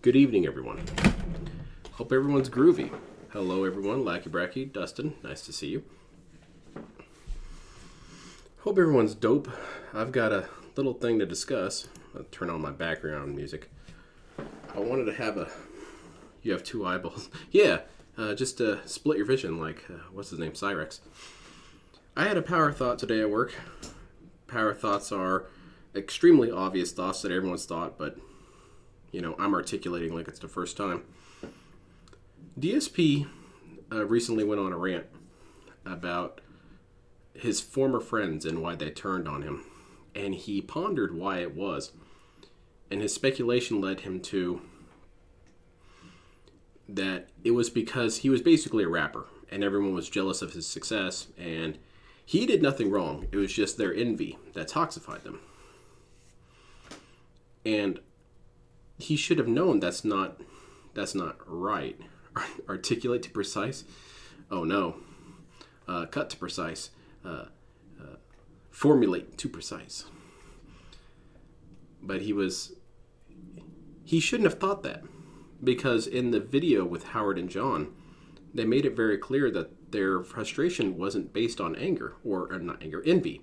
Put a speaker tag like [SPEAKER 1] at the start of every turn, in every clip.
[SPEAKER 1] Good evening, everyone. Hope everyone's groovy. Hello, everyone. Lackey Bracky, Dustin. Nice to see you. Hope everyone's dope. I've got a little thing to discuss. I'll turn on my background music. I wanted to have a... You have two eyeballs. Yeah, just to split your vision like, what's his name? Cyrex. I had a power thought today at work. Power thoughts are extremely obvious thoughts that everyone's thought, but, you know, I'm articulating like it's the first time. DSP recently went on a rant about his former friends and why they turned on him. And he pondered why it was. And his speculation led him to that it was because he was basically a rapper and everyone was jealous of his success, and he did nothing wrong. It was just their envy that toxified them. And he should have known that's not right. Articulate to precise? Oh no. Cut to precise. Formulate to precise. But he shouldn't have thought that. Because in the video with Howard and John, they made it very clear that their frustration wasn't based on anger, or not anger, envy.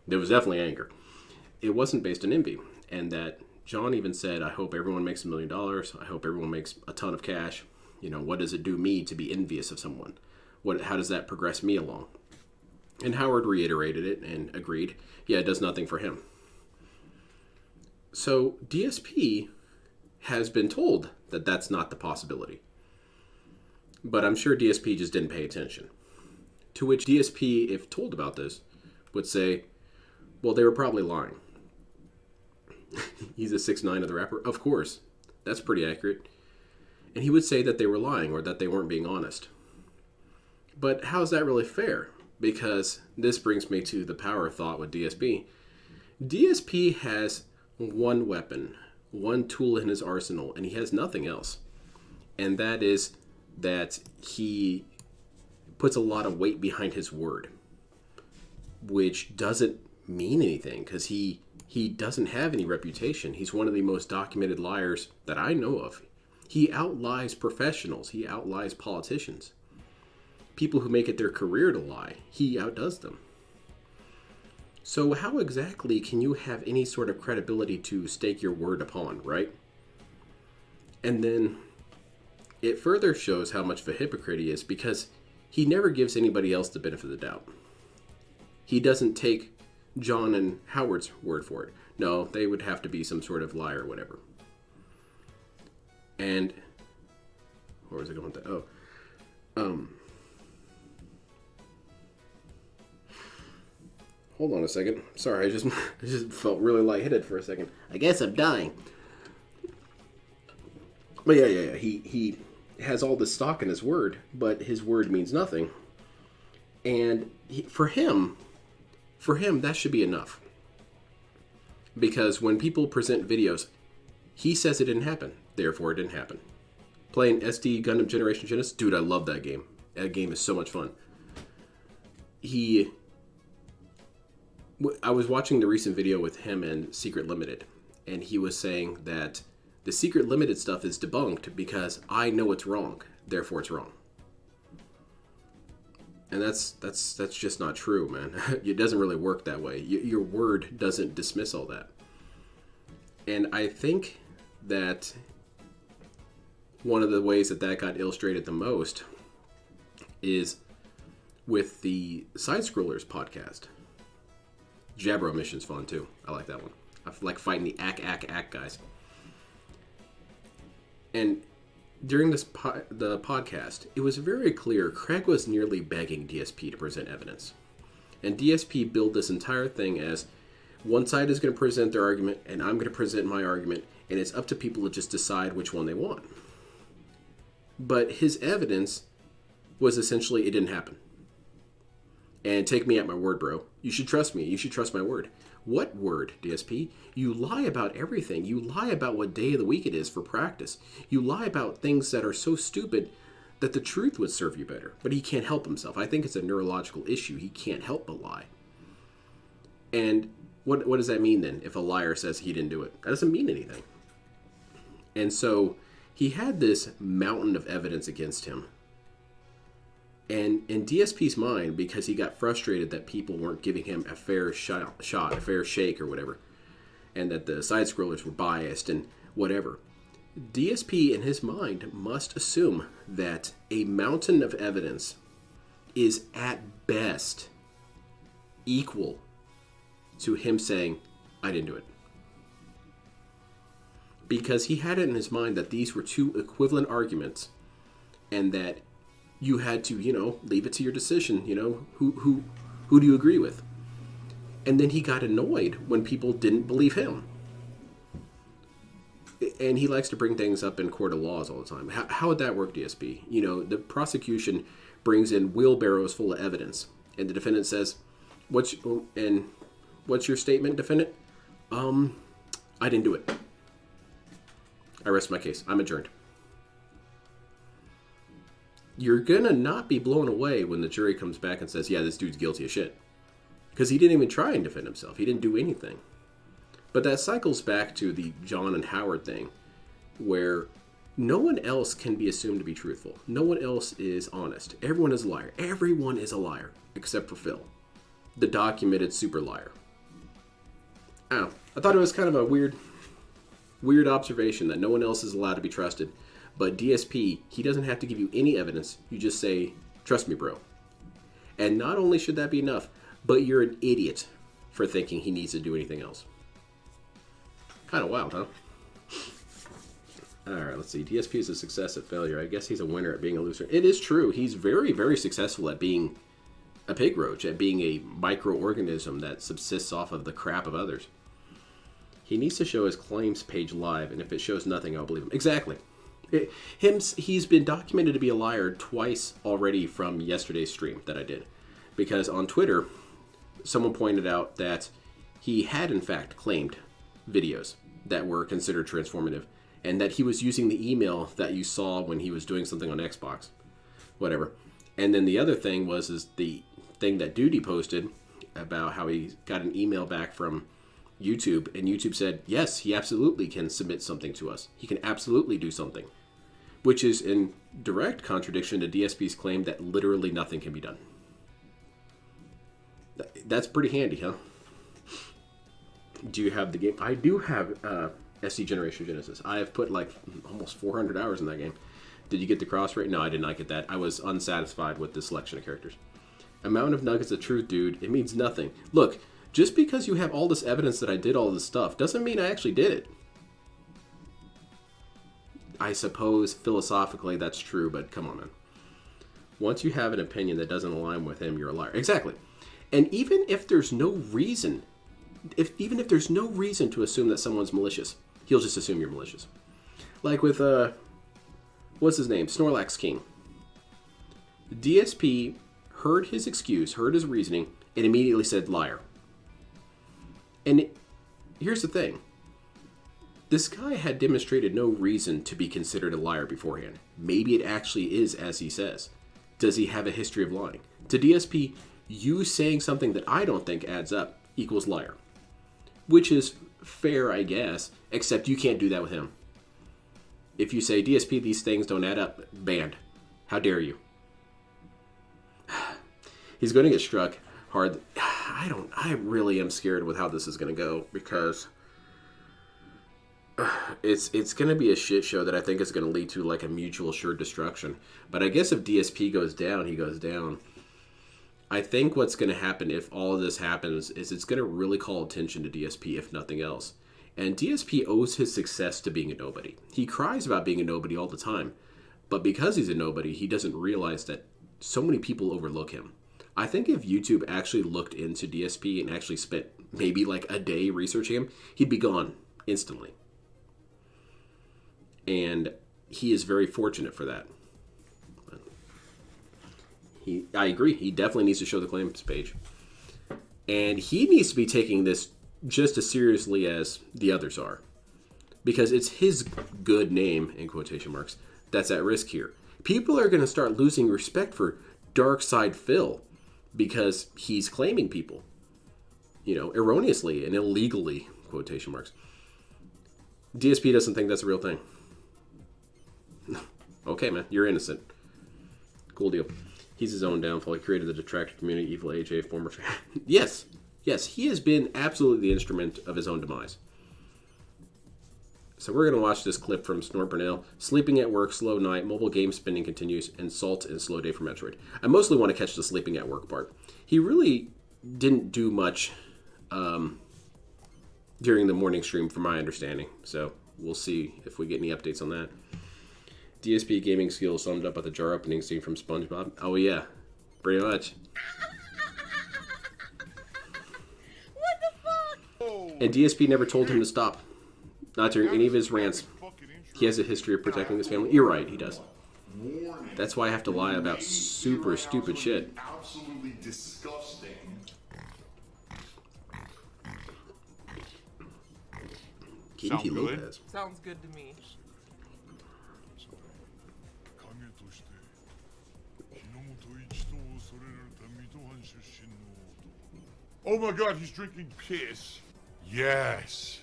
[SPEAKER 1] There was definitely anger. It wasn't based on envy. And that John even said, I hope everyone makes $1 million. I hope everyone makes a ton of cash. You know, what does it do me to be envious of someone? How does that progress me along? And Howard reiterated it and agreed, yeah, it does nothing for him. So DSP has been told that that's not the possibility. But I'm sure DSP just didn't pay attention. To which DSP, if told about this, would say, well, they were probably lying. He's a 6'9" of the rapper. Of course. That's pretty accurate. And he would say that they were lying or that they weren't being honest. But how's that really fair? Because this brings me to the power of thought with DSP. DSP has one weapon, one tool in his arsenal, and he has nothing else. And that is that he puts a lot of weight behind his word, which doesn't mean anything because he doesn't have any reputation. He's one of the most documented liars that I know of. He outlies professionals. He outlies politicians. People who make it their career to lie. He outdoes them. So how exactly can you have any sort of credibility to stake your word upon, right? And then it further shows how much of a hypocrite he is because he never gives anybody else the benefit of the doubt. He doesn't take John and Howard's word for it. No, they would have to be some sort of liar or whatever. And where was I going with that? Hold on a second. Sorry, I just felt really lightheaded for a second. I guess I'm dying. But yeah. He has all this stock in his word, but his word means nothing. And for him, that should be enough. Because when people present videos, he says it didn't happen. Therefore, it didn't happen. Playing SD Gundam Generation Genesis, dude, I love that game. That game is so much fun. I was watching the recent video with him and Secret Limited, and he was saying that the Secret Limited stuff is debunked because I know it's wrong, therefore it's wrong. And that's just not true, man. It doesn't really work that way. Your word doesn't dismiss all that. And I think that one of the ways that got illustrated the most is with the Side Scrollers podcast. Jabro Mission's fun too. I like that one. I like fighting the ack guys. And during the podcast, it was very clear Craig was nearly begging DSP to present evidence. And DSP billed this entire thing as one side is going to present their argument and I'm going to present my argument, and it's up to people to just decide which one they want. But his evidence was essentially it didn't happen. And take me at my word, bro. You should trust me. You should trust my word. What word, DSP? You lie about everything. You lie about what day of the week it is for practice. You lie about things that are so stupid that the truth would serve you better. But he can't help himself. I think it's a neurological issue. He can't help but lie. And what does that mean then if a liar says he didn't do it? That doesn't mean anything. And so He had this mountain of evidence against him. And in DSP's mind, because he got frustrated that people weren't giving him a fair shot, a fair shake or whatever, and that the side scrollers were biased and whatever, DSP in his mind must assume that a mountain of evidence is at best equal to him saying, I didn't do it. Because he had it in his mind that these were two equivalent arguments and that you had to, leave it to your decision, who do you agree with? And then he got annoyed when people didn't believe him. And he likes to bring things up in court of laws all the time. How would that work, DSP? The prosecution brings in wheelbarrows full of evidence, and the defendant says, what's your statement, defendant? I didn't do it. I rest my case. I'm adjourned. You're gonna not be blown away when the jury comes back and says, yeah, this dude's guilty of shit. Because he didn't even try and defend himself. He didn't do anything. But that cycles back to the John and Howard thing, where no one else can be assumed to be truthful. No one else is honest. Everyone is a liar. Everyone is a liar, except for Phil, the documented super liar. I thought it was kind of a weird observation that no one else is allowed to be trusted. But DSP, he doesn't have to give you any evidence. You just say, trust me, bro. And not only should that be enough, but you're an idiot for thinking he needs to do anything else. Kind of wild, huh? All right, let's see. DSP is a success at failure. I guess he's a winner at being a loser. It is true. He's very, very successful at being a pig roach, at being a microorganism that subsists off of the crap of others. He needs to show his claims page live, and if it shows nothing, I'll believe him. Exactly. He's been documented to be a liar twice already from yesterday's stream that I did. Because on Twitter, someone pointed out that he had in fact claimed videos that were considered transformative, and that he was using the email that you saw when he was doing something on Xbox. Whatever. And then the other thing is the thing that Duty posted about how he got an email back from YouTube, and YouTube said, yes, he absolutely can submit something to us. He can absolutely do something. Which is in direct contradiction to DSP's claim that literally nothing can be done. That's pretty handy, huh? Do you have the game? I do have SC Generation Genesis. I have put like almost 400 hours in that game. Did you get the cross rate? No, I did not get that. I was unsatisfied with the selection of characters. Amount of nuggets of truth, dude. It means nothing. Look, just because you have all this evidence that I did all this stuff doesn't mean I actually did it. I suppose philosophically that's true, but come on, man. Once you have an opinion that doesn't align with him, you're a liar. Exactly. And even if there's no reason, even if there's no reason to assume that someone's malicious, he'll just assume you're malicious. Like with, what's his name? Snorlax King. DSP heard his excuse, heard his reasoning, and immediately said liar. And here's the thing. This guy had demonstrated no reason to be considered a liar beforehand. Maybe it actually is as he says. Does he have a history of lying? To DSP, you saying something that I don't think adds up equals liar. Which is fair, I guess, except you can't do that with him. If you say, DSP, these things don't add up, banned. How dare you? He's going to get struck hard. I really am scared with how this is going to go, because it's going to be a shit show that I think is going to lead to like a mutual assured destruction. But I guess if DSP goes down, he goes down. I think what's going to happen if all of this happens is it's going to really call attention to DSP, if nothing else. And DSP owes his success to being a nobody. He cries about being a nobody all the time. But because he's a nobody, he doesn't realize that so many people overlook him. I think if YouTube actually looked into DSP and actually spent maybe like a day researching him, he'd be gone instantly. And he is very fortunate for that. I agree. He definitely needs to show the claims page. And he needs to be taking this just as seriously as the others are. Because it's his good name, in quotation marks, that's at risk here. People are going to start losing respect for Dark Side Phil because he's claiming people, erroneously and illegally, quotation marks. DSP doesn't think that's a real thing. Okay, man, you're innocent. Cool deal. He's his own downfall. He created the detractor community, evil AJ, former... Yes. Yes, he has been absolutely the instrument of his own demise. So we're going to watch this clip from Snort Burnell. Sleeping at work, slow night, mobile game spinning continues, and salt and slow day for Metroid. I mostly want to catch the sleeping at work part. He really didn't do much during the morning stream, from my understanding. So we'll see if we get any updates on that. DSP gaming skills summed up at the jar opening scene from SpongeBob. Oh yeah, pretty much.
[SPEAKER 2] What the fuck?
[SPEAKER 1] And DSP never told him to stop. Not during any of his rants. He has a history of protecting his family. You're right, he does. That's why I have to lie about super stupid shit.
[SPEAKER 3] Absolutely disgusting.
[SPEAKER 1] Katie Lopez.
[SPEAKER 2] Sounds good to me.
[SPEAKER 3] Oh my god, he's drinking piss. Yes.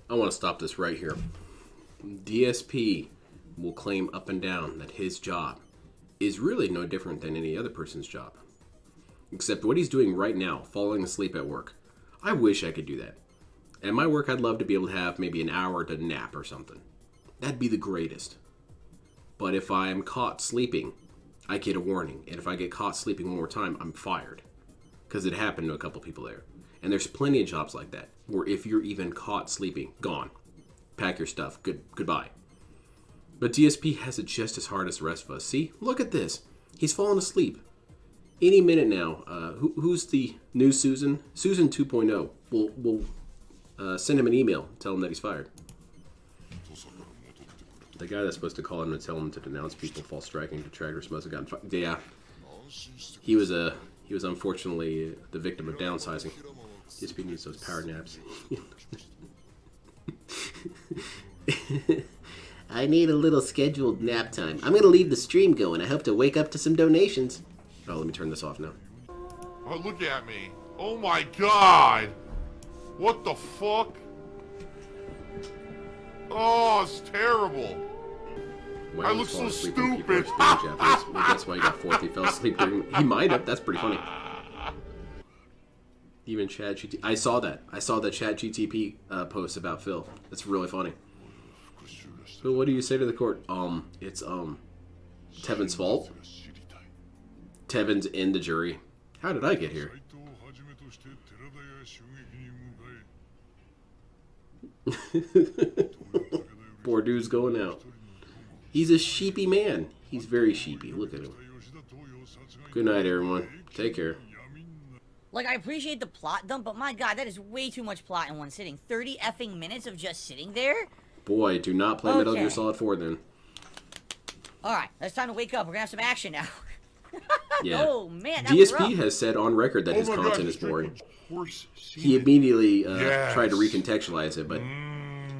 [SPEAKER 1] I want to stop this right here. DSP will claim up and down that his job is really no different than any other person's job. Except what he's doing right now, falling asleep at work. I wish I could do that. At my work, I'd love to be able to have maybe an hour to nap or something. That'd be the greatest. But if I am caught sleeping, I get a warning. And if I get caught sleeping one more time, I'm fired. Because it happened to a couple people there. And there's plenty of jobs like that, where if you're even caught sleeping, gone. Pack your stuff. Goodbye. But DSP has it just as hard as the rest of us. See? Look at this. He's fallen asleep. Any minute now. Who's the new Susan? Susan 2.0. We'll send him an email. Tell him that he's fired. The guy that's supposed to call him and tell him to denounce people false striking detractors must have gotten fired. Yeah. He was unfortunately the victim of downsizing. DSP needs those power naps. I need a little scheduled nap time. I'm gonna leave the stream going. I hope to wake up to some donations. Oh, let me turn this off now.
[SPEAKER 3] Oh, look at me. Oh my god. What the fuck? Oh, it's terrible.
[SPEAKER 1] Well,
[SPEAKER 3] I look so stupid.
[SPEAKER 1] Well, that's why he got fourth. He fell asleep during... He might have. That's pretty funny. Even Chad GTP... I saw that Chad GTP post about Phil. That's really funny. So what do you say to the court? It's Tevin's fault. Tevin's in the jury. How did I get here? Poor dude's going out. He's a sheepy man. He's very sheepy. Look at him. Good night, everyone. Take care.
[SPEAKER 2] Like, I appreciate the plot dump, but my god, that is way too much plot in one sitting. 30 effing minutes of just sitting there?
[SPEAKER 1] Boy, do not play Metal Gear Solid 4 then.
[SPEAKER 2] Alright, it's time to wake up. We're gonna have some action now.
[SPEAKER 1] Yeah.
[SPEAKER 2] Oh, man, that was rough.
[SPEAKER 1] DSP has said on record that his content is boring. He
[SPEAKER 3] He
[SPEAKER 1] immediately tried to recontextualize it, but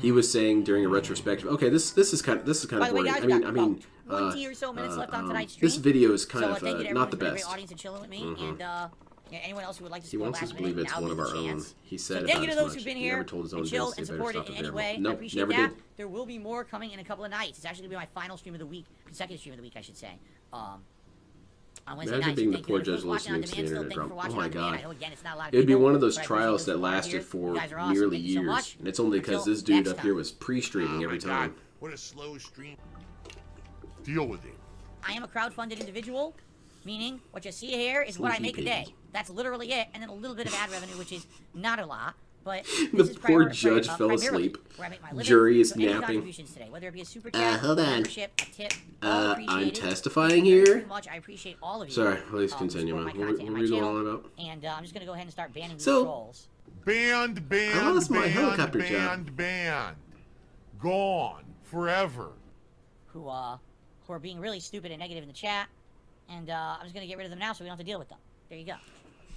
[SPEAKER 1] he was saying during a retrospective, okay, this is kind of
[SPEAKER 2] By the way,
[SPEAKER 1] boring.
[SPEAKER 2] guys,
[SPEAKER 1] I mean,
[SPEAKER 2] 20 or so minutes left on tonight's stream.
[SPEAKER 1] this video is kind
[SPEAKER 2] thank you to
[SPEAKER 1] of
[SPEAKER 2] everyone
[SPEAKER 1] not the
[SPEAKER 2] for
[SPEAKER 1] best.
[SPEAKER 2] audience and chilling with me, and yeah, anyone else who would like to
[SPEAKER 1] He
[SPEAKER 2] support
[SPEAKER 1] wants us
[SPEAKER 2] last
[SPEAKER 1] to believe
[SPEAKER 2] minute,
[SPEAKER 1] it's
[SPEAKER 2] now
[SPEAKER 1] one of
[SPEAKER 2] is
[SPEAKER 1] our
[SPEAKER 2] the
[SPEAKER 1] own.
[SPEAKER 2] chance.
[SPEAKER 1] He
[SPEAKER 2] So
[SPEAKER 1] said
[SPEAKER 2] thank you
[SPEAKER 1] about
[SPEAKER 2] to
[SPEAKER 1] as
[SPEAKER 2] those
[SPEAKER 1] much.
[SPEAKER 2] who've been
[SPEAKER 1] He
[SPEAKER 2] here
[SPEAKER 1] never told his own
[SPEAKER 2] and chilled
[SPEAKER 1] business.
[SPEAKER 2] and
[SPEAKER 1] They better
[SPEAKER 2] supported
[SPEAKER 1] stop
[SPEAKER 2] in
[SPEAKER 1] it
[SPEAKER 2] any
[SPEAKER 1] there.
[SPEAKER 2] way. I
[SPEAKER 1] Nope,
[SPEAKER 2] appreciate
[SPEAKER 1] never
[SPEAKER 2] that.
[SPEAKER 1] did.
[SPEAKER 2] There will be more coming in a couple of nights. It's actually going to be my final stream of the week, consecutive stream of the week, I should say. On Wednesday
[SPEAKER 1] Imagine
[SPEAKER 2] nights.
[SPEAKER 1] being the
[SPEAKER 2] Thank you
[SPEAKER 1] poor
[SPEAKER 2] to those
[SPEAKER 1] judge
[SPEAKER 2] watching on
[SPEAKER 1] listening to the
[SPEAKER 2] demand still.
[SPEAKER 1] internet
[SPEAKER 2] Thank you for
[SPEAKER 1] drama. Oh
[SPEAKER 2] watching
[SPEAKER 1] my
[SPEAKER 2] on demand.
[SPEAKER 1] god.
[SPEAKER 2] I know, again, it's not a lot of
[SPEAKER 1] It would be
[SPEAKER 2] people,
[SPEAKER 1] one of those
[SPEAKER 2] but I
[SPEAKER 1] trials
[SPEAKER 2] appreciate
[SPEAKER 1] that
[SPEAKER 2] those
[SPEAKER 1] lasted
[SPEAKER 2] here.
[SPEAKER 1] for
[SPEAKER 2] You guys are awesome.
[SPEAKER 1] nearly
[SPEAKER 2] Thank you so
[SPEAKER 1] years.
[SPEAKER 2] much.
[SPEAKER 1] And it's only because
[SPEAKER 2] Until
[SPEAKER 1] this dude
[SPEAKER 2] next
[SPEAKER 1] up here
[SPEAKER 2] time.
[SPEAKER 1] was pre-streaming every time.
[SPEAKER 3] What a slow stream. Deal with it.
[SPEAKER 2] I am a crowdfunded individual, meaning what you see here is what I make a day. That's literally it, and then a little bit of ad revenue, which is not a lot. But
[SPEAKER 1] The
[SPEAKER 2] this is
[SPEAKER 1] poor judge fell
[SPEAKER 2] primarily
[SPEAKER 1] asleep.
[SPEAKER 2] where I make my living.
[SPEAKER 1] Jury is
[SPEAKER 2] So any
[SPEAKER 1] napping.
[SPEAKER 2] contributions today, whether it be a super chat,
[SPEAKER 1] hold
[SPEAKER 2] a
[SPEAKER 1] on.
[SPEAKER 2] membership, a tip, all
[SPEAKER 1] I'm
[SPEAKER 2] appreciated.
[SPEAKER 1] testifying
[SPEAKER 2] Thank you
[SPEAKER 1] here.
[SPEAKER 2] very much. I appreciate all of you.
[SPEAKER 1] Sorry, please
[SPEAKER 2] who
[SPEAKER 1] continue,
[SPEAKER 2] support
[SPEAKER 1] man.
[SPEAKER 2] my
[SPEAKER 1] What
[SPEAKER 2] content and
[SPEAKER 1] were
[SPEAKER 2] my
[SPEAKER 1] you going
[SPEAKER 2] channel.
[SPEAKER 1] on about?
[SPEAKER 2] And I'm just gonna go ahead and start banning these
[SPEAKER 1] So-
[SPEAKER 2] trolls.
[SPEAKER 3] Banned.
[SPEAKER 1] I lost my helicopter job.
[SPEAKER 3] Gone. Forever.
[SPEAKER 2] Who are being really stupid and negative in the chat, and I'm just gonna get rid of them now so we don't have to deal with them. There you go.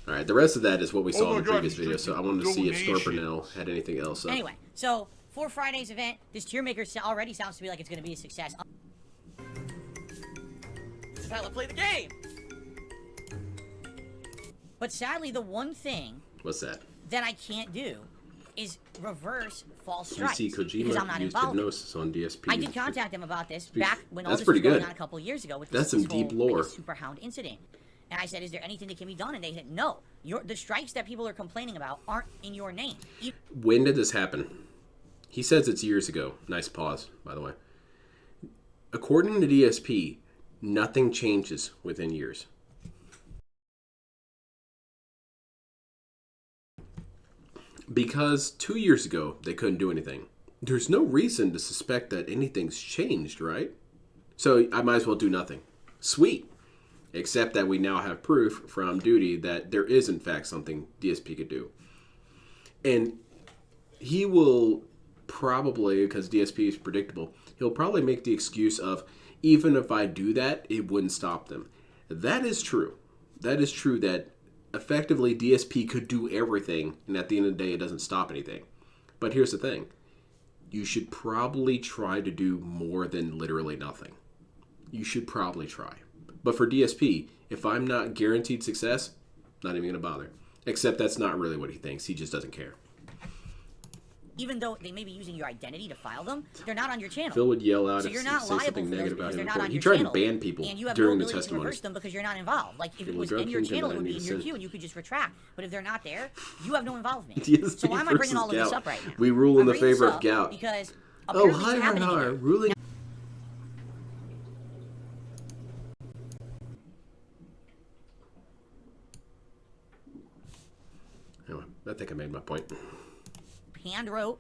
[SPEAKER 1] All right, the rest of that is what we saw
[SPEAKER 3] my
[SPEAKER 1] in the
[SPEAKER 3] God,
[SPEAKER 1] previous
[SPEAKER 3] he's
[SPEAKER 1] video, so I wanted to see if Storpernell had anything else up.
[SPEAKER 2] Anyway, so for Friday's event, this tier maker already sounds to me like it's gonna be a success. This is how I play the game. But sadly, the one thing
[SPEAKER 1] What's that?
[SPEAKER 2] that I can't do is reverse false strikes
[SPEAKER 1] You see,
[SPEAKER 2] because I'm
[SPEAKER 1] Kojima
[SPEAKER 2] not
[SPEAKER 1] used
[SPEAKER 2] involved.
[SPEAKER 1] hypnosis on DSP.
[SPEAKER 2] I did contact him about this back when all
[SPEAKER 1] That's
[SPEAKER 2] this was
[SPEAKER 1] pretty
[SPEAKER 2] going
[SPEAKER 1] good.
[SPEAKER 2] on a couple of years ago with
[SPEAKER 1] That's
[SPEAKER 2] this
[SPEAKER 1] some
[SPEAKER 2] whole,
[SPEAKER 1] deep lore.
[SPEAKER 2] like, the Superhound incident. And I said, is there anything that can be done? And they said, no. The strikes that people are complaining about aren't in your name.
[SPEAKER 1] When did this happen? He says it's years ago. Nice pause, by the way. According to DSP, nothing changes within years. Because 2 years ago, they couldn't do anything. There's no reason to suspect that anything's changed, right? So I might as well do nothing. Sweet. Except that we now have proof from Duty that there is, in fact, something DSP could do. And he will probably, because DSP is predictable, he'll probably make the excuse of, even if I do that, it wouldn't stop them. That is true. That is true that effectively DSP could do everything, and at the end of the day, it doesn't stop anything. But here's the thing. You should probably try to do more than literally nothing. You should probably try. But for DSP, if I'm not guaranteed success, not even going to bother. Except that's not really what he thinks. He just doesn't care.
[SPEAKER 2] Even though they may be using your identity to file them, they're not on your channel.
[SPEAKER 1] Phil would yell out
[SPEAKER 2] so
[SPEAKER 1] if
[SPEAKER 2] you're
[SPEAKER 1] he
[SPEAKER 2] not
[SPEAKER 1] say
[SPEAKER 2] liable
[SPEAKER 1] something
[SPEAKER 2] for those
[SPEAKER 1] negative
[SPEAKER 2] because
[SPEAKER 1] about
[SPEAKER 2] they're
[SPEAKER 1] him.
[SPEAKER 2] not on
[SPEAKER 1] He
[SPEAKER 2] your
[SPEAKER 1] tried
[SPEAKER 2] channel.
[SPEAKER 1] to ban people
[SPEAKER 2] And you have
[SPEAKER 1] during
[SPEAKER 2] no
[SPEAKER 1] the
[SPEAKER 2] ability to reverse
[SPEAKER 1] testimonies.
[SPEAKER 2] them because you're not involved. Like, if it
[SPEAKER 1] will
[SPEAKER 2] was
[SPEAKER 1] go
[SPEAKER 2] in your
[SPEAKER 1] to
[SPEAKER 2] channel,
[SPEAKER 1] them
[SPEAKER 2] it would be in your
[SPEAKER 1] innocent.
[SPEAKER 2] queue and you could just retract. But if they're not there, you have no involvement.
[SPEAKER 1] DSP
[SPEAKER 2] So why am I bringing all of this
[SPEAKER 1] versus
[SPEAKER 2] up right now?
[SPEAKER 1] We rule in
[SPEAKER 2] I'm
[SPEAKER 1] the
[SPEAKER 2] bringing this
[SPEAKER 1] favor of
[SPEAKER 2] up
[SPEAKER 1] gout.
[SPEAKER 2] Because
[SPEAKER 1] Oh,
[SPEAKER 2] apparently it's happening
[SPEAKER 1] hi,
[SPEAKER 2] here.
[SPEAKER 1] ruling. Anyway, I think I made my point.
[SPEAKER 2] Hand wrote,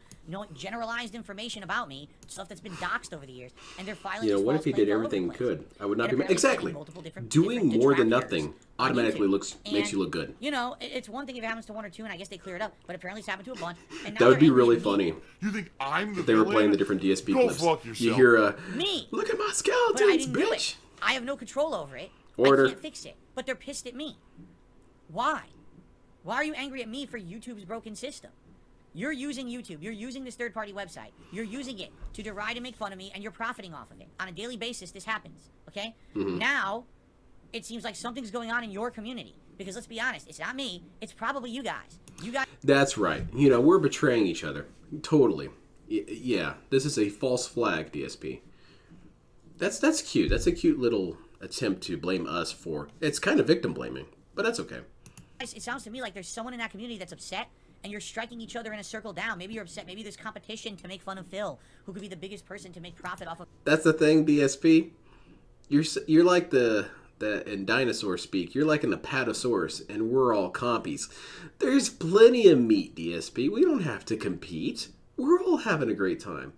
[SPEAKER 2] generalized information about me, stuff that's been doxed over the years, and they're filing.
[SPEAKER 1] You know,
[SPEAKER 2] these
[SPEAKER 1] what
[SPEAKER 2] false
[SPEAKER 1] if he
[SPEAKER 2] claims
[SPEAKER 1] did
[SPEAKER 2] all over
[SPEAKER 1] everything
[SPEAKER 2] the
[SPEAKER 1] he
[SPEAKER 2] place.
[SPEAKER 1] could? I would not
[SPEAKER 2] And
[SPEAKER 1] be
[SPEAKER 2] apparently
[SPEAKER 1] exactly.
[SPEAKER 2] citing multiple different
[SPEAKER 1] Doing more than
[SPEAKER 2] detractors
[SPEAKER 1] nothing
[SPEAKER 2] on
[SPEAKER 1] automatically
[SPEAKER 2] YouTube.
[SPEAKER 1] makes
[SPEAKER 2] And,
[SPEAKER 1] you look good.
[SPEAKER 2] You know, it's one thing if it happens to one or two, and I guess they clear it up. But apparently, it's happened to a bunch. And now
[SPEAKER 1] That would
[SPEAKER 2] they're
[SPEAKER 1] be
[SPEAKER 2] angry
[SPEAKER 1] really
[SPEAKER 2] at me.
[SPEAKER 1] funny.
[SPEAKER 3] You think I'm the
[SPEAKER 1] They were
[SPEAKER 3] villain?
[SPEAKER 1] playing the different DSP
[SPEAKER 3] Go
[SPEAKER 1] clips.
[SPEAKER 3] fuck yourself.
[SPEAKER 1] You hear
[SPEAKER 2] Me.
[SPEAKER 1] look at my
[SPEAKER 2] But I
[SPEAKER 1] skeletons,
[SPEAKER 2] didn't do
[SPEAKER 1] bitch.
[SPEAKER 2] it. I have no control over it.
[SPEAKER 1] Order.
[SPEAKER 2] I can't fix it. But they're pissed at me. Why? Why are you angry at me for YouTube's broken system? You're using YouTube. You're using this third-party website. You're using it to deride and make fun of me, and you're profiting off of it. On a daily basis, this happens, okay? Now, it seems like something's going on in your community. Because let's be honest, it's not me. It's probably you guys. You guys...
[SPEAKER 1] That's right. You know, we're betraying each other. Totally. Yeah, this is a false flag, DSP. That's cute. That's a cute little attempt to blame us for... It's kind of victim blaming, but that's okay.
[SPEAKER 2] It sounds to me like there's someone in that community that's upset, and you're striking each other in a circle down. Maybe you're upset. Maybe there's competition to make fun of Phil, who could be the biggest person to make profit off of...
[SPEAKER 1] That's the thing, DSP. You're like the in dinosaur speak. You're like an apatosaurus, and we're all compies. There's plenty of meat, DSP. We don't have to compete. We're all having a great time.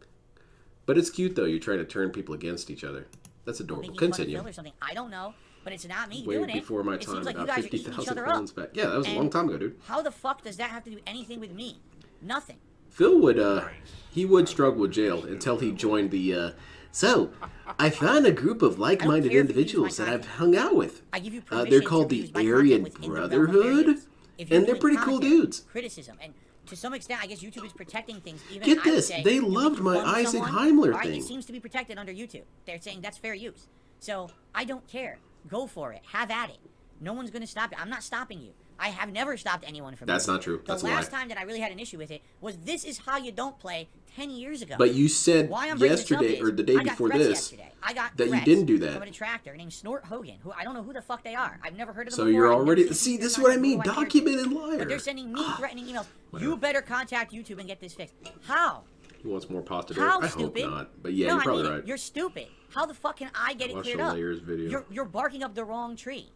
[SPEAKER 1] But it's cute, though. You're trying to turn people against each other. That's adorable.
[SPEAKER 2] Making fun of
[SPEAKER 1] Continue.
[SPEAKER 2] Phil or something. I don't know, but it's not me
[SPEAKER 1] Way
[SPEAKER 2] doing it.
[SPEAKER 1] before my
[SPEAKER 2] It
[SPEAKER 1] time,
[SPEAKER 2] seems like you
[SPEAKER 1] about
[SPEAKER 2] guys are eating each
[SPEAKER 1] 50,000
[SPEAKER 2] other
[SPEAKER 1] pounds
[SPEAKER 2] up.
[SPEAKER 1] back. Yeah, that was a
[SPEAKER 2] And
[SPEAKER 1] long time ago, dude.
[SPEAKER 2] How the fuck does that have to do anything with me? Nothing.
[SPEAKER 1] Phil would, he would struggle with jail until he joined the, So, I found a group of like-minded
[SPEAKER 2] care if you use
[SPEAKER 1] individuals
[SPEAKER 2] my
[SPEAKER 1] that I've hung out with.
[SPEAKER 2] I give you permission
[SPEAKER 1] They're called
[SPEAKER 2] to
[SPEAKER 1] the
[SPEAKER 2] use my
[SPEAKER 1] Aryan
[SPEAKER 2] content within the realm of fair
[SPEAKER 1] Brotherhood,
[SPEAKER 2] use. If you're
[SPEAKER 1] and they're
[SPEAKER 2] doing
[SPEAKER 1] pretty cool
[SPEAKER 2] commentary,
[SPEAKER 1] dudes.
[SPEAKER 2] Criticism, and to some extent, I guess YouTube is protecting things. Even
[SPEAKER 1] Get
[SPEAKER 2] I would
[SPEAKER 1] this,
[SPEAKER 2] say,
[SPEAKER 1] they
[SPEAKER 2] you
[SPEAKER 1] loved
[SPEAKER 2] can
[SPEAKER 1] my
[SPEAKER 2] fund
[SPEAKER 1] Isaac
[SPEAKER 2] someone,
[SPEAKER 1] Heimler
[SPEAKER 2] all right,
[SPEAKER 1] thing.
[SPEAKER 2] It seems to be protected under YouTube. They're saying that's fair use. So I don't care. Go for it. Have at it. No one's going to stop you. I'm not stopping you. I have never stopped anyone from
[SPEAKER 1] That's
[SPEAKER 2] this.
[SPEAKER 1] not true. That's a
[SPEAKER 2] The last
[SPEAKER 1] lie.
[SPEAKER 2] time that I really had an issue with it was this is how you don't play 10 years ago.
[SPEAKER 1] But you said
[SPEAKER 2] Why I'm bringing this up
[SPEAKER 1] yesterday,
[SPEAKER 2] is,
[SPEAKER 1] or the day
[SPEAKER 2] I got
[SPEAKER 1] before
[SPEAKER 2] threats
[SPEAKER 1] this,
[SPEAKER 2] yesterday. I got
[SPEAKER 1] that you
[SPEAKER 2] threats
[SPEAKER 1] didn't do that.
[SPEAKER 2] from a detractor named Snort Hogan, who I don't know who the fuck they are. I've never heard of them
[SPEAKER 1] So
[SPEAKER 2] before.
[SPEAKER 1] you're
[SPEAKER 2] I've never
[SPEAKER 1] already...
[SPEAKER 2] seen
[SPEAKER 1] See,
[SPEAKER 2] their
[SPEAKER 1] this is what I
[SPEAKER 2] content,
[SPEAKER 1] mean.
[SPEAKER 2] nor do I care to.
[SPEAKER 1] Documented liar.
[SPEAKER 2] But they're sending me threatening emails.
[SPEAKER 1] Whatever.
[SPEAKER 2] You better contact YouTube and get this fixed. How?
[SPEAKER 1] He wants more positive.
[SPEAKER 2] How
[SPEAKER 1] I
[SPEAKER 2] stupid?
[SPEAKER 1] hope not. But yeah,
[SPEAKER 2] no,
[SPEAKER 1] you're probably
[SPEAKER 2] I mean
[SPEAKER 1] right.
[SPEAKER 2] You're stupid. How the fuck can I get it
[SPEAKER 1] Watch
[SPEAKER 2] cleared
[SPEAKER 1] the
[SPEAKER 2] up?
[SPEAKER 1] layers video.
[SPEAKER 2] You're barking up the wrong tree.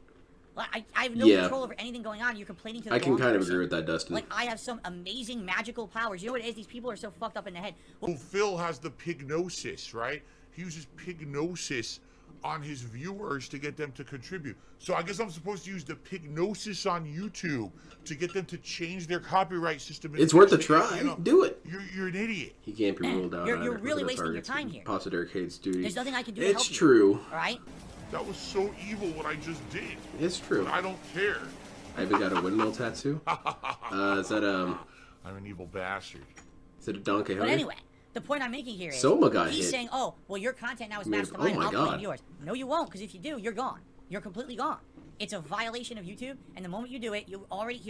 [SPEAKER 2] Like, I have no
[SPEAKER 1] Yeah.
[SPEAKER 2] control over anything going on. You're complaining to the
[SPEAKER 1] I can
[SPEAKER 2] wrong
[SPEAKER 1] kind of
[SPEAKER 2] person.
[SPEAKER 1] agree with that, Dustin.
[SPEAKER 2] Like, I have some amazing magical powers. You know what it is? These people are so fucked up in the head. Well,
[SPEAKER 3] Well, Phil has the pignosis, right? He uses pignosis on his viewers to get them to contribute. So I guess I'm supposed to use the pignosis on YouTube to get them to change their copyright system.
[SPEAKER 1] It's worth a
[SPEAKER 3] You
[SPEAKER 1] try.
[SPEAKER 3] know,
[SPEAKER 1] Do it.
[SPEAKER 3] You're an idiot.
[SPEAKER 1] He can't be ruled out.
[SPEAKER 2] You're
[SPEAKER 1] either,
[SPEAKER 2] really
[SPEAKER 1] but that's
[SPEAKER 2] wasting your
[SPEAKER 1] already
[SPEAKER 2] time here.
[SPEAKER 1] Positive Arcade's duty.
[SPEAKER 2] there's nothing I can do to
[SPEAKER 1] It's
[SPEAKER 2] help you.
[SPEAKER 1] true.
[SPEAKER 2] All right?
[SPEAKER 3] That was so evil what I just did.
[SPEAKER 1] It's true.
[SPEAKER 3] But I don't care.
[SPEAKER 1] I even got a windmill tattoo. Is that
[SPEAKER 3] I'm an evil bastard.
[SPEAKER 1] is it a Don Quixote?
[SPEAKER 2] But anyway, the point I'm making here is
[SPEAKER 1] Soma got
[SPEAKER 2] he's
[SPEAKER 1] hit.
[SPEAKER 2] saying, oh, well, your content now is
[SPEAKER 1] Made
[SPEAKER 2] matched
[SPEAKER 1] of-
[SPEAKER 2] to mine,
[SPEAKER 1] oh my
[SPEAKER 2] I'll
[SPEAKER 1] God.
[SPEAKER 2] claim yours. No, you won't, because if you do, you're gone. You're completely gone. It's a violation of YouTube, and the moment you do it, he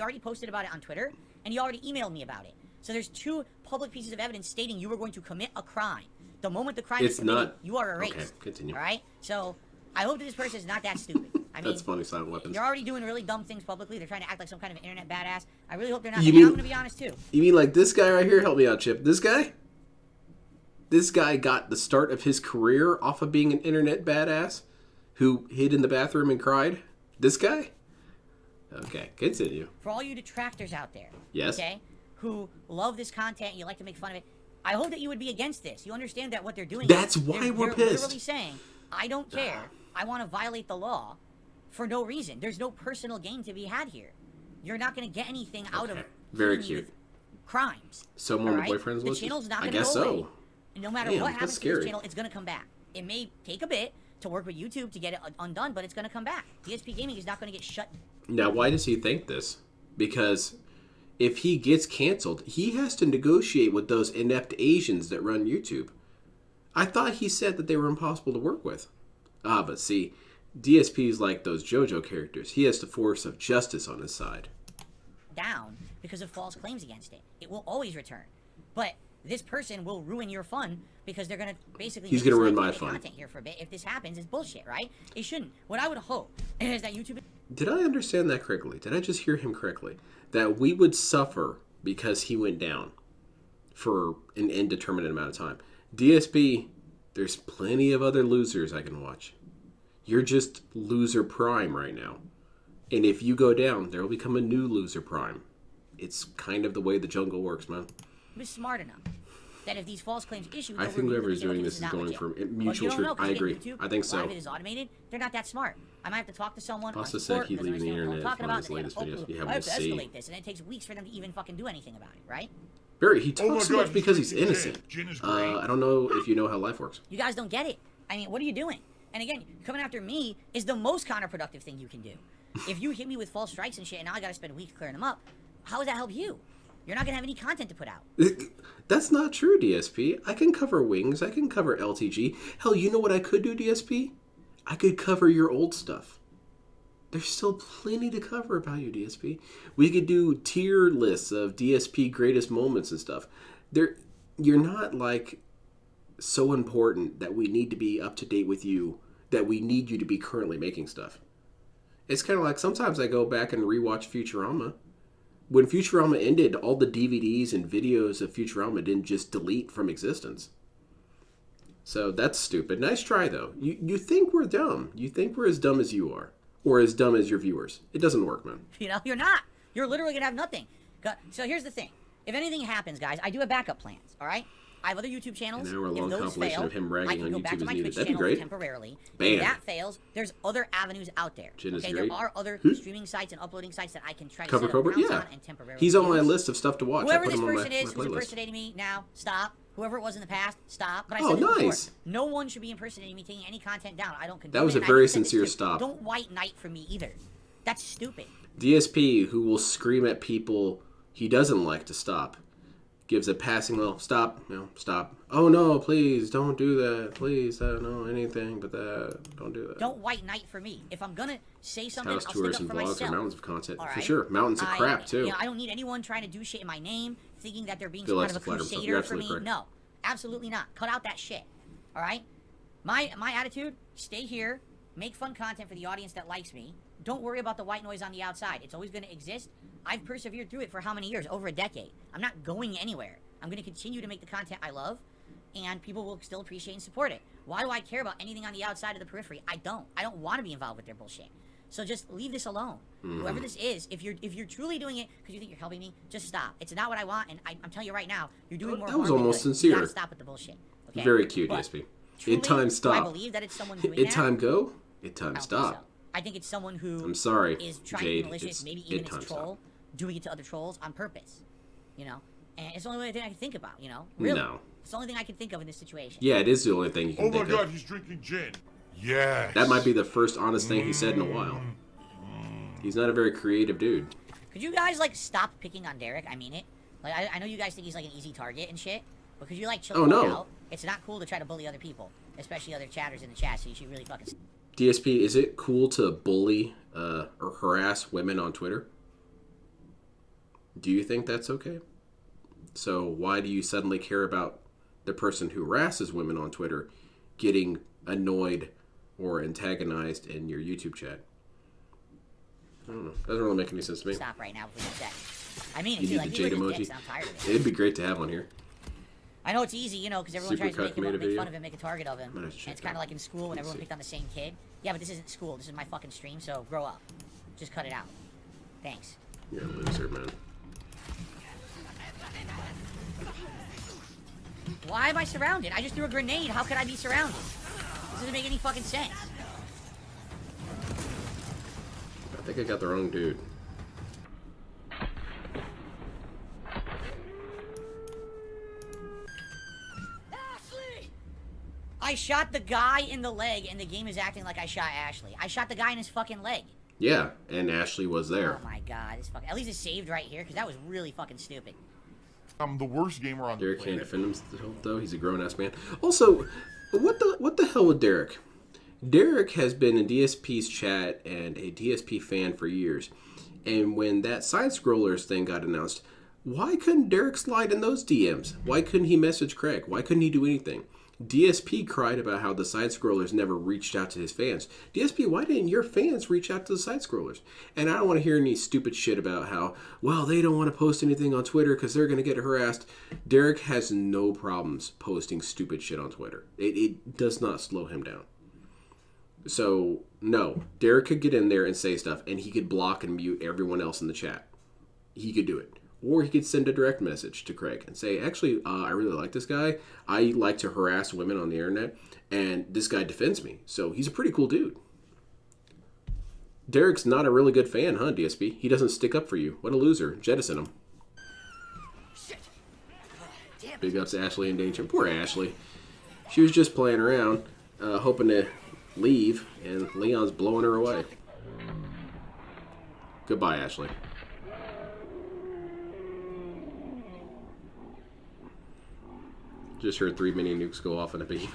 [SPEAKER 2] already posted about it on Twitter, and he already emailed me about it. So there's 2 public pieces of evidence stating you were going to commit a crime. The moment the crime is committed, you are erased.
[SPEAKER 1] Okay, continue.
[SPEAKER 2] All right? So I hope that this person is not that stupid. I mean,
[SPEAKER 1] That's funny, silent weapons.
[SPEAKER 2] they're already doing really dumb things publicly. They're trying to act like some kind of internet badass. I really hope they're not.
[SPEAKER 1] You
[SPEAKER 2] I'm
[SPEAKER 1] mean-
[SPEAKER 2] going to be honest, too.
[SPEAKER 1] You mean like this guy right here? Help me out, Chip. This guy? This guy got the start of his career off of being an internet badass who hid in the bathroom and cried? This guy? Okay, continue.
[SPEAKER 2] For all you detractors out there,
[SPEAKER 1] Yes.
[SPEAKER 2] okay, who love this content and you like to make fun of it, I hope that you would be against this. You understand that what they're doing
[SPEAKER 1] That's
[SPEAKER 2] is
[SPEAKER 1] why we're
[SPEAKER 2] they're
[SPEAKER 1] pissed.
[SPEAKER 2] literally saying, I don't care. I want to violate the law for no reason. There's no personal gain to be had here. You're not going to get anything out of
[SPEAKER 1] Okay, very
[SPEAKER 2] hitting me
[SPEAKER 1] cute.
[SPEAKER 2] with crimes.
[SPEAKER 1] So more
[SPEAKER 2] alright?
[SPEAKER 1] boyfriends
[SPEAKER 2] The
[SPEAKER 1] list?
[SPEAKER 2] channel's not
[SPEAKER 1] I
[SPEAKER 2] going to
[SPEAKER 1] guess
[SPEAKER 2] go
[SPEAKER 1] so.
[SPEAKER 2] away. And no matter
[SPEAKER 1] Damn,
[SPEAKER 2] what
[SPEAKER 1] that's
[SPEAKER 2] happens to
[SPEAKER 1] scary.
[SPEAKER 2] this channel, it's going to come back. It may take a bit to work with YouTube to get it undone, but it's going to come back. DSP Gaming is not going to get shut.
[SPEAKER 1] Now, why does he think this? Because if he gets canceled, he has to negotiate with those inept Asians that run YouTube. I thought he said that they were impossible to work with. But see, DSP is like those JoJo characters. He has the force of justice on his side.
[SPEAKER 2] Down because of false claims against it. It will always return. But this person will ruin your fun because they're going to basically...
[SPEAKER 1] He's going to ruin my
[SPEAKER 2] make
[SPEAKER 1] fun.
[SPEAKER 2] content here for a bit. If this happens, it's bullshit, right? It shouldn't. What I would hope is that YouTube...
[SPEAKER 1] Did I understand that correctly? Did I just hear him correctly? That we would suffer because he went down for an indeterminate amount of time. DSP, there's plenty of other losers I can watch. You're just loser prime right now. And if you go down, there will become a new loser prime. It's kind of the way the jungle works, man.
[SPEAKER 2] is smart enough that if these false claims issue,
[SPEAKER 1] I think whoever is doing this is going for mutual truth. I agree. I think so.
[SPEAKER 2] A lot of it is automated. They're not that smart. I might have to talk to someone.
[SPEAKER 1] Pasta
[SPEAKER 2] on
[SPEAKER 1] said
[SPEAKER 2] support
[SPEAKER 1] he'd
[SPEAKER 2] because
[SPEAKER 1] leave the
[SPEAKER 2] they understand what
[SPEAKER 1] internet
[SPEAKER 2] I'm
[SPEAKER 1] if one of his
[SPEAKER 2] talking
[SPEAKER 1] latest videos. Yeah,
[SPEAKER 2] I
[SPEAKER 1] we'll
[SPEAKER 2] have to
[SPEAKER 1] see.
[SPEAKER 2] escalate this, and it takes weeks for them to even fucking do anything about it, right?
[SPEAKER 1] Barry, he
[SPEAKER 3] Oh my
[SPEAKER 1] talks so
[SPEAKER 3] God,
[SPEAKER 1] much
[SPEAKER 3] he's
[SPEAKER 1] because he's
[SPEAKER 3] drinking
[SPEAKER 1] innocent.
[SPEAKER 3] gin. Gin is great.
[SPEAKER 1] I don't know if you know how life works.
[SPEAKER 2] You guys don't get it. I mean, what are you doing? And again, coming after me is the most counterproductive thing you can do. If you hit me with false strikes and shit, and now I gotta spend weeks clearing them up, how does that help you? You're not gonna have any content to put out.
[SPEAKER 1] That's not true, DSP. I can cover Wings. I can cover LTG. Hell, you know what I could do, DSP? I could cover your old stuff. There's still plenty to cover about you, DSP. We could do tier lists of DSP greatest moments and stuff. You're not like so important that we need to be up to date with you, that we need you to be currently making stuff. It's kind of like sometimes I go back and rewatch Futurama. When Futurama ended, all the DVDs and videos of Futurama didn't just delete from existence. So that's stupid. Nice try, though. You think we're dumb. You think we're as dumb as you are. Or as dumb as your viewers. It doesn't work, man.
[SPEAKER 2] You know, you're not. You're literally gonna have nothing. So here's the thing. If anything happens, guys, I do have backup plans, all right? I have other YouTube channels.
[SPEAKER 1] An hour-long
[SPEAKER 2] If those
[SPEAKER 1] compilation
[SPEAKER 2] fail,
[SPEAKER 1] of him ragging
[SPEAKER 2] I can
[SPEAKER 1] on
[SPEAKER 2] go
[SPEAKER 1] YouTube
[SPEAKER 2] back to
[SPEAKER 1] is
[SPEAKER 2] my
[SPEAKER 1] needed.
[SPEAKER 2] Twitch
[SPEAKER 1] That'd be
[SPEAKER 2] channel
[SPEAKER 1] great.
[SPEAKER 2] temporarily.
[SPEAKER 1] Bam.
[SPEAKER 2] If that fails, there's other avenues out there.
[SPEAKER 1] Jin is
[SPEAKER 2] Okay,
[SPEAKER 1] great.
[SPEAKER 2] there are other streaming sites and uploading sites that I can try to
[SPEAKER 1] Cover
[SPEAKER 2] set up
[SPEAKER 1] Cobra?
[SPEAKER 2] accounts
[SPEAKER 1] Yeah.
[SPEAKER 2] on and temporarily
[SPEAKER 1] He's on my
[SPEAKER 2] use.
[SPEAKER 1] list of stuff to watch. I
[SPEAKER 2] Whoever
[SPEAKER 1] put
[SPEAKER 2] this
[SPEAKER 1] him on
[SPEAKER 2] person
[SPEAKER 1] my
[SPEAKER 2] is who's
[SPEAKER 1] playlist.
[SPEAKER 2] impersonating me now, stop. Whoever it was in the past, stop. But I
[SPEAKER 1] Oh,
[SPEAKER 2] said this before.
[SPEAKER 1] nice.
[SPEAKER 2] No one should be impersonating me, taking any content down. I don't condone
[SPEAKER 1] That was
[SPEAKER 2] it,
[SPEAKER 1] a
[SPEAKER 2] and I
[SPEAKER 1] very
[SPEAKER 2] said this
[SPEAKER 1] sincere
[SPEAKER 2] too.
[SPEAKER 1] stop.
[SPEAKER 2] Don't white knight for me either. That's stupid.
[SPEAKER 1] DSP, who will scream at people he doesn't like to stop, gives a passing little stop, stop. Oh no, please don't do that. Please, I don't know anything but that. Don't do that.
[SPEAKER 2] Don't white knight for me. If I'm gonna say something,
[SPEAKER 1] House
[SPEAKER 2] I'll
[SPEAKER 1] tours
[SPEAKER 2] stick
[SPEAKER 1] and
[SPEAKER 2] up for
[SPEAKER 1] vlogs
[SPEAKER 2] myself.
[SPEAKER 1] are mountains of content.
[SPEAKER 2] All
[SPEAKER 1] For
[SPEAKER 2] right?
[SPEAKER 1] sure. Mountains of crap, too.
[SPEAKER 2] I don't need anyone trying to do shit in my name, thinking that they're being
[SPEAKER 1] Phil
[SPEAKER 2] some
[SPEAKER 1] likes
[SPEAKER 2] kind of
[SPEAKER 1] to
[SPEAKER 2] a
[SPEAKER 1] flatter himself.
[SPEAKER 2] crusader
[SPEAKER 1] You're
[SPEAKER 2] for me.
[SPEAKER 1] absolutely
[SPEAKER 2] No, absolutely not. Cut out that shit. All right? My attitude, stay here, make fun content for the audience that likes me. Don't worry about the white noise on the outside. It's always going to exist. I've persevered through it for how many years? Over a decade. I'm not going anywhere. I'm going to continue to make the content I love, and people will still appreciate and support it. Why do I care about anything on the outside of the periphery? I don't. I don't want to be involved with their bullshit. So just leave this alone. Whoever this is, if you're truly doing it because you think you're helping me, just stop. It's not what I want, and I'm telling you right now, you're doing more
[SPEAKER 1] That was
[SPEAKER 2] harm than
[SPEAKER 1] almost
[SPEAKER 2] good.
[SPEAKER 1] sincere.
[SPEAKER 2] You gotta stop with the bullshit. Okay?
[SPEAKER 1] Very cute,
[SPEAKER 2] But
[SPEAKER 1] DSP.
[SPEAKER 2] truly,
[SPEAKER 1] In time,
[SPEAKER 2] do I
[SPEAKER 1] stop.
[SPEAKER 2] believe that it's someone doing
[SPEAKER 1] In
[SPEAKER 2] that?
[SPEAKER 1] time, go. In time,
[SPEAKER 2] I don't think
[SPEAKER 1] stop.
[SPEAKER 2] so. I think it's someone who
[SPEAKER 1] I'm sorry,
[SPEAKER 2] is trying
[SPEAKER 1] Jade.
[SPEAKER 2] to be malicious,
[SPEAKER 1] It's
[SPEAKER 2] maybe
[SPEAKER 1] in
[SPEAKER 2] even
[SPEAKER 1] time,
[SPEAKER 2] as a troll, doing it to other trolls on purpose. You know? And it's the only thing I can think about, you know? Really.
[SPEAKER 1] No.
[SPEAKER 2] It's the only thing I can think of in this situation.
[SPEAKER 1] Yeah, it is the only thing you can
[SPEAKER 3] Oh my
[SPEAKER 1] think
[SPEAKER 3] God,
[SPEAKER 1] of.
[SPEAKER 3] he's drinking gin. Yes.
[SPEAKER 1] That might be the first honest thing he said in a while. He's not a very creative dude.
[SPEAKER 2] Could you guys, like, stop picking on Derek? I mean it. Like, I know you guys think he's, like, an easy target and shit, but could you, like, chill
[SPEAKER 1] Oh,
[SPEAKER 2] the fuck
[SPEAKER 1] no.
[SPEAKER 2] out? It's not cool to try to bully other people, especially other chatters in the chat, so you should really fucking...
[SPEAKER 1] DSP, is it cool to bully or harass women on Twitter? Do you think that's okay? So why do you suddenly care about the person who harasses women on Twitter getting annoyed or antagonized in your YouTube chat? I don't know. Doesn't really make any sense to me.
[SPEAKER 2] Stop right now before you check. I mean,
[SPEAKER 1] You
[SPEAKER 2] if you
[SPEAKER 1] need
[SPEAKER 2] like
[SPEAKER 1] the
[SPEAKER 2] people
[SPEAKER 1] Jade
[SPEAKER 2] are
[SPEAKER 1] emoji.
[SPEAKER 2] dicks, I'm tired of it.
[SPEAKER 1] It'd be great to have on here.
[SPEAKER 2] I know it's easy, you know, because everyone tries to
[SPEAKER 1] Supercut made a
[SPEAKER 2] make
[SPEAKER 1] video.
[SPEAKER 2] fun of him, make a target of him.
[SPEAKER 1] I'm gonna
[SPEAKER 2] And
[SPEAKER 1] check
[SPEAKER 2] it's kind
[SPEAKER 1] that.
[SPEAKER 2] of like in school when
[SPEAKER 1] Let's
[SPEAKER 2] everyone
[SPEAKER 1] see.
[SPEAKER 2] picked on the same kid. Yeah, but this isn't school. This is my fucking stream, so grow up. Just cut it out. Thanks.
[SPEAKER 1] You're a loser, man.
[SPEAKER 2] Why am I surrounded? I just threw a grenade. How could I be surrounded? This doesn't make any fucking sense.
[SPEAKER 1] I think I got the wrong dude.
[SPEAKER 2] I shot the guy in the leg, and the game is acting like I shot Ashley. I shot the guy in his fucking leg.
[SPEAKER 1] Yeah, and Ashley was there.
[SPEAKER 2] Oh my god, this fucking. At least it's saved right here, because that was really fucking stupid.
[SPEAKER 3] I'm the worst gamer on the
[SPEAKER 1] Derek can't
[SPEAKER 3] planet.
[SPEAKER 1] defend himself though. He's a grown-ass man. Also, what the hell with Derek? Derek has been in DSP's chat and a DSP fan for years. And when that side-scrollers thing got announced, why couldn't Derek slide in those DMs? Why couldn't he message Craig? Why couldn't he do anything? DSP cried about how the side-scrollers never reached out to his fans. DSP, why didn't your fans reach out to the side-scrollers? And I don't want to hear any stupid shit about how, well, they don't want to post anything on Twitter because they're going to get harassed. Derek has no problems posting stupid shit on Twitter. It does not slow him down. So, no. Derek could get in there and say stuff, and he could block and mute everyone else in the chat. He could do it. Or he could send a direct message to Craig and say, actually, I really like this guy. I like to harass women on the internet, and this guy defends me. So he's a pretty cool dude. Derek's not a really good fan, huh, DSP? He doesn't stick up for you. What a loser. Jettison him.
[SPEAKER 2] Shit. Damn.
[SPEAKER 1] Big ups to Ashley in danger. Poor Ashley. She was just playing around, hoping to leave, and Leon's blowing her away. Goodbye, Ashley. Just heard 3 mini nukes go off in a beam.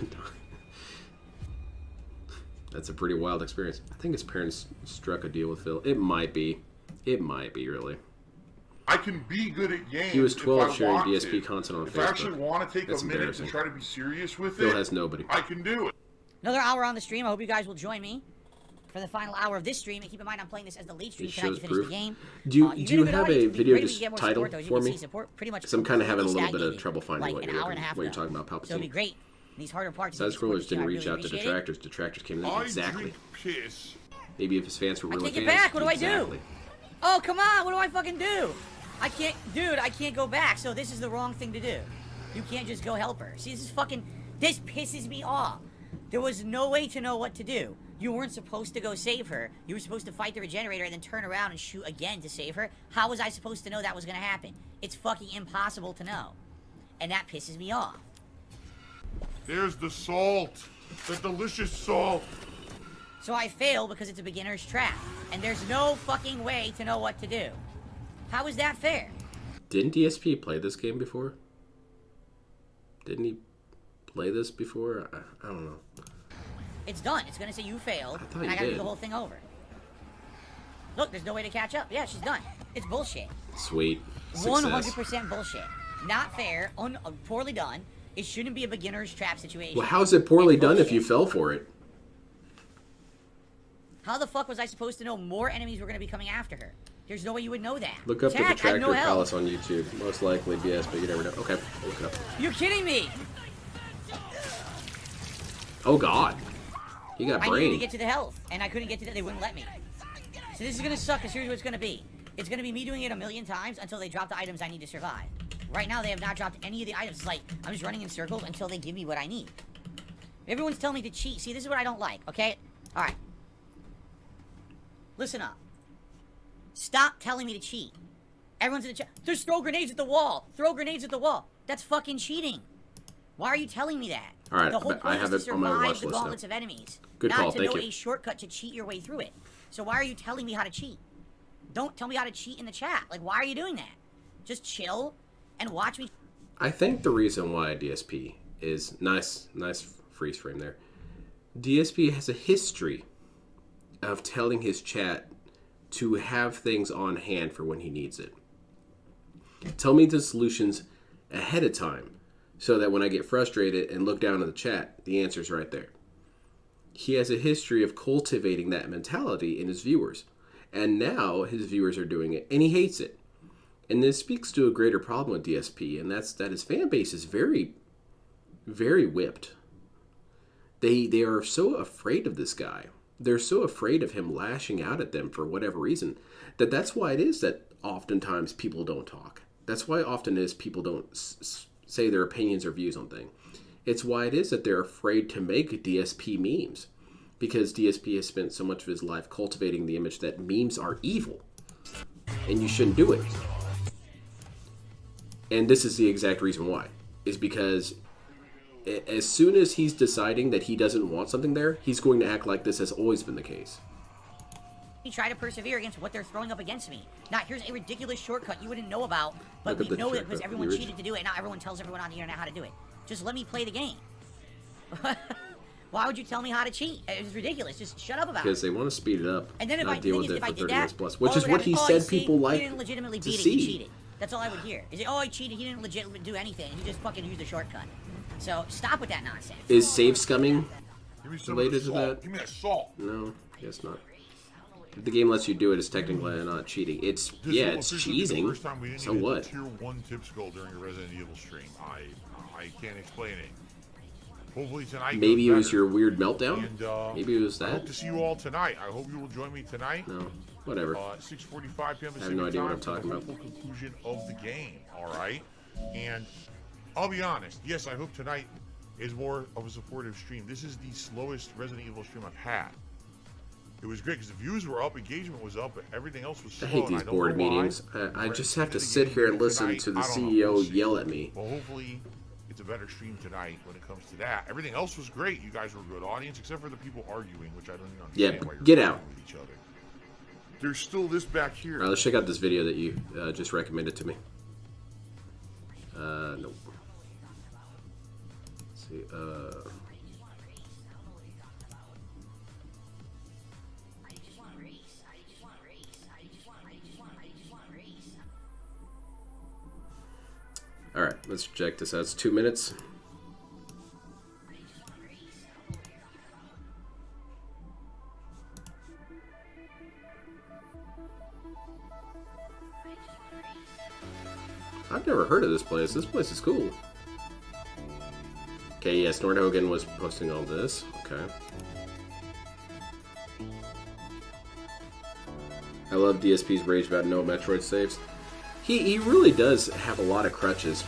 [SPEAKER 1] That's a pretty wild experience. I think his parents struck a deal with Phil. It might be. It might be, really.
[SPEAKER 3] I can be good at games.
[SPEAKER 1] He was 12
[SPEAKER 3] if I
[SPEAKER 1] sharing
[SPEAKER 3] want
[SPEAKER 1] DSP
[SPEAKER 3] to.
[SPEAKER 1] content on
[SPEAKER 3] If
[SPEAKER 1] Facebook.
[SPEAKER 3] I actually want to take
[SPEAKER 1] That's
[SPEAKER 3] a minute
[SPEAKER 1] embarrassing.
[SPEAKER 3] to try to be serious with
[SPEAKER 1] Phil
[SPEAKER 3] it,
[SPEAKER 1] has nobody.
[SPEAKER 3] I can do it.
[SPEAKER 2] Another hour on the stream. I hope you guys will join me for the final hour of this stream. And keep in mind, I'm playing this as the late stream
[SPEAKER 1] It
[SPEAKER 2] tonight
[SPEAKER 1] shows
[SPEAKER 2] to finish
[SPEAKER 1] proof.
[SPEAKER 2] the game.
[SPEAKER 1] Do you,
[SPEAKER 2] You've
[SPEAKER 1] do you
[SPEAKER 2] been a good
[SPEAKER 1] have
[SPEAKER 2] audience.
[SPEAKER 1] a
[SPEAKER 2] It'd be
[SPEAKER 1] video
[SPEAKER 2] great if we
[SPEAKER 1] just
[SPEAKER 2] get more
[SPEAKER 1] title
[SPEAKER 2] support, though. As you
[SPEAKER 1] for
[SPEAKER 2] can
[SPEAKER 1] me?
[SPEAKER 2] see, support pretty much
[SPEAKER 1] Because I'm kind of having a little bit
[SPEAKER 2] stagnated,
[SPEAKER 1] of trouble finding
[SPEAKER 2] like
[SPEAKER 1] what
[SPEAKER 2] an
[SPEAKER 1] you're
[SPEAKER 2] hour and a half
[SPEAKER 1] what you're
[SPEAKER 2] ago.
[SPEAKER 1] talking about, Palpatine.
[SPEAKER 2] So it'd be great. These harder parts.
[SPEAKER 1] Side scrollers didn't
[SPEAKER 2] really
[SPEAKER 1] reach out to
[SPEAKER 2] appreciate it.
[SPEAKER 1] detractors. Detractors came in.
[SPEAKER 3] I
[SPEAKER 1] Exactly.
[SPEAKER 3] drink piss.
[SPEAKER 1] Maybe if his fans were
[SPEAKER 2] I
[SPEAKER 1] really
[SPEAKER 2] take it
[SPEAKER 1] fans.
[SPEAKER 2] back. What do I do?
[SPEAKER 1] Exactly.
[SPEAKER 2] Oh, come on. What do I fucking do? I can't, dude, I can't go back. So this is the wrong thing to do. You can't just go help her. See, this pisses me off. There was no way to know what to do. You weren't supposed to go save her. You were supposed to fight the regenerator and then turn around and shoot again to save her. How was I supposed to know that was gonna happen? It's fucking impossible to know. And that pisses me off.
[SPEAKER 3] There's the salt. The delicious salt.
[SPEAKER 2] So I fail because it's a beginner's trap. And there's no fucking way to know what to do. How is that fair?
[SPEAKER 1] Didn't DSP play this game before? Didn't he play this before? I don't know.
[SPEAKER 2] It's done. It's gonna say you failed,
[SPEAKER 1] I thought
[SPEAKER 2] and
[SPEAKER 1] you
[SPEAKER 2] I gotta do
[SPEAKER 1] did.
[SPEAKER 2] the whole thing over. Look, there's no way to catch up. Yeah, she's done. It's bullshit.
[SPEAKER 1] Sweet.
[SPEAKER 2] 100% bullshit. Not fair. Poorly done. It shouldn't be a beginner's trap situation.
[SPEAKER 1] Well, how's it poorly
[SPEAKER 2] It's
[SPEAKER 1] done if
[SPEAKER 2] bullshit.
[SPEAKER 1] you fell for it?
[SPEAKER 2] How the fuck was I supposed to know more enemies were gonna be coming after her? There's no way you would know that.
[SPEAKER 1] Look up
[SPEAKER 2] Jack,
[SPEAKER 1] the
[SPEAKER 2] I have
[SPEAKER 1] Detractor
[SPEAKER 2] no help.
[SPEAKER 1] Palace on YouTube. Most likely BS, but you never know. Okay, look it up.
[SPEAKER 2] You're kidding me!
[SPEAKER 1] Oh God, he got
[SPEAKER 2] I needed to
[SPEAKER 1] brain.
[SPEAKER 2] get to the health, and I couldn't get to that. They wouldn't let me. So this is gonna suck, because here's what it's gonna be. It's gonna be me doing it a million times until they drop the items I need to survive. Right now, they have not dropped any of the items. It's like, I'm just running in circles until they give me what I need. Everyone's telling me to cheat. See, this is what I don't like, okay? Alright. Listen up. Stop telling me to cheat. Everyone's in the chat. Just throw grenades at the wall. Throw grenades at the wall. That's fucking cheating. Why are you telling me that?
[SPEAKER 1] All right,
[SPEAKER 2] the whole
[SPEAKER 1] but
[SPEAKER 2] point
[SPEAKER 1] I have
[SPEAKER 2] is to
[SPEAKER 1] it on my
[SPEAKER 2] survive
[SPEAKER 1] watch
[SPEAKER 2] the
[SPEAKER 1] list now.
[SPEAKER 2] gauntlets of enemies.
[SPEAKER 1] Good
[SPEAKER 2] not
[SPEAKER 1] call,
[SPEAKER 2] to
[SPEAKER 1] thank
[SPEAKER 2] know
[SPEAKER 1] you.
[SPEAKER 2] a shortcut to cheat your way through it. So why are you telling me how to cheat? Don't tell me how to cheat in the chat. Like, why are you doing that? Just chill and watch me.
[SPEAKER 1] I think the reason why DSP is nice freeze frame there. DSP has a history of telling his chat to have things on hand for when he needs it. Tell me the solutions ahead of time so that when I get frustrated and look down at the chat, the answer's right there. He has a history of cultivating that mentality in his viewers. And now his viewers are doing it, and he hates it. And this speaks to a greater problem with DSP, and that's that his fan base is very, very whipped. They are so afraid of this guy. They're so afraid of him lashing out at them for whatever reason that's why it is that oftentimes people don't talk. That's why often is people don't say their opinions or views on things. It's why it is that they're afraid to make DSP memes, because DSP has spent so much of his life cultivating the image that memes are evil and you shouldn't do it. And this is the exact reason why, is because as soon as he's deciding that he doesn't want something there, he's going to act like this has always been the case.
[SPEAKER 2] We try to persevere against what they're throwing up against me. Now, here's a ridiculous shortcut you wouldn't know about, but we know it because everyone cheated to do it, and now everyone tells everyone on the internet how to do it. Just let me play the game. Why would you tell me how to cheat? It's ridiculous. Just shut up about it.
[SPEAKER 1] Because they want to speed it up.
[SPEAKER 2] And then if I
[SPEAKER 1] deal with it
[SPEAKER 2] if I
[SPEAKER 1] for
[SPEAKER 2] did
[SPEAKER 1] 30
[SPEAKER 2] that,
[SPEAKER 1] minutes plus, which is what he said people like
[SPEAKER 2] he didn't legitimately
[SPEAKER 1] to
[SPEAKER 2] beat
[SPEAKER 1] see.
[SPEAKER 2] it. He cheated. That's all I would hear. Is it? Oh, he cheated. He didn't legitimately do anything. He just fucking used a shortcut. So stop with that nonsense.
[SPEAKER 1] Is save scumming
[SPEAKER 3] Give me some
[SPEAKER 1] related to
[SPEAKER 3] salt.
[SPEAKER 1] that?
[SPEAKER 3] Give me that salt.
[SPEAKER 1] No, guess not. If the game lets you do it, it's technically not cheating. It's it's cheesing. So what?
[SPEAKER 3] Tier 1 tips goal during a Resident Evil stream. I can't explain it. Hopefully tonight.
[SPEAKER 1] Maybe it was your weird meltdown.
[SPEAKER 3] And,
[SPEAKER 1] Maybe it was
[SPEAKER 3] I
[SPEAKER 1] that.
[SPEAKER 3] hope to see you all tonight. I hope you will join me tonight.
[SPEAKER 1] No, whatever.
[SPEAKER 3] 6:45 p.m.
[SPEAKER 1] I have no idea what I'm
[SPEAKER 3] for the
[SPEAKER 1] talking about.
[SPEAKER 3] hopeful conclusion of the game. All right, and I'll be honest. Yes, I hope tonight is more of a supportive stream. This is the slowest Resident Evil stream I've had. It was great because the views were up, engagement was up, but everything else was slow.
[SPEAKER 1] I hate these board meetings. I just have to sit here and listen to the CEO yell at me.
[SPEAKER 3] Well, hopefully it's a better stream tonight when it comes to that. Everything else was great. You guys were a good audience, except for the people arguing, which I don't even understand why you're
[SPEAKER 1] get
[SPEAKER 3] arguing
[SPEAKER 1] out.
[SPEAKER 3] with each other. There's still this back here.
[SPEAKER 1] All right, let's check out this video that you just recommended to me. Nope. Let's see. All right, let's check this out. It's 2 minutes. I've never heard of this place. This place is cool. Okay, yes, Nordhogan was posting all this. Okay. I love DSP's rage about no Metroid saves. He really does have a lot of crutches.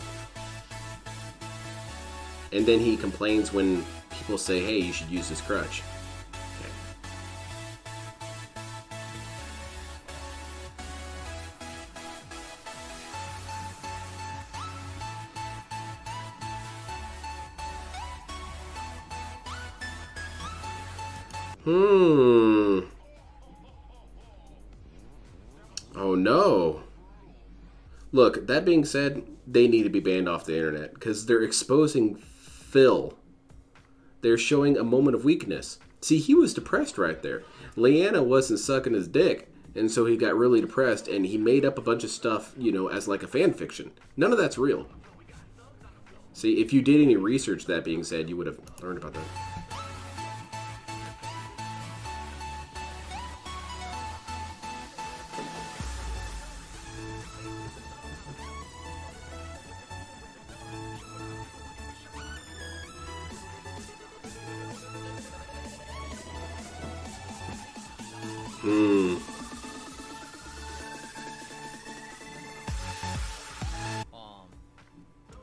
[SPEAKER 1] And then he complains when people say, hey, you should use this crutch. Oh no. Look, that being said, they need to be banned off the internet because they're exposing Phil. They're showing a moment of weakness. See, he was depressed right there. Leanna wasn't sucking his dick, and so he got really depressed, and he made up a bunch of stuff, you know, as like a fan fiction. None of that's real. See, if you did any research, that being said, you would have learned about that.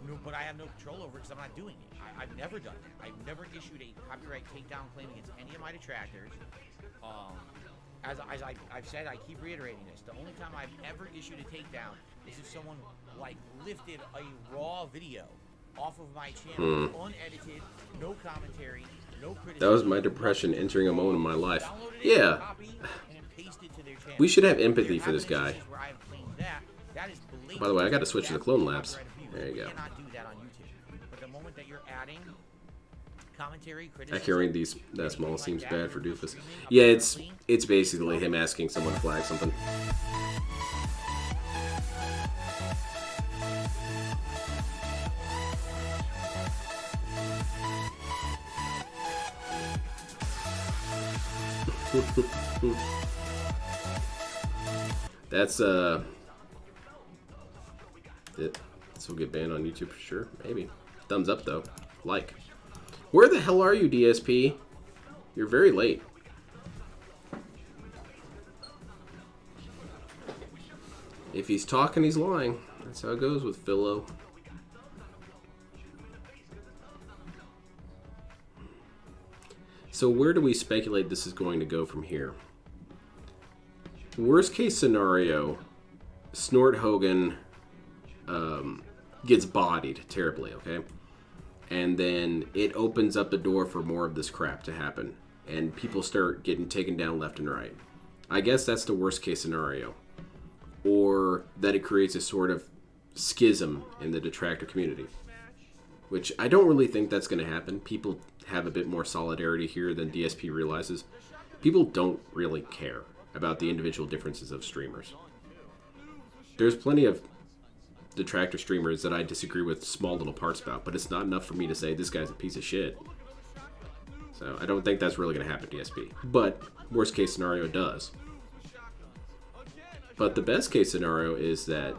[SPEAKER 4] No, but I have no control over it because I'm not doing it. I've never done it. I've never issued a copyright takedown claim against any of my detractors. As I've said, I keep reiterating this. The only time I've ever issued a takedown is if someone like lifted a raw video off of my channel, unedited, no commentary, no criticism.
[SPEAKER 1] That was my depression entering a moment in my life.
[SPEAKER 4] Downloaded it,
[SPEAKER 1] Yeah.
[SPEAKER 4] copied, and then pasted to their channel.
[SPEAKER 1] We should have empathy
[SPEAKER 4] There
[SPEAKER 1] for this
[SPEAKER 4] have been
[SPEAKER 1] guy.
[SPEAKER 4] instances where I've claimed that. That is
[SPEAKER 1] By the way, I got to
[SPEAKER 4] blatantly
[SPEAKER 1] switch to the
[SPEAKER 4] that's
[SPEAKER 1] Clone Labs.
[SPEAKER 4] copyright abuse.
[SPEAKER 1] There you go.
[SPEAKER 4] cannot do that on YouTube. But the moment that you're adding commentary,
[SPEAKER 1] I
[SPEAKER 4] criticism,
[SPEAKER 1] can't read these that small.
[SPEAKER 4] anything
[SPEAKER 1] Seems
[SPEAKER 4] like
[SPEAKER 1] bad
[SPEAKER 4] that,
[SPEAKER 1] for
[SPEAKER 4] when you're
[SPEAKER 1] Doofus.
[SPEAKER 4] streaming
[SPEAKER 1] Yeah, it's
[SPEAKER 4] apparently,
[SPEAKER 1] It's basically him asking someone to flag something. That's this will get banned on YouTube for sure. Maybe. Thumbs up though. Like. Where the hell are you, DSP? You're very late. If he's talking, he's lying. That's how it goes with Philo. So where do we speculate this is going to go from here? Worst case scenario, Snort Hogan gets bodied terribly, okay? And then it opens up the door for more of this crap to happen. And people start getting taken down left and right. I guess that's the worst case scenario. Or that it creates a sort of schism in the detractor community. Which I don't really think that's going to happen. People have a bit more solidarity here than DSP realizes. People don't really care about the individual differences of streamers. There's plenty of detractor streamers that I disagree with small little parts about, but it's not enough for me to say this guy's a piece of shit. So I don't think that's really going to happen to DSP. But worst case scenario, it does. But the best case scenario is that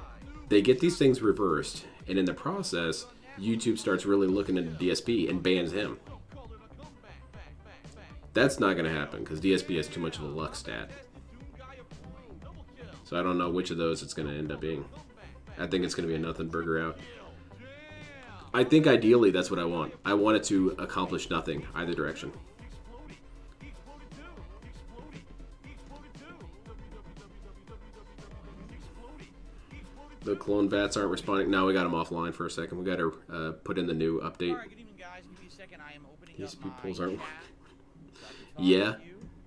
[SPEAKER 1] they get these things reversed, and in the process, YouTube starts really looking into DSP and bans him. That's not going to happen because DSP has too much of a luck stat. So I don't know which of those it's going to end up being. I think it's going to be a nothing burger out. I think ideally that's what I want. I want it to accomplish nothing either direction. The clone VATs aren't responding. No, we got them offline for a second. We got to put in the new update.
[SPEAKER 4] Alright, good evening, guys. Give me a second. I am opening up my
[SPEAKER 1] polls aren't.
[SPEAKER 4] chat.
[SPEAKER 1] Yeah,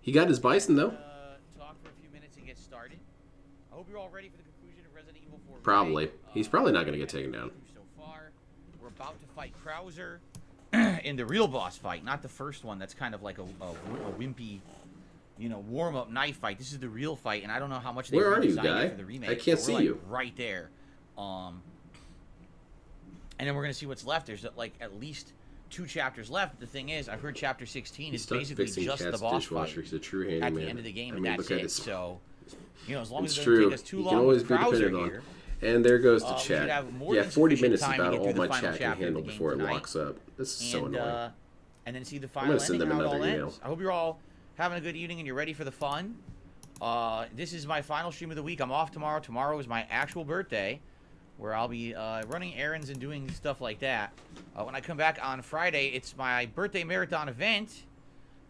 [SPEAKER 1] he got his bison though.
[SPEAKER 4] Talk for a few minutes and get started. I hope you're all ready for the conclusion of Resident Evil 4.
[SPEAKER 1] Probably. He's probably not going to get taken down.
[SPEAKER 4] So far, we're about to fight Krauser in the real boss fight, not the first one. That's kind of like a wimpy, you know, warm-up knife fight. This is the real fight, and I don't know how much they
[SPEAKER 1] Where are you,
[SPEAKER 4] redesigned
[SPEAKER 1] guy?
[SPEAKER 4] it for the remake.
[SPEAKER 1] I can't
[SPEAKER 4] but
[SPEAKER 1] see
[SPEAKER 4] we're, like,
[SPEAKER 1] you.
[SPEAKER 4] right there. And then we're gonna see what's left. There's like at least 2 chapters left. The thing is, I've heard chapter 16 is basically just the boss fight
[SPEAKER 1] He's a true handyman.
[SPEAKER 4] at the end of the game, and that's it. So, you know, as long as it
[SPEAKER 1] It's
[SPEAKER 4] doesn't
[SPEAKER 1] true.
[SPEAKER 4] take us too
[SPEAKER 1] You
[SPEAKER 4] long
[SPEAKER 1] can always
[SPEAKER 4] with
[SPEAKER 1] be
[SPEAKER 4] Krauser
[SPEAKER 1] dependent on.
[SPEAKER 4] here,
[SPEAKER 1] And there goes the
[SPEAKER 4] we should
[SPEAKER 1] chat.
[SPEAKER 4] have more
[SPEAKER 1] Yeah,
[SPEAKER 4] than
[SPEAKER 1] 40
[SPEAKER 4] sufficient
[SPEAKER 1] minutes is
[SPEAKER 4] time to
[SPEAKER 1] about
[SPEAKER 4] get
[SPEAKER 1] all
[SPEAKER 4] through the
[SPEAKER 1] my
[SPEAKER 4] final
[SPEAKER 1] chat can
[SPEAKER 4] chapter of
[SPEAKER 1] handle
[SPEAKER 4] the game
[SPEAKER 1] before it
[SPEAKER 4] tonight.
[SPEAKER 1] locks up. This is so annoying.
[SPEAKER 4] And then see the
[SPEAKER 1] gonna
[SPEAKER 4] final
[SPEAKER 1] send
[SPEAKER 4] ending,
[SPEAKER 1] them
[SPEAKER 4] how it
[SPEAKER 1] another
[SPEAKER 4] all
[SPEAKER 1] email.
[SPEAKER 4] ends. I hope you're all having a good evening and you're ready for the fun. This is my final stream of the week. I'm off tomorrow. Tomorrow is my actual birthday, where I'll be running errands and doing stuff like that. When I come back on Friday, it's my birthday marathon event,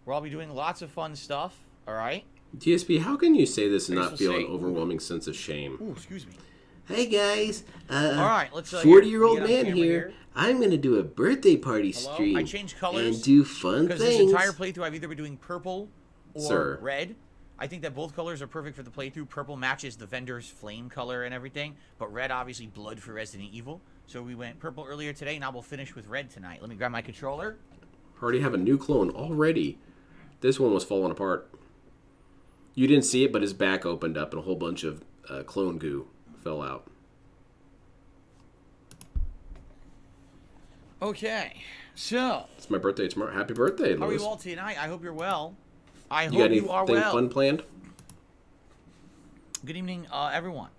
[SPEAKER 4] where I'll be doing lots of fun stuff. All right?
[SPEAKER 1] DSP, how can you say this and
[SPEAKER 4] I
[SPEAKER 1] not
[SPEAKER 4] guess
[SPEAKER 1] feel
[SPEAKER 4] we'll
[SPEAKER 1] an
[SPEAKER 4] say-
[SPEAKER 1] overwhelming sense of shame?
[SPEAKER 4] Ooh, excuse me.
[SPEAKER 1] Hey guys,
[SPEAKER 4] All right, let's
[SPEAKER 1] 40-year-old
[SPEAKER 4] get on
[SPEAKER 1] man
[SPEAKER 4] camera
[SPEAKER 1] here. I'm gonna do a birthday party
[SPEAKER 4] Hello?
[SPEAKER 1] stream
[SPEAKER 4] I changed colors
[SPEAKER 1] and do fun
[SPEAKER 4] because
[SPEAKER 1] things.
[SPEAKER 4] this entire playthrough I've either been doing purple or
[SPEAKER 1] Sir.
[SPEAKER 4] red. I think that both colors are perfect for the playthrough. Purple matches the vendor's flame color and everything, but red obviously blood for Resident Evil. So we went purple earlier today. Now we'll finish with red tonight. Let me grab my controller.
[SPEAKER 1] Already have a new clone already. This one was falling apart. You didn't see it, but his back opened up and a whole bunch of clone goo fell out.
[SPEAKER 4] Okay, so
[SPEAKER 1] It's my birthday tomorrow. Happy birthday,
[SPEAKER 4] how are
[SPEAKER 1] Louis.
[SPEAKER 4] you all tonight? I hope you're well. I
[SPEAKER 1] You
[SPEAKER 4] hope
[SPEAKER 1] got
[SPEAKER 4] you are
[SPEAKER 1] anything
[SPEAKER 4] well.
[SPEAKER 1] fun planned?
[SPEAKER 4] Good evening, everyone.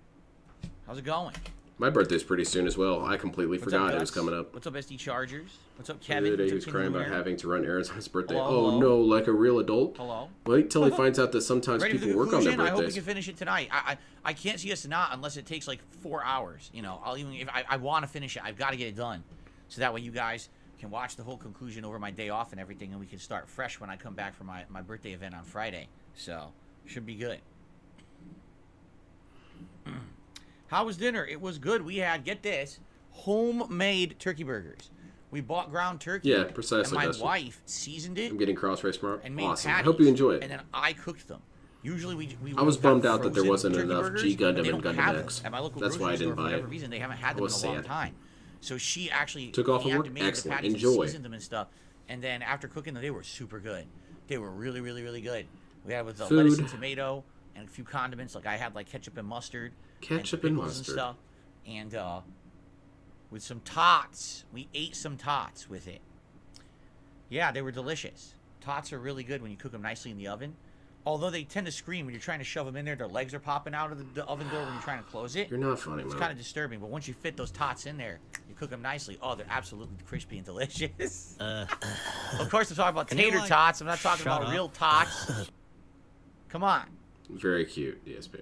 [SPEAKER 4] How's it going?
[SPEAKER 1] My birthday's pretty soon as well. I completely
[SPEAKER 4] What's up,
[SPEAKER 1] forgot it was
[SPEAKER 4] Gus?
[SPEAKER 1] coming up.
[SPEAKER 4] What's up, SD Chargers? What's up,
[SPEAKER 1] The
[SPEAKER 4] Kevin?
[SPEAKER 1] other day
[SPEAKER 4] What's
[SPEAKER 1] he
[SPEAKER 4] up,
[SPEAKER 1] was
[SPEAKER 4] King
[SPEAKER 1] crying about
[SPEAKER 4] Lumiere?
[SPEAKER 1] having to run errands on his birthday.
[SPEAKER 4] Hello,
[SPEAKER 1] Oh
[SPEAKER 4] hello.
[SPEAKER 1] no, like a real adult?
[SPEAKER 4] Hello.
[SPEAKER 1] Wait till he finds out that sometimes
[SPEAKER 4] Ready for the
[SPEAKER 1] people work on their
[SPEAKER 4] conclusion? I hope we
[SPEAKER 1] birthdays.
[SPEAKER 4] can finish it tonight. I can't see us not unless it takes like 4 hours. You know, I'll even if I want to finish it, I've got to get it done, so that way you guys can watch the whole conclusion over my day off and everything, and we can start fresh when I come back for my birthday event on Friday. So should be good. How was dinner? It was good. We had, get this, homemade turkey burgers. We bought ground turkey.
[SPEAKER 1] Yeah, precisely,
[SPEAKER 4] And my
[SPEAKER 1] Dustin.
[SPEAKER 4] wife seasoned it
[SPEAKER 1] I'm getting cross race tomorrow.
[SPEAKER 4] and made
[SPEAKER 1] Awesome. I
[SPEAKER 4] patties.
[SPEAKER 1] hope you enjoy it.
[SPEAKER 4] And then I cooked them. Usually we
[SPEAKER 1] I was
[SPEAKER 4] have
[SPEAKER 1] bummed out that there
[SPEAKER 4] frozen
[SPEAKER 1] wasn't
[SPEAKER 4] turkey
[SPEAKER 1] enough
[SPEAKER 4] burgers,
[SPEAKER 1] G Gundam
[SPEAKER 4] but they
[SPEAKER 1] and
[SPEAKER 4] don't
[SPEAKER 1] Gundam
[SPEAKER 4] have
[SPEAKER 1] X.
[SPEAKER 4] them. At my local
[SPEAKER 1] That's why I
[SPEAKER 4] grocery
[SPEAKER 1] didn't
[SPEAKER 4] store, for
[SPEAKER 1] buy
[SPEAKER 4] whatever
[SPEAKER 1] it.
[SPEAKER 4] reason, they haven't had
[SPEAKER 1] I
[SPEAKER 4] them in a
[SPEAKER 1] was
[SPEAKER 4] long
[SPEAKER 1] sad.
[SPEAKER 4] time. So she actually
[SPEAKER 1] Took off of work?
[SPEAKER 4] made
[SPEAKER 1] Excellent.
[SPEAKER 4] the patties
[SPEAKER 1] Enjoy.
[SPEAKER 4] and seasoned them and stuff. And then after cooking them, they were super good. They were really, really, really good. We had it with
[SPEAKER 1] Food.
[SPEAKER 4] lettuce and tomato and a few condiments. Like I had like ketchup and mustard.
[SPEAKER 1] Ketchup
[SPEAKER 4] and
[SPEAKER 1] and
[SPEAKER 4] pickles
[SPEAKER 1] mustard.
[SPEAKER 4] stuff. And with some tots. We ate some tots with it. Yeah, they were delicious. Tots are really good when you cook them nicely in the oven. Although they tend to scream when you're trying to shove them in there. Their legs are popping out of the oven door when you're trying to close it.
[SPEAKER 1] You're not funny,
[SPEAKER 4] It's
[SPEAKER 1] man.
[SPEAKER 4] kind of disturbing, but once you fit those tots in there, you cook them nicely. Oh, they're absolutely crispy and delicious. Of course, I'm talking about tater tots. I'm not talking about real tots. Come on.
[SPEAKER 1] Very cute, DSP.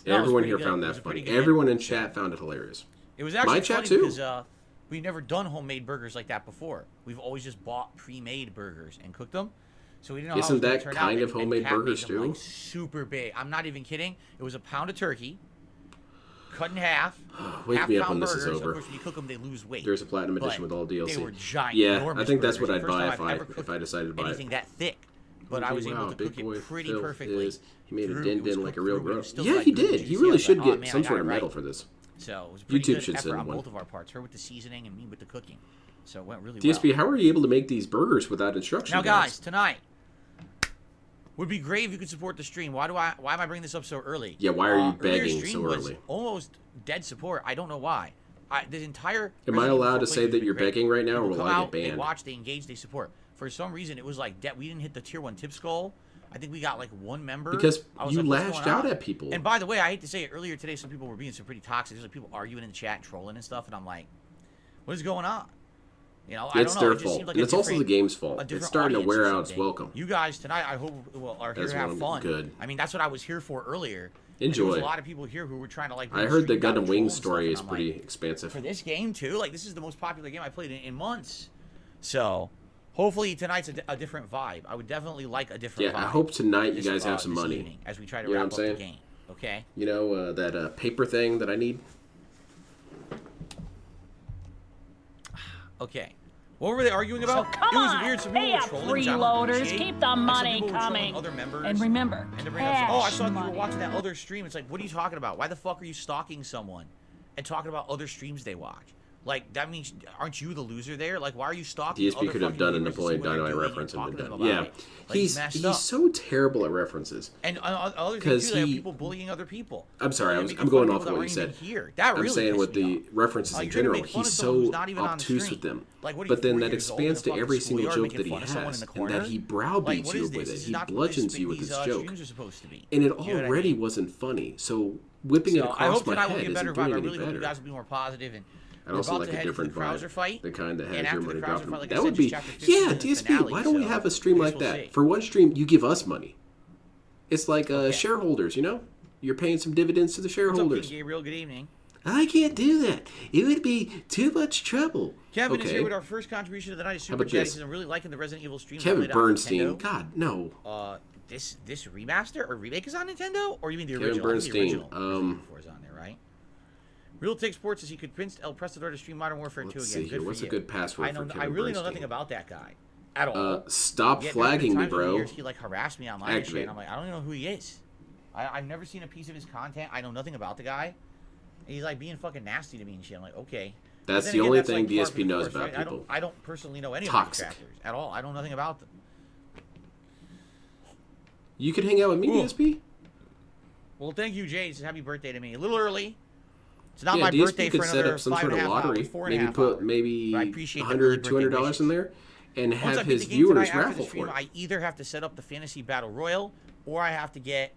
[SPEAKER 4] No, it was
[SPEAKER 1] Everyone
[SPEAKER 4] pretty
[SPEAKER 1] here
[SPEAKER 4] good.
[SPEAKER 1] found
[SPEAKER 4] It
[SPEAKER 1] that
[SPEAKER 4] was pretty
[SPEAKER 1] funny.
[SPEAKER 4] good.
[SPEAKER 1] Everyone in chat found it hilarious.
[SPEAKER 4] It was actually
[SPEAKER 1] My chat
[SPEAKER 4] funny
[SPEAKER 1] too.
[SPEAKER 4] because we've never done homemade burgers like that before. We've always just bought pre-made burgers and cooked them. So we didn't know how it was
[SPEAKER 1] Isn't
[SPEAKER 4] gonna
[SPEAKER 1] that
[SPEAKER 4] turn
[SPEAKER 1] kind
[SPEAKER 4] out.
[SPEAKER 1] of
[SPEAKER 4] And
[SPEAKER 1] homemade
[SPEAKER 4] Kat made
[SPEAKER 1] burgers
[SPEAKER 4] them, like,
[SPEAKER 1] too?
[SPEAKER 4] super big. I'm not even kidding. It was a pound of turkey, cut in half.
[SPEAKER 1] Wake
[SPEAKER 4] half
[SPEAKER 1] me up
[SPEAKER 4] pound
[SPEAKER 1] when this is
[SPEAKER 4] burgers.
[SPEAKER 1] over.
[SPEAKER 4] Of course, when you cook them, they lose weight.
[SPEAKER 1] There's a platinum edition
[SPEAKER 4] But
[SPEAKER 1] with all DLC.
[SPEAKER 4] They were giant.
[SPEAKER 1] Yeah, I think that's what I'd
[SPEAKER 4] burgers.
[SPEAKER 1] buy
[SPEAKER 4] First time I've ever
[SPEAKER 1] if
[SPEAKER 4] cooked
[SPEAKER 1] I decided to buy
[SPEAKER 4] anything
[SPEAKER 1] it.
[SPEAKER 4] that thick. But I was able to
[SPEAKER 1] Big
[SPEAKER 4] cook
[SPEAKER 1] boy
[SPEAKER 4] it pretty
[SPEAKER 1] Phil
[SPEAKER 4] perfectly.
[SPEAKER 1] is- he made a
[SPEAKER 4] through.
[SPEAKER 1] dent
[SPEAKER 4] It was
[SPEAKER 1] in like a
[SPEAKER 4] cooked
[SPEAKER 1] real
[SPEAKER 4] through, but it
[SPEAKER 1] bro.
[SPEAKER 4] was still,
[SPEAKER 1] Yeah,
[SPEAKER 4] like,
[SPEAKER 1] he
[SPEAKER 4] really
[SPEAKER 1] did. He
[SPEAKER 4] juicy. I
[SPEAKER 1] really
[SPEAKER 4] was
[SPEAKER 1] should
[SPEAKER 4] like, oh,
[SPEAKER 1] get
[SPEAKER 4] man,
[SPEAKER 1] some
[SPEAKER 4] I
[SPEAKER 1] sort
[SPEAKER 4] got
[SPEAKER 1] of
[SPEAKER 4] it
[SPEAKER 1] medal
[SPEAKER 4] right.
[SPEAKER 1] for this.
[SPEAKER 4] So it was a pretty
[SPEAKER 1] YouTube
[SPEAKER 4] good
[SPEAKER 1] should
[SPEAKER 4] effort
[SPEAKER 1] send
[SPEAKER 4] on
[SPEAKER 1] one.
[SPEAKER 4] both of our parts, her with the seasoning and me with the cooking. So it went really
[SPEAKER 1] DSP,
[SPEAKER 4] well.
[SPEAKER 1] how are you able to make these burgers without instructions?
[SPEAKER 4] Now, guys, tonight would be great if you could support the stream. Why am I bringing this up so early?
[SPEAKER 1] Yeah, why are you
[SPEAKER 4] Earlier
[SPEAKER 1] begging
[SPEAKER 4] stream
[SPEAKER 1] so
[SPEAKER 4] was
[SPEAKER 1] early?
[SPEAKER 4] almost dead support. I don't know why. The entire.
[SPEAKER 1] Am I
[SPEAKER 4] Resident
[SPEAKER 1] allowed
[SPEAKER 4] Evil
[SPEAKER 1] to
[SPEAKER 4] 4
[SPEAKER 1] say
[SPEAKER 4] playthrough
[SPEAKER 1] that
[SPEAKER 4] was
[SPEAKER 1] you're
[SPEAKER 4] great.
[SPEAKER 1] begging right now, or
[SPEAKER 4] People
[SPEAKER 1] will
[SPEAKER 4] come
[SPEAKER 1] I
[SPEAKER 4] out,
[SPEAKER 1] get
[SPEAKER 4] They
[SPEAKER 1] banned?
[SPEAKER 4] watch, they engage, they support. For some reason, it was like we didn't hit the tier 1 tip skull. I think we got like one member.
[SPEAKER 1] Because
[SPEAKER 4] I was
[SPEAKER 1] you
[SPEAKER 4] like, what's
[SPEAKER 1] lashed
[SPEAKER 4] going
[SPEAKER 1] out
[SPEAKER 4] on?
[SPEAKER 1] at people.
[SPEAKER 4] And by the way, I hate to say it, earlier today, some people were being some pretty toxic. There's like people arguing in the chat and trolling and stuff, and I'm like, what is going on? You know, I
[SPEAKER 1] It's
[SPEAKER 4] don't know.
[SPEAKER 1] their
[SPEAKER 4] It just
[SPEAKER 1] fault.
[SPEAKER 4] seemed like
[SPEAKER 1] And
[SPEAKER 4] a
[SPEAKER 1] it's also the
[SPEAKER 4] different-
[SPEAKER 1] game's
[SPEAKER 4] a
[SPEAKER 1] fault.
[SPEAKER 4] different
[SPEAKER 1] It's starting to
[SPEAKER 4] audience or
[SPEAKER 1] wear out its
[SPEAKER 4] something.
[SPEAKER 1] welcome.
[SPEAKER 4] You guys tonight, I hope are here
[SPEAKER 1] That's
[SPEAKER 4] to have
[SPEAKER 1] one
[SPEAKER 4] fun.
[SPEAKER 1] good.
[SPEAKER 4] I mean, that's what I was here for earlier. And there
[SPEAKER 1] Enjoy.
[SPEAKER 4] was a lot of people here who were trying to like.
[SPEAKER 1] I heard the
[SPEAKER 4] stream down
[SPEAKER 1] Gundam
[SPEAKER 4] and
[SPEAKER 1] Wings
[SPEAKER 4] troll and
[SPEAKER 1] story is
[SPEAKER 4] stuff, and I'm
[SPEAKER 1] pretty
[SPEAKER 4] like,
[SPEAKER 1] expansive.
[SPEAKER 4] for this game too. Like, this is the most popular game I played in months. So, hopefully tonight's a different vibe. I would definitely like a different vibe.
[SPEAKER 1] Yeah, I hope tonight you
[SPEAKER 4] this,
[SPEAKER 1] guys have some
[SPEAKER 4] this
[SPEAKER 1] money.
[SPEAKER 4] evening as we try to
[SPEAKER 1] You know
[SPEAKER 4] wrap
[SPEAKER 1] what
[SPEAKER 4] up
[SPEAKER 1] I'm
[SPEAKER 4] the
[SPEAKER 1] saying?
[SPEAKER 4] game. Okay.
[SPEAKER 1] You know, that paper thing that I need?
[SPEAKER 4] Okay. What were they arguing about?
[SPEAKER 5] So come
[SPEAKER 4] it was
[SPEAKER 5] on,
[SPEAKER 4] weird. Some
[SPEAKER 5] pay
[SPEAKER 4] people were
[SPEAKER 5] up,
[SPEAKER 4] trolling, which I don't
[SPEAKER 5] freeloaders.
[SPEAKER 4] appreciate.
[SPEAKER 5] Keep the
[SPEAKER 4] Like, some
[SPEAKER 5] money
[SPEAKER 4] people were trolling
[SPEAKER 5] coming.
[SPEAKER 4] Other members.
[SPEAKER 5] And remember,
[SPEAKER 4] And to bring up, oh, I
[SPEAKER 5] cash
[SPEAKER 4] saw you were
[SPEAKER 5] money.
[SPEAKER 4] watching that other stream. It's like, what are you talking about? Why the fuck are you stalking someone and talking about other streams they watch? Like, that means, aren't you the loser there? Like, why are you stalking
[SPEAKER 1] DSP
[SPEAKER 4] other
[SPEAKER 1] could have
[SPEAKER 4] fucking
[SPEAKER 1] done a
[SPEAKER 4] viewers to see
[SPEAKER 1] Napoleon
[SPEAKER 4] what they're
[SPEAKER 1] Dynamite
[SPEAKER 4] doing and
[SPEAKER 1] reference and
[SPEAKER 4] talking
[SPEAKER 1] been
[SPEAKER 4] to them
[SPEAKER 1] done.
[SPEAKER 4] about
[SPEAKER 1] Yeah.
[SPEAKER 4] it? Like, messed
[SPEAKER 1] He's
[SPEAKER 4] up.
[SPEAKER 1] so terrible at references.
[SPEAKER 4] And other things
[SPEAKER 1] 'Cause
[SPEAKER 4] too, they have
[SPEAKER 1] he-
[SPEAKER 4] people bullying other people.
[SPEAKER 1] I'm sorry,
[SPEAKER 4] They're
[SPEAKER 1] I'm
[SPEAKER 4] making
[SPEAKER 1] going
[SPEAKER 4] fun
[SPEAKER 1] off
[SPEAKER 4] of
[SPEAKER 1] of what
[SPEAKER 4] people
[SPEAKER 1] you
[SPEAKER 4] that aren't
[SPEAKER 1] said.
[SPEAKER 4] even Here. That
[SPEAKER 1] I'm
[SPEAKER 4] really
[SPEAKER 1] saying
[SPEAKER 4] pissed
[SPEAKER 1] with
[SPEAKER 4] me
[SPEAKER 1] the
[SPEAKER 4] off.
[SPEAKER 1] references
[SPEAKER 4] Oh,
[SPEAKER 1] in
[SPEAKER 4] you're gonna
[SPEAKER 1] general,
[SPEAKER 4] make fun
[SPEAKER 1] he's
[SPEAKER 4] of someone who's
[SPEAKER 1] so
[SPEAKER 4] not even on the
[SPEAKER 1] obtuse
[SPEAKER 4] stream.
[SPEAKER 1] with them.
[SPEAKER 4] Like, what are you,
[SPEAKER 1] But then
[SPEAKER 4] 4
[SPEAKER 1] that
[SPEAKER 4] years old in
[SPEAKER 1] expands
[SPEAKER 4] a
[SPEAKER 1] to
[SPEAKER 4] fucking
[SPEAKER 1] every single
[SPEAKER 4] schoolyard
[SPEAKER 1] joke
[SPEAKER 4] making
[SPEAKER 1] that he
[SPEAKER 4] fun of someone in
[SPEAKER 1] has,
[SPEAKER 4] the
[SPEAKER 1] and
[SPEAKER 4] corner?
[SPEAKER 1] that he
[SPEAKER 4] Like,
[SPEAKER 1] browbeats
[SPEAKER 4] what
[SPEAKER 1] you
[SPEAKER 4] is
[SPEAKER 1] with
[SPEAKER 4] this?
[SPEAKER 1] it.
[SPEAKER 4] This is
[SPEAKER 1] He
[SPEAKER 4] not the way
[SPEAKER 1] bludgeons you with
[SPEAKER 4] these
[SPEAKER 1] his joke.
[SPEAKER 4] streams are supposed to be.
[SPEAKER 1] And it
[SPEAKER 4] You know what I
[SPEAKER 1] already
[SPEAKER 4] mean?
[SPEAKER 1] wasn't funny. So whipping it
[SPEAKER 4] So I
[SPEAKER 1] across
[SPEAKER 4] hope
[SPEAKER 1] my
[SPEAKER 4] tonight will
[SPEAKER 1] head
[SPEAKER 4] be a
[SPEAKER 1] isn't
[SPEAKER 4] better
[SPEAKER 1] doing
[SPEAKER 4] vibe. I
[SPEAKER 1] any
[SPEAKER 4] really hope you
[SPEAKER 1] better.
[SPEAKER 4] guys will be more positive. And
[SPEAKER 1] I'd
[SPEAKER 4] we're
[SPEAKER 1] also
[SPEAKER 4] about
[SPEAKER 1] like
[SPEAKER 4] to
[SPEAKER 1] a
[SPEAKER 4] head into
[SPEAKER 1] different
[SPEAKER 4] the Krauser
[SPEAKER 1] vibe.
[SPEAKER 4] fight.
[SPEAKER 1] The kind that
[SPEAKER 4] And
[SPEAKER 1] has
[SPEAKER 4] after
[SPEAKER 1] your
[SPEAKER 4] the
[SPEAKER 1] money
[SPEAKER 4] Krauser
[SPEAKER 1] dropped.
[SPEAKER 4] fight, like I
[SPEAKER 1] That
[SPEAKER 4] said,
[SPEAKER 1] would be,
[SPEAKER 4] chapter 15
[SPEAKER 1] yeah,
[SPEAKER 4] is the
[SPEAKER 1] DSP.
[SPEAKER 4] finale,
[SPEAKER 1] Why don't we
[SPEAKER 4] so
[SPEAKER 1] have a stream
[SPEAKER 4] I
[SPEAKER 1] like
[SPEAKER 4] guess we'll
[SPEAKER 1] that?
[SPEAKER 4] see.
[SPEAKER 1] For one stream, you give us money. It's like shareholders, you know? You're paying some dividends to the
[SPEAKER 4] What's up, King
[SPEAKER 1] shareholders.
[SPEAKER 4] Gabriel? Good evening.
[SPEAKER 1] I can't do that. It would be too much trouble.
[SPEAKER 4] Kevin is
[SPEAKER 1] Okay.
[SPEAKER 4] here with our first contribution of the night.
[SPEAKER 1] How
[SPEAKER 4] Super
[SPEAKER 1] about
[SPEAKER 4] Chat.
[SPEAKER 1] this?
[SPEAKER 4] He's really liking the Resident Evil streams.
[SPEAKER 1] Kevin
[SPEAKER 4] I played on
[SPEAKER 1] Bernstein.
[SPEAKER 4] Nintendo.
[SPEAKER 1] God, no.
[SPEAKER 4] This remaster or remake is on Nintendo, or you mean the
[SPEAKER 1] Kevin
[SPEAKER 4] original? I think the
[SPEAKER 1] Bernstein,
[SPEAKER 4] original Resident Evil 4 is on there, right? Real Take Sports says he could convince El Prestador to stream Modern Warfare 2
[SPEAKER 1] Let's
[SPEAKER 4] again.
[SPEAKER 1] see
[SPEAKER 4] Good
[SPEAKER 1] here.
[SPEAKER 4] for
[SPEAKER 1] What's a
[SPEAKER 4] you.
[SPEAKER 1] good password
[SPEAKER 4] I know.
[SPEAKER 1] for Kevin
[SPEAKER 4] I really know
[SPEAKER 1] Bernstein?
[SPEAKER 4] nothing about that guy at all.
[SPEAKER 1] Stop
[SPEAKER 4] Yet there have been
[SPEAKER 1] flagging me,
[SPEAKER 4] times over the
[SPEAKER 1] bro.
[SPEAKER 4] years he like harassed me online and shit,
[SPEAKER 1] Activate.
[SPEAKER 4] and I'm like, I don't even know who he is. I've never seen a piece of his content. I know nothing about the guy. And he's like being fucking nasty to me and shit. I'm like, okay. But
[SPEAKER 1] That's
[SPEAKER 4] then
[SPEAKER 1] the
[SPEAKER 4] again,
[SPEAKER 1] only
[SPEAKER 4] that's,
[SPEAKER 1] thing
[SPEAKER 4] like, par for
[SPEAKER 1] DSP
[SPEAKER 4] the
[SPEAKER 1] knows
[SPEAKER 4] course,
[SPEAKER 1] about
[SPEAKER 4] right?
[SPEAKER 1] people.
[SPEAKER 4] I don't personally know any
[SPEAKER 1] Toxic.
[SPEAKER 4] of the manufacturers at all. I know nothing about them.
[SPEAKER 1] You could hang out with me,
[SPEAKER 4] Ooh.
[SPEAKER 1] DSP?
[SPEAKER 4] Well, thank you, Jay. It says happy birthday to me. A little early. It's not
[SPEAKER 1] Yeah,
[SPEAKER 4] my
[SPEAKER 1] DSP
[SPEAKER 4] birthday
[SPEAKER 1] could
[SPEAKER 4] for
[SPEAKER 1] set
[SPEAKER 4] another
[SPEAKER 1] up some sort of
[SPEAKER 4] 5.5
[SPEAKER 1] lottery.
[SPEAKER 4] hours, 4.5
[SPEAKER 1] Maybe put
[SPEAKER 4] hours.
[SPEAKER 1] maybe
[SPEAKER 4] But I appreciate the
[SPEAKER 1] $100,
[SPEAKER 4] early birthday
[SPEAKER 1] $200
[SPEAKER 4] wishes.
[SPEAKER 1] in there, and
[SPEAKER 4] Once
[SPEAKER 1] have
[SPEAKER 4] I beat
[SPEAKER 1] his
[SPEAKER 4] the game
[SPEAKER 1] viewers
[SPEAKER 4] tonight after
[SPEAKER 1] raffle
[SPEAKER 4] the stream,
[SPEAKER 1] for it.
[SPEAKER 4] I either have to set up the Fantasy Battle Royal, or I have to get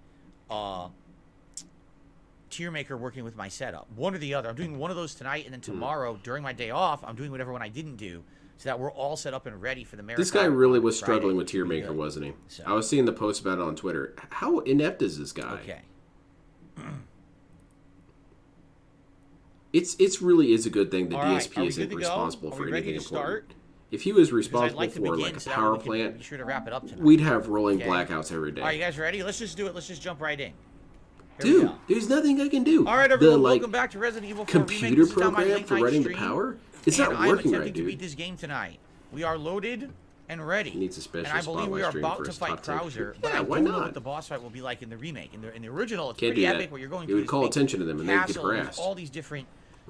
[SPEAKER 4] Tier Maker working with my setup. One or the other. I'm doing one of those tonight, and then tomorrow, during my day off, I'm doing whatever one I didn't do, so that we're all set up and ready for the marathon.
[SPEAKER 1] This guy really
[SPEAKER 4] on
[SPEAKER 1] was
[SPEAKER 4] Friday.
[SPEAKER 1] struggling with Tier
[SPEAKER 4] It'll be
[SPEAKER 1] Maker,
[SPEAKER 4] good.
[SPEAKER 1] wasn't he?
[SPEAKER 4] So-
[SPEAKER 1] I was seeing the post about it on Twitter. How inept is this guy?
[SPEAKER 4] Okay.
[SPEAKER 1] It's really is a good thing that
[SPEAKER 4] All right,
[SPEAKER 1] DSP
[SPEAKER 4] are we
[SPEAKER 1] isn't
[SPEAKER 4] good to go?
[SPEAKER 1] responsible
[SPEAKER 4] Are
[SPEAKER 1] for
[SPEAKER 4] we ready
[SPEAKER 1] anything
[SPEAKER 4] to start?
[SPEAKER 1] important. If he was
[SPEAKER 4] Because I'd
[SPEAKER 1] responsible
[SPEAKER 4] like to
[SPEAKER 1] for
[SPEAKER 4] begin
[SPEAKER 1] like a
[SPEAKER 4] so that
[SPEAKER 1] power
[SPEAKER 4] we can
[SPEAKER 1] plant,
[SPEAKER 4] be sure to wrap it up tonight.
[SPEAKER 1] we'd have rolling
[SPEAKER 4] Okay.
[SPEAKER 1] blackouts every day.
[SPEAKER 4] All right, you guys ready? Let's just do it. Let's just jump right in. Here we
[SPEAKER 1] Dude,
[SPEAKER 4] go.
[SPEAKER 1] there's nothing I can do.
[SPEAKER 4] All right, everyone,
[SPEAKER 1] the,
[SPEAKER 4] welcome back to Resident Evil 4 Remake.
[SPEAKER 1] computer
[SPEAKER 4] This is now my
[SPEAKER 1] program
[SPEAKER 4] late
[SPEAKER 1] for
[SPEAKER 4] night
[SPEAKER 1] running the
[SPEAKER 4] stream,
[SPEAKER 1] power, it's
[SPEAKER 4] and
[SPEAKER 1] not
[SPEAKER 4] I am
[SPEAKER 1] working
[SPEAKER 4] attempting
[SPEAKER 1] right,
[SPEAKER 4] to beat
[SPEAKER 1] dude.
[SPEAKER 4] this game tonight. We are loaded and ready.
[SPEAKER 1] Needs a special
[SPEAKER 4] and I believe we are
[SPEAKER 1] spotlight stream
[SPEAKER 4] about
[SPEAKER 1] for
[SPEAKER 4] to
[SPEAKER 1] his
[SPEAKER 4] fight
[SPEAKER 1] top 10.
[SPEAKER 4] Krauser,
[SPEAKER 1] Yeah,
[SPEAKER 4] but I
[SPEAKER 1] why
[SPEAKER 4] don't know
[SPEAKER 1] not?
[SPEAKER 4] what the boss fight will be like in the remake. In the original, it's
[SPEAKER 1] Can't
[SPEAKER 4] pretty
[SPEAKER 1] do
[SPEAKER 4] epic.
[SPEAKER 1] that.
[SPEAKER 4] What you're going
[SPEAKER 1] It
[SPEAKER 4] through
[SPEAKER 1] would
[SPEAKER 4] this
[SPEAKER 1] call
[SPEAKER 4] big
[SPEAKER 1] attention to them, and they'd get
[SPEAKER 4] castle, and there's
[SPEAKER 1] harassed.
[SPEAKER 4] all these different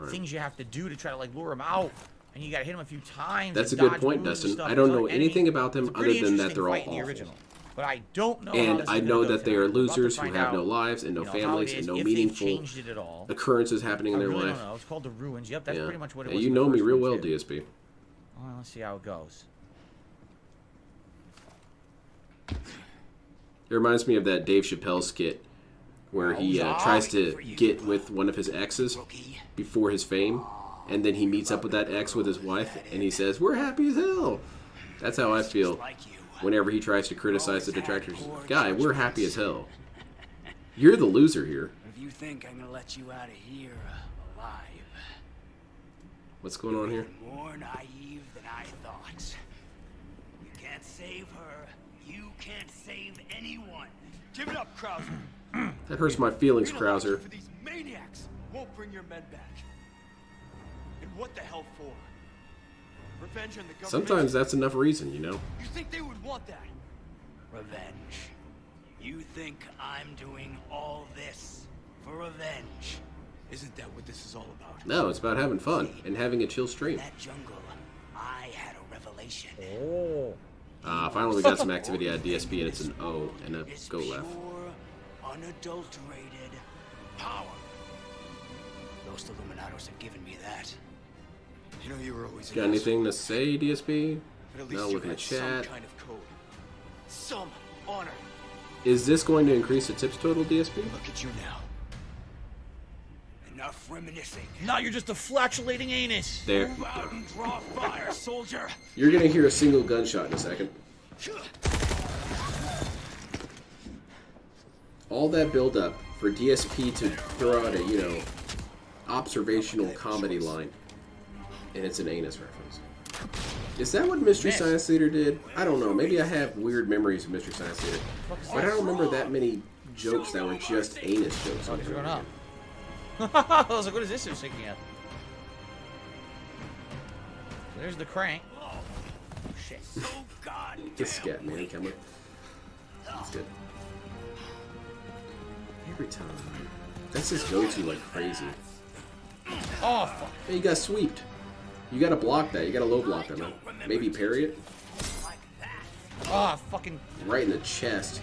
[SPEAKER 4] things you have to do to try to like lure them out, and you got to hit them a few times.
[SPEAKER 1] That's
[SPEAKER 4] and
[SPEAKER 1] a good
[SPEAKER 4] dodge
[SPEAKER 1] point,
[SPEAKER 4] moves and
[SPEAKER 1] Dustin.
[SPEAKER 4] stuff.
[SPEAKER 1] I don't
[SPEAKER 4] There's
[SPEAKER 1] know
[SPEAKER 4] no
[SPEAKER 1] anything
[SPEAKER 4] enemy.
[SPEAKER 1] about them
[SPEAKER 4] It's a pretty
[SPEAKER 1] other than that
[SPEAKER 4] interesting
[SPEAKER 1] they're all
[SPEAKER 4] fight in the
[SPEAKER 1] awful.
[SPEAKER 4] original. But I don't know.
[SPEAKER 1] And I know that they are losers who
[SPEAKER 4] find
[SPEAKER 1] have
[SPEAKER 4] out,
[SPEAKER 1] no lives and no
[SPEAKER 4] how it
[SPEAKER 1] families
[SPEAKER 4] is,
[SPEAKER 1] and no
[SPEAKER 4] if they've
[SPEAKER 1] meaningful
[SPEAKER 4] changed it at all.
[SPEAKER 1] occurrences happening in
[SPEAKER 4] I
[SPEAKER 1] their
[SPEAKER 4] really
[SPEAKER 1] life.
[SPEAKER 4] don't know. It's called The Ruins. Yep, that's
[SPEAKER 1] Yeah.
[SPEAKER 4] pretty much what it
[SPEAKER 1] Yeah,
[SPEAKER 4] was.
[SPEAKER 1] you
[SPEAKER 4] in the
[SPEAKER 1] know me
[SPEAKER 4] first
[SPEAKER 1] real
[SPEAKER 4] one,
[SPEAKER 1] well,
[SPEAKER 4] too.
[SPEAKER 1] DSP.
[SPEAKER 4] Well, let's see how it goes.
[SPEAKER 1] It reminds me of that Dave Chappelle skit where he tries to get with one of his exes before his fame, and then he meets up with that ex with his wife, and he says, "We're happy as hell." That's how I feel whenever he tries to criticize the detractors. Guy, we're happy as hell. You're the loser here.
[SPEAKER 5] If you think I'm gonna let you out of here alive,
[SPEAKER 1] What's going on here?
[SPEAKER 5] you're more naive than I thought. You can't save her. You can't save anyone. Give it up, Krauser.
[SPEAKER 1] That hurts my feelings,
[SPEAKER 5] You're gonna watch
[SPEAKER 1] Krauser.
[SPEAKER 5] for these maniacs won't bring your men back. And what the hell for? Revenge on the government?
[SPEAKER 1] Sometimes that's enough reason, you know?
[SPEAKER 5] You think they would want that? Revenge. You think I'm doing all this for revenge? Isn't that what this is all about?
[SPEAKER 1] No, it's about having fun and having a chill stream.
[SPEAKER 5] That jungle, I had a revelation.
[SPEAKER 4] Oh.
[SPEAKER 1] Finally we got some activity at DSP, and it's an O and a
[SPEAKER 5] It's
[SPEAKER 1] go left.
[SPEAKER 5] pure, unadulterated power. Those Illuminados have given me that. You know you were always
[SPEAKER 1] Got anything to say, DSP?
[SPEAKER 5] But at least
[SPEAKER 1] No,
[SPEAKER 5] you
[SPEAKER 1] looking
[SPEAKER 5] had
[SPEAKER 1] at
[SPEAKER 5] some
[SPEAKER 1] chat.
[SPEAKER 5] kind of code. Some honor.
[SPEAKER 1] Is this going to increase the tips total, DSP?
[SPEAKER 5] Look at you now. Enough reminiscing.
[SPEAKER 4] Now you're just a flatulating anus.
[SPEAKER 1] There.
[SPEAKER 5] Move out and draw fire, soldier.
[SPEAKER 1] You're gonna hear a single gunshot in a second. All that build up for DSP to throw out a, you know, observational comedy line. And it's an anus reference. Is that what Mystery Science Theater did? I don't know. Maybe I have weird memories of Mystery Science Theater. But I don't remember that many jokes that were just anus jokes on
[SPEAKER 4] What's going
[SPEAKER 1] there.
[SPEAKER 4] on? I was like, what is this they're sticking at? There's the crank. Oh, shit.
[SPEAKER 5] Oh God.
[SPEAKER 1] The scat man coming. That's good. Every time. That's his go-to like crazy.
[SPEAKER 4] Oh, fuck.
[SPEAKER 1] Hey, you got sweeped. You gotta block that. You gotta low block that, man. Maybe parry it.
[SPEAKER 4] Oh, fucking.
[SPEAKER 1] Right in the chest.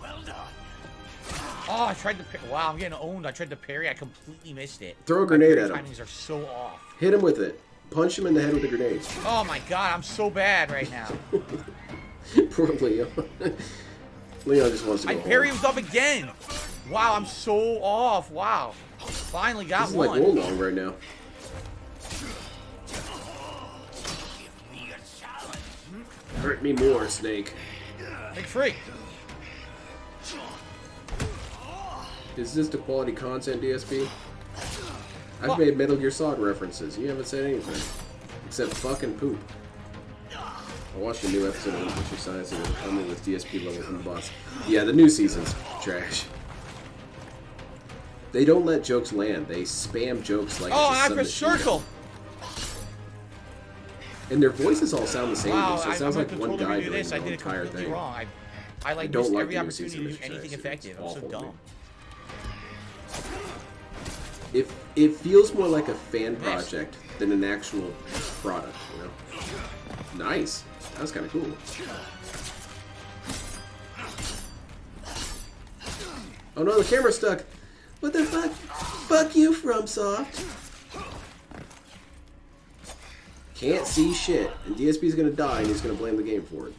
[SPEAKER 5] Well done.
[SPEAKER 4] Oh, I tried to. Wow, I'm getting owned. I tried to parry. I completely missed it.
[SPEAKER 1] Throw a grenade
[SPEAKER 4] My
[SPEAKER 1] at him.
[SPEAKER 4] timings are so off.
[SPEAKER 1] Hit him with it. Punch him in the head with a grenade.
[SPEAKER 4] Oh my god, I'm so bad right now.
[SPEAKER 1] Poor Leo. Leo just wants to
[SPEAKER 4] I
[SPEAKER 1] go
[SPEAKER 4] parry
[SPEAKER 1] home.
[SPEAKER 4] him up again. Wow, I'm so off. Wow. Finally got
[SPEAKER 1] This is
[SPEAKER 4] one.
[SPEAKER 1] like Wolong right now. Hurt me more, Snake.
[SPEAKER 4] Make free.
[SPEAKER 1] Is this the quality content, DSP? I've made Metal Gear Solid references. You haven't said anything. Except fucking poop. I watched a new episode of Mystery Science and it only with DSP level from the boss. Yeah, the new season's trash. They don't let jokes land. They spam jokes like
[SPEAKER 4] Oh,
[SPEAKER 1] it's
[SPEAKER 4] I
[SPEAKER 1] some
[SPEAKER 4] pressed
[SPEAKER 1] machine gun.
[SPEAKER 4] circle.
[SPEAKER 1] And their voices all sound the same.
[SPEAKER 4] Wow,
[SPEAKER 1] so it
[SPEAKER 4] I
[SPEAKER 1] sounds like
[SPEAKER 4] meant to
[SPEAKER 1] one
[SPEAKER 4] totally
[SPEAKER 1] guy
[SPEAKER 4] do
[SPEAKER 1] doing
[SPEAKER 4] this.
[SPEAKER 1] the
[SPEAKER 4] I did it
[SPEAKER 1] entire
[SPEAKER 4] completely
[SPEAKER 1] thing.
[SPEAKER 4] wrong. I like
[SPEAKER 1] don't
[SPEAKER 4] missed
[SPEAKER 1] like
[SPEAKER 4] every
[SPEAKER 1] the new
[SPEAKER 4] opportunity
[SPEAKER 1] season
[SPEAKER 4] to
[SPEAKER 1] of
[SPEAKER 4] do
[SPEAKER 1] Mystery
[SPEAKER 4] anything
[SPEAKER 1] Science.
[SPEAKER 4] effective.
[SPEAKER 1] It's
[SPEAKER 4] I'm so
[SPEAKER 1] awful to me.
[SPEAKER 4] dumb.
[SPEAKER 1] It feels more like a fan project than an actual product, you know? Nice. That was kind of cool. Oh no, the camera's stuck. What the fuck? Fuck you, FromSoft. Can't see shit, and DSP's gonna die, and he's gonna blame the game for it.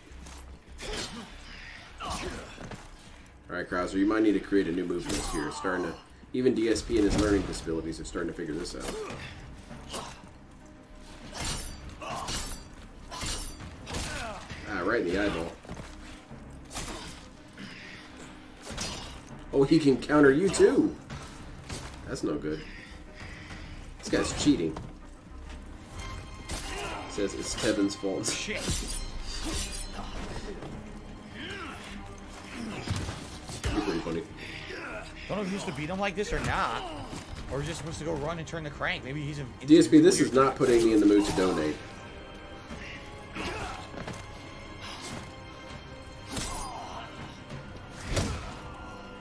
[SPEAKER 1] Alright, Krauser, you might need to create a new move list here. It's starting to... Even DSP and his learning disabilities are starting to figure this out. Ah, right in the eyeball. Oh, he can counter you too. That's no good. This guy's cheating. Says it's Kevin's fault.
[SPEAKER 4] Shit.
[SPEAKER 1] You're pretty funny.
[SPEAKER 4] Don't know if he used to beat him like this or not. Or we're just supposed to go run and turn the crank. Maybe he's in.
[SPEAKER 1] DSP, this is not putting me in the mood to donate.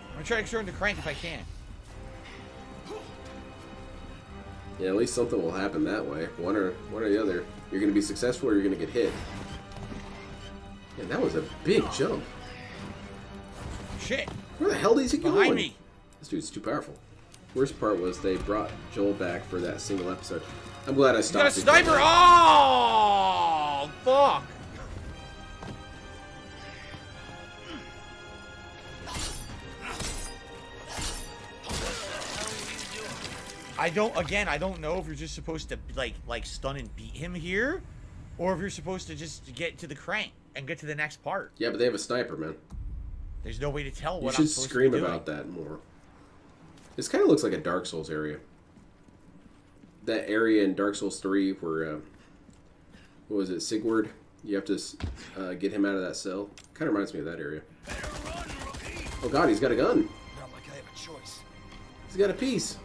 [SPEAKER 4] I'm gonna try to turn the crank if I can.
[SPEAKER 1] Yeah, at least something will happen that way. One or the other. You're going to be successful or you're going to get hit. And that was a big jump.
[SPEAKER 4] Shit!
[SPEAKER 1] Where the hell is he going?
[SPEAKER 4] Behind me!
[SPEAKER 1] This dude's too powerful. Worst part was they brought Joel back for that single episode. I'm glad I
[SPEAKER 4] You
[SPEAKER 1] stopped.
[SPEAKER 4] got a sniper! Oh! Fuck! I don't know if you're just supposed to like stun and beat him here, or if you're supposed to just get to the crank and get to the next part.
[SPEAKER 1] Yeah, but they have a sniper, man.
[SPEAKER 4] There's no way to tell
[SPEAKER 1] You
[SPEAKER 4] what
[SPEAKER 1] should
[SPEAKER 4] I'm supposed
[SPEAKER 1] scream
[SPEAKER 4] to be doing.
[SPEAKER 1] about that more. This kind of looks like a Dark Souls area. That area in Dark Souls 3 where, what was it, Sigurd? You have to get him out of that cell. Kind of reminds me of that area. Oh god, he's got a gun.
[SPEAKER 5] Not like I have a choice.
[SPEAKER 1] He's got a piece.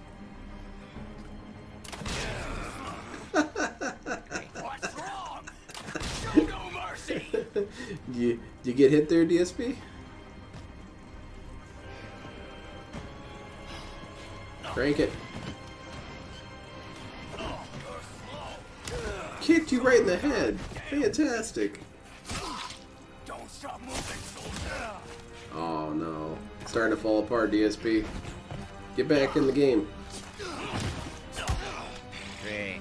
[SPEAKER 5] What's wrong? Show no mercy.
[SPEAKER 1] you get hit there, DSP? Crank it. Kicked you right in the head. Fantastic.
[SPEAKER 5] Don't stop moving, soldier.
[SPEAKER 1] Oh no. It's starting to fall apart, DSP. Get back in the game.
[SPEAKER 4] Great.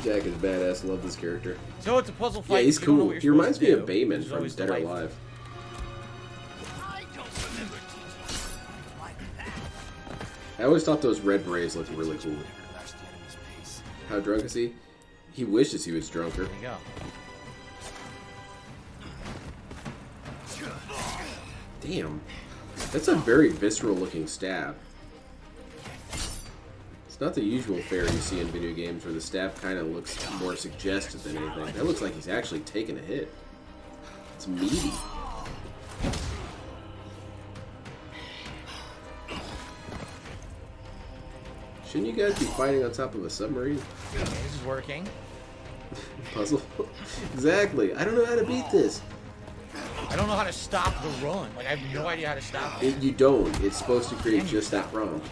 [SPEAKER 1] Jack is badass. Love this character.
[SPEAKER 4] So it's a puzzle fight.
[SPEAKER 1] Yeah, he's
[SPEAKER 4] You don't know
[SPEAKER 1] cool.
[SPEAKER 4] what you're
[SPEAKER 1] He reminds
[SPEAKER 4] supposed
[SPEAKER 1] me
[SPEAKER 4] to
[SPEAKER 1] of
[SPEAKER 4] do,
[SPEAKER 1] Bayman
[SPEAKER 4] which is
[SPEAKER 1] from
[SPEAKER 4] always
[SPEAKER 1] Dead or
[SPEAKER 4] delightful.
[SPEAKER 1] Alive.
[SPEAKER 5] I don't remember teaching like that.
[SPEAKER 1] I always thought those red berets looked really cool.
[SPEAKER 5] That's the enemy's pace.
[SPEAKER 1] How drunk is he? He wishes he was drunker.
[SPEAKER 4] There you go.
[SPEAKER 1] Damn. That's a very visceral looking stab. It's not the usual fare you see in video games where the stab kind of looks more suggestive than anything. That looks like he's actually taking a hit. It's meaty. Shouldn't you guys be fighting on top of a submarine?
[SPEAKER 4] Okay, this is working.
[SPEAKER 1] Puzzle? Exactly. I don't know how to beat this.
[SPEAKER 4] I don't know how to stop the run. Like, I have no idea how to stop it.
[SPEAKER 1] You don't. It's supposed to create just that prompt.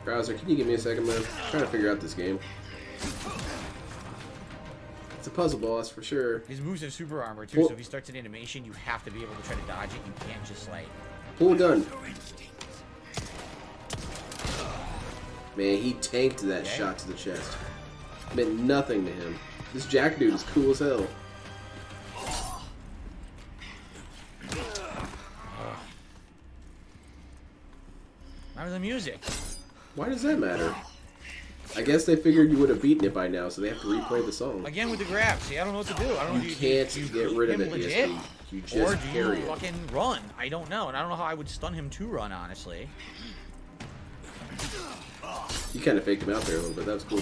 [SPEAKER 1] Browser, can you give me a second, man? I'm trying to figure out this game. It's a puzzle boss for sure.
[SPEAKER 4] His moves have super armor, too,
[SPEAKER 1] Pull-
[SPEAKER 4] so if he starts an animation, you have to be able to try to dodge it. You can't just, like...
[SPEAKER 1] Pull a gun. Man, he tanked that
[SPEAKER 4] Okay.
[SPEAKER 1] shot to the chest. Meant nothing to him. This Jack dude is cool as hell.
[SPEAKER 4] Remember the music.
[SPEAKER 1] Why does that matter? I guess they figured you would have beaten it by now, so they have to replay the song.
[SPEAKER 4] Again with the grab. See, I don't know what to do. I don't know
[SPEAKER 1] You
[SPEAKER 4] if
[SPEAKER 1] can't
[SPEAKER 4] do you
[SPEAKER 1] get
[SPEAKER 4] beat
[SPEAKER 1] rid of
[SPEAKER 4] him
[SPEAKER 1] it,
[SPEAKER 4] legit,
[SPEAKER 1] DSP. You
[SPEAKER 4] or
[SPEAKER 1] just
[SPEAKER 4] do
[SPEAKER 1] carry
[SPEAKER 4] you
[SPEAKER 1] it.
[SPEAKER 4] fucking run? I don't know, and I don't know how I would stun him to run, honestly.
[SPEAKER 1] You kind of faked him out there a little bit. That was cool.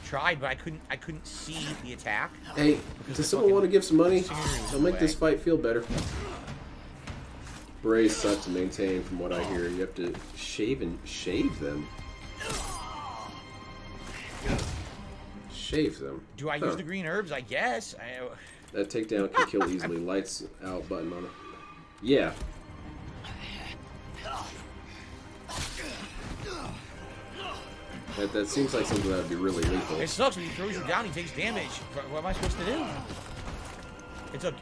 [SPEAKER 4] Tried, but I couldn't see the attack.
[SPEAKER 1] Hey, does someone want to give some money?
[SPEAKER 4] Serious
[SPEAKER 1] They'll make
[SPEAKER 4] way.
[SPEAKER 1] this fight feel better. Berets suck to maintain, from what I hear. You have to shave them. Shave them.
[SPEAKER 4] Do I use the green herbs? I guess.
[SPEAKER 1] That takedown can kill easily. Lights out button on it. Yeah. That seems like something that would be really lethal.
[SPEAKER 4] It sucks when he throws you down. He takes damage. What am I supposed to do?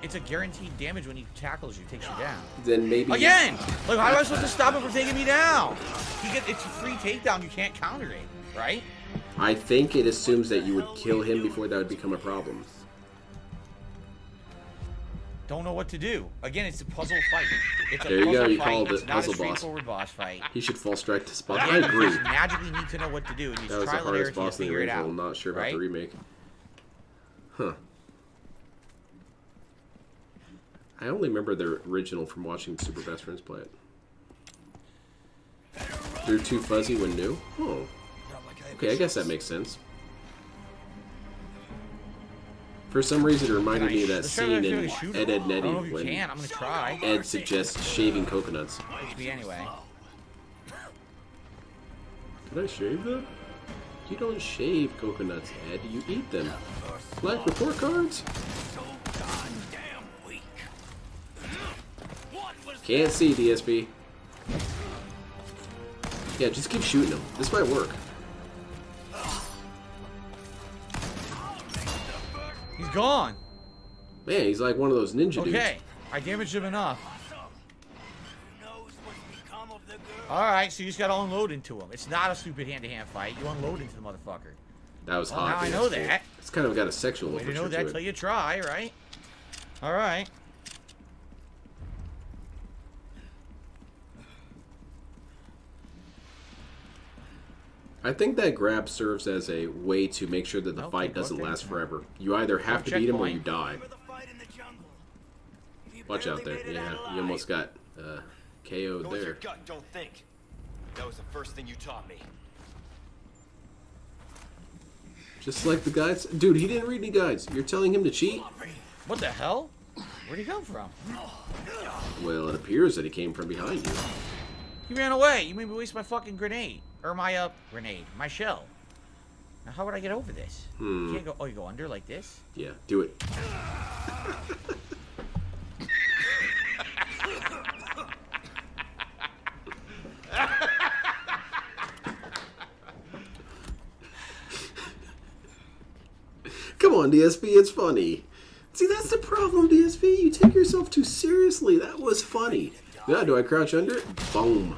[SPEAKER 4] It's a guaranteed damage when he tackles you, takes you down.
[SPEAKER 1] Then maybe
[SPEAKER 4] Again! Like, how am I supposed to stop him from taking me down? It's a free takedown. You can't counter it, right?
[SPEAKER 1] I think it assumes that you would kill him before that would become a problem.
[SPEAKER 4] Don't know what to do. Again, it's a puzzle fight. It's a
[SPEAKER 1] There you
[SPEAKER 4] puzzle
[SPEAKER 1] go, you
[SPEAKER 4] fight.
[SPEAKER 1] called
[SPEAKER 4] It's
[SPEAKER 1] it,
[SPEAKER 4] not
[SPEAKER 1] puzzle
[SPEAKER 4] a
[SPEAKER 1] boss.
[SPEAKER 4] straightforward boss fight.
[SPEAKER 1] He should fall strike to spot. I
[SPEAKER 4] Again, you
[SPEAKER 1] agree.
[SPEAKER 4] just magically need to know what to do, and you
[SPEAKER 1] That was the
[SPEAKER 4] trial and error
[SPEAKER 1] hardest
[SPEAKER 4] till you
[SPEAKER 1] boss in the
[SPEAKER 4] figure it
[SPEAKER 1] original.
[SPEAKER 4] out.
[SPEAKER 1] I'm not sure about
[SPEAKER 4] right?
[SPEAKER 1] the remake. Huh. I only remember the original from watching Super Best Friends play it. They're too fuzzy when new? Oh. Okay, I guess that makes sense. For some reason, it reminded me of that
[SPEAKER 4] Let's try to
[SPEAKER 1] scene
[SPEAKER 4] figure
[SPEAKER 1] in
[SPEAKER 4] out a shooter.
[SPEAKER 1] Ed, Ed, and
[SPEAKER 4] I don't know
[SPEAKER 1] Eddie
[SPEAKER 4] if you
[SPEAKER 1] when
[SPEAKER 4] can. I'm gonna try.
[SPEAKER 1] Ed suggests shaving coconuts.
[SPEAKER 4] HP anyway.
[SPEAKER 1] Did I shave them? You don't shave coconuts, Ed. You eat them. Black report cards?
[SPEAKER 5] So goddamn weak.
[SPEAKER 1] Can't see, DSP. Yeah, just keep shooting him. This might work.
[SPEAKER 4] He's gone.
[SPEAKER 1] Man, he's like one of those ninja dudes.
[SPEAKER 4] Okay, I damaged him enough.
[SPEAKER 5] Who knows what's become of the girl?
[SPEAKER 4] Alright, so you just gotta unload into him. It's not a stupid hand-to-hand fight. You unload into the motherfucker.
[SPEAKER 1] That was
[SPEAKER 4] Well,
[SPEAKER 1] hot.
[SPEAKER 4] now I
[SPEAKER 1] DSP.
[SPEAKER 4] know that.
[SPEAKER 1] It's kind of got a sexual
[SPEAKER 4] Way to
[SPEAKER 1] overture
[SPEAKER 4] know that
[SPEAKER 1] to
[SPEAKER 4] till
[SPEAKER 1] it.
[SPEAKER 4] you try, right? Alright.
[SPEAKER 1] I think that grab serves as a way to make sure that the
[SPEAKER 4] Okay,
[SPEAKER 1] fight doesn't
[SPEAKER 4] okay.
[SPEAKER 1] last forever. You either have to beat him or you die.
[SPEAKER 5] Remember the fight in the jungle? You
[SPEAKER 1] Watch out
[SPEAKER 5] barely
[SPEAKER 1] there.
[SPEAKER 5] made it out
[SPEAKER 1] Yeah,
[SPEAKER 5] alive.
[SPEAKER 1] you almost got KO'd
[SPEAKER 6] Go with your
[SPEAKER 1] there.
[SPEAKER 6] gut, don't think. That was the first thing you taught me.
[SPEAKER 1] Just like the guides. Dude, he didn't read any guides. You're telling him to cheat?
[SPEAKER 4] What the hell? Where'd he come from?
[SPEAKER 1] Well, it appears that he came from behind you.
[SPEAKER 4] He ran away. You made me waste my fucking grenade. Or my, grenade. My shell. Now, how would I get over this? You can't go... Oh, you go under like this?
[SPEAKER 1] Yeah, do it. Come on, DSP, it's funny. See, that's the problem, DSP. You take yourself too seriously. That was funny. Yeah, do I crouch under it? Boom.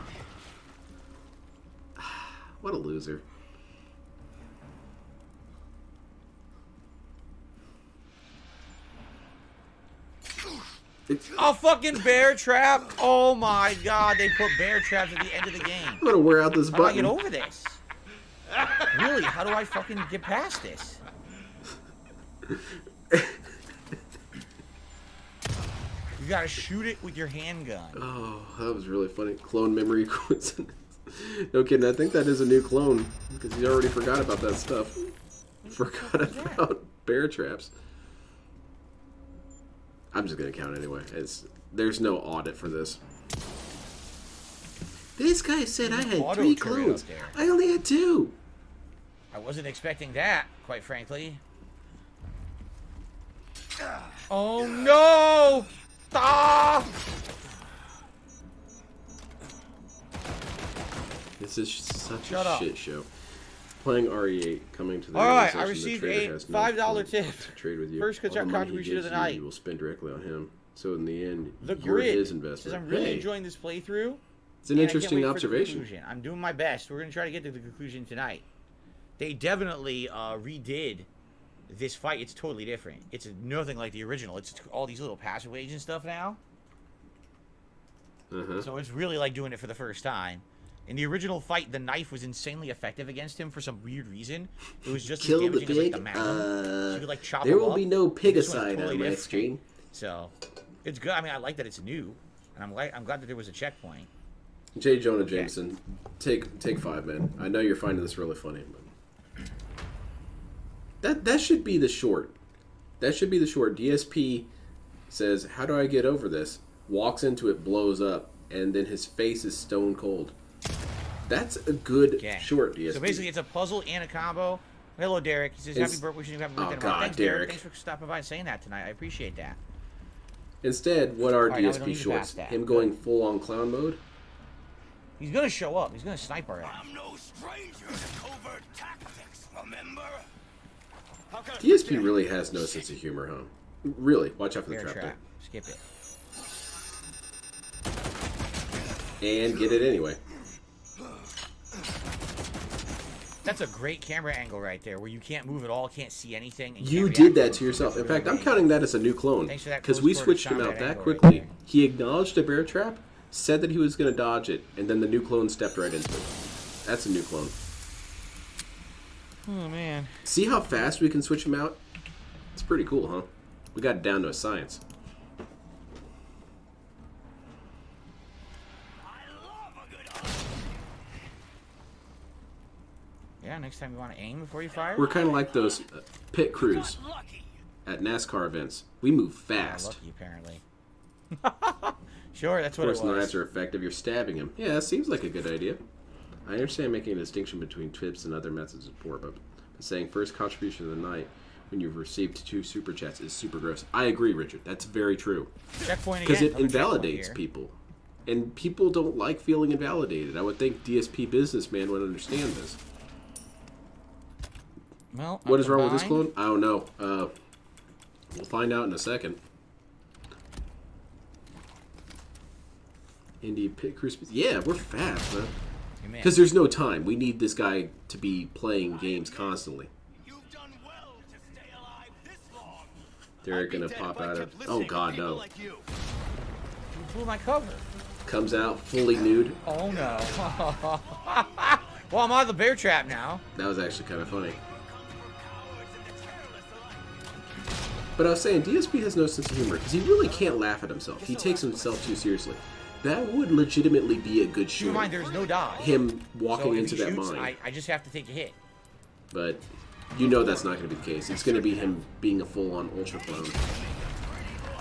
[SPEAKER 1] What a loser.
[SPEAKER 4] A fucking bear trap? Oh my god, they put bear traps at the end of the game.
[SPEAKER 1] I'm gonna wear out this
[SPEAKER 4] How do I get
[SPEAKER 1] button.
[SPEAKER 4] over this? Really, how do I fucking get past this? You gotta shoot it with your handgun.
[SPEAKER 1] Oh, that was really funny. Clone memory coincidence. No kidding, I think that is a new clone. Because he already forgot about that stuff. Forgot about bear traps. I'm just gonna count anyway. There's no audit for this. This guy said I had
[SPEAKER 4] Auto
[SPEAKER 1] 3
[SPEAKER 4] turret
[SPEAKER 1] clones.
[SPEAKER 4] up there.
[SPEAKER 1] I only had 2.
[SPEAKER 4] I wasn't expecting that, quite frankly. Oh no! Ah!
[SPEAKER 1] This is such
[SPEAKER 4] Shut
[SPEAKER 1] a
[SPEAKER 4] up.
[SPEAKER 1] shit show. Playing RE8, coming to the
[SPEAKER 4] All right, I
[SPEAKER 1] realization the
[SPEAKER 4] received
[SPEAKER 1] trader
[SPEAKER 4] a
[SPEAKER 1] has no
[SPEAKER 4] $5
[SPEAKER 1] point
[SPEAKER 4] tip.
[SPEAKER 1] to trade with you.
[SPEAKER 4] First
[SPEAKER 1] All the money he
[SPEAKER 4] contribution of
[SPEAKER 1] gives
[SPEAKER 4] the
[SPEAKER 1] you,
[SPEAKER 4] night.
[SPEAKER 1] You will spend directly on him. So in the end,
[SPEAKER 4] The
[SPEAKER 1] you're
[SPEAKER 4] grid
[SPEAKER 1] his
[SPEAKER 4] says
[SPEAKER 1] investment.
[SPEAKER 4] I'm really
[SPEAKER 1] Hey,
[SPEAKER 4] enjoying this playthrough.
[SPEAKER 1] it's an
[SPEAKER 4] and I can't
[SPEAKER 1] interesting
[SPEAKER 4] wait for the
[SPEAKER 1] observation.
[SPEAKER 4] conclusion. I'm doing my best. We're gonna try to get to the conclusion tonight. They definitely redid this fight. It's totally different. It's nothing like the original. It's all these little passageways and stuff now. So it's really like doing it for the first time. In the original fight, the knife was insanely effective against him for some weird reason. It was just
[SPEAKER 1] Kill
[SPEAKER 4] as
[SPEAKER 1] the
[SPEAKER 4] damaging as like,
[SPEAKER 1] pig.
[SPEAKER 4] the magnum. So you could like chop
[SPEAKER 1] There
[SPEAKER 4] him
[SPEAKER 1] will
[SPEAKER 4] up.
[SPEAKER 1] be no
[SPEAKER 4] This one's
[SPEAKER 1] pigicide
[SPEAKER 4] totally
[SPEAKER 1] on my
[SPEAKER 4] different.
[SPEAKER 1] stream.
[SPEAKER 4] So it's good. I mean, I like that it's new, and I'm glad that there was a checkpoint.
[SPEAKER 1] J. Jonah Jameson, take 5, man. I know you're finding this really funny, but that should be the short. That should be the short. DSP says, "How do I get over this?" Walks into it, blows up, and then his face is stone cold. That's a good
[SPEAKER 4] Okay.
[SPEAKER 1] short, DSP.
[SPEAKER 4] So basically, it's a puzzle and a combo. Hello, Derek. He says,
[SPEAKER 1] It's-
[SPEAKER 4] happy birthday. Wishing you happy
[SPEAKER 1] Oh,
[SPEAKER 4] birthday tomorrow.
[SPEAKER 1] God,
[SPEAKER 4] Thanks,
[SPEAKER 1] Derek.
[SPEAKER 4] Thanks for stopping by and saying that tonight. I appreciate that.
[SPEAKER 1] Instead, what are
[SPEAKER 4] Alright, now we don't
[SPEAKER 1] DSP
[SPEAKER 4] need to
[SPEAKER 1] shorts?
[SPEAKER 4] pass that.
[SPEAKER 1] Him going full on clown mode?
[SPEAKER 4] He's going to show up. He's going to snipe our ass.
[SPEAKER 5] I'm no stranger to covert tactics, remember?
[SPEAKER 6] How can I
[SPEAKER 1] DSP really has no sense of humor, huh? Really, watch out for the
[SPEAKER 4] Bear
[SPEAKER 1] trap
[SPEAKER 4] trap. Skip it.
[SPEAKER 1] there. And get it anyway.
[SPEAKER 4] That's a great camera angle right there, where you can't move at all, can't see anything. And
[SPEAKER 1] You
[SPEAKER 4] can't
[SPEAKER 1] did
[SPEAKER 4] react
[SPEAKER 1] that
[SPEAKER 4] to
[SPEAKER 1] to
[SPEAKER 4] it.
[SPEAKER 1] yourself. In
[SPEAKER 4] It's
[SPEAKER 1] fact, I'm
[SPEAKER 4] really
[SPEAKER 1] counting that as a new clone.
[SPEAKER 4] Thanks for that
[SPEAKER 1] Because
[SPEAKER 4] close
[SPEAKER 1] we
[SPEAKER 4] quarter
[SPEAKER 1] switched him
[SPEAKER 4] shot
[SPEAKER 1] out
[SPEAKER 4] at
[SPEAKER 1] that
[SPEAKER 4] angle
[SPEAKER 1] quickly.
[SPEAKER 4] right there.
[SPEAKER 1] He acknowledged a bear trap, said that he was going to dodge it, and then the new clone stepped right into it. That's a new clone.
[SPEAKER 4] Oh, man.
[SPEAKER 1] See how fast we can switch him out? It's pretty cool, huh? We got it down to a science.
[SPEAKER 5] I love a good hunt.
[SPEAKER 4] Yeah, next time you want to aim before you fire.
[SPEAKER 1] We're kind of like those pit crews
[SPEAKER 5] Got lucky.
[SPEAKER 1] at NASCAR events. We move fast.
[SPEAKER 4] Lucky, apparently. Sure, that's
[SPEAKER 1] Of
[SPEAKER 4] what it
[SPEAKER 1] course, not
[SPEAKER 4] was.
[SPEAKER 1] after effect if you're stabbing him. Yeah, that seems like a good idea. I understand making a distinction between tips and other methods of support, but saying first contribution of the night when you've received 2 super chats is super gross. I agree, Richard. That's very true.
[SPEAKER 4] Checkpoint again.
[SPEAKER 1] Because it
[SPEAKER 4] Another checkpoint
[SPEAKER 1] invalidates
[SPEAKER 4] here.
[SPEAKER 1] people. And people don't like feeling invalidated. I would think DSP businessman would understand this.
[SPEAKER 4] Well,
[SPEAKER 1] what is wrong with this clone? I don't know. We'll find out in a second. Indie Pit Cruise. Yeah, we're fast, man. Because there's no time. We need this guy to be playing games constantly.
[SPEAKER 5] You've done well to stay alive this long.
[SPEAKER 1] They're gonna pop out of. Oh God, no!
[SPEAKER 5] Like you.
[SPEAKER 4] You blew my cover.
[SPEAKER 1] Comes out fully nude.
[SPEAKER 4] Oh no. Well, I'm out of the bear trap now.
[SPEAKER 1] That was actually kind of funny. But I was saying, DSP has no sense of humor because he really can't laugh at himself. He takes himself too seriously. That would legitimately be a good
[SPEAKER 4] Keep
[SPEAKER 1] shoot.
[SPEAKER 4] in mind, there's no dodge.
[SPEAKER 1] Him walking
[SPEAKER 4] So if
[SPEAKER 1] into
[SPEAKER 4] he
[SPEAKER 1] that
[SPEAKER 4] shoots,
[SPEAKER 1] mine.
[SPEAKER 4] I just have to take a hit.
[SPEAKER 1] But you know that's not going to be the case. It's going to be him being a full-on ultra clone.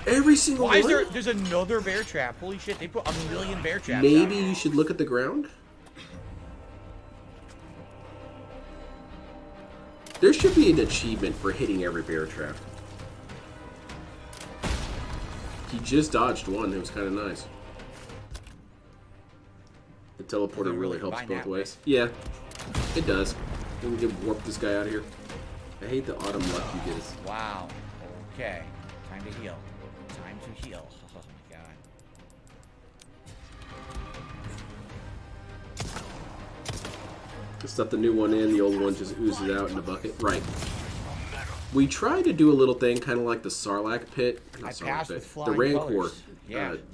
[SPEAKER 1] Every single
[SPEAKER 4] Why is
[SPEAKER 1] one?
[SPEAKER 4] there? There's another bear trap. Holy shit! They put a million bear traps.
[SPEAKER 1] Maybe
[SPEAKER 4] out.
[SPEAKER 1] you should look at the ground. There should be an achievement for hitting every bear trap. He just dodged one. It was kind of nice. The teleporter really helps both ways. Yeah, it does. We can warp this guy out of here. I hate the autumn luck you get.
[SPEAKER 4] Wow. Okay. Time to heal. Time to heal. Oh my god.
[SPEAKER 1] Just stuff the new one in. The old one just oozes out in the bucket. Right. We tried to do a little thing, kind of like the Sarlacc pit. Not Sarlacc pit. The Rancor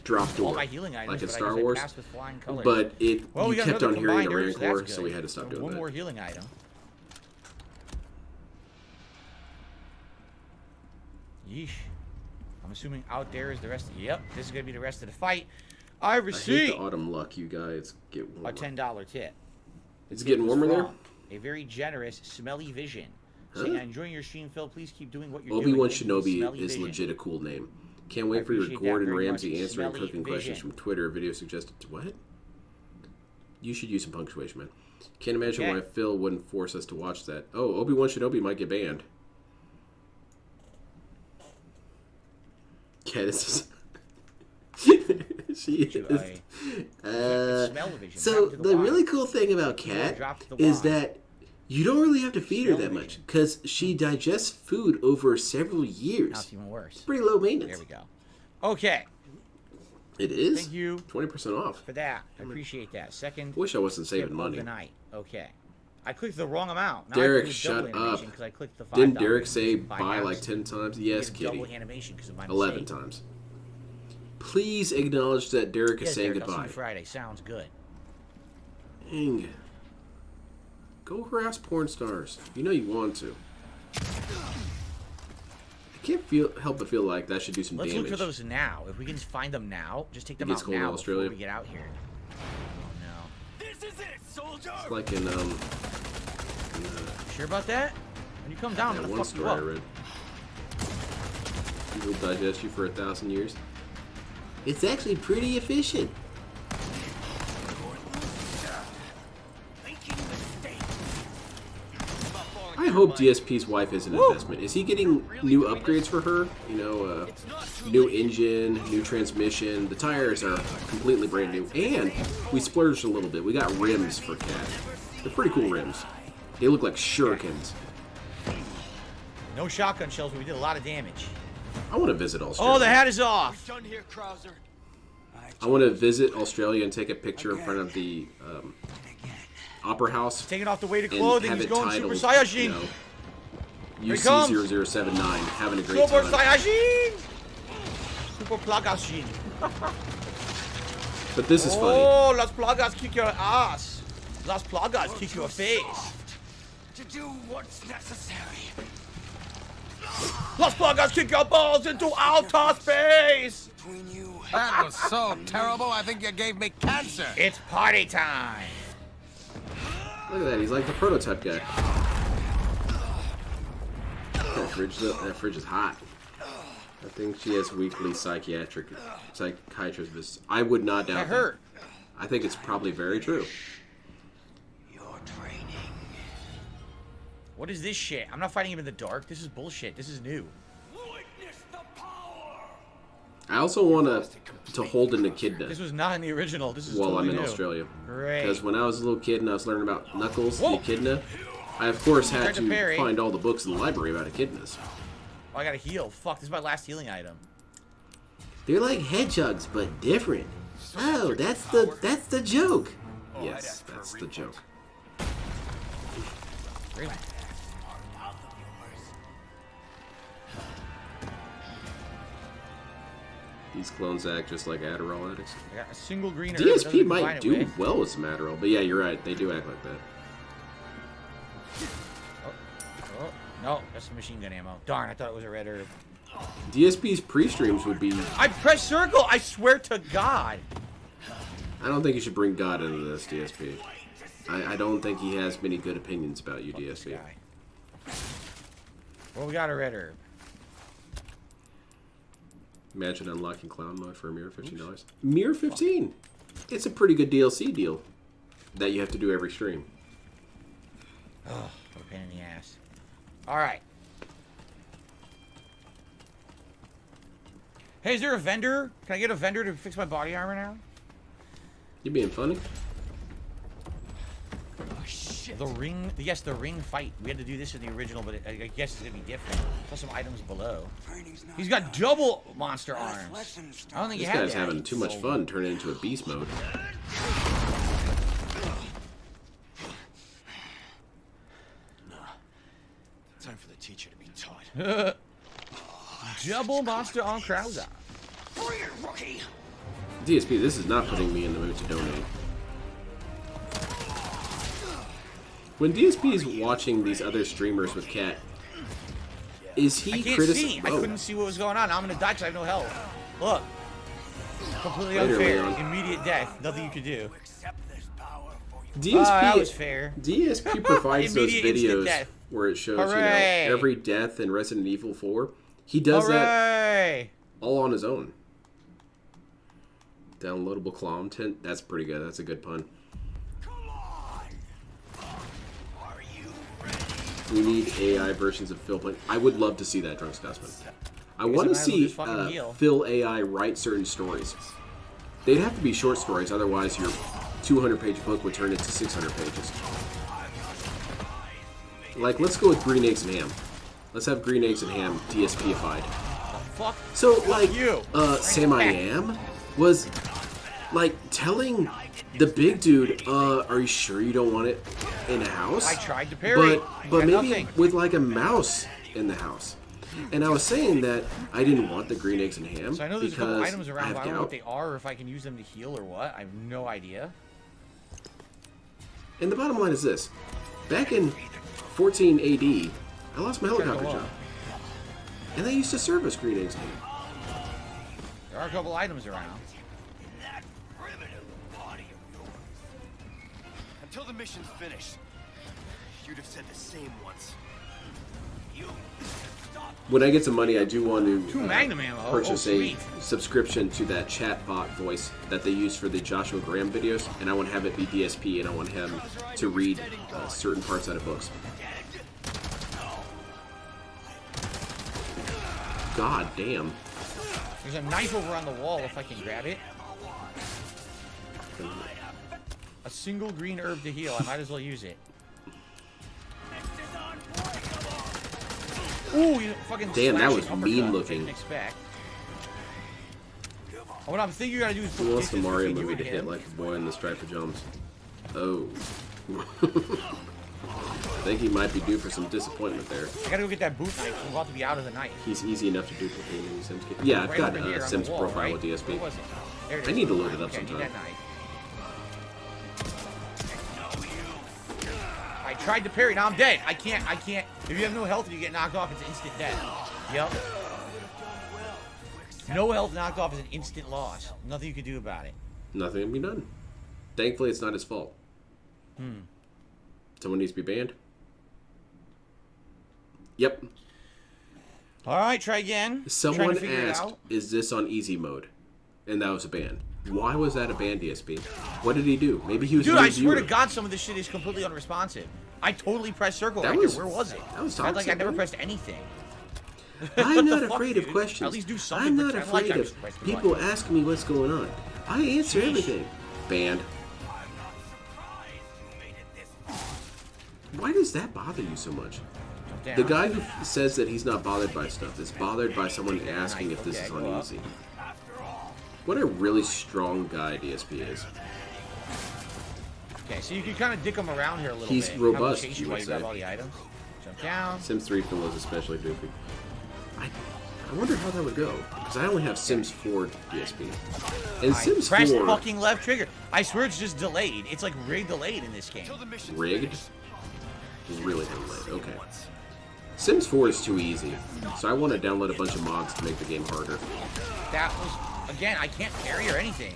[SPEAKER 1] drop door,
[SPEAKER 4] All my healing items,
[SPEAKER 1] like in
[SPEAKER 4] but
[SPEAKER 1] Star
[SPEAKER 4] I
[SPEAKER 1] Wars.
[SPEAKER 4] passed with flying colors.
[SPEAKER 1] But it
[SPEAKER 4] Well, we
[SPEAKER 1] you
[SPEAKER 4] got
[SPEAKER 1] kept on
[SPEAKER 4] another
[SPEAKER 1] hearing the
[SPEAKER 4] combiner, so
[SPEAKER 1] Rancor,
[SPEAKER 4] that's
[SPEAKER 1] so we
[SPEAKER 4] good.
[SPEAKER 1] had to stop doing
[SPEAKER 4] One
[SPEAKER 1] that.
[SPEAKER 4] more healing item. Yeesh. I'm assuming out there is the rest. Yep, this is gonna be the rest of the fight. I
[SPEAKER 1] I hate
[SPEAKER 4] receive
[SPEAKER 1] the autumn luck, you guys. Get warmer.
[SPEAKER 4] a $10 tip.
[SPEAKER 1] It's getting warmer there.
[SPEAKER 4] A very generous, smelly vision.
[SPEAKER 1] Huh?
[SPEAKER 4] Saying, enjoying your stream, Phil. Please keep doing what you're
[SPEAKER 1] Obi-Wan
[SPEAKER 4] doing.
[SPEAKER 1] Shinobi
[SPEAKER 4] Smelly
[SPEAKER 1] is
[SPEAKER 4] vision.
[SPEAKER 1] legit a cool name. Can't wait for your
[SPEAKER 4] appreciate that
[SPEAKER 1] Gordon
[SPEAKER 4] very
[SPEAKER 1] Ramsay
[SPEAKER 4] much.
[SPEAKER 1] answering
[SPEAKER 4] Smelly
[SPEAKER 1] cooking questions
[SPEAKER 4] vision.
[SPEAKER 1] from Twitter. Video suggested to what? You should use some punctuation, man. Can't imagine
[SPEAKER 4] Okay.
[SPEAKER 1] why Phil wouldn't force us to watch that. Oh, Obi-Wan Shinobi might get banned. Yeah, this is... she is.
[SPEAKER 4] Smell vision.
[SPEAKER 1] So
[SPEAKER 4] Drop to
[SPEAKER 1] the
[SPEAKER 4] water.
[SPEAKER 1] really cool thing about Kat
[SPEAKER 4] Drop to the
[SPEAKER 1] is
[SPEAKER 4] water.
[SPEAKER 1] that you don't really have to feed her
[SPEAKER 4] Smell
[SPEAKER 1] that much
[SPEAKER 4] vision.
[SPEAKER 1] because she digests food over several
[SPEAKER 4] Now
[SPEAKER 1] years.
[SPEAKER 4] it's even worse.
[SPEAKER 1] Pretty low
[SPEAKER 4] There
[SPEAKER 1] maintenance.
[SPEAKER 4] we go. Okay.
[SPEAKER 1] It is.
[SPEAKER 4] Thank you
[SPEAKER 1] 20% off.
[SPEAKER 4] for that. I appreciate that. Second
[SPEAKER 1] Wish I wasn't
[SPEAKER 4] tip
[SPEAKER 1] saving
[SPEAKER 4] of
[SPEAKER 1] money.
[SPEAKER 4] the night. Okay. I clicked the wrong amount. Now
[SPEAKER 1] Derek,
[SPEAKER 4] I clicked
[SPEAKER 1] shut
[SPEAKER 4] double
[SPEAKER 1] up.
[SPEAKER 4] animation 'cause I clicked the $5
[SPEAKER 1] Didn't Derek say
[SPEAKER 4] animation,
[SPEAKER 1] buy like
[SPEAKER 4] $5.
[SPEAKER 1] 10 times?
[SPEAKER 4] You
[SPEAKER 1] Yes,
[SPEAKER 4] get a double
[SPEAKER 1] kitty.
[SPEAKER 4] animation 'cause of my
[SPEAKER 1] 11
[SPEAKER 4] mistake.
[SPEAKER 1] times. Please acknowledge that Derek is
[SPEAKER 4] Yes,
[SPEAKER 1] saying
[SPEAKER 4] Derek, I'll see
[SPEAKER 1] goodbye.
[SPEAKER 4] you Friday. Sounds good.
[SPEAKER 1] Dang. Go harass porn stars. You know you want to. I can't help but feel like that should do some
[SPEAKER 4] Let's
[SPEAKER 1] damage.
[SPEAKER 4] look for those now. If we can find them now, just take them
[SPEAKER 1] gets
[SPEAKER 4] out
[SPEAKER 1] cold in
[SPEAKER 4] now
[SPEAKER 1] Australia.
[SPEAKER 4] before we get out here. Oh no.
[SPEAKER 5] This is it, soldier.
[SPEAKER 1] It's like in
[SPEAKER 4] Sure about that? When you come down,
[SPEAKER 1] that
[SPEAKER 4] I'm
[SPEAKER 1] one
[SPEAKER 4] gonna fuck you
[SPEAKER 1] story I
[SPEAKER 4] up.
[SPEAKER 1] read. People digest you for 1,000 years. It's actually pretty efficient. I hope DSP's wife is an investment. Is he getting new upgrades for her? You know, new engine, new transmission. The tires are completely brand new. And we splurged a little bit. We got rims for Cat. They're pretty cool rims. They look like shurikens.
[SPEAKER 4] No shotgun shells, but we did a lot of damage.
[SPEAKER 1] I want to visit Australia.
[SPEAKER 4] Oh, the hat is off.
[SPEAKER 5] Done here, Krauser.
[SPEAKER 1] I want to visit Australia and take a picture in front of the Opera House.
[SPEAKER 4] Taking off the weighted
[SPEAKER 1] And
[SPEAKER 4] clothing,
[SPEAKER 1] have
[SPEAKER 4] he's
[SPEAKER 1] it
[SPEAKER 4] going
[SPEAKER 1] titled,
[SPEAKER 4] Super Saiyajin.
[SPEAKER 1] you know,
[SPEAKER 4] Here he comes.
[SPEAKER 1] UC0079, having a great
[SPEAKER 4] Super
[SPEAKER 1] time.
[SPEAKER 4] Saiyajin! Super Plagashin.
[SPEAKER 1] But this is funny.
[SPEAKER 4] Oh, Las Plagas kick your ass. Las Plagas kick your face.
[SPEAKER 5] To do what's necessary.
[SPEAKER 4] Las Plagas kick your balls into outer space.
[SPEAKER 5] Between you.
[SPEAKER 7] That was so terrible, I think you gave me cancer.
[SPEAKER 4] It's party time.
[SPEAKER 1] Look at that, he's like the prototype guy. That fridge is hot. I think she has weekly psychiatrist visits. I would not doubt
[SPEAKER 4] That hurt.
[SPEAKER 1] I think it's probably very true.
[SPEAKER 5] Your training.
[SPEAKER 4] What is this shit? I'm not fighting him in the dark. This is bullshit. This is new.
[SPEAKER 5] Witness the power.
[SPEAKER 1] I also want to hold an echidna
[SPEAKER 4] This was not in the original. This is
[SPEAKER 1] while
[SPEAKER 4] totally
[SPEAKER 1] I'm in
[SPEAKER 4] new.
[SPEAKER 1] Australia.
[SPEAKER 4] Great.
[SPEAKER 1] Because when I was a little kid and I was learning about Knuckles,
[SPEAKER 4] Whoa.
[SPEAKER 1] the echidna, I of course had
[SPEAKER 4] Tried to
[SPEAKER 1] to
[SPEAKER 4] parry.
[SPEAKER 1] find all the books in the library about echidnas.
[SPEAKER 4] Oh, I gotta heal. Fuck, this is my last healing item.
[SPEAKER 1] They're like hedgehogs, but different. Oh, that's the joke. Yes, that's the joke.
[SPEAKER 4] Really?
[SPEAKER 1] These clones act just like Adderall addicts.
[SPEAKER 4] I got a single green herb. It doesn't
[SPEAKER 1] DSP
[SPEAKER 4] combine
[SPEAKER 1] might
[SPEAKER 4] it
[SPEAKER 1] do
[SPEAKER 4] with.
[SPEAKER 1] well with some Adderall, but yeah, you're right. They do act like that.
[SPEAKER 4] Oh, no, that's the machine gun ammo. Darn, I thought it was a red herb.
[SPEAKER 1] DSP's pre-streams would be...
[SPEAKER 4] I pressed circle! I swear to God!
[SPEAKER 1] I don't think you should bring God into this, DSP. I don't think he has many good opinions about you,
[SPEAKER 4] Fuck this
[SPEAKER 1] DSP.
[SPEAKER 4] guy. Well, we got a red herb.
[SPEAKER 1] Imagine unlocking clown mode for a mere $15. Mere 15. It's a pretty good DLC deal that you have to do every stream.
[SPEAKER 4] Oh, what a pain in the ass. Alright. Hey, is there a vendor? Can I get a vendor to fix my body armor now?
[SPEAKER 1] You being funny?
[SPEAKER 4] Oh, shit. The ring... Yes, the ring fight. We had to do this in the original, but I guess it's going to be different. Plus some items below. He's got double monster arms. I don't think he
[SPEAKER 1] This
[SPEAKER 4] had
[SPEAKER 1] guy's
[SPEAKER 4] that.
[SPEAKER 1] having too much fun turning into a beast mode.
[SPEAKER 5] Time for the teacher to be taught.
[SPEAKER 4] Double monster on Krauser.
[SPEAKER 5] Bring it, rookie!
[SPEAKER 1] DSP, this is not putting me in the mood to donate. When DSP is watching these other streamers with Cat, is he
[SPEAKER 4] I can't see.
[SPEAKER 1] criticizing?
[SPEAKER 4] I couldn't see what was going on. I'm gonna die because I have no health. Look. Completely
[SPEAKER 1] Later,
[SPEAKER 4] unfair.
[SPEAKER 1] Leon.
[SPEAKER 4] Immediate death. Nothing you could do.
[SPEAKER 1] DSP,
[SPEAKER 4] that was fair.
[SPEAKER 1] DSP provides those
[SPEAKER 4] Immediate instant
[SPEAKER 1] videos
[SPEAKER 4] death.
[SPEAKER 1] where it shows,
[SPEAKER 4] Hooray.
[SPEAKER 1] every death in Resident Evil 4. He does that
[SPEAKER 4] Hooray!
[SPEAKER 1] all on his own. Downloadable content. That's pretty good. That's a good pun. We need AI versions of Phil playing. I would love to see that, Drunk Scotsman. I want to
[SPEAKER 4] might as well
[SPEAKER 1] see
[SPEAKER 4] just fucking heal.
[SPEAKER 1] Phil AI write certain stories. They'd have to be short stories, otherwise your 200-page book would turn into 600 pages. Like, let's go with Green Eggs and Ham. Let's have Green Eggs and Ham DSP-ified.
[SPEAKER 4] Fuck.
[SPEAKER 1] So, like,
[SPEAKER 4] you.
[SPEAKER 1] Sam I Am was, like, telling the big dude, are you sure you don't want it in a house?
[SPEAKER 4] I tried to parry.
[SPEAKER 1] But
[SPEAKER 4] Got
[SPEAKER 1] maybe
[SPEAKER 4] nothing.
[SPEAKER 1] with, like, a mouse in the house. And I was saying that I didn't want the Green Eggs and Ham
[SPEAKER 4] So I know there's a couple
[SPEAKER 1] because
[SPEAKER 4] items
[SPEAKER 1] I
[SPEAKER 4] around,
[SPEAKER 1] have
[SPEAKER 4] but I don't know what
[SPEAKER 1] gout.
[SPEAKER 4] they are or if I can use them to heal or what. I have no idea.
[SPEAKER 1] And the bottom line is this. Back in 14 AD, I lost my
[SPEAKER 4] Gotta
[SPEAKER 1] helicopter
[SPEAKER 4] go
[SPEAKER 1] job.
[SPEAKER 4] up.
[SPEAKER 1] And they used to serve us Green Eggs and Ham.
[SPEAKER 4] There are a couple items around.
[SPEAKER 5] That primitive body of yours.
[SPEAKER 6] Until the mission's finished, you'd have said the same once.
[SPEAKER 5] You stop.
[SPEAKER 1] When I get some money, I do want to
[SPEAKER 4] Two Magnum ammo.
[SPEAKER 1] purchase
[SPEAKER 4] Oh,
[SPEAKER 1] a
[SPEAKER 4] sweet.
[SPEAKER 1] subscription to that chatbot voice that they use for the Joshua Graham videos, and I want to have it be DSP, and I want him to read certain parts out of books. God damn.
[SPEAKER 4] There's a knife over on the wall if I can grab it. A single green herb to heal. I might as well use it. Ooh, you fucking
[SPEAKER 1] Damn, that
[SPEAKER 4] slashing
[SPEAKER 1] was
[SPEAKER 4] uppercut,
[SPEAKER 1] mean
[SPEAKER 4] which I
[SPEAKER 1] looking.
[SPEAKER 4] didn't expect. What I'm thinking you gotta do is
[SPEAKER 1] Who
[SPEAKER 4] put
[SPEAKER 1] wants the
[SPEAKER 4] distance
[SPEAKER 1] Mario
[SPEAKER 4] between you
[SPEAKER 1] movie to
[SPEAKER 4] and
[SPEAKER 1] hit
[SPEAKER 4] him.
[SPEAKER 1] like a boy in the striped pajamas? Oh. I think he might be due for some disappointment there.
[SPEAKER 4] I gotta go get that boot knife. I'm about to be out of the knife.
[SPEAKER 1] He's easy enough to duplicate in the Sims game. Yeah, I've
[SPEAKER 4] Right
[SPEAKER 1] got
[SPEAKER 4] over here on the
[SPEAKER 1] Sims
[SPEAKER 4] wall,
[SPEAKER 1] profile
[SPEAKER 4] right?
[SPEAKER 1] with DSP.
[SPEAKER 4] Where was it? There it
[SPEAKER 1] I
[SPEAKER 4] is.
[SPEAKER 1] need to load it up
[SPEAKER 4] Okay, I need
[SPEAKER 1] sometime.
[SPEAKER 4] that knife. I tried to parry. Now I'm dead. I can't. If you have no health and you get knocked off, it's instant death. Yep. No health knocked off is an instant loss. Nothing you can do about it.
[SPEAKER 1] Nothing can be done. Thankfully, it's not his fault. Someone needs to be banned. Yep.
[SPEAKER 4] All right, try again.
[SPEAKER 1] Someone
[SPEAKER 4] Trying to figure it
[SPEAKER 1] asked,
[SPEAKER 4] out.
[SPEAKER 1] is this on easy mode? And that was a ban. Why was that a ban, DSP? What did he do? Maybe he was
[SPEAKER 4] Dude,
[SPEAKER 1] a new
[SPEAKER 4] I swear to
[SPEAKER 1] viewer.
[SPEAKER 4] God, some of this shit is completely unresponsive. I totally pressed circle
[SPEAKER 1] That
[SPEAKER 4] right
[SPEAKER 1] was-
[SPEAKER 4] there. Where was it?
[SPEAKER 1] that was
[SPEAKER 4] I like I
[SPEAKER 1] toxic,
[SPEAKER 4] never
[SPEAKER 1] man.
[SPEAKER 4] pressed anything.
[SPEAKER 1] I'm not
[SPEAKER 4] the fuck,
[SPEAKER 1] afraid of
[SPEAKER 4] dude?
[SPEAKER 1] questions.
[SPEAKER 4] At least do something.
[SPEAKER 1] I'm not
[SPEAKER 4] Pretend like
[SPEAKER 1] afraid
[SPEAKER 4] I
[SPEAKER 1] of
[SPEAKER 4] just pressed the
[SPEAKER 1] people
[SPEAKER 4] button.
[SPEAKER 1] asking me what's going on. I answer
[SPEAKER 4] Sheesh.
[SPEAKER 1] everything. Banned. Why does that bother you so much?
[SPEAKER 4] Down.
[SPEAKER 1] The guy who says that he's not bothered by stuff is bothered by someone asking if this is
[SPEAKER 4] Okay, go up.
[SPEAKER 1] uneasy. What a really strong guy DSP is.
[SPEAKER 4] Okay, so you can kind of dick him around here a little
[SPEAKER 1] He's
[SPEAKER 4] bit.
[SPEAKER 1] robust,
[SPEAKER 4] Have him chase
[SPEAKER 1] you
[SPEAKER 4] you while
[SPEAKER 1] would
[SPEAKER 4] you grab
[SPEAKER 1] say.
[SPEAKER 4] all the items. Jump down.
[SPEAKER 1] Sims 3 Phil is especially goofy. I wonder how that would go, because I only have Sims 4 DSP. And Sims
[SPEAKER 4] Press
[SPEAKER 1] 4
[SPEAKER 4] fucking left trigger. I swear it's just delayed. It's like rigged delayed in this game.
[SPEAKER 6] Until the mission's
[SPEAKER 1] rigged?
[SPEAKER 6] finished.
[SPEAKER 1] Really delayed, okay. Sims 4 is too easy, so I want to download a bunch of mods to make the game harder.
[SPEAKER 4] That was, again, I can't parry or anything.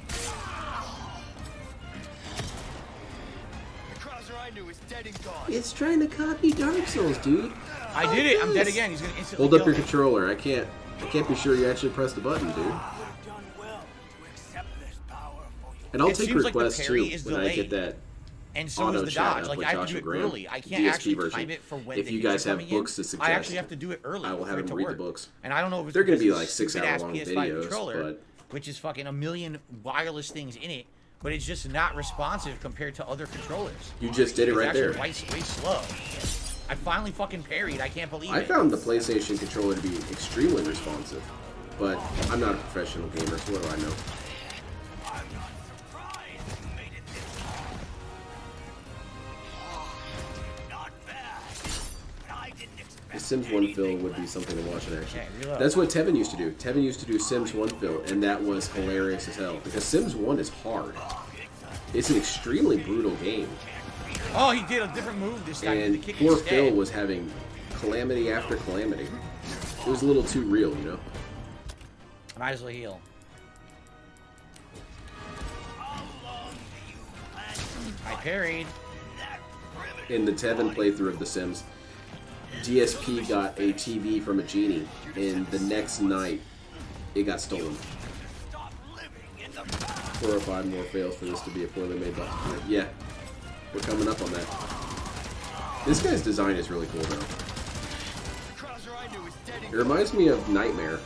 [SPEAKER 6] The Krauser I knew is dead and gone.
[SPEAKER 1] It's trying to copy Dark Souls, dude.
[SPEAKER 4] I did it. I'm dead again. He's gonna instantly
[SPEAKER 1] Hold up
[SPEAKER 4] kill
[SPEAKER 1] your
[SPEAKER 4] me.
[SPEAKER 1] controller. I can't be sure you actually press the button, dude.
[SPEAKER 5] You've done well to accept this power for you.
[SPEAKER 1] And I'll
[SPEAKER 4] It
[SPEAKER 1] take
[SPEAKER 4] seems like the
[SPEAKER 1] requests
[SPEAKER 4] parry
[SPEAKER 1] too
[SPEAKER 4] is
[SPEAKER 1] when I get
[SPEAKER 4] delayed.
[SPEAKER 1] that
[SPEAKER 4] And so
[SPEAKER 1] auto
[SPEAKER 4] is the
[SPEAKER 1] chat
[SPEAKER 4] dodge.
[SPEAKER 1] up
[SPEAKER 4] Like
[SPEAKER 1] with
[SPEAKER 4] I have
[SPEAKER 1] Josh
[SPEAKER 4] to do
[SPEAKER 1] and
[SPEAKER 4] it
[SPEAKER 1] Graham.
[SPEAKER 4] early. I can't
[SPEAKER 1] DSP
[SPEAKER 4] actually
[SPEAKER 1] version.
[SPEAKER 4] time it for when
[SPEAKER 1] If
[SPEAKER 4] the
[SPEAKER 1] you
[SPEAKER 4] hits
[SPEAKER 1] guys
[SPEAKER 4] are
[SPEAKER 1] have
[SPEAKER 4] coming in.
[SPEAKER 1] books to
[SPEAKER 4] I
[SPEAKER 1] suggest,
[SPEAKER 4] actually have to do it early.
[SPEAKER 1] I will have
[SPEAKER 4] for it
[SPEAKER 1] them
[SPEAKER 4] to
[SPEAKER 1] read the
[SPEAKER 4] work.
[SPEAKER 1] books.
[SPEAKER 4] And I don't know if it's
[SPEAKER 1] They're gonna
[SPEAKER 4] because
[SPEAKER 1] be
[SPEAKER 4] it's
[SPEAKER 1] like
[SPEAKER 4] a
[SPEAKER 1] 6
[SPEAKER 4] stupid-ass
[SPEAKER 1] hour long
[SPEAKER 4] PS5
[SPEAKER 1] videos,
[SPEAKER 4] controller,
[SPEAKER 1] but
[SPEAKER 4] which is fucking a million wireless things in it, but it's just not responsive compared to other controllers.
[SPEAKER 1] you just did it
[SPEAKER 4] It's
[SPEAKER 1] right
[SPEAKER 4] actually
[SPEAKER 1] there.
[SPEAKER 4] way slow. I finally fucking parried. I can't believe
[SPEAKER 1] I
[SPEAKER 4] it.
[SPEAKER 1] found the PlayStation controller to be extremely responsive, but I'm not a professional gamer, so what do I know? The Sims 1 fill would be something to watch in action.
[SPEAKER 4] Okay, reload.
[SPEAKER 1] That's what Tevin used to do. Tevin used to do Sims 1 fill, and that was hilarious as hell. Because Sims 1 is hard. It's an extremely brutal game.
[SPEAKER 4] Oh, he did a different move this time.
[SPEAKER 1] And
[SPEAKER 4] The kick
[SPEAKER 1] poor
[SPEAKER 4] instead.
[SPEAKER 1] Phil was having calamity after calamity. It was a little too real, you know?
[SPEAKER 4] Might as well heal. I parried.
[SPEAKER 1] In the Tevin playthrough of The Sims, DSP got a TV from a genie, and the next night, it got stolen. 4 or 5 more fails for this to be a poorly made boss. Yeah, we're coming up on that. This guy's design is really cool, though.
[SPEAKER 6] The Krauser I knew is dead and
[SPEAKER 1] It reminds me of Nightmare.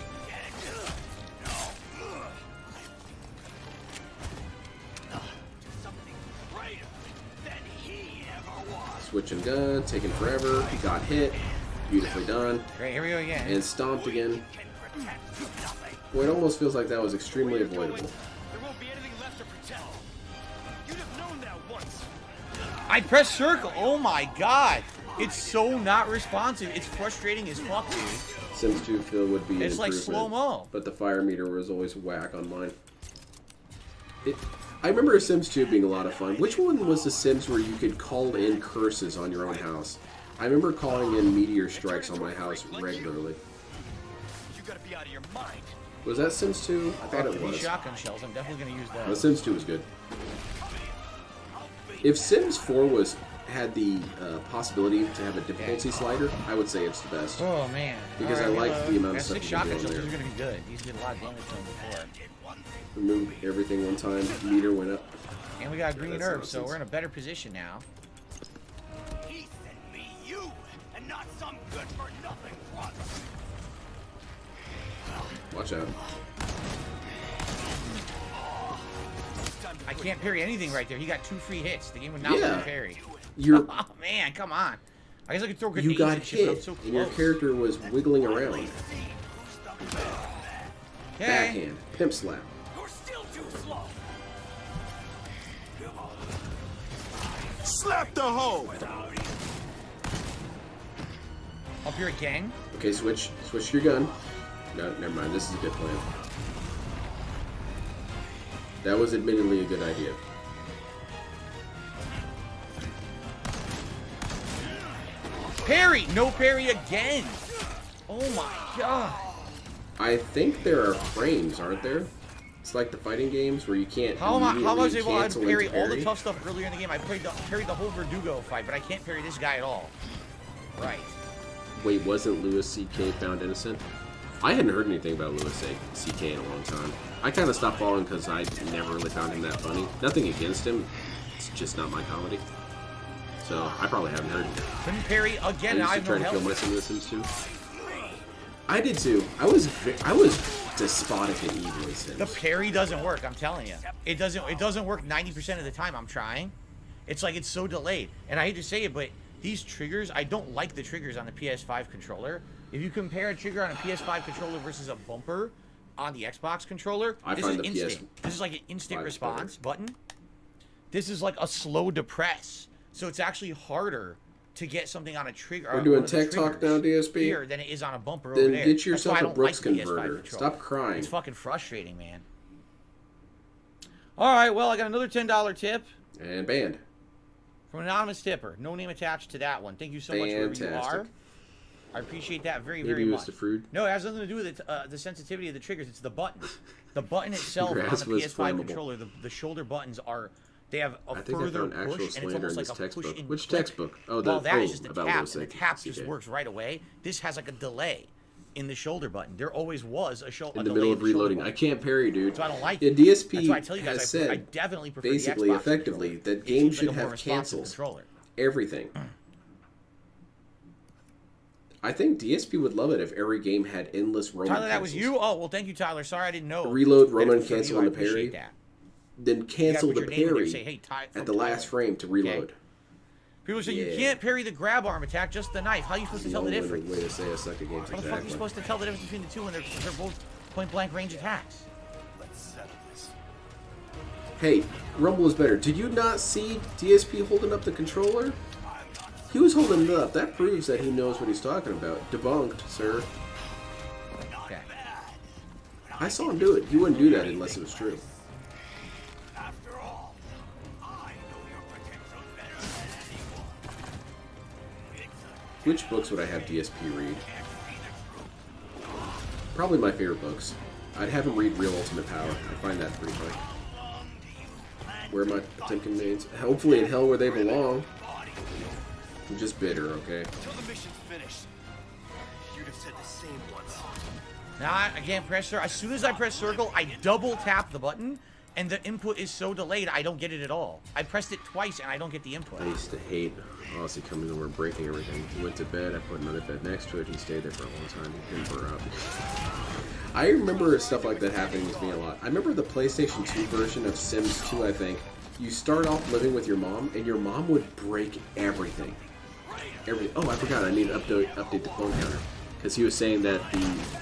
[SPEAKER 5] Something greater than he ever was.
[SPEAKER 1] Switching gun, taking forever, got hit, beautifully done,
[SPEAKER 4] Great, here we go again.
[SPEAKER 1] and stomped again.
[SPEAKER 5] Can protect nothing.
[SPEAKER 1] Boy, it almost feels like that was extremely avoidable.
[SPEAKER 6] there won't be anything left to protect. You'd have known that once.
[SPEAKER 4] I pressed circle. Oh my god. It's so not responsive. It's frustrating as fuck, dude.
[SPEAKER 1] Sims 2 feel would be an
[SPEAKER 4] It's like
[SPEAKER 1] improvement,
[SPEAKER 4] slow-mo.
[SPEAKER 1] but the fire meter was always whack on mine. I remember Sims 2 being a lot of fun. Which one was the Sims where you could call in curses on your own house? I remember calling in meteor strikes on my house regularly.
[SPEAKER 6] You gotta be out of your mind.
[SPEAKER 1] Was that Sims 2? I thought it
[SPEAKER 4] These
[SPEAKER 1] was.
[SPEAKER 4] shotgun shells, I'm definitely gonna use
[SPEAKER 1] The
[SPEAKER 4] those.
[SPEAKER 1] Sims 2 was good. If Sims 4 had the possibility to have a difficulty slider, I would say it's the best.
[SPEAKER 4] Oh man.
[SPEAKER 1] Because I
[SPEAKER 4] Alright,
[SPEAKER 1] like
[SPEAKER 4] reload.
[SPEAKER 1] the amount of
[SPEAKER 4] That
[SPEAKER 1] stuff
[SPEAKER 4] 6
[SPEAKER 1] you can do
[SPEAKER 4] shotgun
[SPEAKER 1] on
[SPEAKER 4] shells
[SPEAKER 1] there.
[SPEAKER 4] are gonna be good. These did a lot of damage to them before.
[SPEAKER 1] Remove everything one time, meter went up.
[SPEAKER 4] And we got green
[SPEAKER 1] That's
[SPEAKER 4] herbs, so
[SPEAKER 1] nonsense.
[SPEAKER 4] we're in a better position now.
[SPEAKER 5] He sent me you, and not some good-for-nothing brother.
[SPEAKER 1] Watch out.
[SPEAKER 4] I can't parry anything right there. He got 2 free hits. The game would not let me parry.
[SPEAKER 1] You're,
[SPEAKER 4] Oh man, come on. I guess I could throw grenades
[SPEAKER 1] you got
[SPEAKER 4] and shit, but I'm
[SPEAKER 1] hit,
[SPEAKER 4] so
[SPEAKER 1] and your
[SPEAKER 4] close.
[SPEAKER 1] character was wiggling around.
[SPEAKER 4] Okay.
[SPEAKER 1] Backhand, pimp slap.
[SPEAKER 5] You're still too slow.
[SPEAKER 7] Slap the hoe!
[SPEAKER 4] Up here again.
[SPEAKER 1] Okay, switch your gun. No, never mind. This is a good plan. That was admittedly a good idea.
[SPEAKER 4] Parry! No parry again! Oh my god.
[SPEAKER 1] I think there are frames, aren't there? It's like the fighting games where you can't
[SPEAKER 4] How am I
[SPEAKER 1] immediately
[SPEAKER 4] able to
[SPEAKER 1] cancel
[SPEAKER 4] parry
[SPEAKER 1] into
[SPEAKER 4] all the
[SPEAKER 1] parry.
[SPEAKER 4] tough stuff earlier in the game? I parried the whole Verdugo fight, but I can't parry this guy at all. Right.
[SPEAKER 1] Wait, wasn't Louis C.K. found innocent? I hadn't heard anything about Louis C.K. in a long time. I kind of stopped following because I never really found him that funny. Nothing against him. It's just not my comedy. So I probably haven't heard.
[SPEAKER 4] Couldn't parry
[SPEAKER 1] I
[SPEAKER 4] again, and
[SPEAKER 1] used
[SPEAKER 4] I
[SPEAKER 1] to
[SPEAKER 4] have
[SPEAKER 1] try
[SPEAKER 4] no
[SPEAKER 1] to kill
[SPEAKER 4] health.
[SPEAKER 1] my Sims too. I did too. I was despotic and evil in Sims.
[SPEAKER 4] The parry doesn't work. I'm telling you, it doesn't work 90% of the time. I'm trying. It's like it's so delayed, and I hate to say it, but these triggers, I don't like the triggers on the PS5 controller. If you compare a trigger on a PS5 controller versus a bumper on the Xbox controller, this is instant. This is like an instant response button. This is like a slow depress, so it's actually harder to get something on a trigger.
[SPEAKER 1] We're doing tech talk now, DSP.
[SPEAKER 4] Here than it is on a bumper
[SPEAKER 1] then
[SPEAKER 4] over there.
[SPEAKER 1] get yourself
[SPEAKER 4] That's why
[SPEAKER 1] a
[SPEAKER 4] I don't
[SPEAKER 1] Brooks
[SPEAKER 4] like the PS5
[SPEAKER 1] converter.
[SPEAKER 4] controller.
[SPEAKER 1] Stop crying.
[SPEAKER 4] It's fucking frustrating, man. All right, well, I got another $10 tip.
[SPEAKER 1] And banned.
[SPEAKER 4] From an anonymous tipper. No name attached to that one. Thank you so much wherever you are. I appreciate that very, very much. No, it has nothing to do with the sensitivity of the triggers. It's the buttons. The button itself on the PS5 controller, the shoulder buttons are... They have a further push, and it's almost like a push in.
[SPEAKER 1] Which textbook? Oh,
[SPEAKER 4] well, that is just the tap, and the tap just works right away. This has like a delay in the shoulder button. There always was a
[SPEAKER 1] in the middle of reloading. I can't parry, dude.
[SPEAKER 4] So I don't like
[SPEAKER 1] it. The DSP
[SPEAKER 4] That's why I tell you guys,
[SPEAKER 1] has said
[SPEAKER 4] I definitely prefer
[SPEAKER 1] basically
[SPEAKER 4] the Xbox
[SPEAKER 1] effectively
[SPEAKER 4] controller.
[SPEAKER 1] that games should
[SPEAKER 4] like
[SPEAKER 1] have cancels. Everything. I think DSP would love it if every game had endless Roman
[SPEAKER 4] Tyler, that was you? Oh, well, thank you, Tyler. Sorry, I didn't know.
[SPEAKER 1] Reload, Roman, cancel on the parry.
[SPEAKER 4] That.
[SPEAKER 1] Then cancel the parry
[SPEAKER 4] say, hey,
[SPEAKER 1] at the last frame to reload.
[SPEAKER 4] Okay. People say you can't parry the grab arm attack, just the knife. How are you supposed to tell the difference?
[SPEAKER 1] Way to say a suck against
[SPEAKER 4] How the fuck are you supposed to tell the difference between the two when they're both point-blank range attacks?
[SPEAKER 6] Let's settle this.
[SPEAKER 1] Hey, Rumble is better. Did you not see DSP holding up the controller? He was holding it up. That proves that he knows what he's talking about. Debunked, sir.
[SPEAKER 4] Okay.
[SPEAKER 1] I saw him do it. He wouldn't do that unless it was true.
[SPEAKER 5] After all, I know your potential better than anyone.
[SPEAKER 1] Which books would I have DSP read? Probably my favorite books. I'd have him read Real Ultimate Power. I find that pretty funny. Where are my Potemkin mains? Hopefully in hell where they belong. I'm just bitter, okay?
[SPEAKER 6] Until the mission's finished, you'd have said the same once.
[SPEAKER 4] Now, I can't press circle. As soon as I press circle, I double tap the button, and the input is so delayed, I don't get it at all. I pressed it twice, and I don't get the input.
[SPEAKER 1] I used to hate Aussie coming over and breaking everything. He went to bed, I put another bed next to it, he stayed there for a long time, he didn't burn up. I remember stuff like that happening with me a lot. I remember the PlayStation 2 version of Sims 2, I think. You start off living with your mom, and your mom would break everything. Oh, I forgot. I need to update the clone counter because he was saying that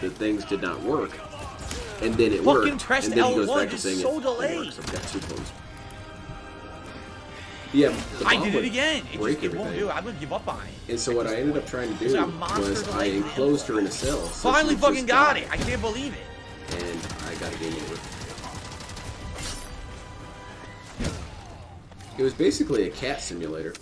[SPEAKER 1] the things did not work, and then it worked, and then he goes back to saying
[SPEAKER 4] so
[SPEAKER 1] it
[SPEAKER 4] delayed.
[SPEAKER 1] I've got 2 clones. Yeah,
[SPEAKER 4] I did it again. It
[SPEAKER 1] everything.
[SPEAKER 4] won't do. I'm gonna give up on it.
[SPEAKER 1] And so what I ended up trying to do was I enclosed her in a cell. So
[SPEAKER 4] Finally, fucking got it. I can't believe it.
[SPEAKER 1] And I got a game over. It was basically a cat simulator.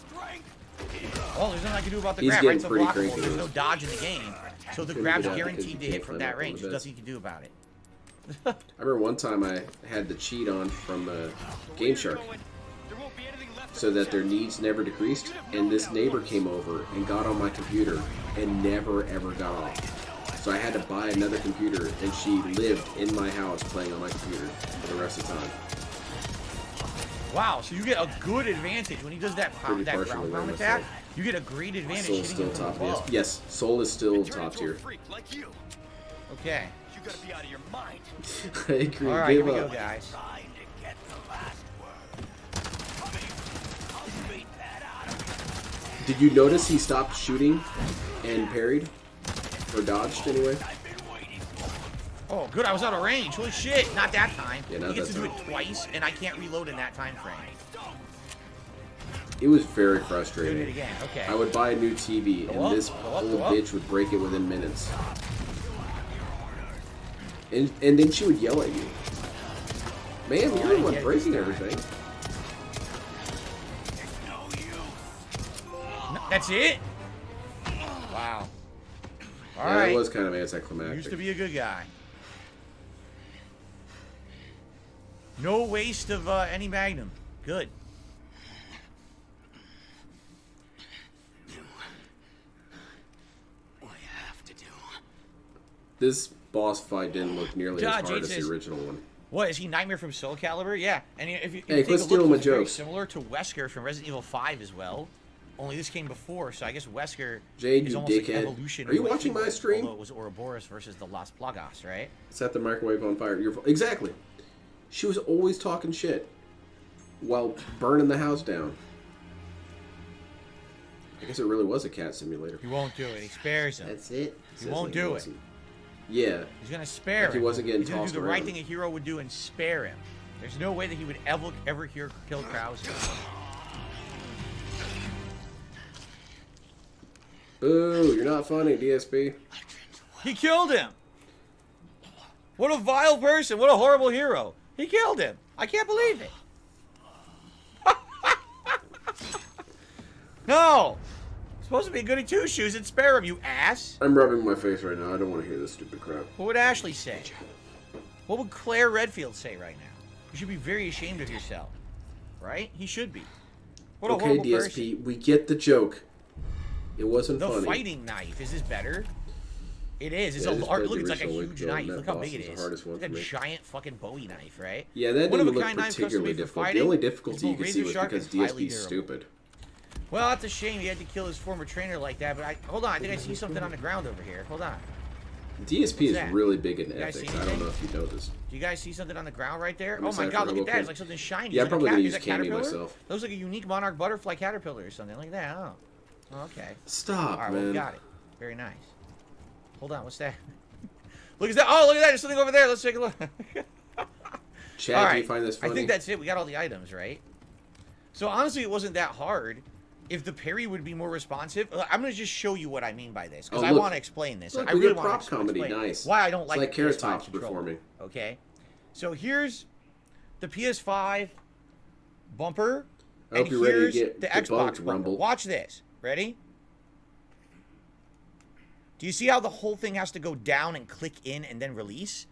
[SPEAKER 4] Well, there's nothing I can do about the
[SPEAKER 1] He's
[SPEAKER 4] grab.
[SPEAKER 1] getting
[SPEAKER 4] Right,
[SPEAKER 1] pretty
[SPEAKER 4] blockable.
[SPEAKER 1] cranky.
[SPEAKER 4] There's no dodge in the game, so the grab's guaranteed to hit from that range. There's nothing you can do about it.
[SPEAKER 1] I remember one time I had the cheat on from Game Shark so that their needs never decreased, and this neighbor came over and got on my computer and never ever got off. So I had to buy another computer, and she lived in my house playing on my computer for the rest of the time.
[SPEAKER 4] Wow, so you get a good advantage when he does that ground pound attack. You get a great advantage
[SPEAKER 1] Soul's
[SPEAKER 4] hitting
[SPEAKER 1] still
[SPEAKER 4] him from
[SPEAKER 1] top,
[SPEAKER 4] above.
[SPEAKER 1] yes. Soul is still top tier.
[SPEAKER 4] Okay.
[SPEAKER 6] You gotta be out of your mind.
[SPEAKER 1] I agree.
[SPEAKER 4] All right, here we
[SPEAKER 1] Give
[SPEAKER 4] go,
[SPEAKER 1] up.
[SPEAKER 4] guys.
[SPEAKER 1] Did you notice he stopped shooting and parried? Or dodged, anyway?
[SPEAKER 4] Oh, good. I was out of range. Holy shit. Not that time.
[SPEAKER 1] Yeah,
[SPEAKER 4] he
[SPEAKER 1] not
[SPEAKER 4] gets to
[SPEAKER 1] that
[SPEAKER 4] do it
[SPEAKER 1] time.
[SPEAKER 4] twice, and I can't reload in that time frame.
[SPEAKER 1] It was very
[SPEAKER 4] Doing it
[SPEAKER 1] frustrating.
[SPEAKER 4] again. Okay.
[SPEAKER 1] I would buy a new TV, and
[SPEAKER 4] up,
[SPEAKER 1] this
[SPEAKER 4] go up,
[SPEAKER 1] old
[SPEAKER 4] go up.
[SPEAKER 1] bitch would break it within minutes. And then she would yell at you. Ma'am, you're the one breaking everything.
[SPEAKER 4] No, that's it? Wow. All
[SPEAKER 1] Yeah,
[SPEAKER 4] right.
[SPEAKER 1] that was kind of anticlimactic.
[SPEAKER 4] Used to be a good guy. No waste of any magnum. Good.
[SPEAKER 5] What I have to do.
[SPEAKER 1] This boss fight didn't look nearly as hard
[SPEAKER 4] Jade
[SPEAKER 1] as the
[SPEAKER 4] says-
[SPEAKER 1] original one.
[SPEAKER 4] What, is he Nightmare from Soul Calibur? Yeah. And if you
[SPEAKER 1] Hey,
[SPEAKER 4] take
[SPEAKER 1] quit
[SPEAKER 4] a
[SPEAKER 1] stealing
[SPEAKER 4] look,
[SPEAKER 1] my
[SPEAKER 4] he's very
[SPEAKER 1] jokes.
[SPEAKER 4] similar to Wesker from Resident Evil 5 as well. Only this came before, so I guess Wesker
[SPEAKER 1] Jade,
[SPEAKER 4] is
[SPEAKER 1] you
[SPEAKER 4] almost like
[SPEAKER 1] dickhead.
[SPEAKER 4] evolution.
[SPEAKER 1] Are you
[SPEAKER 4] of what
[SPEAKER 1] watching
[SPEAKER 4] he
[SPEAKER 1] my
[SPEAKER 4] was,
[SPEAKER 1] stream?
[SPEAKER 4] Although it was Ouroboros versus the Las Plagas, right?
[SPEAKER 1] Set the microwave on fire. Exactly. She was always talking shit while burning the house down. I guess it really was a cat simulator.
[SPEAKER 4] He won't do it. He spares him.
[SPEAKER 1] That's it.
[SPEAKER 4] He won't do it.
[SPEAKER 1] Yeah.
[SPEAKER 4] He's gonna spare
[SPEAKER 1] Like
[SPEAKER 4] him.
[SPEAKER 1] he wasn't getting
[SPEAKER 4] He's gonna do
[SPEAKER 1] tossed
[SPEAKER 4] the right
[SPEAKER 1] around.
[SPEAKER 4] thing a hero would do and spare him. There's no way that he would ever kill Krauser.
[SPEAKER 1] Boo, you're not funny, DSP.
[SPEAKER 4] He killed him. What a vile person. What a horrible hero. He killed him. I can't believe it. No. Supposed to be good at two shoes and spare him, you ass.
[SPEAKER 1] I'm rubbing my face right now. I don't want to hear this stupid crap.
[SPEAKER 4] What would Ashley say? What would Claire Redfield say right now? You should be very ashamed of yourself. Right? He should be. What a
[SPEAKER 1] Okay,
[SPEAKER 4] horrible
[SPEAKER 1] DSP,
[SPEAKER 4] person.
[SPEAKER 1] we get the joke. It wasn't
[SPEAKER 4] The
[SPEAKER 1] funny.
[SPEAKER 4] fighting knife. Is this better? It is. It's
[SPEAKER 1] Yeah,
[SPEAKER 4] a
[SPEAKER 1] I just
[SPEAKER 4] large.
[SPEAKER 1] played
[SPEAKER 4] Look,
[SPEAKER 1] the
[SPEAKER 4] it's like a
[SPEAKER 1] original
[SPEAKER 4] huge
[SPEAKER 1] Wicked
[SPEAKER 4] knife.
[SPEAKER 1] That
[SPEAKER 4] Look how
[SPEAKER 1] boss
[SPEAKER 4] big it
[SPEAKER 1] is the
[SPEAKER 4] is.
[SPEAKER 1] hardest one
[SPEAKER 4] It's like
[SPEAKER 1] for
[SPEAKER 4] a
[SPEAKER 1] me.
[SPEAKER 4] giant fucking Bowie knife, right?
[SPEAKER 1] Yeah, that
[SPEAKER 4] One of
[SPEAKER 1] didn't
[SPEAKER 4] a
[SPEAKER 1] look
[SPEAKER 4] kind knife
[SPEAKER 1] particularly
[SPEAKER 4] custom-made for
[SPEAKER 1] difficult. The
[SPEAKER 4] fighting.
[SPEAKER 1] only
[SPEAKER 4] It's
[SPEAKER 1] difficulty you
[SPEAKER 4] both
[SPEAKER 1] can see
[SPEAKER 4] razor
[SPEAKER 1] was
[SPEAKER 4] sharp
[SPEAKER 1] because
[SPEAKER 4] and highly
[SPEAKER 1] DSP's
[SPEAKER 4] durable.
[SPEAKER 1] stupid.
[SPEAKER 4] Well, that's a shame. He had to kill his former trainer like that. But hold on. I think I see something on the ground over here. Hold on.
[SPEAKER 1] DSP is
[SPEAKER 4] that?
[SPEAKER 1] really big in
[SPEAKER 4] You guys
[SPEAKER 1] ethics.
[SPEAKER 4] see
[SPEAKER 1] I don't
[SPEAKER 4] anything?
[SPEAKER 1] know if you know this.
[SPEAKER 4] Do you guys see something on the ground right there?
[SPEAKER 1] I'm
[SPEAKER 4] Oh my
[SPEAKER 1] excited
[SPEAKER 4] god,
[SPEAKER 1] for
[SPEAKER 4] look at that.
[SPEAKER 1] Robo
[SPEAKER 4] It's like something shiny.
[SPEAKER 1] Yeah,
[SPEAKER 4] It's
[SPEAKER 1] I'm
[SPEAKER 4] like
[SPEAKER 1] probably
[SPEAKER 4] is
[SPEAKER 1] gonna use
[SPEAKER 4] that
[SPEAKER 1] Cammy
[SPEAKER 4] caterpillar?
[SPEAKER 1] myself.
[SPEAKER 4] That looks like a unique monarch butterfly caterpillar or something like that. Oh. Okay.
[SPEAKER 1] Stop,
[SPEAKER 4] All right,
[SPEAKER 1] man.
[SPEAKER 4] well, we got it. Very nice. Hold on, what's that? Look at that. Oh, look at that. There's something over there. Let's take a look.
[SPEAKER 1] Chad,
[SPEAKER 4] All
[SPEAKER 1] do
[SPEAKER 4] right.
[SPEAKER 1] you find this funny?
[SPEAKER 4] I think that's it. We got all the items, right? So honestly, it wasn't that hard. If the parry would be more responsive, I'm going to just show you what I mean by this, because
[SPEAKER 1] Oh,
[SPEAKER 4] I
[SPEAKER 1] look.
[SPEAKER 4] want to explain this.
[SPEAKER 1] Look,
[SPEAKER 4] I
[SPEAKER 1] we
[SPEAKER 4] really
[SPEAKER 1] got
[SPEAKER 4] want
[SPEAKER 1] prop
[SPEAKER 4] to
[SPEAKER 1] comedy,
[SPEAKER 4] explain
[SPEAKER 1] nice.
[SPEAKER 4] why I don't
[SPEAKER 1] It's
[SPEAKER 4] like
[SPEAKER 1] like
[SPEAKER 4] the
[SPEAKER 1] Carrot
[SPEAKER 4] PS5
[SPEAKER 1] Top's
[SPEAKER 4] controller.
[SPEAKER 1] performing.
[SPEAKER 4] Okay? So here's the PS5 bumper,
[SPEAKER 1] I hope
[SPEAKER 4] and
[SPEAKER 1] you're ready to
[SPEAKER 4] here's
[SPEAKER 1] get
[SPEAKER 4] the
[SPEAKER 1] debunked,
[SPEAKER 4] Xbox bumper.
[SPEAKER 1] Rumble.
[SPEAKER 4] Watch this. Ready? Do you see how the whole thing has to go down and click in and then release?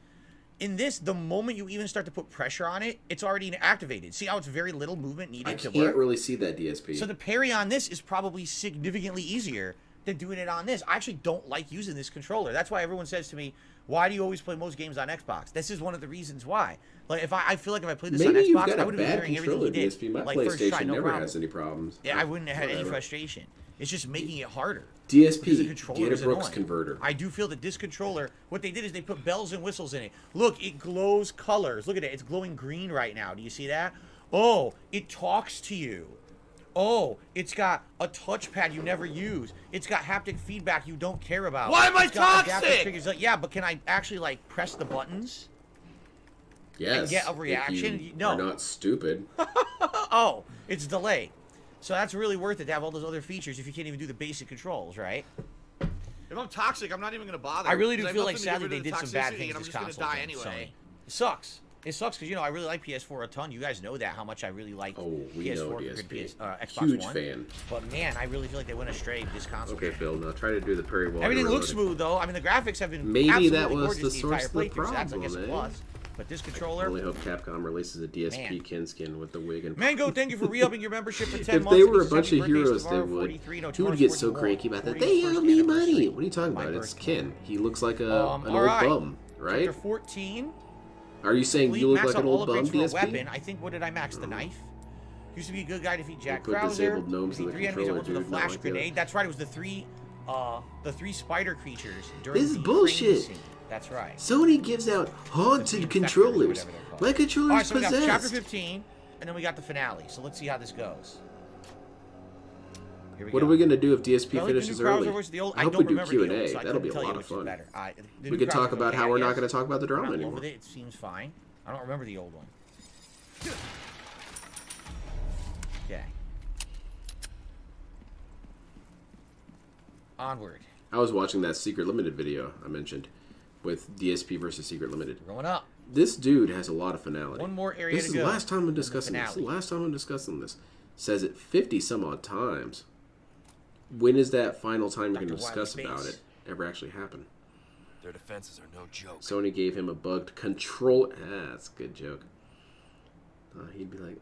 [SPEAKER 4] In this, the moment you even start to put pressure on it, it's already activated. See how it's very little movement needed
[SPEAKER 1] I
[SPEAKER 4] to
[SPEAKER 1] can't
[SPEAKER 4] work?
[SPEAKER 1] really see that DSP.
[SPEAKER 4] So the parry on this is probably significantly easier than doing it on this. I actually don't like using this controller. That's why everyone says to me, why do you always play most games on Xbox? This is one of the reasons why. Like, if I feel like if I played this
[SPEAKER 1] Maybe
[SPEAKER 4] on
[SPEAKER 1] you've
[SPEAKER 4] Xbox,
[SPEAKER 1] got
[SPEAKER 4] I
[SPEAKER 1] a
[SPEAKER 4] would have been
[SPEAKER 1] bad
[SPEAKER 4] hearing everything
[SPEAKER 1] controller,
[SPEAKER 4] he did.
[SPEAKER 1] DSP. My
[SPEAKER 4] Like, first
[SPEAKER 1] PlayStation
[SPEAKER 4] try, no
[SPEAKER 1] never
[SPEAKER 4] problem.
[SPEAKER 1] has any problems.
[SPEAKER 4] Yeah, I wouldn't have had any
[SPEAKER 1] Whatever.
[SPEAKER 4] frustration. It's just making it harder. Because the
[SPEAKER 1] DSP,
[SPEAKER 4] controller
[SPEAKER 1] get a
[SPEAKER 4] is
[SPEAKER 1] Brooks
[SPEAKER 4] annoying.
[SPEAKER 1] converter.
[SPEAKER 4] I do feel that this controller, what they did is they put bells and whistles in it. Look, it glows colors. Look at it. It's glowing green right now. Do you see that? Oh, it talks to you. Oh, it's got a touchpad you never use. It's got haptic feedback you don't care about.
[SPEAKER 6] Why am I
[SPEAKER 4] It's got adaptive
[SPEAKER 6] toxic?
[SPEAKER 4] triggers. Like, yeah, but can I actually, like, press the buttons?
[SPEAKER 1] Yes.
[SPEAKER 4] get a
[SPEAKER 1] if
[SPEAKER 4] reaction?
[SPEAKER 1] You
[SPEAKER 4] No.
[SPEAKER 1] are not stupid.
[SPEAKER 4] Oh, it's delayed. So that's really worth it to have all those other features if you can't even do the basic controls, right?
[SPEAKER 6] If I'm toxic, I'm not even gonna bother.
[SPEAKER 4] I really do
[SPEAKER 6] 'cause I have
[SPEAKER 4] feel like
[SPEAKER 6] nothing to
[SPEAKER 4] sadly
[SPEAKER 6] get
[SPEAKER 4] they
[SPEAKER 6] rid of
[SPEAKER 4] did
[SPEAKER 6] the
[SPEAKER 4] some bad
[SPEAKER 6] toxicity,
[SPEAKER 4] things
[SPEAKER 6] and I'm
[SPEAKER 4] this
[SPEAKER 6] just gonna
[SPEAKER 4] console
[SPEAKER 6] die
[SPEAKER 4] thing,
[SPEAKER 6] anyway.
[SPEAKER 4] Sony. It sucks. It sucks because, you know, I really like PS4 a ton. You guys know that, how much I really like
[SPEAKER 1] Oh, we know
[SPEAKER 4] PS4 compared to
[SPEAKER 1] DSP.
[SPEAKER 4] Xbox
[SPEAKER 1] Huge
[SPEAKER 4] One.
[SPEAKER 1] fan.
[SPEAKER 4] But man, I really feel like they went astray with this console.
[SPEAKER 1] Okay, Phil, now try to do the parry while
[SPEAKER 4] Everything
[SPEAKER 1] you're
[SPEAKER 4] looks
[SPEAKER 1] reloading.
[SPEAKER 4] smooth though. I mean, the graphics have been
[SPEAKER 1] Maybe
[SPEAKER 4] absolutely
[SPEAKER 1] that was
[SPEAKER 4] gorgeous
[SPEAKER 1] the
[SPEAKER 4] entire
[SPEAKER 1] source of the
[SPEAKER 4] playthrough, so that's, I guess, a
[SPEAKER 1] problem, eh?
[SPEAKER 4] plus. But this
[SPEAKER 1] I
[SPEAKER 4] controller,
[SPEAKER 1] only hope Capcom releases a DSP
[SPEAKER 4] Man.
[SPEAKER 1] kin skin with the wig and...
[SPEAKER 4] Mango, thank you for re-upping your membership for 10
[SPEAKER 1] If
[SPEAKER 4] months.
[SPEAKER 1] they were a
[SPEAKER 4] It's
[SPEAKER 1] bunch of
[SPEAKER 4] 70 birthdays
[SPEAKER 1] heroes, they
[SPEAKER 4] tomorrow,
[SPEAKER 1] would.
[SPEAKER 4] 43, no,
[SPEAKER 1] He would
[SPEAKER 4] tomorrow's
[SPEAKER 1] get so
[SPEAKER 4] 41,
[SPEAKER 1] cranky about that.
[SPEAKER 4] 40
[SPEAKER 1] They
[SPEAKER 4] first
[SPEAKER 1] owe me
[SPEAKER 4] anniversary.
[SPEAKER 1] money. What are you talking
[SPEAKER 4] My
[SPEAKER 1] about? It's
[SPEAKER 4] birthday.
[SPEAKER 1] Kin. He looks like an
[SPEAKER 4] all
[SPEAKER 1] old
[SPEAKER 4] right.
[SPEAKER 1] bum, right?
[SPEAKER 4] Chapter 14.
[SPEAKER 1] Are you saying
[SPEAKER 4] Complete
[SPEAKER 1] you look
[SPEAKER 4] max
[SPEAKER 1] like
[SPEAKER 4] on
[SPEAKER 1] an
[SPEAKER 4] all
[SPEAKER 1] old bum,
[SPEAKER 4] upgrades for a
[SPEAKER 1] DSP?
[SPEAKER 4] weapon. I think, what did I max? The knife? Used to be a good guy to defeat Jack
[SPEAKER 1] put
[SPEAKER 4] Krauser.
[SPEAKER 1] disabled gnomes in the
[SPEAKER 4] Defeat 3 enemies at
[SPEAKER 1] controller,
[SPEAKER 4] once with a
[SPEAKER 1] dude, not
[SPEAKER 4] flash
[SPEAKER 1] like the other.
[SPEAKER 4] grenade. That's right, it was the three spider creatures during
[SPEAKER 1] This is
[SPEAKER 4] the
[SPEAKER 1] bullshit.
[SPEAKER 4] training scene. That's right.
[SPEAKER 1] Sony gives out haunted
[SPEAKER 4] The
[SPEAKER 1] controllers.
[SPEAKER 4] whatever they're called.
[SPEAKER 1] My
[SPEAKER 4] All right,
[SPEAKER 1] controller's
[SPEAKER 4] so we got chapter
[SPEAKER 1] possessed.
[SPEAKER 4] 15, and then we got the finale. So let's see how this goes. Here we
[SPEAKER 1] What
[SPEAKER 4] go.
[SPEAKER 1] are we gonna do if DSP
[SPEAKER 4] Do I like the new
[SPEAKER 1] finishes
[SPEAKER 4] Krauser
[SPEAKER 1] early?
[SPEAKER 4] versus the old?
[SPEAKER 1] I hope
[SPEAKER 4] don't
[SPEAKER 1] we do
[SPEAKER 4] remember the
[SPEAKER 1] Q&A.
[SPEAKER 4] old, so I
[SPEAKER 1] That'll be
[SPEAKER 4] couldn't
[SPEAKER 1] a
[SPEAKER 4] tell you
[SPEAKER 1] lot of
[SPEAKER 4] which is
[SPEAKER 1] fun.
[SPEAKER 4] better. The
[SPEAKER 1] We
[SPEAKER 4] new
[SPEAKER 1] could talk
[SPEAKER 4] Krauser's
[SPEAKER 1] about
[SPEAKER 4] okay,
[SPEAKER 1] how
[SPEAKER 4] I
[SPEAKER 1] we're not
[SPEAKER 4] guess.
[SPEAKER 1] going to talk about the
[SPEAKER 4] I'm
[SPEAKER 1] drama
[SPEAKER 4] not in love
[SPEAKER 1] anymore.
[SPEAKER 4] with it. It seems fine. I don't remember the old one. Okay. Onward.
[SPEAKER 1] I was watching that Secret Limited video I mentioned with DSP versus Secret Limited.
[SPEAKER 4] We're going up.
[SPEAKER 1] This dude has a lot of finality.
[SPEAKER 4] One more area
[SPEAKER 1] This
[SPEAKER 4] to
[SPEAKER 1] is
[SPEAKER 4] go.
[SPEAKER 1] the last time I'm
[SPEAKER 4] Then the
[SPEAKER 1] discussing this. This is the
[SPEAKER 4] finale.
[SPEAKER 1] last time I'm discussing this. Says it 50 some odd times. When is that final time you're going to
[SPEAKER 4] Dr.
[SPEAKER 1] discuss
[SPEAKER 4] Wily's
[SPEAKER 1] about
[SPEAKER 4] face.
[SPEAKER 1] it ever actually happen?
[SPEAKER 6] Their defenses are no joke.
[SPEAKER 1] Sony gave him a bugged control. That's a good joke. He'd be like,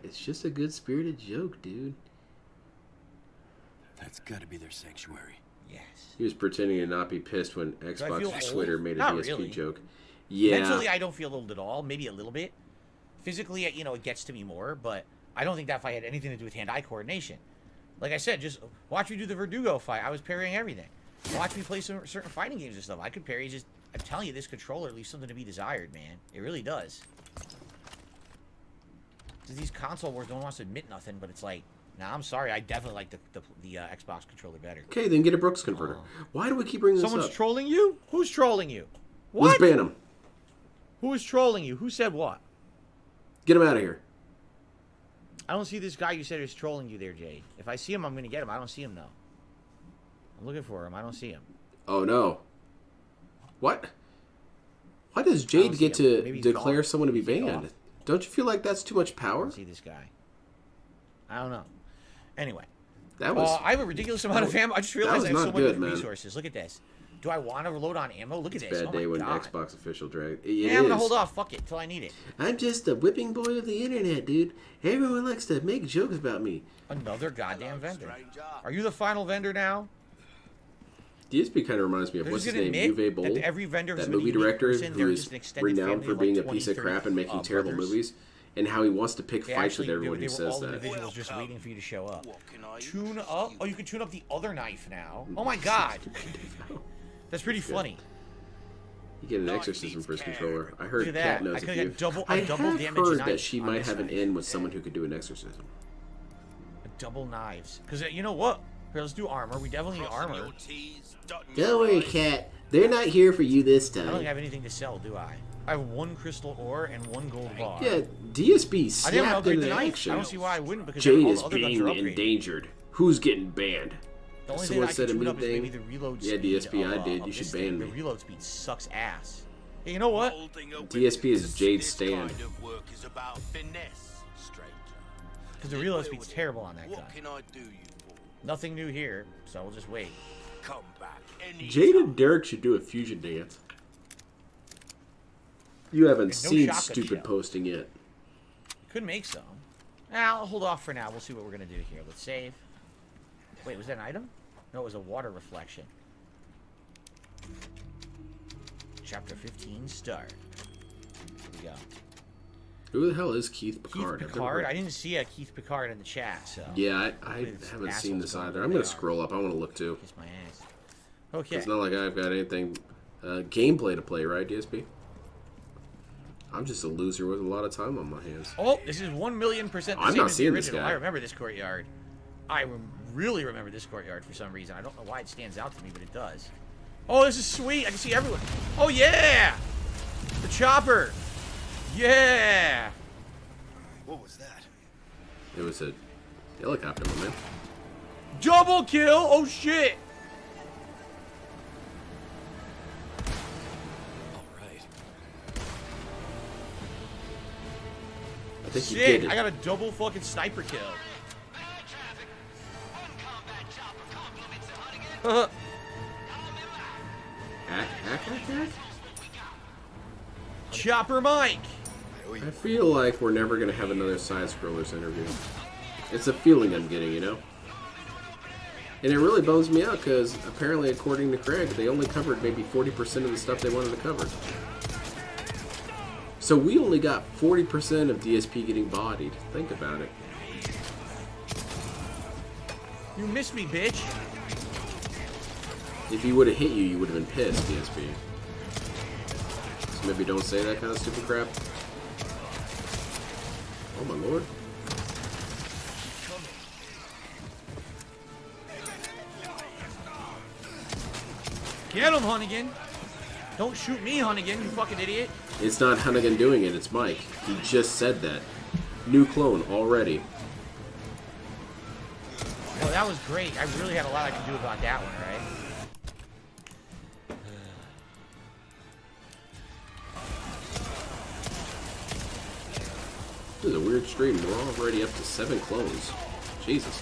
[SPEAKER 1] it's just a good spirited joke, dude.
[SPEAKER 6] That's gotta be their sanctuary.
[SPEAKER 4] Yes.
[SPEAKER 1] He was pretending to not be pissed when
[SPEAKER 4] feel
[SPEAKER 1] Xbox
[SPEAKER 4] old?
[SPEAKER 1] Twitter made a
[SPEAKER 4] Not
[SPEAKER 1] DSP
[SPEAKER 4] really.
[SPEAKER 1] joke. Yeah.
[SPEAKER 4] Mentally, I don't feel old at all. Maybe a little bit. Physically, you know, it gets to me more, but I don't think that fight had anything to do with hand-eye coordination. Like I said, just watch me do the Verdugo fight. I was parrying everything. Watch me play some certain fighting games and stuff. I could parry. Just I'm telling you, this controller leaves something to be desired, man. It really does. These console wars don't want to admit nothing, but it's like, nah, I'm sorry. I definitely like the Xbox controller better.
[SPEAKER 1] Okay, then get a Brooks converter. Why do we keep bringing this
[SPEAKER 4] Someone's
[SPEAKER 1] up?
[SPEAKER 4] trolling you? Who's trolling you? What?
[SPEAKER 1] Let's ban him.
[SPEAKER 4] Who is trolling you? Who said what?
[SPEAKER 1] Get him out of here.
[SPEAKER 4] I don't see this guy you said is trolling you there, Jade. If I see him, I'm going to get him. I don't see him, though. I'm looking for him. I don't see him.
[SPEAKER 1] Oh, no. What? Why does Jade get to declare someone to be banned? Don't you feel like that's too much
[SPEAKER 4] I
[SPEAKER 1] power?
[SPEAKER 4] don't see this guy. I don't know. Anyway.
[SPEAKER 1] That was.
[SPEAKER 4] I have a ridiculous amount of ammo. I just realized I have so
[SPEAKER 1] not
[SPEAKER 4] many
[SPEAKER 1] good, man.
[SPEAKER 4] resources. Look at this. Do I want to reload on ammo? Look at this.
[SPEAKER 1] Bad
[SPEAKER 4] Oh
[SPEAKER 1] day
[SPEAKER 4] my
[SPEAKER 1] when
[SPEAKER 4] God.
[SPEAKER 1] Xbox official drag.
[SPEAKER 4] Yeah, I'm going to hold off. Fuck it till I need it.
[SPEAKER 1] I'm just a whipping boy of the internet, dude. Everyone likes to make jokes about me.
[SPEAKER 4] Another goddamn vendor. Are you the final vendor now?
[SPEAKER 1] DSP kind of reminds me of,
[SPEAKER 4] They're
[SPEAKER 1] what's
[SPEAKER 4] just
[SPEAKER 1] his
[SPEAKER 4] gonna
[SPEAKER 1] name?
[SPEAKER 4] admit
[SPEAKER 1] Uwe Boll,
[SPEAKER 4] that every vendor has
[SPEAKER 1] that
[SPEAKER 4] been a
[SPEAKER 1] movie
[SPEAKER 4] unique
[SPEAKER 1] director
[SPEAKER 4] person. They're
[SPEAKER 1] who
[SPEAKER 4] just
[SPEAKER 1] is
[SPEAKER 4] an extended
[SPEAKER 1] renowned
[SPEAKER 4] family
[SPEAKER 1] for
[SPEAKER 4] of
[SPEAKER 1] being
[SPEAKER 4] like
[SPEAKER 1] a piece
[SPEAKER 4] 20,
[SPEAKER 1] of crap and making terrible
[SPEAKER 4] brothers.
[SPEAKER 1] movies, and how he wants to pick
[SPEAKER 4] They
[SPEAKER 1] fights with
[SPEAKER 4] actually,
[SPEAKER 1] everyone
[SPEAKER 4] they
[SPEAKER 1] who
[SPEAKER 4] were
[SPEAKER 1] says
[SPEAKER 4] all
[SPEAKER 1] that.
[SPEAKER 4] individuals just waiting for you to show up. Tune up? Oh, you can tune up the other knife now. Oh my God. That's pretty funny.
[SPEAKER 1] You get an exorcism for his controller. I heard
[SPEAKER 4] Look at
[SPEAKER 1] Kat
[SPEAKER 4] that.
[SPEAKER 1] knows
[SPEAKER 4] I
[SPEAKER 1] a
[SPEAKER 4] could've
[SPEAKER 1] few.
[SPEAKER 4] got double-
[SPEAKER 1] I
[SPEAKER 4] a double
[SPEAKER 1] have
[SPEAKER 4] damage
[SPEAKER 1] heard
[SPEAKER 4] knife
[SPEAKER 1] that she
[SPEAKER 4] on
[SPEAKER 1] might
[SPEAKER 4] this
[SPEAKER 1] have an
[SPEAKER 4] knife.
[SPEAKER 1] in with someone who could do an exorcism.
[SPEAKER 4] Double knives. Because you know what? Here, let's do armor. We definitely need armor.
[SPEAKER 1] Don't worry, Kat. They're not here for you this
[SPEAKER 4] I don't think I
[SPEAKER 1] time.
[SPEAKER 4] have anything to sell, do I? I have 1 crystal ore and 1 gold bar.
[SPEAKER 1] Yeah, DSP
[SPEAKER 4] I didn't
[SPEAKER 1] snapped
[SPEAKER 4] upgrade
[SPEAKER 1] into
[SPEAKER 4] the knife.
[SPEAKER 1] action.
[SPEAKER 4] I don't see why I wouldn't, because
[SPEAKER 1] Jade
[SPEAKER 4] all
[SPEAKER 1] is
[SPEAKER 4] the other guns
[SPEAKER 1] being
[SPEAKER 4] are upgraded.
[SPEAKER 1] endangered. Who's getting banned?
[SPEAKER 4] The only thing
[SPEAKER 1] Someone
[SPEAKER 4] that I
[SPEAKER 1] said
[SPEAKER 4] could
[SPEAKER 1] a
[SPEAKER 4] tune
[SPEAKER 1] mean
[SPEAKER 4] up is maybe
[SPEAKER 1] thing.
[SPEAKER 4] the reload
[SPEAKER 1] Yeah,
[SPEAKER 4] speed.
[SPEAKER 1] DSP, I
[SPEAKER 4] of,
[SPEAKER 1] did.
[SPEAKER 4] of
[SPEAKER 1] You should
[SPEAKER 4] this
[SPEAKER 1] ban
[SPEAKER 4] thing.
[SPEAKER 1] me.
[SPEAKER 4] The reload speed sucks ass. Hey, you know what?
[SPEAKER 1] DSP is Jade's stand.
[SPEAKER 4] Because the reload speed's terrible on that gun.
[SPEAKER 5] What can I do you for?
[SPEAKER 4] Nothing new here, so we'll just wait.
[SPEAKER 5] Come back any
[SPEAKER 1] Jade and Derek should do a fusion dance. You haven't
[SPEAKER 4] No
[SPEAKER 1] seen
[SPEAKER 4] shotgun
[SPEAKER 1] stupid
[SPEAKER 4] shell.
[SPEAKER 1] posting yet.
[SPEAKER 4] Could make some. I'll hold off for now. We'll see what we're going to do here. Let's save. Wait, was that an item? No, it was a water reflection. Chapter 15, start. Here we go.
[SPEAKER 1] Who the hell is Keith Picard?
[SPEAKER 4] Keith
[SPEAKER 1] I've never
[SPEAKER 4] Picard?
[SPEAKER 1] heard-
[SPEAKER 4] I didn't see a Keith Picard in the chat, so.
[SPEAKER 1] Yeah, I
[SPEAKER 4] These
[SPEAKER 1] haven't
[SPEAKER 4] assholes
[SPEAKER 1] seen this
[SPEAKER 4] don't know
[SPEAKER 1] either.
[SPEAKER 4] who
[SPEAKER 1] I'm
[SPEAKER 4] they
[SPEAKER 1] going to
[SPEAKER 4] are.
[SPEAKER 1] scroll up. I want to look too.
[SPEAKER 4] Kiss my ass. Okay.
[SPEAKER 1] It's not like I've got anything gameplay to play, right, DSP? I'm just a loser with a lot of time on my hands.
[SPEAKER 4] Oh, this is 1,000,000% the
[SPEAKER 1] I'm
[SPEAKER 4] same
[SPEAKER 1] not
[SPEAKER 4] as the
[SPEAKER 1] seeing this
[SPEAKER 4] original.
[SPEAKER 1] guy.
[SPEAKER 4] I remember this courtyard. I really remember this courtyard for some reason. I don't know why it stands out to me, but it does. Oh, this is sweet. I can see everyone. Oh, yeah! The chopper. Yeah!
[SPEAKER 6] What was that?
[SPEAKER 1] It was a helicopter, my man.
[SPEAKER 4] Double kill! Oh, shit!
[SPEAKER 6] All right.
[SPEAKER 1] I think you
[SPEAKER 4] Shit!
[SPEAKER 1] did it.
[SPEAKER 4] I got a double fucking sniper kill.
[SPEAKER 1] Hack?
[SPEAKER 4] Chopper Mike!
[SPEAKER 1] I feel like we're never going to have another side-scrollers interview. It's a feeling I'm getting, you know? And it really bums me out because apparently, according to Craig, they only covered maybe 40% of the stuff they wanted to cover. So we only got 40% of DSP getting bodied. Think about it.
[SPEAKER 4] You missed me, bitch.
[SPEAKER 1] If he would have hit you, you would have been pissed, DSP. So maybe don't say that kind of stupid crap. Oh my lord.
[SPEAKER 4] Get him, Hunnigan. Don't shoot me, Hunnigan, you fucking idiot.
[SPEAKER 1] It's not Hunnigan doing it, it's Mike. He just said that. New clone already.
[SPEAKER 4] Oh, that was great. I really had a lot I could do about that one, right?
[SPEAKER 1] This is a weird stream. We're already up to 7 clones. Jesus.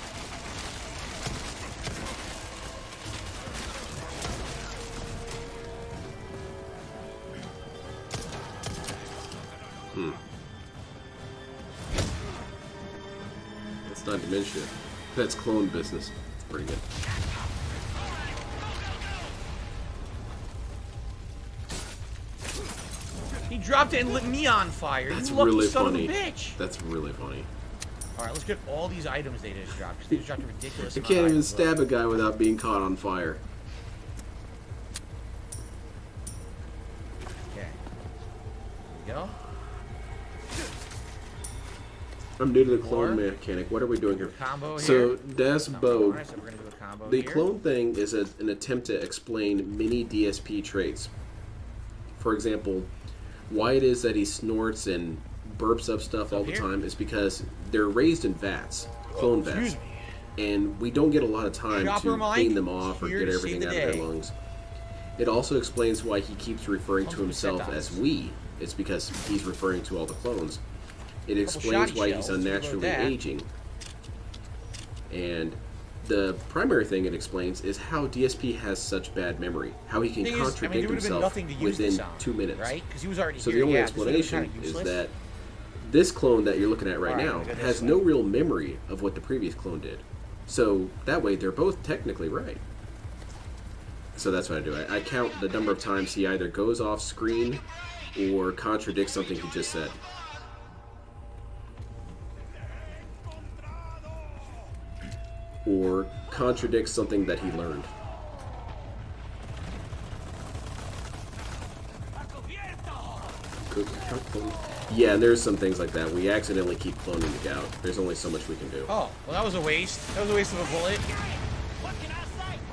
[SPEAKER 1] That's not dementia. That's clone business. It's pretty good.
[SPEAKER 4] He dropped it and lit me on fire.
[SPEAKER 1] That's
[SPEAKER 4] You lucky
[SPEAKER 1] really
[SPEAKER 4] son
[SPEAKER 1] funny.
[SPEAKER 4] of a bitch.
[SPEAKER 1] That's really funny.
[SPEAKER 4] All right, let's get all these items they just dropped. 'Cause they just dropped a ridiculous
[SPEAKER 1] You
[SPEAKER 4] amount
[SPEAKER 1] can't
[SPEAKER 4] of
[SPEAKER 1] even
[SPEAKER 4] items.
[SPEAKER 1] stab a guy without being caught on fire.
[SPEAKER 4] Okay. There we go.
[SPEAKER 1] I'm new to the clone
[SPEAKER 4] More.
[SPEAKER 1] mechanic. What are we doing here?
[SPEAKER 4] Combo
[SPEAKER 1] So,
[SPEAKER 4] here.
[SPEAKER 1] Das
[SPEAKER 4] Combo
[SPEAKER 1] Bogue,
[SPEAKER 4] bonus, so we're gonna do a combo
[SPEAKER 1] the
[SPEAKER 4] here.
[SPEAKER 1] clone thing is an attempt to explain many DSP traits. For example, why it is that he snorts and burps up stuff all the
[SPEAKER 4] here?
[SPEAKER 1] time is because they're raised in vats, clone vats.
[SPEAKER 4] Excuse me.
[SPEAKER 1] And we don't get a lot of time
[SPEAKER 4] Chopper
[SPEAKER 1] to
[SPEAKER 4] Mike,
[SPEAKER 1] clean them off or
[SPEAKER 4] here
[SPEAKER 1] get
[SPEAKER 4] to
[SPEAKER 1] everything
[SPEAKER 4] save
[SPEAKER 1] out
[SPEAKER 4] the
[SPEAKER 1] of
[SPEAKER 4] day.
[SPEAKER 1] their lungs. It also explains why he keeps referring to
[SPEAKER 4] Comes with
[SPEAKER 1] himself
[SPEAKER 4] set
[SPEAKER 1] as
[SPEAKER 4] dots.
[SPEAKER 1] we. It's because he's referring to all the clones. It explains
[SPEAKER 4] shoddy
[SPEAKER 1] why
[SPEAKER 4] shells,
[SPEAKER 1] he's
[SPEAKER 4] let's reload
[SPEAKER 1] unnaturally
[SPEAKER 4] that.
[SPEAKER 1] aging. And the primary thing it explains is how DSP has such bad memory. How he can
[SPEAKER 4] Thing is, I mean,
[SPEAKER 1] contradict
[SPEAKER 4] there would have been
[SPEAKER 1] himself
[SPEAKER 4] nothing to use
[SPEAKER 1] within
[SPEAKER 4] this on,
[SPEAKER 1] 2 minutes.
[SPEAKER 4] right? Because he was already
[SPEAKER 1] So
[SPEAKER 4] here.
[SPEAKER 1] the only
[SPEAKER 4] yeah, this would've been
[SPEAKER 1] explanation
[SPEAKER 4] kinda
[SPEAKER 1] is
[SPEAKER 4] useless.
[SPEAKER 1] that this clone that you're looking at right
[SPEAKER 4] Alright,
[SPEAKER 1] now
[SPEAKER 4] we got this
[SPEAKER 1] has
[SPEAKER 4] one.
[SPEAKER 1] no real memory of what the previous clone did. So that way they're both technically right. So that's what I do. I count the number of times he either goes off screen or contradicts something he just said. Or contradicts something that he learned. Yeah, and there's some things like that. We accidentally keep cloning the gout. There's only so much we can do.
[SPEAKER 4] Oh, well, that was a waste. That was a waste of a bullet.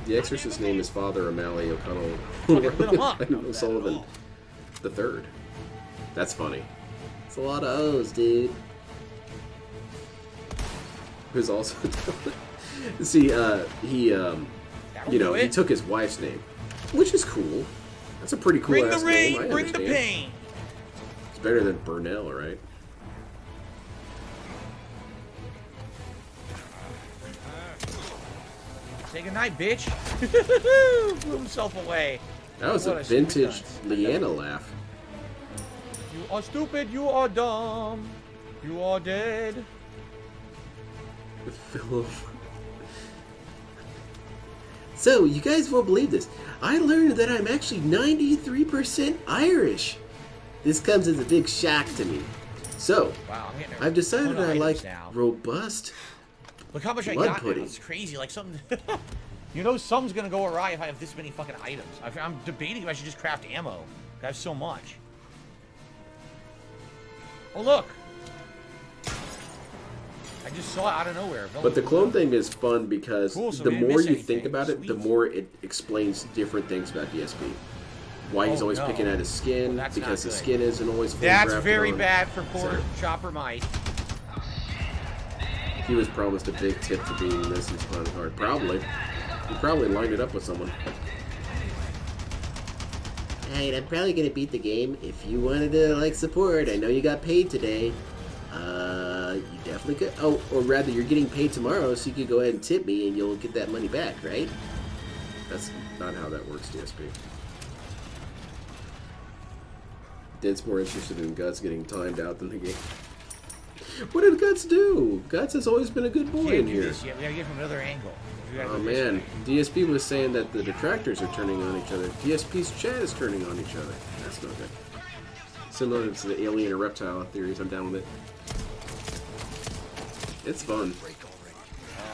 [SPEAKER 1] The Exorcist's name is Father O'Malley O'Connell
[SPEAKER 4] Fucking lit him up.
[SPEAKER 1] O'Sullivan the Third. That's funny. It's a lot of O's, dude. Who's also see, he
[SPEAKER 4] That'll
[SPEAKER 1] you know,
[SPEAKER 4] do
[SPEAKER 1] he
[SPEAKER 4] it.
[SPEAKER 1] took his wife's name, which is cool. That's a pretty cool
[SPEAKER 4] Bring the
[SPEAKER 1] ass name.
[SPEAKER 4] rain,
[SPEAKER 1] I
[SPEAKER 4] bring the
[SPEAKER 1] understand.
[SPEAKER 4] pain.
[SPEAKER 1] It's better than Burnell, right?
[SPEAKER 4] Say goodnight, bitch. Blew himself away.
[SPEAKER 1] That was
[SPEAKER 4] What
[SPEAKER 1] a
[SPEAKER 4] stupid
[SPEAKER 1] vintage
[SPEAKER 4] dunce.
[SPEAKER 1] Leanna laugh.
[SPEAKER 4] You are stupid, you are dumb, you are dead.
[SPEAKER 1] Philip. So, you guys won't believe this. I learned that I'm actually 93% Irish. This comes as a big shock to me. So,
[SPEAKER 4] Wow, I'm getting
[SPEAKER 1] I've decided
[SPEAKER 4] ton of
[SPEAKER 1] I like
[SPEAKER 4] items now.
[SPEAKER 1] robust.
[SPEAKER 4] Look how much I
[SPEAKER 1] blood
[SPEAKER 4] got now.
[SPEAKER 1] pudding.
[SPEAKER 4] It's crazy. Like something. You know, something's gonna go awry if I have this many fucking items. I'm debating if I should just craft ammo. I have so much. Oh look! I just saw it out of nowhere.
[SPEAKER 1] But the clone thing is fun because
[SPEAKER 4] Cool, so
[SPEAKER 1] the
[SPEAKER 4] we didn't
[SPEAKER 1] more
[SPEAKER 4] miss
[SPEAKER 1] you think
[SPEAKER 4] anything.
[SPEAKER 1] about it, the
[SPEAKER 4] Sweet.
[SPEAKER 1] more it explains different things about DSP. Why he's
[SPEAKER 4] Oh,
[SPEAKER 1] always
[SPEAKER 4] no.
[SPEAKER 1] picking at his skin,
[SPEAKER 4] Well, that's
[SPEAKER 1] because
[SPEAKER 4] not
[SPEAKER 1] his
[SPEAKER 4] good.
[SPEAKER 1] skin isn't always fully
[SPEAKER 4] That's
[SPEAKER 1] grafted
[SPEAKER 4] very
[SPEAKER 1] on.
[SPEAKER 4] bad for poor
[SPEAKER 1] So,
[SPEAKER 4] Chopper Mike.
[SPEAKER 1] he was promised a big tip for being this and finding hard. Probably. He probably lined it up with someone. Alright, I'm probably gonna beat the game. If you wanted to, like, support, I know you got paid today. You definitely could. Oh, or rather, you're getting paid tomorrow, so you could go ahead and tip me and you'll get that money back, right? That's not how that works, DSP. Dent's more interested in Guts getting timed out than the game. What did Guts do? Guts has always been a good boy
[SPEAKER 4] Can't
[SPEAKER 1] in
[SPEAKER 4] do
[SPEAKER 1] here.
[SPEAKER 4] this yet. We gotta get from another angle. We gotta
[SPEAKER 1] Oh
[SPEAKER 4] go this
[SPEAKER 1] man,
[SPEAKER 4] way.
[SPEAKER 1] DSP was saying that the detractors are turning on each other. DSP's chat is turning on each other. That's not good. Similar to the alien or reptile theories, I'm down with it. It's fun.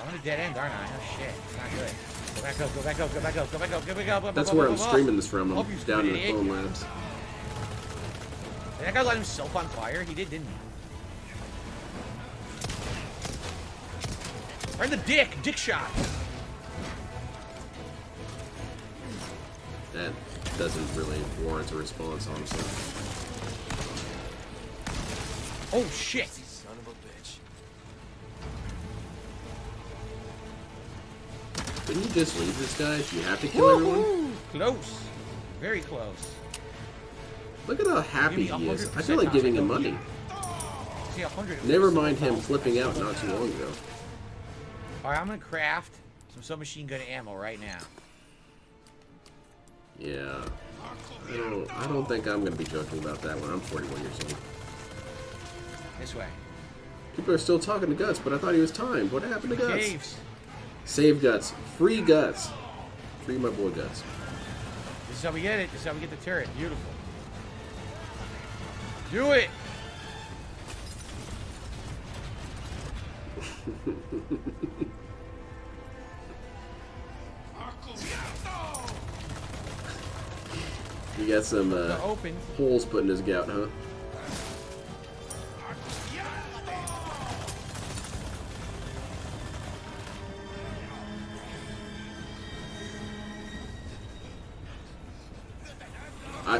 [SPEAKER 4] I'm in a dead end, aren't I? Oh shit, it's not good. Go back up, go back up, go back up, go back up, go back up.
[SPEAKER 1] That's
[SPEAKER 4] up,
[SPEAKER 1] where
[SPEAKER 4] up,
[SPEAKER 1] I'm
[SPEAKER 4] up,
[SPEAKER 1] streaming
[SPEAKER 4] up.
[SPEAKER 1] this from. I'm
[SPEAKER 4] Up, you
[SPEAKER 1] down in the
[SPEAKER 4] stupid
[SPEAKER 1] Clone
[SPEAKER 4] idiot.
[SPEAKER 1] Labs.
[SPEAKER 4] That guy light himself on fire? He did, didn't he? Right in the dick! Dick shot!
[SPEAKER 1] That doesn't really warrant a response, honestly.
[SPEAKER 4] Oh shit!
[SPEAKER 6] Son of a bitch.
[SPEAKER 1] Didn't you just leave this guy? Do you have to kill everyone?
[SPEAKER 4] Woohoo! Close. Very close.
[SPEAKER 1] Look at how happy
[SPEAKER 4] Give me
[SPEAKER 1] he is. I
[SPEAKER 4] 100%
[SPEAKER 1] feel like giving him
[SPEAKER 4] possibility.
[SPEAKER 1] money.
[SPEAKER 4] See, 100.
[SPEAKER 1] Never mind him flipping out not too long ago.
[SPEAKER 4] Alright, I'm gonna craft some submachine gun ammo right now.
[SPEAKER 1] Yeah. I don't think I'm going to be joking about that when I'm 41 years old.
[SPEAKER 4] This way.
[SPEAKER 1] People are still talking to Guts, but I thought he was timed. What happened to Guts?
[SPEAKER 4] Caves.
[SPEAKER 1] Save Guts. Free Guts. Free my boy Guts.
[SPEAKER 4] This is how we get it. This is how we get the turret. Beautiful. Do it!
[SPEAKER 1] You got some
[SPEAKER 4] open.
[SPEAKER 1] holes put in his gout, huh?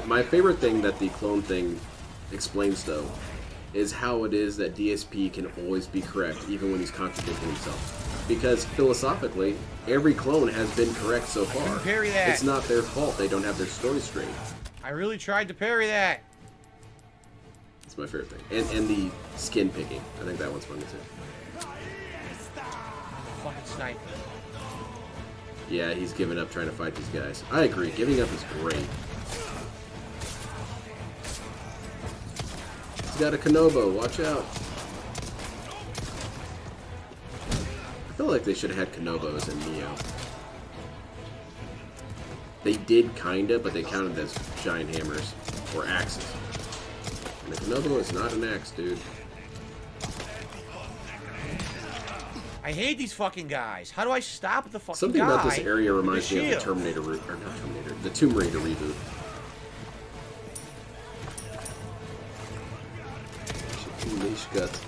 [SPEAKER 1] My favorite thing that the clone thing explains, though, is how it is that DSP can always be correct, even when he's contradicting himself. Because philosophically, every clone has been correct so far.
[SPEAKER 4] Parry that.
[SPEAKER 1] It's not their fault they don't have their story straight.
[SPEAKER 4] I really tried to parry that.
[SPEAKER 1] It's my favorite thing. And the skin picking. I think that one's funny too.
[SPEAKER 4] Fucking sniper.
[SPEAKER 1] Yeah, he's giving up trying to fight these guys. I agree. Giving up is great. He's got a Kenobo. Watch out. I feel like they should have had Kenobos in Neo. They did kinda, but they counted as giant hammers or axes. And the Kenobo is not an axe, dude.
[SPEAKER 4] I hate these fucking guys. How do I stop the fucking
[SPEAKER 1] Something
[SPEAKER 4] guy
[SPEAKER 1] about this area
[SPEAKER 4] with
[SPEAKER 1] reminds me of the
[SPEAKER 4] shield?
[SPEAKER 1] Terminator, or not Terminator, the Tomb Raider reboot. Leash guts.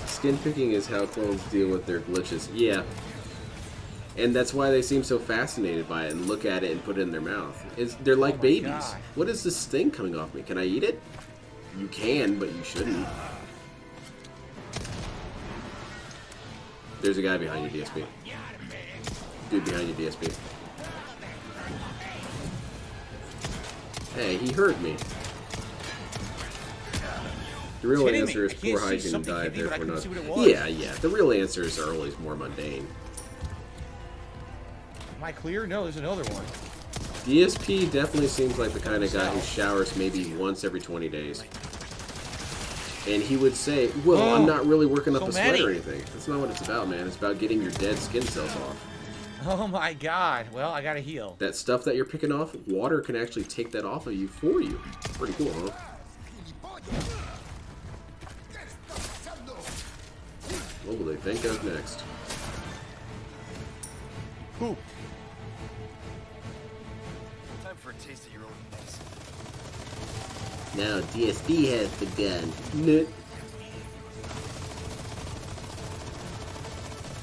[SPEAKER 1] Skin picking is how clones deal with their glitches. Yeah. And that's why they seem so fascinated by it and look at it and put it in their mouth. They're like
[SPEAKER 4] my
[SPEAKER 1] babies.
[SPEAKER 4] God.
[SPEAKER 1] What is this thing coming off me? Can I eat it? You can, but you shouldn't. There's a guy behind you, DSP. Dude behind you, DSP. Hey, he heard me. The real
[SPEAKER 4] Kidding
[SPEAKER 1] answer
[SPEAKER 4] me.
[SPEAKER 1] is
[SPEAKER 4] I can't
[SPEAKER 1] poor
[SPEAKER 4] see
[SPEAKER 1] hygiene
[SPEAKER 4] something
[SPEAKER 1] diet,
[SPEAKER 4] hit me, but I
[SPEAKER 1] therefore
[SPEAKER 4] couldn't
[SPEAKER 1] not.
[SPEAKER 4] see what it was.
[SPEAKER 1] Yeah. The real answers are always more mundane.
[SPEAKER 4] Am I clear? No, there's another one.
[SPEAKER 1] DSP definitely seems like the kind of guy who showers maybe once every 20 days. And he would say, well, I'm not really working up
[SPEAKER 4] so
[SPEAKER 1] a sweat
[SPEAKER 4] many.
[SPEAKER 1] or anything. That's not what it's about, man. It's about getting your dead skin cells off.
[SPEAKER 4] Oh my god. Well, I gotta heal.
[SPEAKER 1] That stuff that you're picking off, water can actually take that off of you for you. Pretty cool, huh? What will they think of next?
[SPEAKER 4] Poop.
[SPEAKER 6] Time for a taste of your own medicine.
[SPEAKER 1] Now DSP has begun. Nut.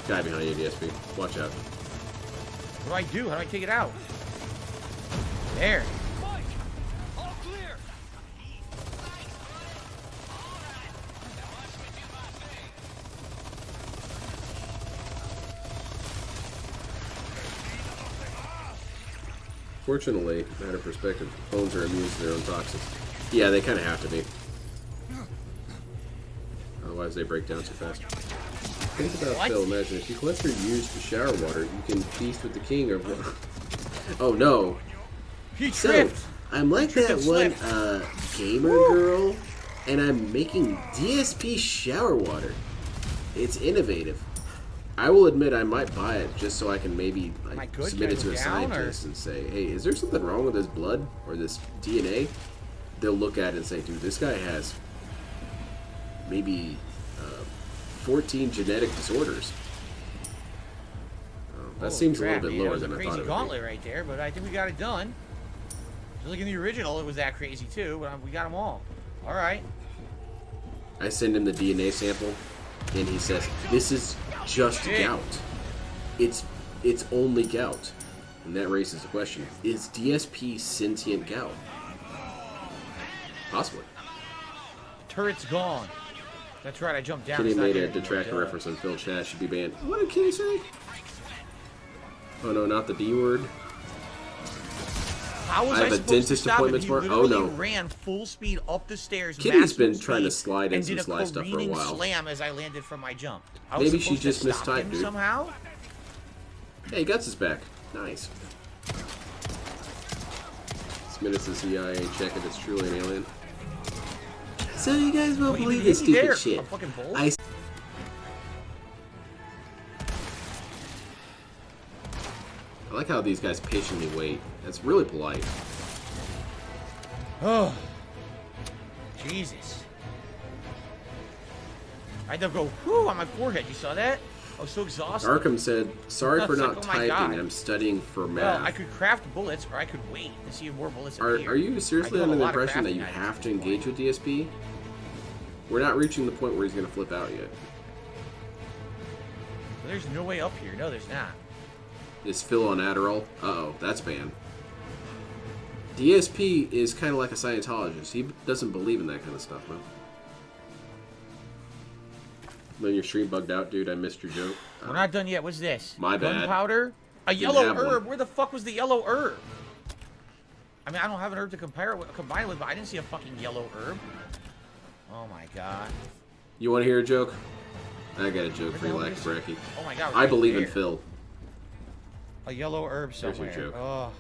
[SPEAKER 1] Guy behind you, DSP. Watch out.
[SPEAKER 4] What do I do? How do I take it out? There.
[SPEAKER 6] Mike! All clear!
[SPEAKER 1] Fortunately, matter of perspective, clones are immune to their own toxins. Yeah, they kind of have to be. Otherwise, they break down too fast. Think about
[SPEAKER 4] What?
[SPEAKER 1] Phil. Imagine if you collect your used shower water, you can feast with the king of. Oh no!
[SPEAKER 4] He
[SPEAKER 1] So
[SPEAKER 4] tripped.
[SPEAKER 1] I'm like
[SPEAKER 4] Tripped
[SPEAKER 1] that
[SPEAKER 4] and
[SPEAKER 1] one
[SPEAKER 4] slipped.
[SPEAKER 1] gamer girl, and I'm making DSP shower water. It's innovative. I will admit I might buy it just so I can maybe
[SPEAKER 4] Am I
[SPEAKER 1] like
[SPEAKER 4] good?
[SPEAKER 1] submit
[SPEAKER 4] Can
[SPEAKER 1] it
[SPEAKER 4] I
[SPEAKER 1] to
[SPEAKER 4] go
[SPEAKER 1] a
[SPEAKER 4] down, or-
[SPEAKER 1] scientist and say, hey, is there something wrong with this blood or this DNA? They'll look at it and say, dude, this guy has maybe 14 genetic disorders. That
[SPEAKER 4] Holy
[SPEAKER 1] seems
[SPEAKER 4] crap,
[SPEAKER 1] a little bit
[SPEAKER 4] man,
[SPEAKER 1] lower
[SPEAKER 4] that
[SPEAKER 1] than
[SPEAKER 4] was
[SPEAKER 1] I
[SPEAKER 4] a
[SPEAKER 1] thought
[SPEAKER 4] crazy
[SPEAKER 1] it would
[SPEAKER 4] gauntlet right there, but I think we got it done. Just like in the original, it was that crazy too, but we got them all. All right.
[SPEAKER 1] be. I send him the DNA sample, and he says, this is just
[SPEAKER 4] Shit.
[SPEAKER 1] gout. It's only gout. And that raises the question, is DSP sentient gout? Possibly.
[SPEAKER 4] The turret's gone. That's right, I jumped down.
[SPEAKER 1] Kitty
[SPEAKER 4] It's not
[SPEAKER 1] made
[SPEAKER 4] here
[SPEAKER 1] a
[SPEAKER 4] anymore,
[SPEAKER 1] detractor
[SPEAKER 4] duh.
[SPEAKER 1] reference on Phil Chat. Should be banned. What did Kitty say? Oh no, not the D word.
[SPEAKER 4] How was
[SPEAKER 1] I have a
[SPEAKER 4] supposed to
[SPEAKER 1] dentist
[SPEAKER 4] stop him?
[SPEAKER 1] appointment
[SPEAKER 4] He
[SPEAKER 1] tomorrow. Oh,
[SPEAKER 4] literally
[SPEAKER 1] no.
[SPEAKER 4] ran full speed up the stairs.
[SPEAKER 1] Kitty's
[SPEAKER 4] maximum
[SPEAKER 1] been trying to
[SPEAKER 4] speed,
[SPEAKER 1] slide in
[SPEAKER 4] and
[SPEAKER 1] some
[SPEAKER 4] did a
[SPEAKER 1] slide stuff for a
[SPEAKER 4] careening
[SPEAKER 1] while.
[SPEAKER 4] slam as I landed from my jump. I was
[SPEAKER 1] Maybe she
[SPEAKER 4] supposed
[SPEAKER 1] just
[SPEAKER 4] to stop
[SPEAKER 1] mistyped,
[SPEAKER 4] him
[SPEAKER 1] dude.
[SPEAKER 4] somehow.
[SPEAKER 1] Hey, Guts is back. Nice. This minute's the CIA check if it's truly an alien. So you guys won't
[SPEAKER 4] Wait, you
[SPEAKER 1] believe
[SPEAKER 4] hit
[SPEAKER 1] this
[SPEAKER 4] me
[SPEAKER 1] stupid
[SPEAKER 4] there,
[SPEAKER 1] shit.
[SPEAKER 4] a fucking bolt?
[SPEAKER 1] I like how these guys patiently wait. That's really polite.
[SPEAKER 4] Oh, Jesus. I had to go whoo on my forehead. You saw that? I was so exhausted.
[SPEAKER 1] Arkham said, sorry for
[SPEAKER 4] It's like,
[SPEAKER 1] not
[SPEAKER 4] oh my
[SPEAKER 1] typing.
[SPEAKER 4] God.
[SPEAKER 1] I'm studying for
[SPEAKER 4] Well, I
[SPEAKER 1] math.
[SPEAKER 4] could craft bullets, or I could wait and see if more bullets
[SPEAKER 1] Are
[SPEAKER 4] appear.
[SPEAKER 1] you seriously
[SPEAKER 4] I do have
[SPEAKER 1] under
[SPEAKER 4] a
[SPEAKER 1] the
[SPEAKER 4] lot of
[SPEAKER 1] impression that
[SPEAKER 4] crafting
[SPEAKER 1] you
[SPEAKER 4] items
[SPEAKER 1] have
[SPEAKER 4] at
[SPEAKER 1] to
[SPEAKER 4] this
[SPEAKER 1] engage
[SPEAKER 4] point.
[SPEAKER 1] with DSP? We're not reaching the point where he's going to flip out yet.
[SPEAKER 4] There's no way up here. No, there's not.
[SPEAKER 1] Is Phil on Adderall? Uh-oh, that's banned. DSP is kind of like a Scientologist. He doesn't believe in that kind of stuff, man. Then your stream bugged out, dude. I missed your joke.
[SPEAKER 4] We're not done yet. What's this?
[SPEAKER 1] My bad.
[SPEAKER 4] Gunpowder? A
[SPEAKER 1] Didn't
[SPEAKER 4] yellow
[SPEAKER 1] have one.
[SPEAKER 4] herb? Where the fuck was the yellow herb? I mean, I don't have an herb to combine it with, but I didn't see a fucking yellow herb. Oh my god.
[SPEAKER 1] You want to hear a joke? I got a joke
[SPEAKER 4] Where
[SPEAKER 1] for you,
[SPEAKER 4] the hell
[SPEAKER 1] like
[SPEAKER 4] is it?
[SPEAKER 1] Bracky.
[SPEAKER 4] Oh my god.
[SPEAKER 1] I
[SPEAKER 4] right
[SPEAKER 1] believe in
[SPEAKER 4] there.
[SPEAKER 1] Phil.
[SPEAKER 4] A yellow herb
[SPEAKER 1] Here's your
[SPEAKER 4] somewhere.
[SPEAKER 1] joke.
[SPEAKER 4] Oh.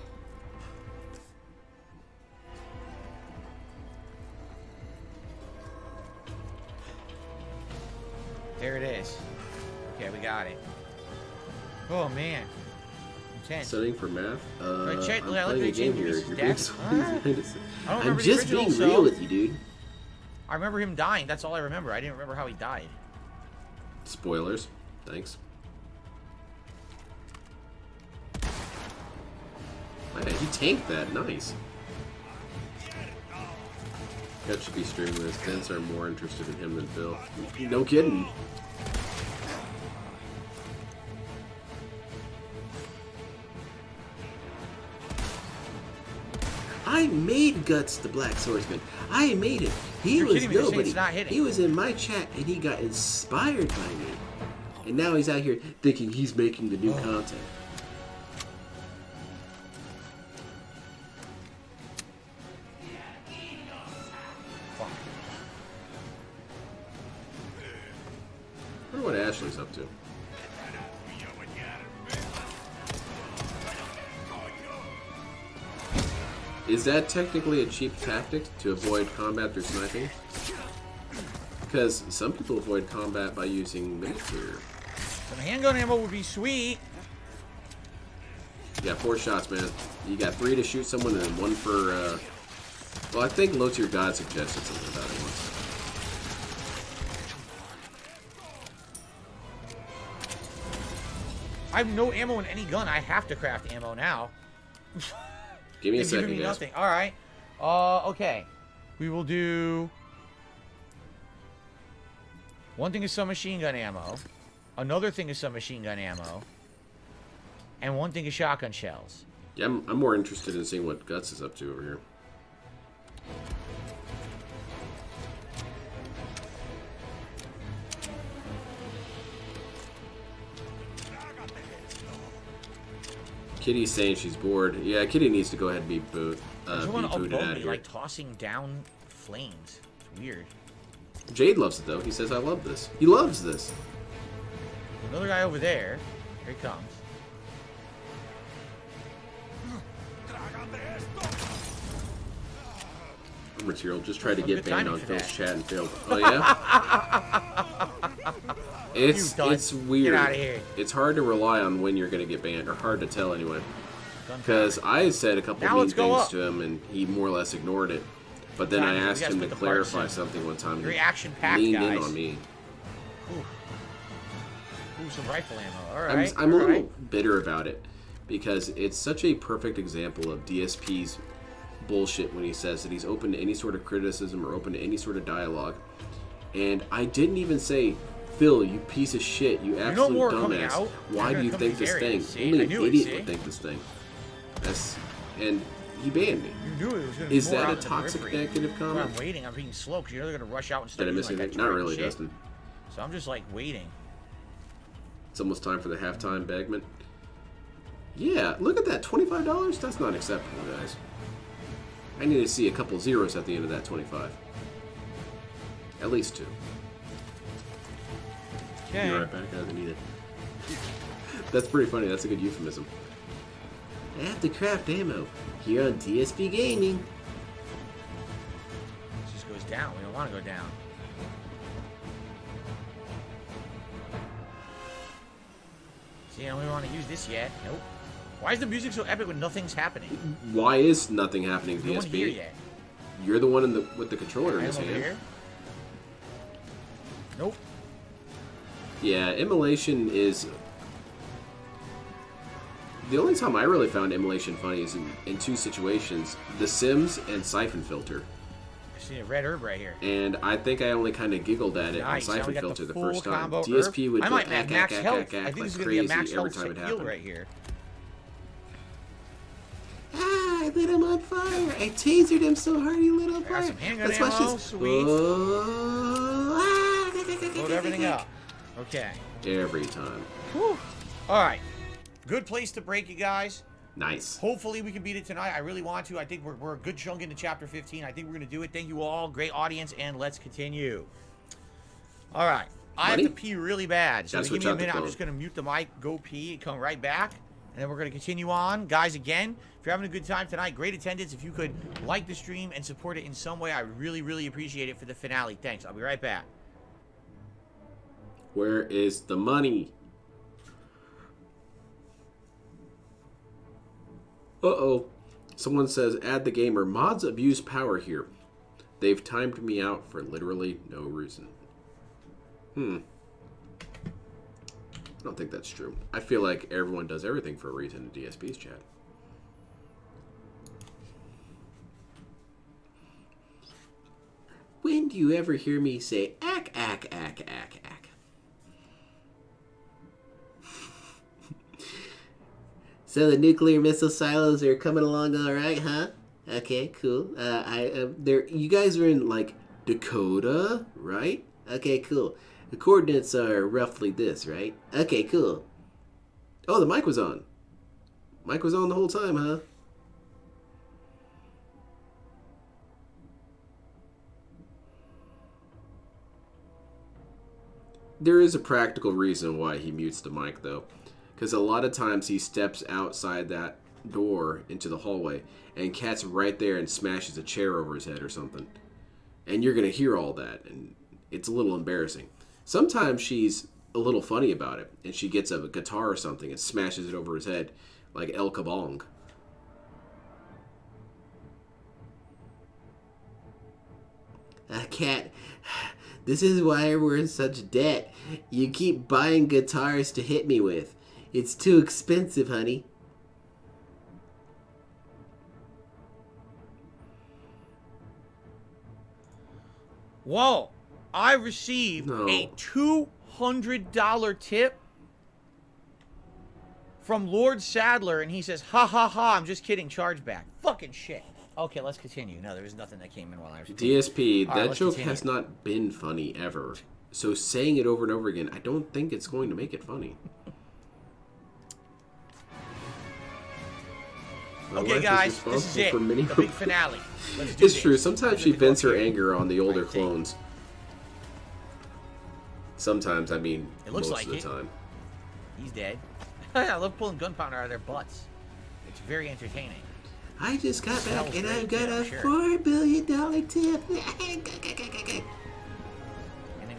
[SPEAKER 4] There it is. Okay, we got it. Oh man. Intense.
[SPEAKER 1] Studying for math?
[SPEAKER 4] Right, check-
[SPEAKER 1] I'm
[SPEAKER 4] I like
[SPEAKER 1] playing a
[SPEAKER 4] that
[SPEAKER 1] game
[SPEAKER 4] James
[SPEAKER 1] here.
[SPEAKER 4] Reese's
[SPEAKER 1] You're being
[SPEAKER 4] death.
[SPEAKER 1] so
[SPEAKER 4] Ah.
[SPEAKER 1] innocent.
[SPEAKER 4] I don't
[SPEAKER 1] I'm
[SPEAKER 4] remember the
[SPEAKER 1] just
[SPEAKER 4] original,
[SPEAKER 1] being
[SPEAKER 4] so-
[SPEAKER 1] real with you, dude.
[SPEAKER 4] I remember him dying. That's all I remember. I didn't remember how he died.
[SPEAKER 1] Spoilers. Thanks. Man, he tanked that. Nice. That should be streaming this. Vince are more interested in him than Phil. No kidding. I made Guts the Black Swordsman. I made him. He
[SPEAKER 4] You're
[SPEAKER 1] was
[SPEAKER 4] kidding me. You're saying
[SPEAKER 1] nobody.
[SPEAKER 4] it's not hitting.
[SPEAKER 1] He was in my chat and he got inspired by me. And now he's out here thinking he's making the new content.
[SPEAKER 4] Fuck.
[SPEAKER 1] I wonder what Ashley's up to. Is that technically a cheap tactic to avoid combat through sniping? Because some people avoid combat by using miniature.
[SPEAKER 4] Some handgun ammo would be sweet.
[SPEAKER 1] Yeah, 4 shots, man. You got 3 to shoot someone and then 1 for, well, I think Low Tier God suggested something about it once.
[SPEAKER 4] I have no ammo in any gun. I have to craft ammo now.
[SPEAKER 1] Give me a
[SPEAKER 4] They've given
[SPEAKER 1] second,
[SPEAKER 4] me
[SPEAKER 1] guys.
[SPEAKER 4] nothing. All right. Okay. We will do. One thing is some machine gun ammo. Another thing is some machine gun ammo. And one thing is shotgun shells.
[SPEAKER 1] Yeah, I'm more interested in seeing what Guts is up to over here. Kitty's saying she's bored. Yeah, Kitty needs to go ahead and be
[SPEAKER 4] There's one
[SPEAKER 1] booted
[SPEAKER 4] above
[SPEAKER 1] out of
[SPEAKER 4] me,
[SPEAKER 1] here.
[SPEAKER 4] like tossing down flames. It's weird.
[SPEAKER 1] Jade loves it though. He says, "I love this." He loves this.
[SPEAKER 4] Another guy over there. Here he comes.
[SPEAKER 1] Material just tried to
[SPEAKER 4] Oh,
[SPEAKER 1] get
[SPEAKER 4] good
[SPEAKER 1] banned
[SPEAKER 4] timing
[SPEAKER 1] on
[SPEAKER 4] for
[SPEAKER 1] Phil's
[SPEAKER 4] that.
[SPEAKER 1] chat and failed. Oh yeah. It's
[SPEAKER 4] You done.
[SPEAKER 1] weird.
[SPEAKER 4] Get outta here.
[SPEAKER 1] It's hard to rely on when you're gonna get banned, or hard to tell anyway.
[SPEAKER 4] Gunpowder.
[SPEAKER 1] Because I said a couple
[SPEAKER 4] Now
[SPEAKER 1] mean
[SPEAKER 4] let's go
[SPEAKER 1] things
[SPEAKER 4] up.
[SPEAKER 1] to him, and he more or less ignored it. But then I
[SPEAKER 4] Time, we
[SPEAKER 1] asked
[SPEAKER 4] gotta
[SPEAKER 1] him to
[SPEAKER 4] split the parts
[SPEAKER 1] clarify
[SPEAKER 4] in.
[SPEAKER 1] something one time. and
[SPEAKER 4] Very
[SPEAKER 1] he
[SPEAKER 4] action-packed,
[SPEAKER 1] leaned in
[SPEAKER 4] guys.
[SPEAKER 1] on me.
[SPEAKER 4] Ooh, some rifle ammo. All
[SPEAKER 1] I'm,
[SPEAKER 4] right.
[SPEAKER 1] I'm a
[SPEAKER 4] all
[SPEAKER 1] little
[SPEAKER 4] right.
[SPEAKER 1] bitter about it because it's such a perfect example of DSP's bullshit when he says that he's open to any sort of criticism or open to any sort of dialogue. And I didn't even say, Phil, you piece of shit, you
[SPEAKER 4] know
[SPEAKER 1] absolute
[SPEAKER 4] more coming
[SPEAKER 1] dumbass.
[SPEAKER 4] out.
[SPEAKER 1] Why
[SPEAKER 4] They're
[SPEAKER 1] do you
[SPEAKER 4] gonna come
[SPEAKER 1] think
[SPEAKER 4] to
[SPEAKER 1] this
[SPEAKER 4] these
[SPEAKER 1] thing?
[SPEAKER 4] areas, see?
[SPEAKER 1] Only
[SPEAKER 4] I
[SPEAKER 1] an
[SPEAKER 4] knew it,
[SPEAKER 1] idiot
[SPEAKER 4] see?
[SPEAKER 1] would think this thing. And he banned me.
[SPEAKER 4] You knew it was going to be
[SPEAKER 1] Is
[SPEAKER 4] more
[SPEAKER 1] that
[SPEAKER 4] out
[SPEAKER 1] a
[SPEAKER 4] in the
[SPEAKER 1] toxic
[SPEAKER 4] periphery.
[SPEAKER 1] negative
[SPEAKER 4] That's why
[SPEAKER 1] comment?
[SPEAKER 4] I'm waiting. I'm being slow because you know they're going to rush out and start
[SPEAKER 1] Did I miss
[SPEAKER 4] using, like,
[SPEAKER 1] anything?
[SPEAKER 4] that
[SPEAKER 1] Not
[SPEAKER 4] turret
[SPEAKER 1] really,
[SPEAKER 4] and shit.
[SPEAKER 1] Dustin.
[SPEAKER 4] So I'm just like waiting.
[SPEAKER 1] It's almost time for the halftime bagment. Yeah, look at that, $25? That's not acceptable, guys. I need to see a couple zeros at the end of that 25. At least 2.
[SPEAKER 4] Okay.
[SPEAKER 1] Be right back, I need it. That's pretty funny, that's a good euphemism. I have to craft ammo here on DSP Gaming.
[SPEAKER 4] It just goes down. We don't want to go down. See, I don't want to use this yet. Nope. Why is the music so epic when nothing's happening?
[SPEAKER 1] Why is nothing happening,
[SPEAKER 4] No one here
[SPEAKER 1] DSP?
[SPEAKER 4] yet.
[SPEAKER 1] You're the one with the controller in
[SPEAKER 4] I
[SPEAKER 1] his
[SPEAKER 4] am over
[SPEAKER 1] hand.
[SPEAKER 4] here. Nope.
[SPEAKER 1] Yeah, immolation is... The only time I really found immolation funny is in two situations. The Sims and Siphon Filter.
[SPEAKER 4] I see a red herb right here.
[SPEAKER 1] And I think I only kind of giggled at it
[SPEAKER 4] Nice.
[SPEAKER 1] on
[SPEAKER 4] Now we
[SPEAKER 1] Siphon
[SPEAKER 4] got
[SPEAKER 1] Filter the
[SPEAKER 4] full
[SPEAKER 1] first time.
[SPEAKER 4] combo
[SPEAKER 1] DSP
[SPEAKER 4] herb.
[SPEAKER 1] would
[SPEAKER 4] I
[SPEAKER 1] go
[SPEAKER 4] might
[SPEAKER 1] ack,
[SPEAKER 4] max
[SPEAKER 1] ack,
[SPEAKER 4] health.
[SPEAKER 1] ack,
[SPEAKER 4] I
[SPEAKER 1] ack,
[SPEAKER 4] think
[SPEAKER 1] like
[SPEAKER 4] this is going to be a
[SPEAKER 1] crazy
[SPEAKER 4] max
[SPEAKER 1] every
[SPEAKER 4] health
[SPEAKER 1] time it
[SPEAKER 4] heal
[SPEAKER 1] happened.
[SPEAKER 4] right here.
[SPEAKER 1] Ah, I lit him on fire. I tasered him so hard he lit on
[SPEAKER 4] I
[SPEAKER 1] fire.
[SPEAKER 4] got some handgun
[SPEAKER 1] Let's watch
[SPEAKER 4] ammo.
[SPEAKER 1] this.
[SPEAKER 4] Sweet.
[SPEAKER 1] Oh,
[SPEAKER 4] Load everything up. Okay.
[SPEAKER 1] Every time.
[SPEAKER 4] Whew. All right. Good place to break, you guys.
[SPEAKER 1] Nice.
[SPEAKER 4] Hopefully we can beat it tonight. I really want to. I think we're a good chunk into Chapter 15. I think we're going to do it. Thank you all. Great audience, and let's continue. All right. I have to pee really bad, so
[SPEAKER 1] Gotta
[SPEAKER 4] give
[SPEAKER 1] switch
[SPEAKER 4] me a
[SPEAKER 1] out the
[SPEAKER 4] minute. I'm
[SPEAKER 1] clone.
[SPEAKER 4] just going to mute the mic, go pee, and come right back. And then we're going to continue on. Guys, again, if you're having a good time tonight, great attendance. If you could like the stream and support it in some way, I really, really appreciate it for the finale. Thanks. I'll be right back.
[SPEAKER 1] Where is the money? Uh-oh. Someone says, add the gamer. Mods abuse power here. They've timed me out for literally no reason. I don't think that's true. I feel like everyone does everything for a reason in DSP's chat. When do you ever hear me say, ack, ack, ack, ack, ack? So the nuclear missile silos are coming along all right, huh? Okay, cool. You guys are in, like, Dakota, right? Okay, cool. The coordinates are roughly this, right? Okay, cool. Oh, the mic was on. Mic was on the whole time, huh? There is a practical reason why he mutes the mic, though. Because a lot of times he steps outside that door into the hallway, and Cat's right there and smashes a chair over his head or something. And you're going to hear all that, and it's a little embarrassing. Sometimes she's a little funny about it, and she gets a guitar or something and smashes it over his head like El Kabong. Cat, this is why we're in such debt. You keep buying guitars to hit me with. It's too expensive, honey.
[SPEAKER 4] Whoa. I received a $200 tip from Lord Sadler, and he says, ha ha ha, I'm just kidding, charge back. Fucking shit. Okay, let's continue. No, there was nothing that came in while I was
[SPEAKER 1] DSP,
[SPEAKER 4] All right,
[SPEAKER 1] that joke
[SPEAKER 4] continue.
[SPEAKER 1] has not been funny ever. So saying it over and over again, I don't think it's going to make it funny. My
[SPEAKER 4] Okay,
[SPEAKER 1] wife
[SPEAKER 4] guys, this is
[SPEAKER 1] responsible
[SPEAKER 4] it.
[SPEAKER 1] for many
[SPEAKER 4] The big finale. Let's do
[SPEAKER 1] It's
[SPEAKER 4] this.
[SPEAKER 1] true. Sometimes she
[SPEAKER 4] Look at the
[SPEAKER 1] vents her
[SPEAKER 4] clock here.
[SPEAKER 1] anger on the older
[SPEAKER 4] Right thing.
[SPEAKER 1] clones. Sometimes, I mean,
[SPEAKER 4] It looks
[SPEAKER 1] most
[SPEAKER 4] like
[SPEAKER 1] of the
[SPEAKER 4] it.
[SPEAKER 1] time.
[SPEAKER 4] He's dead. I love pulling gunpowder out of their butts. It's very entertaining.
[SPEAKER 1] I just got back
[SPEAKER 4] Smells
[SPEAKER 1] and
[SPEAKER 4] great,
[SPEAKER 1] I've got
[SPEAKER 4] yeah,
[SPEAKER 1] a
[SPEAKER 4] sure.
[SPEAKER 1] $4 billion tip.
[SPEAKER 4] Anything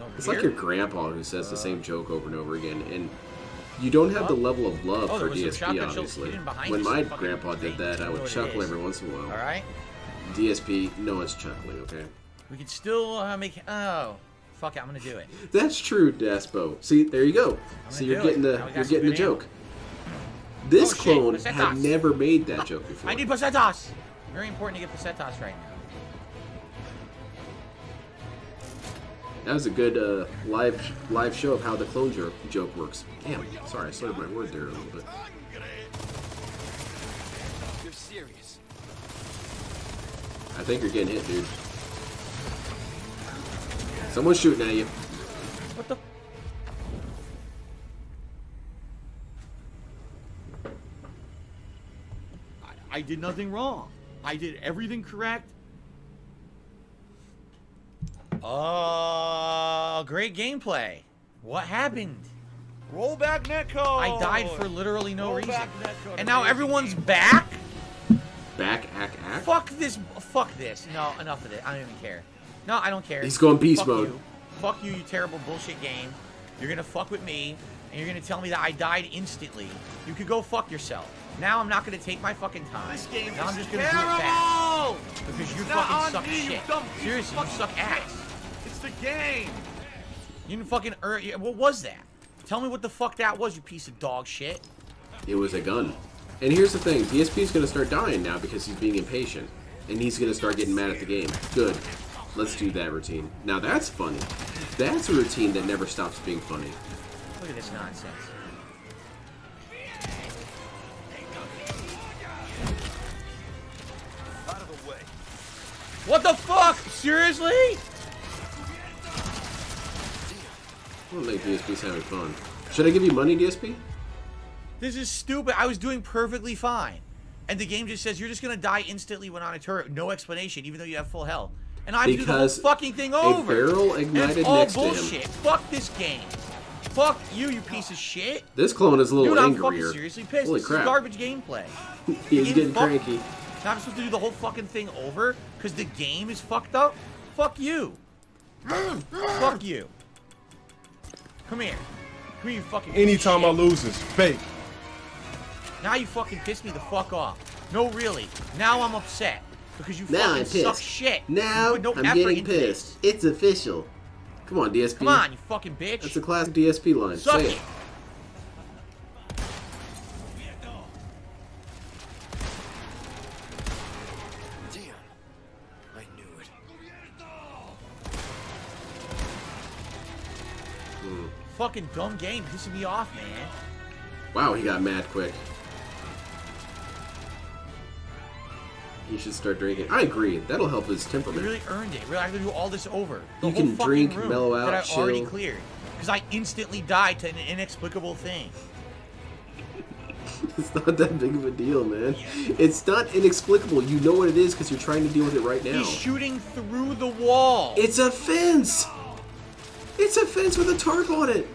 [SPEAKER 4] over
[SPEAKER 1] It's
[SPEAKER 4] here?
[SPEAKER 1] like your grandpa who says the same joke over and over again, and you don't have the level of love
[SPEAKER 4] Oh, there
[SPEAKER 1] for
[SPEAKER 4] was some
[SPEAKER 1] DSP,
[SPEAKER 4] shotgun shells
[SPEAKER 1] obviously.
[SPEAKER 4] hidden behind
[SPEAKER 1] When
[SPEAKER 4] you,
[SPEAKER 1] my
[SPEAKER 4] some fucking
[SPEAKER 1] grandpa did
[SPEAKER 4] thing.
[SPEAKER 1] that, I
[SPEAKER 4] You know
[SPEAKER 1] would
[SPEAKER 4] what it
[SPEAKER 1] chuckle
[SPEAKER 4] is.
[SPEAKER 1] every once in a while.
[SPEAKER 4] All right.
[SPEAKER 1] DSP, no one's chuckling, okay?
[SPEAKER 4] We could still make... Oh. Fuck it, I'm going to do it.
[SPEAKER 1] That's true, Daspo. See, there you go. So
[SPEAKER 4] gonna
[SPEAKER 1] you're
[SPEAKER 4] do
[SPEAKER 1] getting
[SPEAKER 4] it.
[SPEAKER 1] the
[SPEAKER 4] Now we got
[SPEAKER 1] you're
[SPEAKER 4] some
[SPEAKER 1] getting the
[SPEAKER 4] good ammo.
[SPEAKER 1] joke. This
[SPEAKER 4] Oh, shit,
[SPEAKER 1] clone
[SPEAKER 4] pesetas.
[SPEAKER 1] had never made that joke before.
[SPEAKER 4] I need pesetas. Very important to get pesetas right now.
[SPEAKER 1] That was a good live show of how the clone joke works. Damn, sorry, I slurred my word there a little bit.
[SPEAKER 6] You're serious.
[SPEAKER 1] I think you're getting hit, dude. Someone's shooting at you.
[SPEAKER 4] What the... I did nothing wrong. I did everything correct. Great gameplay. What happened?
[SPEAKER 5] Roll back netcode.
[SPEAKER 4] I died for literally no
[SPEAKER 5] Roll
[SPEAKER 4] reason.
[SPEAKER 5] back netcode.
[SPEAKER 4] And now
[SPEAKER 5] Amazing
[SPEAKER 4] everyone's
[SPEAKER 5] game.
[SPEAKER 4] back?
[SPEAKER 1] Back, ack.
[SPEAKER 4] Fuck this. Fuck this. No, enough of it. I don't even care. No, I don't care.
[SPEAKER 1] He's going beast
[SPEAKER 4] Fuck
[SPEAKER 1] mode.
[SPEAKER 4] You. Fuck you, you terrible bullshit game. You're gonna fuck with me, and you're gonna tell me that I died instantly. You could go fuck yourself. Now I'm not gonna take my fucking time.
[SPEAKER 5] This game
[SPEAKER 4] now I'm
[SPEAKER 5] is
[SPEAKER 4] just gonna do it fast. Because you
[SPEAKER 5] It's not
[SPEAKER 4] fucking
[SPEAKER 5] on
[SPEAKER 4] suck
[SPEAKER 5] me, you
[SPEAKER 4] shit.
[SPEAKER 5] dumb piece of
[SPEAKER 4] Seriously, you
[SPEAKER 5] fucking
[SPEAKER 4] suck
[SPEAKER 5] shit.
[SPEAKER 4] ass.
[SPEAKER 5] It's the game.
[SPEAKER 4] You didn't fucking earn. What was that? Tell me what the fuck that was, you piece of dog shit.
[SPEAKER 1] It was a gun. And here's the thing, DSP is going to start dying now because he's being impatient. And he's going to start getting mad at the game. Good. Let's do that routine. Now that's funny. That's a routine that never stops being funny.
[SPEAKER 4] Look at this nonsense.
[SPEAKER 6] Out of the way.
[SPEAKER 4] What the fuck? Seriously?
[SPEAKER 1] I don't think DSP's having fun. Should I give you money, DSP?
[SPEAKER 4] This is stupid. I was doing perfectly fine. And the game just says you're just gonna die instantly when on a turret. No explanation, even though you have full health. And I have to do the whole fucking thing over.
[SPEAKER 1] A barrel
[SPEAKER 4] And
[SPEAKER 1] ignited
[SPEAKER 4] it's all
[SPEAKER 1] next
[SPEAKER 4] bullshit.
[SPEAKER 1] to him.
[SPEAKER 4] Fuck this game. Fuck you, you piece of shit.
[SPEAKER 1] This clone is a little
[SPEAKER 4] Dude, I'm
[SPEAKER 1] angrier.
[SPEAKER 4] fucking seriously pissed.
[SPEAKER 1] Holy
[SPEAKER 4] This
[SPEAKER 1] crap.
[SPEAKER 4] is garbage gameplay.
[SPEAKER 1] He's getting cranky.
[SPEAKER 4] Now I'm supposed to do the whole fucking thing over because the game is fucked up? Fuck you. Fuck you. Come here. Come here, you fucking piece of
[SPEAKER 8] Anytime I
[SPEAKER 4] shit.
[SPEAKER 8] lose is fake.
[SPEAKER 4] Now you fucking piss me the fuck off. No, really. Now I'm upset. Because you
[SPEAKER 1] Now
[SPEAKER 4] fucking
[SPEAKER 1] I'm
[SPEAKER 4] suck
[SPEAKER 1] pissed.
[SPEAKER 4] shit.
[SPEAKER 1] Now
[SPEAKER 4] You put no
[SPEAKER 1] I'm
[SPEAKER 4] effort
[SPEAKER 1] getting
[SPEAKER 4] into
[SPEAKER 1] pissed.
[SPEAKER 4] this.
[SPEAKER 1] It's official. Come on, DSP.
[SPEAKER 4] Come on, you fucking bitch.
[SPEAKER 1] That's a classic DSP line.
[SPEAKER 4] Suck
[SPEAKER 1] Say
[SPEAKER 4] it.
[SPEAKER 1] it.
[SPEAKER 6] Damn. I knew it.
[SPEAKER 4] Fucking dumb game pissing me off, man.
[SPEAKER 1] Wow, he got mad quick. He should start drinking. I agree. That'll help his
[SPEAKER 4] You
[SPEAKER 1] temperament.
[SPEAKER 4] really earned it. Really, I have to do all this over. The
[SPEAKER 1] You
[SPEAKER 4] whole
[SPEAKER 1] can
[SPEAKER 4] fucking
[SPEAKER 1] drink,
[SPEAKER 4] room
[SPEAKER 1] mellow out,
[SPEAKER 4] that I already
[SPEAKER 1] chill.
[SPEAKER 4] cleared. Because I instantly died to an inexplicable thing.
[SPEAKER 1] It's not that big of a deal, man. It's not inexplicable. You know what it is because you're trying to deal with it right now.
[SPEAKER 4] He's shooting through the wall.
[SPEAKER 1] It's a fence! It's a fence with a tarp on it!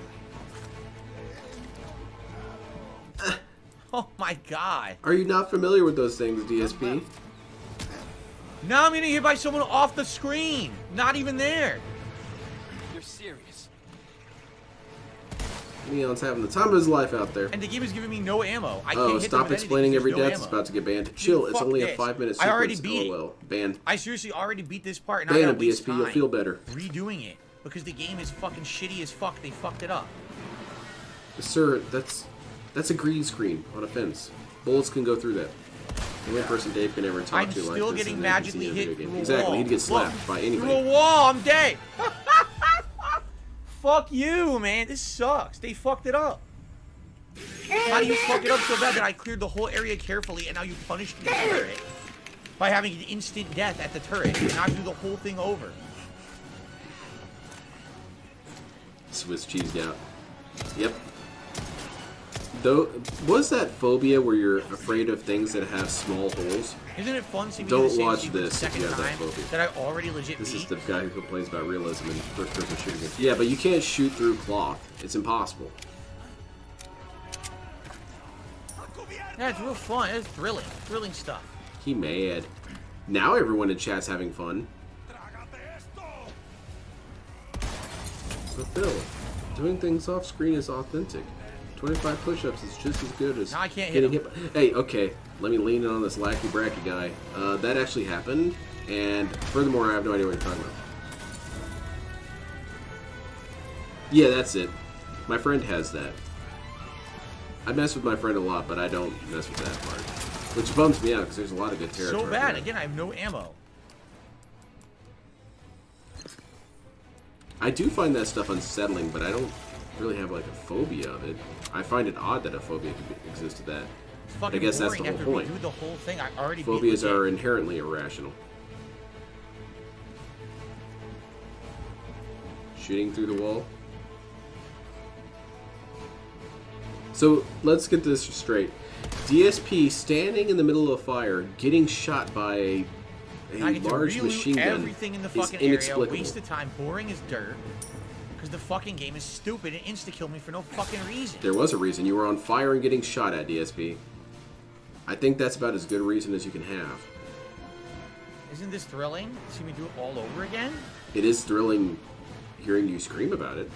[SPEAKER 4] Oh my god.
[SPEAKER 1] Are you not familiar with those things, DSP?
[SPEAKER 4] Now I'm getting hit by someone off the screen. Not even there.
[SPEAKER 6] You're serious.
[SPEAKER 1] Leon's having the time of his life out there.
[SPEAKER 4] And the game is giving me no ammo. I can't
[SPEAKER 1] Oh,
[SPEAKER 4] hit them
[SPEAKER 1] stop
[SPEAKER 4] with anything
[SPEAKER 1] explaining
[SPEAKER 4] 'cause
[SPEAKER 1] every
[SPEAKER 4] there's no
[SPEAKER 1] death. It's
[SPEAKER 4] ammo.
[SPEAKER 1] about to get banned. Chill, it's
[SPEAKER 4] Fuck
[SPEAKER 1] only
[SPEAKER 4] this.
[SPEAKER 1] a 5-minute
[SPEAKER 4] I already
[SPEAKER 1] sequence.
[SPEAKER 4] beat it.
[SPEAKER 1] LOL. Banned.
[SPEAKER 4] I seriously already beat this part, and
[SPEAKER 1] Ban
[SPEAKER 4] I
[SPEAKER 1] him,
[SPEAKER 4] gotta waste
[SPEAKER 1] DSP. You'll
[SPEAKER 4] time
[SPEAKER 1] feel better.
[SPEAKER 4] redoing it because the game is fucking shitty as fuck. They fucked it up.
[SPEAKER 1] Sir, that's a green screen on a fence. Bullets can go through that. The only person Dave can ever talk
[SPEAKER 4] I'm
[SPEAKER 1] to like
[SPEAKER 4] still
[SPEAKER 1] this
[SPEAKER 4] getting
[SPEAKER 1] is
[SPEAKER 4] magically
[SPEAKER 1] NPC in a
[SPEAKER 4] hit
[SPEAKER 1] video
[SPEAKER 4] through
[SPEAKER 1] game.
[SPEAKER 4] a
[SPEAKER 1] Exactly,
[SPEAKER 4] wall.
[SPEAKER 1] he'd get slapped
[SPEAKER 4] Look,
[SPEAKER 1] by
[SPEAKER 4] through a
[SPEAKER 1] anybody.
[SPEAKER 4] wall. I'm dead. Fuck you, man. This sucks. They fucked it up. How do you fuck it up so bad that I cleared the whole area carefully and now you punished the turret by having an instant death at the turret and now I do the whole thing over?
[SPEAKER 1] Swiss cheese gout. Yep. Though, was that phobia where you're afraid of things that have small holes?
[SPEAKER 4] Isn't it fun seeing me
[SPEAKER 1] Don't
[SPEAKER 4] do the same
[SPEAKER 1] watch
[SPEAKER 4] sequence
[SPEAKER 1] this if
[SPEAKER 4] the
[SPEAKER 1] you
[SPEAKER 4] second
[SPEAKER 1] have that
[SPEAKER 4] time
[SPEAKER 1] phobia.
[SPEAKER 4] that I already legit
[SPEAKER 1] This is
[SPEAKER 4] beat?
[SPEAKER 1] the guy who complains about realism in first-person shooting games. Yeah, but you can't shoot through cloth. It's impossible.
[SPEAKER 4] Yeah, it's real fun. It's thrilling. Thrilling stuff.
[SPEAKER 1] He mad. Now everyone in chat's having fun. But Phil, doing things off screen is authentic. 25 push-ups is just as good as
[SPEAKER 4] Now I can't hit
[SPEAKER 1] getting
[SPEAKER 4] him.
[SPEAKER 1] hit. Hey, okay, let me lean in on this lackey bracky guy. That actually happened, and furthermore, I have no idea what you're talking about. Yeah, that's it. My friend has that. I mess with my friend a lot, but I don't mess with that part. Which bums me out, because there's a lot of good territory.
[SPEAKER 4] So bad.
[SPEAKER 1] there.
[SPEAKER 4] Again, I have no ammo.
[SPEAKER 1] I do find that stuff unsettling, but I don't really have like a phobia of it. I find it odd that a phobia could exist to that.
[SPEAKER 4] It's fucking
[SPEAKER 1] I guess that's
[SPEAKER 4] boring
[SPEAKER 1] the whole
[SPEAKER 4] after
[SPEAKER 1] point.
[SPEAKER 4] we do the whole thing. I already
[SPEAKER 1] Phobias
[SPEAKER 4] beat legit.
[SPEAKER 1] are inherently irrational. Shooting through the wall. So let's get this straight. DSP standing in the middle of a fire, getting shot by a
[SPEAKER 4] I get to
[SPEAKER 1] large
[SPEAKER 4] reloot
[SPEAKER 1] machine gun
[SPEAKER 4] everything in the
[SPEAKER 1] is
[SPEAKER 4] fucking area,
[SPEAKER 1] inexplicable.
[SPEAKER 4] waste of time, boring as dirt, because the fucking game is stupid and insta-killed me for no fucking reason.
[SPEAKER 1] There was a reason. You were on fire and getting shot at, DSP. I think that's about as good a reason as you can have.
[SPEAKER 4] Isn't this thrilling? See me do it all over again?
[SPEAKER 1] It is thrilling hearing you scream about it.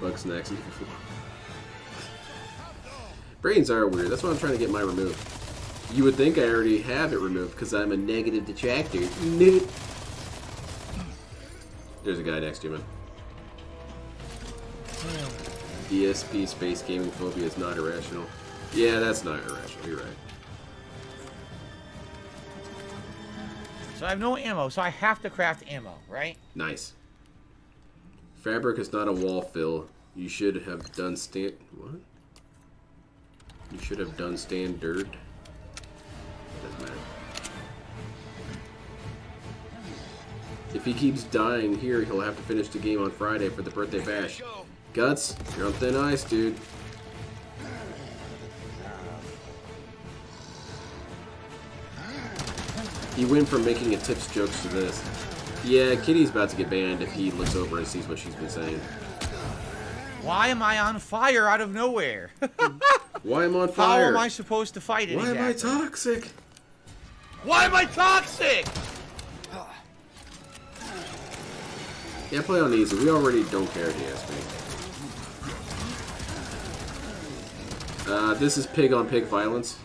[SPEAKER 1] Bugs next. Brains are weird. That's why I'm trying to get mine removed. You would think I already have it removed because I'm a negative detractor. Nope. There's a guy next to you, man. DSP space gaming phobia is not irrational. Yeah, that's not irrational. You're right.
[SPEAKER 4] So I have no ammo, so I have to craft ammo, right?
[SPEAKER 1] Nice. Fabric is not a wall fill. You should have done what? You should have done standard. Doesn't matter. If he keeps dying here, he'll have to finish the game on Friday for the birthday bash. Guts, you're on thin ice, dude. He went from making a tips jokes to this. Yeah, Kitty's about to get banned if he looks over and sees what she's been saying.
[SPEAKER 4] Why am I on fire out of nowhere?
[SPEAKER 1] Why am I on fire?
[SPEAKER 4] How am I supposed to fight it
[SPEAKER 1] Why
[SPEAKER 4] exactly?
[SPEAKER 1] am I toxic?
[SPEAKER 4] Why am I toxic?
[SPEAKER 1] Yeah, play on easy. We already don't care, DSP. This is pig on pig violence.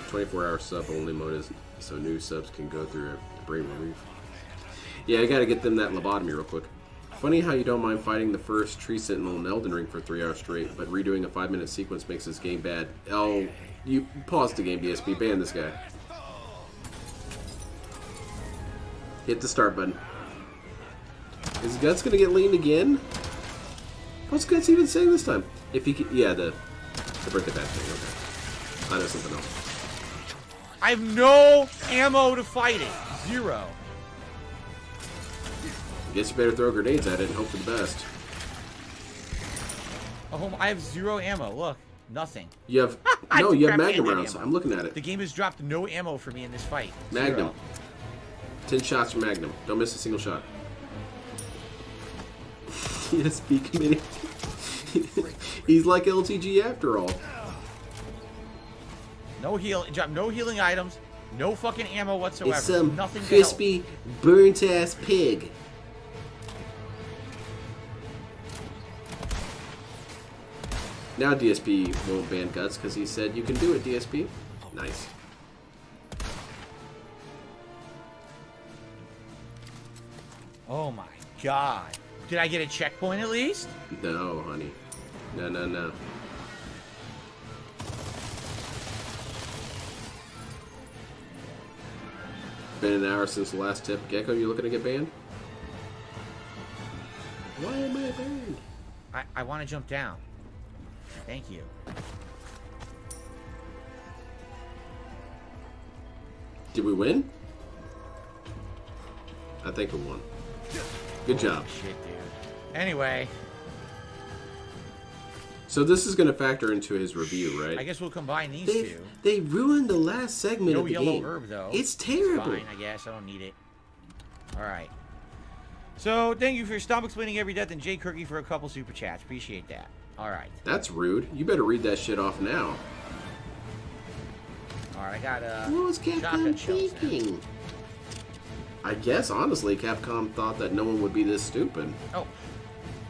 [SPEAKER 1] 24-hour sub only mode is so new subs can go through a brain relief. Yeah, I gotta get them that lobotomy real quick. Funny how you don't mind fighting the first tree sentinel in Elden Ring for 3 hours straight, but redoing a 5-minute sequence makes this game bad. Oh, you pause the game, DSP. Ban this guy. Hit the start button. Is Guts gonna get leaned again? What's Guts even saying this time? If he could, yeah, the birthday bash thing. Okay, I know something else.
[SPEAKER 4] I have no ammo to fight it. Zero.
[SPEAKER 1] Guess you better throw grenades at it and hope for the best.
[SPEAKER 4] Oh, I have 0 ammo. Look, nothing.
[SPEAKER 1] You have no, you have Magnum rounds. I'm looking at it.
[SPEAKER 4] The game has dropped no ammo for me in this fight.
[SPEAKER 1] Magnum. 10
[SPEAKER 4] 0.
[SPEAKER 1] shots from Magnum. Don't miss a single shot. DSP committee. He's like LTG after all.
[SPEAKER 4] No healing items. No fucking ammo whatsoever.
[SPEAKER 1] It's some
[SPEAKER 4] Nothing to
[SPEAKER 1] crispy, burnt ass pig. Now DSP won't ban Guts because he said you can do it, DSP. Nice.
[SPEAKER 4] Oh my god. Did I get a checkpoint at least?
[SPEAKER 1] No, honey. No, no, no. Been an hour since the last tip. Gecko, you looking to get banned? Why am I banned?
[SPEAKER 4] I want to jump down. Thank you.
[SPEAKER 1] Did we win? I think we won. Good job.
[SPEAKER 4] Shit, dude. Anyway.
[SPEAKER 1] So this is going to factor into his review, right?
[SPEAKER 4] I guess we'll combine these two.
[SPEAKER 1] They ruined the last segment
[SPEAKER 4] No
[SPEAKER 1] of the
[SPEAKER 4] yellow
[SPEAKER 1] game.
[SPEAKER 4] herb, though.
[SPEAKER 1] It's terrible.
[SPEAKER 4] Fine, I guess. I don't need it. Alright. So, thank you for Stop Explaining Every Death and Jay Kirky for a couple super chats. Appreciate that. Alright.
[SPEAKER 1] That's rude. You better read that shit off now.
[SPEAKER 4] Alright, I got a
[SPEAKER 1] What was
[SPEAKER 4] shotgun
[SPEAKER 1] Capcom
[SPEAKER 4] shells now.
[SPEAKER 1] thinking? I guess, honestly, Capcom thought that no one would be this stupid.
[SPEAKER 4] Oh,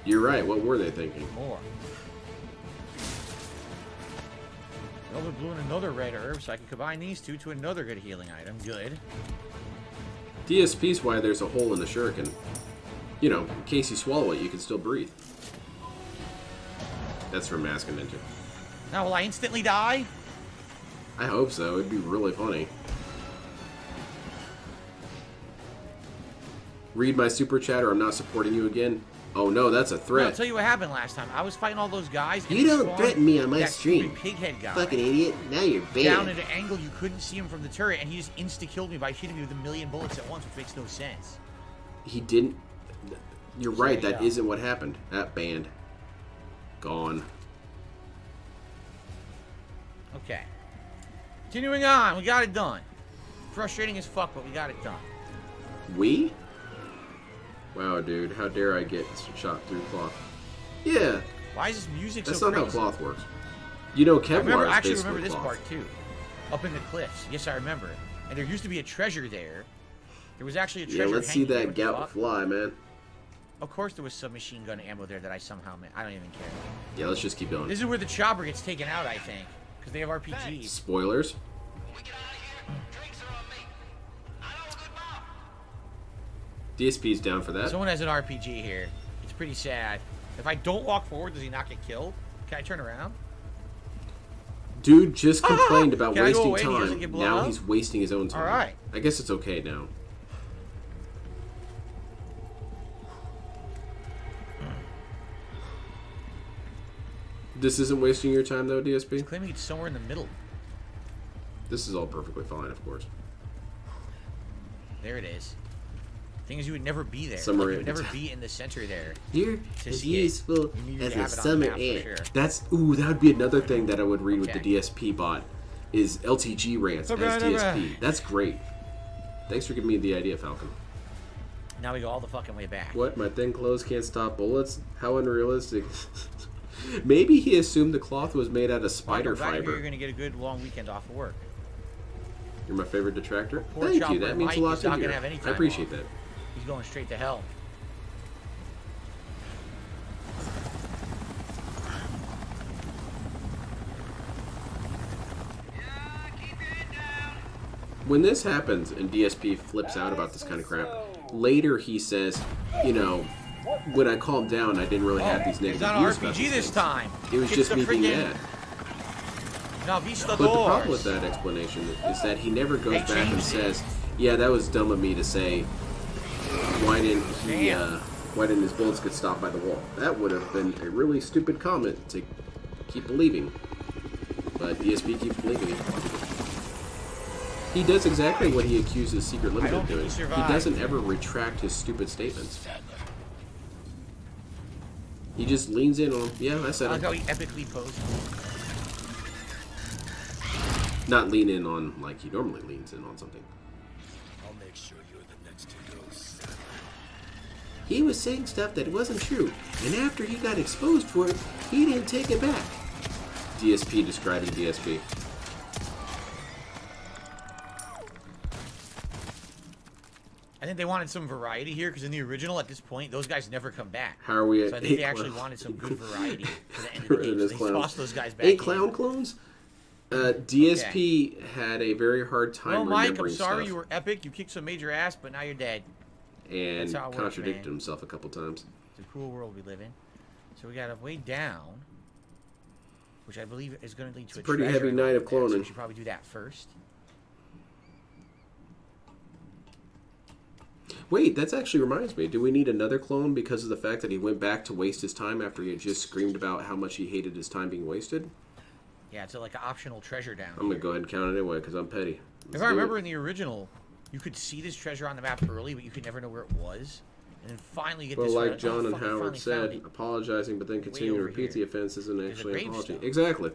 [SPEAKER 1] You're right. What were they thinking?
[SPEAKER 4] more. Velvet Blue and another red herb, so I can combine these two to another good healing item. Good.
[SPEAKER 1] DSP's why there's a hole in the shuriken. You know, in case you swallow it, you can still breathe. That's from Mask and Ninja.
[SPEAKER 4] Now, will I instantly die?
[SPEAKER 1] I hope so. It'd be really funny. Read my super chat or I'm not supporting you again. Oh no, that's a
[SPEAKER 4] I'll
[SPEAKER 1] threat.
[SPEAKER 4] tell you what happened last time. I was fighting all those guys. And
[SPEAKER 1] You
[SPEAKER 4] they
[SPEAKER 1] don't
[SPEAKER 4] spawned
[SPEAKER 1] threaten me on my
[SPEAKER 4] that
[SPEAKER 1] stream.
[SPEAKER 4] stupid pighead guy.
[SPEAKER 1] Fucking idiot. Now you're
[SPEAKER 4] Down
[SPEAKER 1] banned.
[SPEAKER 4] at an angle you couldn't see him from the turret, and he just insta-killed me by hitting me with 1,000,000 bullets at once, which makes no sense.
[SPEAKER 1] He didn't. You're right.
[SPEAKER 4] there you
[SPEAKER 1] That
[SPEAKER 4] go.
[SPEAKER 1] isn't what happened. That banned. Gone.
[SPEAKER 4] Okay. Continuing on, we got it done. Frustrating as fuck, but we got it done.
[SPEAKER 1] We? Wow, dude. How dare I get shot through cloth? Yeah.
[SPEAKER 4] Why is this music
[SPEAKER 1] That's
[SPEAKER 4] so
[SPEAKER 1] not
[SPEAKER 4] crazy?
[SPEAKER 1] how cloth works. You know, Kevlar
[SPEAKER 4] I
[SPEAKER 1] is
[SPEAKER 4] actually
[SPEAKER 1] basically
[SPEAKER 4] remember this
[SPEAKER 1] cloth.
[SPEAKER 4] part too. Up in the cliffs. Yes, I remember. And there used to be a treasure there. There was actually a treasure.
[SPEAKER 1] Yeah, let's see
[SPEAKER 4] hanging there.
[SPEAKER 1] that
[SPEAKER 4] What the
[SPEAKER 1] gout
[SPEAKER 4] fuck?
[SPEAKER 1] fly, man.
[SPEAKER 4] Of course there was submachine gun ammo there that I somehow missed. I don't even care.
[SPEAKER 1] Yeah, let's just keep going.
[SPEAKER 4] This is where the chopper gets taken out, I think. Because they have RPGs.
[SPEAKER 1] Spoilers. DSP's down for that.
[SPEAKER 4] Someone has an RPG here. It's pretty sad. If I don't walk forward, does he not get killed? Can I turn around?
[SPEAKER 1] Dude just complained about
[SPEAKER 4] Can I go
[SPEAKER 1] wasting
[SPEAKER 4] away and he doesn't get
[SPEAKER 1] time.
[SPEAKER 4] blown
[SPEAKER 1] Now
[SPEAKER 4] up?
[SPEAKER 1] he's wasting his own time.
[SPEAKER 4] Alright.
[SPEAKER 1] I guess it's okay now. This isn't wasting your time though, DSP?
[SPEAKER 4] He's claiming it's somewhere in the middle.
[SPEAKER 1] This is all perfectly fine, of course.
[SPEAKER 4] There it is. Thing is, you would never be there.
[SPEAKER 1] Somewhere
[SPEAKER 4] Like, you would
[SPEAKER 1] in-
[SPEAKER 4] never be in the center there.
[SPEAKER 1] Here
[SPEAKER 4] To
[SPEAKER 1] is
[SPEAKER 4] see it.
[SPEAKER 1] useful
[SPEAKER 4] You need
[SPEAKER 1] as
[SPEAKER 4] to
[SPEAKER 1] a
[SPEAKER 4] have it on the
[SPEAKER 1] summer
[SPEAKER 4] map for
[SPEAKER 1] ant.
[SPEAKER 4] sure.
[SPEAKER 1] That's that would be another thing that I would read with the
[SPEAKER 4] Okay.
[SPEAKER 1] DSP bot is LTG rants as DSP. That's great. Thanks for giving me the idea, Falcon.
[SPEAKER 4] Now we go all the fucking way back.
[SPEAKER 1] What? My thin clothes can't stop bullets? How unrealistic. Maybe he assumed the cloth was made out of spider
[SPEAKER 4] Welcome back.
[SPEAKER 1] fiber.
[SPEAKER 4] You're gonna get a good long weekend off of work.
[SPEAKER 1] You're my favorite detractor?
[SPEAKER 4] Poor
[SPEAKER 1] Thank you.
[SPEAKER 4] Chopper
[SPEAKER 1] That means
[SPEAKER 4] Mike
[SPEAKER 1] a lot
[SPEAKER 4] is
[SPEAKER 1] to
[SPEAKER 4] not
[SPEAKER 1] hear.
[SPEAKER 4] gonna have any
[SPEAKER 1] I
[SPEAKER 4] time
[SPEAKER 1] appreciate
[SPEAKER 4] off.
[SPEAKER 1] that.
[SPEAKER 4] He's going straight to hell.
[SPEAKER 1] When this happens and DSP flips out about this kind of crap, later he says, you know, when I calmed down, I didn't really have these
[SPEAKER 4] He's
[SPEAKER 1] negative
[SPEAKER 4] not
[SPEAKER 1] views
[SPEAKER 4] an
[SPEAKER 1] about
[SPEAKER 4] RPG
[SPEAKER 1] these
[SPEAKER 4] this
[SPEAKER 1] things.
[SPEAKER 4] time.
[SPEAKER 1] It was
[SPEAKER 4] It's
[SPEAKER 1] just
[SPEAKER 4] the
[SPEAKER 1] me being
[SPEAKER 4] friggin-
[SPEAKER 1] mad.
[SPEAKER 4] Now, Vista
[SPEAKER 1] But the problem with that explanation is that he never goes
[SPEAKER 4] They
[SPEAKER 1] back and
[SPEAKER 4] changed it.
[SPEAKER 1] says, yeah, that was dumb of me to say, why didn't he,
[SPEAKER 4] Damn.
[SPEAKER 1] why didn't his bullets get stopped by the wall? That would have been a really stupid comment to keep believing. But DSP keeps believing it. He does exactly what he accuses Secret Limited
[SPEAKER 4] don't
[SPEAKER 1] of
[SPEAKER 4] think
[SPEAKER 1] doing.
[SPEAKER 4] he
[SPEAKER 1] He
[SPEAKER 4] survived.
[SPEAKER 1] doesn't ever retract his stupid statements. He just leans in on, yeah, I
[SPEAKER 4] I
[SPEAKER 1] said
[SPEAKER 4] like how
[SPEAKER 1] it.
[SPEAKER 4] he epically posed.
[SPEAKER 1] Not lean in on like he normally leans in on something.
[SPEAKER 6] I'll make sure you're the next to go, Sadler.
[SPEAKER 1] He was saying stuff that wasn't true, and after he got exposed for it, he didn't take it back. DSP describing DSP.
[SPEAKER 4] I think they wanted some variety here because in the original, at this point, those guys never come back.
[SPEAKER 1] How are we at
[SPEAKER 4] So I think
[SPEAKER 1] 8
[SPEAKER 4] they actually
[SPEAKER 1] clowns?
[SPEAKER 4] wanted some good variety for the end of the game. So
[SPEAKER 1] Those
[SPEAKER 4] they
[SPEAKER 1] clowns.
[SPEAKER 4] tossed those guys back
[SPEAKER 1] 8
[SPEAKER 4] in.
[SPEAKER 1] clown clones? DSP had a very hard time
[SPEAKER 4] Well, Mike, I'm
[SPEAKER 1] remembering
[SPEAKER 4] sorry
[SPEAKER 1] stuff
[SPEAKER 4] you were epic. You kicked some major ass, but now you're dead.
[SPEAKER 1] and
[SPEAKER 4] That's how it works,
[SPEAKER 1] contradicted
[SPEAKER 4] man.
[SPEAKER 1] himself a couple times.
[SPEAKER 4] It's a cruel world we live in. So we got a way down, which I believe is going to lead to a
[SPEAKER 1] pretty
[SPEAKER 4] treasure
[SPEAKER 1] heavy
[SPEAKER 4] I
[SPEAKER 1] night
[SPEAKER 4] love
[SPEAKER 1] of
[SPEAKER 4] there, So
[SPEAKER 1] cloning.
[SPEAKER 4] we should probably do that first.
[SPEAKER 1] Wait, that actually reminds me. Do we need another clone because of the fact that he went back to waste his time after he had just screamed about how much he hated his time being wasted?
[SPEAKER 4] Yeah, it's like an optional treasure down.
[SPEAKER 1] I'm going to go ahead and count it anyway because I'm petty.
[SPEAKER 4] If
[SPEAKER 1] Let's
[SPEAKER 4] I
[SPEAKER 1] do
[SPEAKER 4] remember
[SPEAKER 1] it.
[SPEAKER 4] in the original, you could see this treasure on the map early, but you could never know where it was. And then finally get
[SPEAKER 1] Well,
[SPEAKER 4] this
[SPEAKER 1] like
[SPEAKER 4] red-
[SPEAKER 1] John and
[SPEAKER 4] fuck, I
[SPEAKER 1] Howard
[SPEAKER 4] finally found
[SPEAKER 1] said,
[SPEAKER 4] it.
[SPEAKER 1] apologizing but then continuing to
[SPEAKER 4] over
[SPEAKER 1] repeat
[SPEAKER 4] here.
[SPEAKER 1] the offense isn't
[SPEAKER 4] There's a
[SPEAKER 1] actually an apology.
[SPEAKER 4] gravestone.
[SPEAKER 1] Exactly.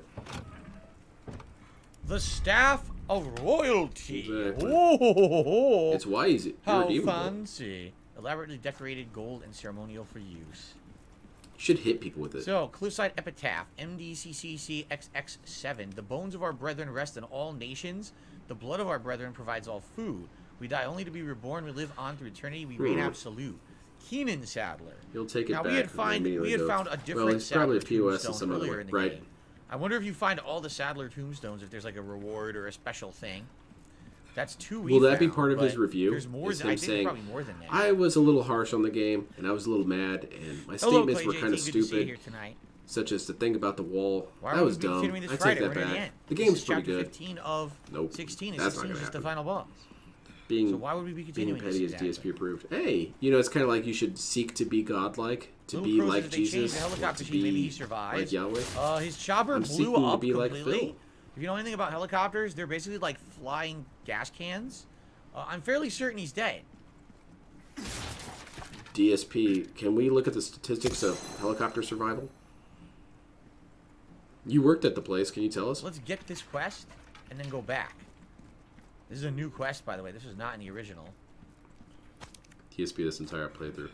[SPEAKER 4] The Staff of Royalty.
[SPEAKER 1] Exactly.
[SPEAKER 4] Oh,
[SPEAKER 1] It's why he's
[SPEAKER 4] how
[SPEAKER 1] irredeemable.
[SPEAKER 4] fancy. Elaborately decorated gold and ceremonial for use.
[SPEAKER 1] You should hit people with it.
[SPEAKER 4] So, Cliffside Epitaph, MDCCCXX7. The bones of our brethren rest in all nations. The blood of our brethren provides all food. We die only to be reborn. We live on through eternity. We reign absolute. Keenan Sadler.
[SPEAKER 1] He'll take it
[SPEAKER 4] Now,
[SPEAKER 1] back.
[SPEAKER 4] we had,
[SPEAKER 1] and
[SPEAKER 4] found
[SPEAKER 1] immediately go,
[SPEAKER 4] a different
[SPEAKER 1] well, it's probably a
[SPEAKER 4] Sadler
[SPEAKER 1] POS in
[SPEAKER 4] tombstone
[SPEAKER 1] some other
[SPEAKER 4] earlier
[SPEAKER 1] way.
[SPEAKER 4] in the
[SPEAKER 1] Right.
[SPEAKER 4] game. I wonder if you find all the Sadler tombstones, if there's like a reward or a special thing. That's two we
[SPEAKER 1] Will that be
[SPEAKER 4] found,
[SPEAKER 1] part of his
[SPEAKER 4] but
[SPEAKER 1] review?
[SPEAKER 4] There's more
[SPEAKER 1] Is
[SPEAKER 4] than,
[SPEAKER 1] him
[SPEAKER 4] I think
[SPEAKER 1] saying,
[SPEAKER 4] there's probably more than that.
[SPEAKER 1] I was a little harsh on the game, and I was a little mad, and my
[SPEAKER 4] Hello,
[SPEAKER 1] statements
[SPEAKER 4] Clay
[SPEAKER 1] were
[SPEAKER 4] JT,
[SPEAKER 1] kind of
[SPEAKER 4] good to see you
[SPEAKER 1] stupid,
[SPEAKER 4] here tonight.
[SPEAKER 1] such as the thing about the wall.
[SPEAKER 4] Why
[SPEAKER 1] that
[SPEAKER 4] would
[SPEAKER 1] was
[SPEAKER 4] we be
[SPEAKER 1] dumb.
[SPEAKER 4] continuing this
[SPEAKER 1] I
[SPEAKER 4] Friday?
[SPEAKER 1] take
[SPEAKER 4] We're
[SPEAKER 1] that
[SPEAKER 4] near the
[SPEAKER 1] back.
[SPEAKER 4] end.
[SPEAKER 1] The
[SPEAKER 4] This
[SPEAKER 1] game's
[SPEAKER 4] is
[SPEAKER 1] pretty
[SPEAKER 4] chapter
[SPEAKER 1] good.
[SPEAKER 4] 15 of
[SPEAKER 1] Nope.
[SPEAKER 4] 16.
[SPEAKER 1] That's not
[SPEAKER 4] 16 is
[SPEAKER 1] gonna
[SPEAKER 4] just the
[SPEAKER 1] happen.
[SPEAKER 4] final boss.
[SPEAKER 1] Being,
[SPEAKER 4] So why would we be
[SPEAKER 1] being
[SPEAKER 4] continuing
[SPEAKER 1] petty
[SPEAKER 4] this
[SPEAKER 1] is
[SPEAKER 4] exactly?
[SPEAKER 1] DSP approved. Hey, you know, it's kind of like you should seek to be godlike, to
[SPEAKER 4] Little
[SPEAKER 1] be
[SPEAKER 4] Crow
[SPEAKER 1] like
[SPEAKER 4] says they changed
[SPEAKER 1] Jesus,
[SPEAKER 4] the
[SPEAKER 1] or
[SPEAKER 4] helicopter
[SPEAKER 1] to
[SPEAKER 4] scene. Maybe
[SPEAKER 1] be
[SPEAKER 4] he survives.
[SPEAKER 1] like Yahweh.
[SPEAKER 4] His chopper
[SPEAKER 1] I'm
[SPEAKER 4] blew
[SPEAKER 1] seeking to
[SPEAKER 4] up
[SPEAKER 1] be like
[SPEAKER 4] completely.
[SPEAKER 1] Phil.
[SPEAKER 4] If you know anything about helicopters, they're basically like flying gas cans. I'm fairly certain he's dead.
[SPEAKER 1] DSP, can we look at the statistics of helicopter survival? You worked at the place. Can you tell us?
[SPEAKER 4] Let's get this quest and then go back. This is a new quest, by the way. This was not in the original.
[SPEAKER 1] DSP this entire playthrough.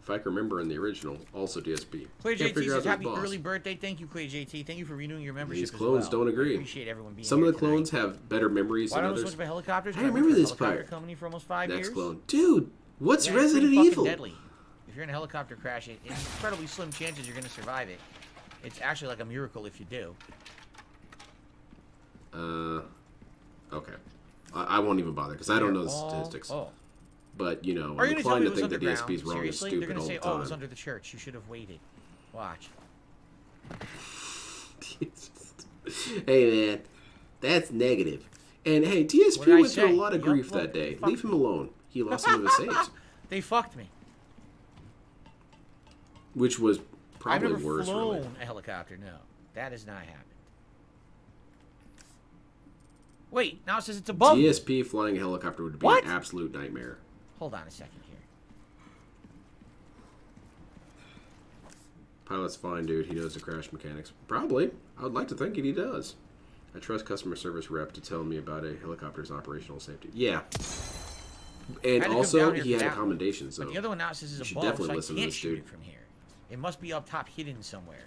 [SPEAKER 1] If I can remember in the original, also DSP.
[SPEAKER 4] Clay
[SPEAKER 1] Can't
[SPEAKER 4] JT
[SPEAKER 1] figure out
[SPEAKER 4] says
[SPEAKER 1] this
[SPEAKER 4] happy
[SPEAKER 1] boss.
[SPEAKER 4] early birthday. Thank you, Clay JT. Thank you for renewing your membership.
[SPEAKER 1] These
[SPEAKER 4] as
[SPEAKER 1] clones
[SPEAKER 4] well.
[SPEAKER 1] don't agree.
[SPEAKER 4] I appreciate everyone being
[SPEAKER 1] Some of
[SPEAKER 4] here
[SPEAKER 1] the clones
[SPEAKER 4] tonight.
[SPEAKER 1] have better memories
[SPEAKER 4] Why
[SPEAKER 1] than
[SPEAKER 4] don't we
[SPEAKER 1] others.
[SPEAKER 4] switch by helicopters?
[SPEAKER 1] I
[SPEAKER 4] I've
[SPEAKER 1] remember
[SPEAKER 4] worked for a
[SPEAKER 1] this
[SPEAKER 4] helicopter
[SPEAKER 1] part.
[SPEAKER 4] company for almost 5
[SPEAKER 1] Next
[SPEAKER 4] years.
[SPEAKER 1] clone. Dude, what's
[SPEAKER 4] Yeah, it's pretty
[SPEAKER 1] Resident
[SPEAKER 4] fucking
[SPEAKER 1] Evil?
[SPEAKER 4] Deadly. If you're in a helicopter crash, it's incredibly slim chances you're going to survive it. It's actually like a miracle if you do.
[SPEAKER 1] Okay. I won't even bother because I don't know the statistics.
[SPEAKER 4] Oh.
[SPEAKER 1] But, you know,
[SPEAKER 4] Are
[SPEAKER 1] I'm
[SPEAKER 4] you going to tell me
[SPEAKER 1] inclined
[SPEAKER 4] it
[SPEAKER 1] to
[SPEAKER 4] was
[SPEAKER 1] think that the
[SPEAKER 4] underground?
[SPEAKER 1] DSP's wrong and
[SPEAKER 4] Seriously?
[SPEAKER 1] stupid
[SPEAKER 4] They're going
[SPEAKER 1] all
[SPEAKER 4] to
[SPEAKER 1] the
[SPEAKER 4] say, oh, it was
[SPEAKER 1] time.
[SPEAKER 4] under the church. You should have waited. Watch.
[SPEAKER 1] Hey, man. That's negative. And, hey,
[SPEAKER 4] What did
[SPEAKER 1] DSP
[SPEAKER 4] I
[SPEAKER 1] went through a
[SPEAKER 4] say?
[SPEAKER 1] lot of
[SPEAKER 4] Yup,
[SPEAKER 1] grief
[SPEAKER 4] look,
[SPEAKER 1] that day.
[SPEAKER 4] they fucked
[SPEAKER 1] Leave him
[SPEAKER 4] me.
[SPEAKER 1] alone. He lost some of his saves.
[SPEAKER 4] They fucked me.
[SPEAKER 1] Which was
[SPEAKER 4] I've
[SPEAKER 1] probably
[SPEAKER 4] never
[SPEAKER 1] worse,
[SPEAKER 4] flown
[SPEAKER 1] really.
[SPEAKER 4] a helicopter. No, that has not happened. Wait, now it says it's above me.
[SPEAKER 1] DSP flying a helicopter would be
[SPEAKER 4] What?
[SPEAKER 1] an absolute nightmare.
[SPEAKER 4] Hold on a second here.
[SPEAKER 1] Pilot's fine, dude. He knows the crash mechanics. Probably. I would like to think he does. I trust customer service rep to tell me about a helicopter's operational safety. Yeah. And
[SPEAKER 4] Had to come
[SPEAKER 1] also,
[SPEAKER 4] down here
[SPEAKER 1] he
[SPEAKER 4] for
[SPEAKER 1] had
[SPEAKER 4] that one.
[SPEAKER 1] accommodations, so
[SPEAKER 4] But the other one now says
[SPEAKER 1] you
[SPEAKER 4] is
[SPEAKER 1] should
[SPEAKER 4] above, so
[SPEAKER 1] definitely
[SPEAKER 4] I
[SPEAKER 1] listen to
[SPEAKER 4] can't
[SPEAKER 1] this
[SPEAKER 4] shoot
[SPEAKER 1] dude.
[SPEAKER 4] it from here. It must be up top, hidden somewhere.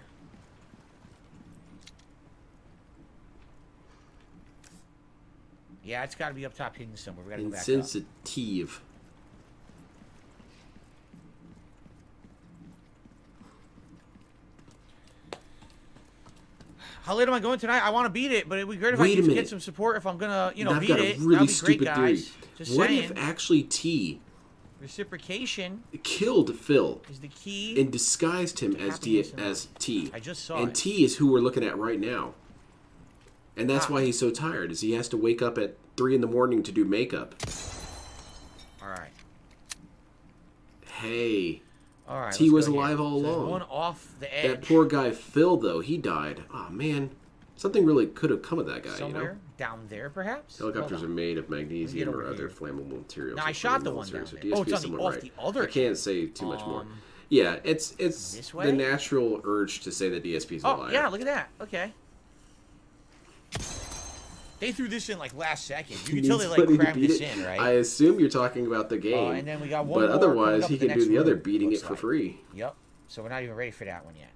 [SPEAKER 4] Yeah, it's got to be up top, hidden somewhere. We got to go back up.
[SPEAKER 1] Insensitive.
[SPEAKER 4] How late am I going tonight? I want to beat it, but it'd be great if
[SPEAKER 1] Wait
[SPEAKER 4] I
[SPEAKER 1] a
[SPEAKER 4] could
[SPEAKER 1] minute.
[SPEAKER 4] get some support if I'm gonna, you know,
[SPEAKER 1] I've
[SPEAKER 4] beat
[SPEAKER 1] got a
[SPEAKER 4] it.
[SPEAKER 1] really
[SPEAKER 4] That'd be
[SPEAKER 1] stupid
[SPEAKER 4] great, guys.
[SPEAKER 1] theory.
[SPEAKER 4] Just
[SPEAKER 1] What
[SPEAKER 4] saying.
[SPEAKER 1] if actually T
[SPEAKER 4] Reciprocation
[SPEAKER 1] killed Phil
[SPEAKER 4] is the key.
[SPEAKER 1] and disguised him as T?
[SPEAKER 4] I just saw
[SPEAKER 1] and
[SPEAKER 4] it.
[SPEAKER 1] T is who we're looking at right now. And that's
[SPEAKER 4] Ah.
[SPEAKER 1] why he's so tired, is he has to wake up at 3 in the morning to do makeup.
[SPEAKER 4] All right.
[SPEAKER 1] Hey,
[SPEAKER 4] All right.
[SPEAKER 1] T
[SPEAKER 4] let's
[SPEAKER 1] was
[SPEAKER 4] go here.
[SPEAKER 1] alive all
[SPEAKER 4] So there's
[SPEAKER 1] along.
[SPEAKER 4] one off the edge.
[SPEAKER 1] that poor guy Phil, though, he died. Oh, man. Something really could have come of that guy,
[SPEAKER 4] somewhere
[SPEAKER 1] you know?
[SPEAKER 4] down there, perhaps.
[SPEAKER 1] Helicopters are
[SPEAKER 4] Hold on.
[SPEAKER 1] made of magnesium
[SPEAKER 4] over
[SPEAKER 1] or other
[SPEAKER 4] here.
[SPEAKER 1] flammable materials.
[SPEAKER 4] Now, I
[SPEAKER 1] including
[SPEAKER 4] shot the one
[SPEAKER 1] military,
[SPEAKER 4] down
[SPEAKER 1] so
[SPEAKER 4] there.
[SPEAKER 1] DSP
[SPEAKER 4] Oh, it's
[SPEAKER 1] is
[SPEAKER 4] on the-
[SPEAKER 1] somewhat
[SPEAKER 4] off
[SPEAKER 1] right.
[SPEAKER 4] the other
[SPEAKER 1] I can't say too much more.
[SPEAKER 4] Um,
[SPEAKER 1] Yeah, it's
[SPEAKER 4] this way?
[SPEAKER 1] the natural urge to say that DSP is a
[SPEAKER 4] Oh,
[SPEAKER 1] liar.
[SPEAKER 4] yeah, look at that. Okay. They threw this in like last second. You can tell they
[SPEAKER 1] He's
[SPEAKER 4] like
[SPEAKER 1] ready to
[SPEAKER 4] crammed
[SPEAKER 1] beat
[SPEAKER 4] this
[SPEAKER 1] it.
[SPEAKER 4] in, right?
[SPEAKER 1] I assume you're talking about the game.
[SPEAKER 4] And then we got one
[SPEAKER 1] but
[SPEAKER 4] more coming
[SPEAKER 1] otherwise,
[SPEAKER 4] up
[SPEAKER 1] he
[SPEAKER 4] at the
[SPEAKER 1] can do
[SPEAKER 4] next
[SPEAKER 1] the other
[SPEAKER 4] room,
[SPEAKER 1] beating it
[SPEAKER 4] looks
[SPEAKER 1] for
[SPEAKER 4] like.
[SPEAKER 1] free.
[SPEAKER 4] Yep. So we're not even ready for that one yet.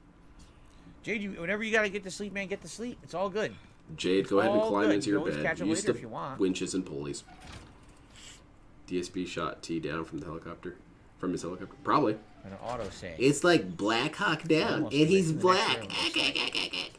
[SPEAKER 4] Jade, whenever you gotta get to sleep, man, get to sleep. It's all good.
[SPEAKER 1] Jade, go ahead and
[SPEAKER 4] all
[SPEAKER 1] climb
[SPEAKER 4] good.
[SPEAKER 1] into
[SPEAKER 4] You
[SPEAKER 1] your
[SPEAKER 4] always
[SPEAKER 1] bed.
[SPEAKER 4] catch 'em
[SPEAKER 1] Use
[SPEAKER 4] later
[SPEAKER 1] the
[SPEAKER 4] if you want.
[SPEAKER 1] winches and pulleys. DSP shot T down from the helicopter. From his helicopter. Probably.
[SPEAKER 4] An auto save.
[SPEAKER 1] It's like Black Hawk Down,
[SPEAKER 4] Almost
[SPEAKER 1] and
[SPEAKER 4] right
[SPEAKER 1] he's
[SPEAKER 4] in the next
[SPEAKER 1] black.
[SPEAKER 4] room, looks like.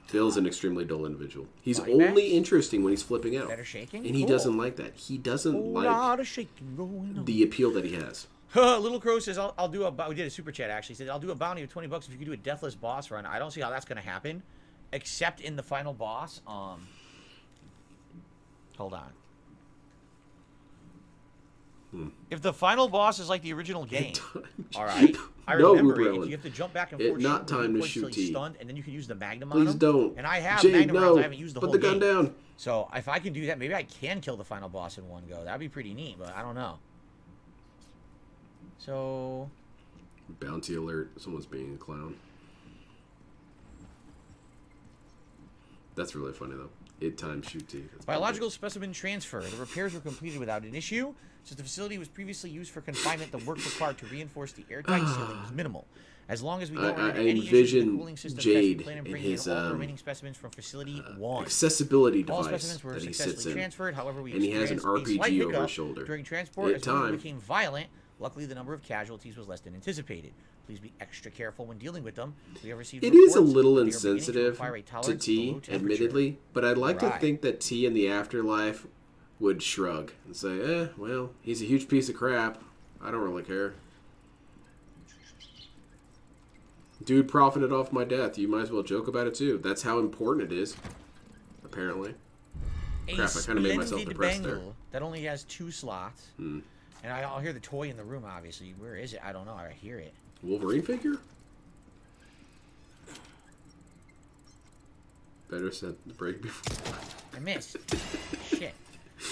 [SPEAKER 1] Phil's an extremely dull individual. He's
[SPEAKER 4] Body
[SPEAKER 1] only
[SPEAKER 4] bags?
[SPEAKER 1] interesting when he's flipping out.
[SPEAKER 4] Better shaking?
[SPEAKER 1] And he
[SPEAKER 4] Cool.
[SPEAKER 1] doesn't like that. He doesn't
[SPEAKER 4] Whole
[SPEAKER 1] like
[SPEAKER 4] lot of shaking going on.
[SPEAKER 1] the appeal that he has.
[SPEAKER 4] Little Crow says, I'll do a... We did a super chat, actually. He said, I'll do a bounty of $20 if you could do a deathless boss run. I don't see how that's going to happen. Except in the final boss. Hold on. If the final boss is like the original game, all right. I
[SPEAKER 1] No,
[SPEAKER 4] remember it.
[SPEAKER 1] Uberellen.
[SPEAKER 4] You have to jump back and
[SPEAKER 1] It
[SPEAKER 4] forth.
[SPEAKER 1] not
[SPEAKER 4] shoot
[SPEAKER 1] time to
[SPEAKER 4] points till
[SPEAKER 1] shoot
[SPEAKER 4] he's
[SPEAKER 1] T.
[SPEAKER 4] stunned, and then you can use the magnum on
[SPEAKER 1] Please
[SPEAKER 4] him.
[SPEAKER 1] don't.
[SPEAKER 4] And I have
[SPEAKER 1] Jade,
[SPEAKER 4] magnum rounds.
[SPEAKER 1] no.
[SPEAKER 4] I haven't used the
[SPEAKER 1] Put
[SPEAKER 4] whole
[SPEAKER 1] the gun
[SPEAKER 4] game.
[SPEAKER 1] down.
[SPEAKER 4] So if I can do that, maybe I can kill the final boss in one go. That'd be pretty neat, but I don't know. So
[SPEAKER 1] Bounty alert. Someone's being a clown. That's really funny, though. It time shoot T. That's
[SPEAKER 4] biological specimen transfer. The repairs were completed without an issue. Since the facility was previously used for confinement, the work required to reinforce the airtight ceiling was minimal. As long as we don't run into any issues with the
[SPEAKER 1] envision
[SPEAKER 4] cooling system,
[SPEAKER 1] Jade
[SPEAKER 4] we plan on
[SPEAKER 1] in
[SPEAKER 4] bringing
[SPEAKER 1] his,
[SPEAKER 4] in all the remaining specimens from facility 1.
[SPEAKER 1] accessibility
[SPEAKER 4] All
[SPEAKER 1] device
[SPEAKER 4] specimens were
[SPEAKER 1] that he sits
[SPEAKER 4] successfully
[SPEAKER 1] in.
[SPEAKER 4] transferred. However, we
[SPEAKER 1] And he has an
[SPEAKER 4] experienced a slight
[SPEAKER 1] RPG over
[SPEAKER 4] hiccup
[SPEAKER 1] his shoulder.
[SPEAKER 4] during transport
[SPEAKER 1] It
[SPEAKER 4] as the movement
[SPEAKER 1] time.
[SPEAKER 4] became violent. Luckily, the number of casualties was less than anticipated. Please be extra careful when dealing with them. We have received
[SPEAKER 1] It is a
[SPEAKER 4] reports
[SPEAKER 1] little
[SPEAKER 4] that they are beginning to
[SPEAKER 1] insensitive
[SPEAKER 4] require a
[SPEAKER 1] to
[SPEAKER 4] tolerance
[SPEAKER 1] T,
[SPEAKER 4] below temperature.
[SPEAKER 1] admittedly, but I'd like to
[SPEAKER 4] Right.
[SPEAKER 1] think that T in the afterlife would shrug and say, well, he's a huge piece of crap. I don't really care. Dude profited off my death. You might as well joke about it, too. That's how important it is, apparently. Crap, I kind of made myself
[SPEAKER 4] splendid
[SPEAKER 1] depressed there.
[SPEAKER 4] bangle that only has 2 slots. And I'll hear the toy in the room, obviously. Where is it? I don't know. I hear it.
[SPEAKER 1] Wolverine figure? Better set the break before.
[SPEAKER 4] I missed. Shit.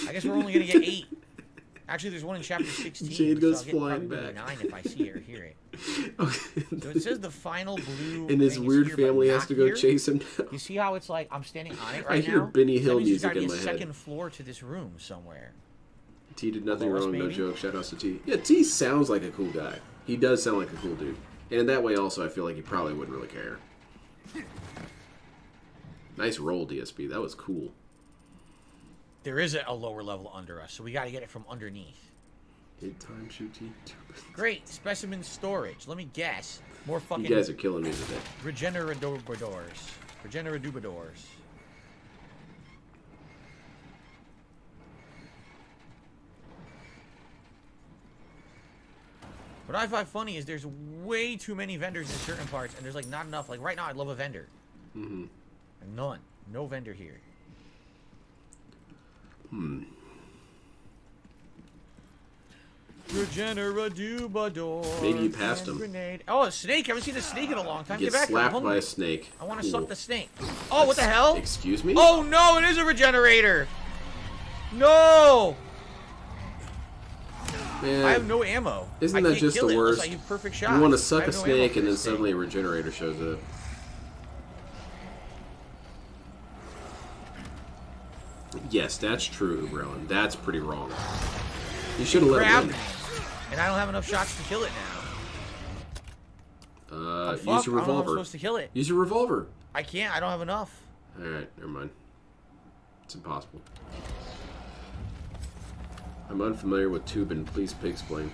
[SPEAKER 4] I guess we're only going to get 8. Actually, there's one in chapter 16.
[SPEAKER 1] Jade goes
[SPEAKER 4] so I'll get
[SPEAKER 1] flying
[SPEAKER 4] probably
[SPEAKER 1] back.
[SPEAKER 4] 9 if I see it or hear it.
[SPEAKER 1] Okay.
[SPEAKER 4] So it says the final blue
[SPEAKER 1] And his
[SPEAKER 4] thing is
[SPEAKER 1] weird
[SPEAKER 4] here, but
[SPEAKER 1] family has
[SPEAKER 4] not
[SPEAKER 1] to go
[SPEAKER 4] here.
[SPEAKER 1] chase him down.
[SPEAKER 4] You see how it's like I'm standing on it
[SPEAKER 1] I
[SPEAKER 4] right
[SPEAKER 1] hear
[SPEAKER 4] now?
[SPEAKER 1] Benny Hill
[SPEAKER 4] That means
[SPEAKER 1] music
[SPEAKER 4] there's
[SPEAKER 1] in
[SPEAKER 4] gotta be
[SPEAKER 1] my
[SPEAKER 4] a
[SPEAKER 1] head.
[SPEAKER 4] second floor to this room somewhere.
[SPEAKER 1] T did nothing
[SPEAKER 4] Lois,
[SPEAKER 1] wrong, no
[SPEAKER 4] maybe?
[SPEAKER 1] joke. Shout outs to T. Yeah, T sounds like a cool guy. He does sound like a cool dude. And in that way, also, I feel like he probably wouldn't really care. Nice roll, DSP. That was cool.
[SPEAKER 4] There is a lower level under us, so we got to get it from underneath.
[SPEAKER 1] Big time shooty.
[SPEAKER 4] Great. Specimen storage. Let me guess. More fucking...
[SPEAKER 1] You guys are killing me today.
[SPEAKER 4] Regeneradubadors. Regeneradubadors. What I find funny is there's way too many vendors in certain parts, and there's like not enough. Like right now, I'd love a vendor.
[SPEAKER 1] Mm-hmm.
[SPEAKER 4] None. No vendor here. Regeneradubador.
[SPEAKER 1] Maybe you passed him.
[SPEAKER 4] Grenade. Oh, a snake. I haven't seen a snake in a long time.
[SPEAKER 1] Get
[SPEAKER 4] Get back here. I'm
[SPEAKER 1] slapped by
[SPEAKER 4] hungry.
[SPEAKER 1] a snake.
[SPEAKER 4] I want to
[SPEAKER 1] Cool.
[SPEAKER 4] suck the snake. Oh, what the hell?
[SPEAKER 1] Excuse me?
[SPEAKER 4] Oh no, it is a regenerator. No.
[SPEAKER 1] Man,
[SPEAKER 4] I have no ammo.
[SPEAKER 1] isn't
[SPEAKER 4] I
[SPEAKER 1] that
[SPEAKER 4] can't
[SPEAKER 1] just
[SPEAKER 4] kill
[SPEAKER 1] the
[SPEAKER 4] it unless
[SPEAKER 1] worst?
[SPEAKER 4] I use perfect shot.
[SPEAKER 1] You want to
[SPEAKER 4] I
[SPEAKER 1] suck
[SPEAKER 4] have
[SPEAKER 1] a
[SPEAKER 4] no ammo
[SPEAKER 1] snake
[SPEAKER 4] for
[SPEAKER 1] and then
[SPEAKER 4] this thing.
[SPEAKER 1] suddenly a regenerator shows up. Yes, that's true, Uberlin. That's pretty wrong. You should have let
[SPEAKER 4] Grabbed
[SPEAKER 1] it
[SPEAKER 4] me, and I don't have enough shots to kill it now.
[SPEAKER 1] win.
[SPEAKER 4] I'm
[SPEAKER 1] Use
[SPEAKER 4] fucked.
[SPEAKER 1] your
[SPEAKER 4] I don't know how I'm
[SPEAKER 1] revolver.
[SPEAKER 4] supposed to kill it.
[SPEAKER 1] Use your revolver.
[SPEAKER 4] I can't. I don't have enough.
[SPEAKER 1] Alright, never mind. It's impossible. I'm unfamiliar with tubing. Please explain.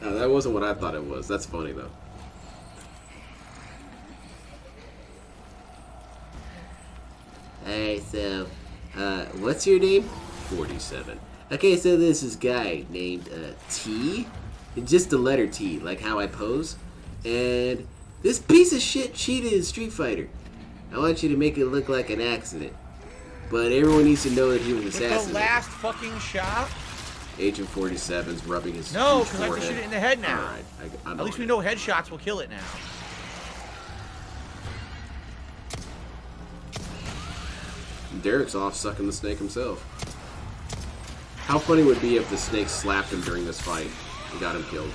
[SPEAKER 1] That wasn't what I thought it was. That's funny, though. Alright, so, what's your name? 47. Okay, so this is guy named, T. Just the letter T, like how I pose. And this piece of shit cheated in Street Fighter. I want you to make it look like an accident. But everyone needs to know that he was
[SPEAKER 4] With the
[SPEAKER 1] assassinated.
[SPEAKER 4] last fucking shot.
[SPEAKER 1] Agent 47's rubbing his
[SPEAKER 4] No,
[SPEAKER 1] huge
[SPEAKER 4] because I have to
[SPEAKER 1] forehead.
[SPEAKER 4] shoot it in the head now.
[SPEAKER 1] Alright, I'm
[SPEAKER 4] At least
[SPEAKER 1] on
[SPEAKER 4] we
[SPEAKER 1] it.
[SPEAKER 4] know headshots will kill it now.
[SPEAKER 1] Derek's off sucking the snake himself. How funny would it be if the snake slapped him during this fight and got him killed?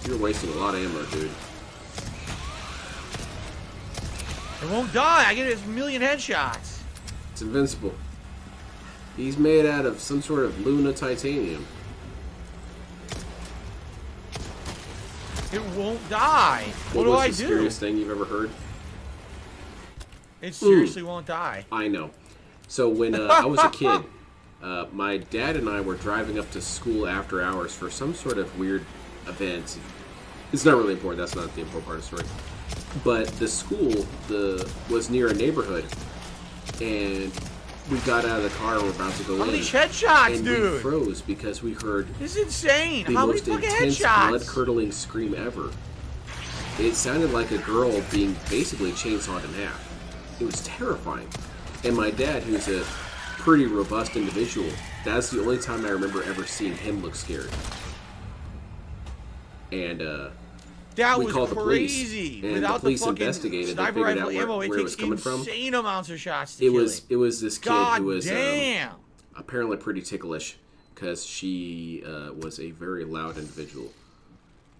[SPEAKER 1] You're wasting a lot of ammo, dude.
[SPEAKER 4] It won't die. I get a million headshots.
[SPEAKER 1] It's invincible. He's made out of some sort of Luna titanium.
[SPEAKER 4] It won't die. What do
[SPEAKER 1] was
[SPEAKER 4] I
[SPEAKER 1] the
[SPEAKER 4] do?
[SPEAKER 1] scariest thing you've ever heard?
[SPEAKER 4] It seriously won't die.
[SPEAKER 1] I know. So when I was a kid, my dad and I were driving up to school after hours for some sort of weird event. It's not really important. That's not the important part of the story. But the school was near a neighborhood, and we got out of the car and we're about to go
[SPEAKER 4] How
[SPEAKER 1] in.
[SPEAKER 4] many headshots,
[SPEAKER 1] and
[SPEAKER 4] dude?
[SPEAKER 1] we froze because we heard
[SPEAKER 4] This is insane.
[SPEAKER 1] the
[SPEAKER 4] How many
[SPEAKER 1] most
[SPEAKER 4] fucking
[SPEAKER 1] intense,
[SPEAKER 4] headshots?
[SPEAKER 1] blood-curdling scream ever. It sounded like a girl being basically chainsawed in half. It was terrifying. And my dad, who's a pretty robust individual, that's the only time I remember ever seeing him look scared. And
[SPEAKER 4] That
[SPEAKER 1] we
[SPEAKER 4] was
[SPEAKER 1] called the police,
[SPEAKER 4] crazy.
[SPEAKER 1] and
[SPEAKER 4] Without
[SPEAKER 1] the police
[SPEAKER 4] the fucking
[SPEAKER 1] investigated. They
[SPEAKER 4] sniper
[SPEAKER 1] figured
[SPEAKER 4] rifle
[SPEAKER 1] out
[SPEAKER 4] ammo,
[SPEAKER 1] where
[SPEAKER 4] it
[SPEAKER 1] it was
[SPEAKER 4] takes
[SPEAKER 1] coming from.
[SPEAKER 4] insane amounts of shots to
[SPEAKER 1] it
[SPEAKER 4] kill
[SPEAKER 1] was this kid
[SPEAKER 4] God
[SPEAKER 1] who was
[SPEAKER 4] damn.
[SPEAKER 1] apparently pretty ticklish because she was a very loud individual.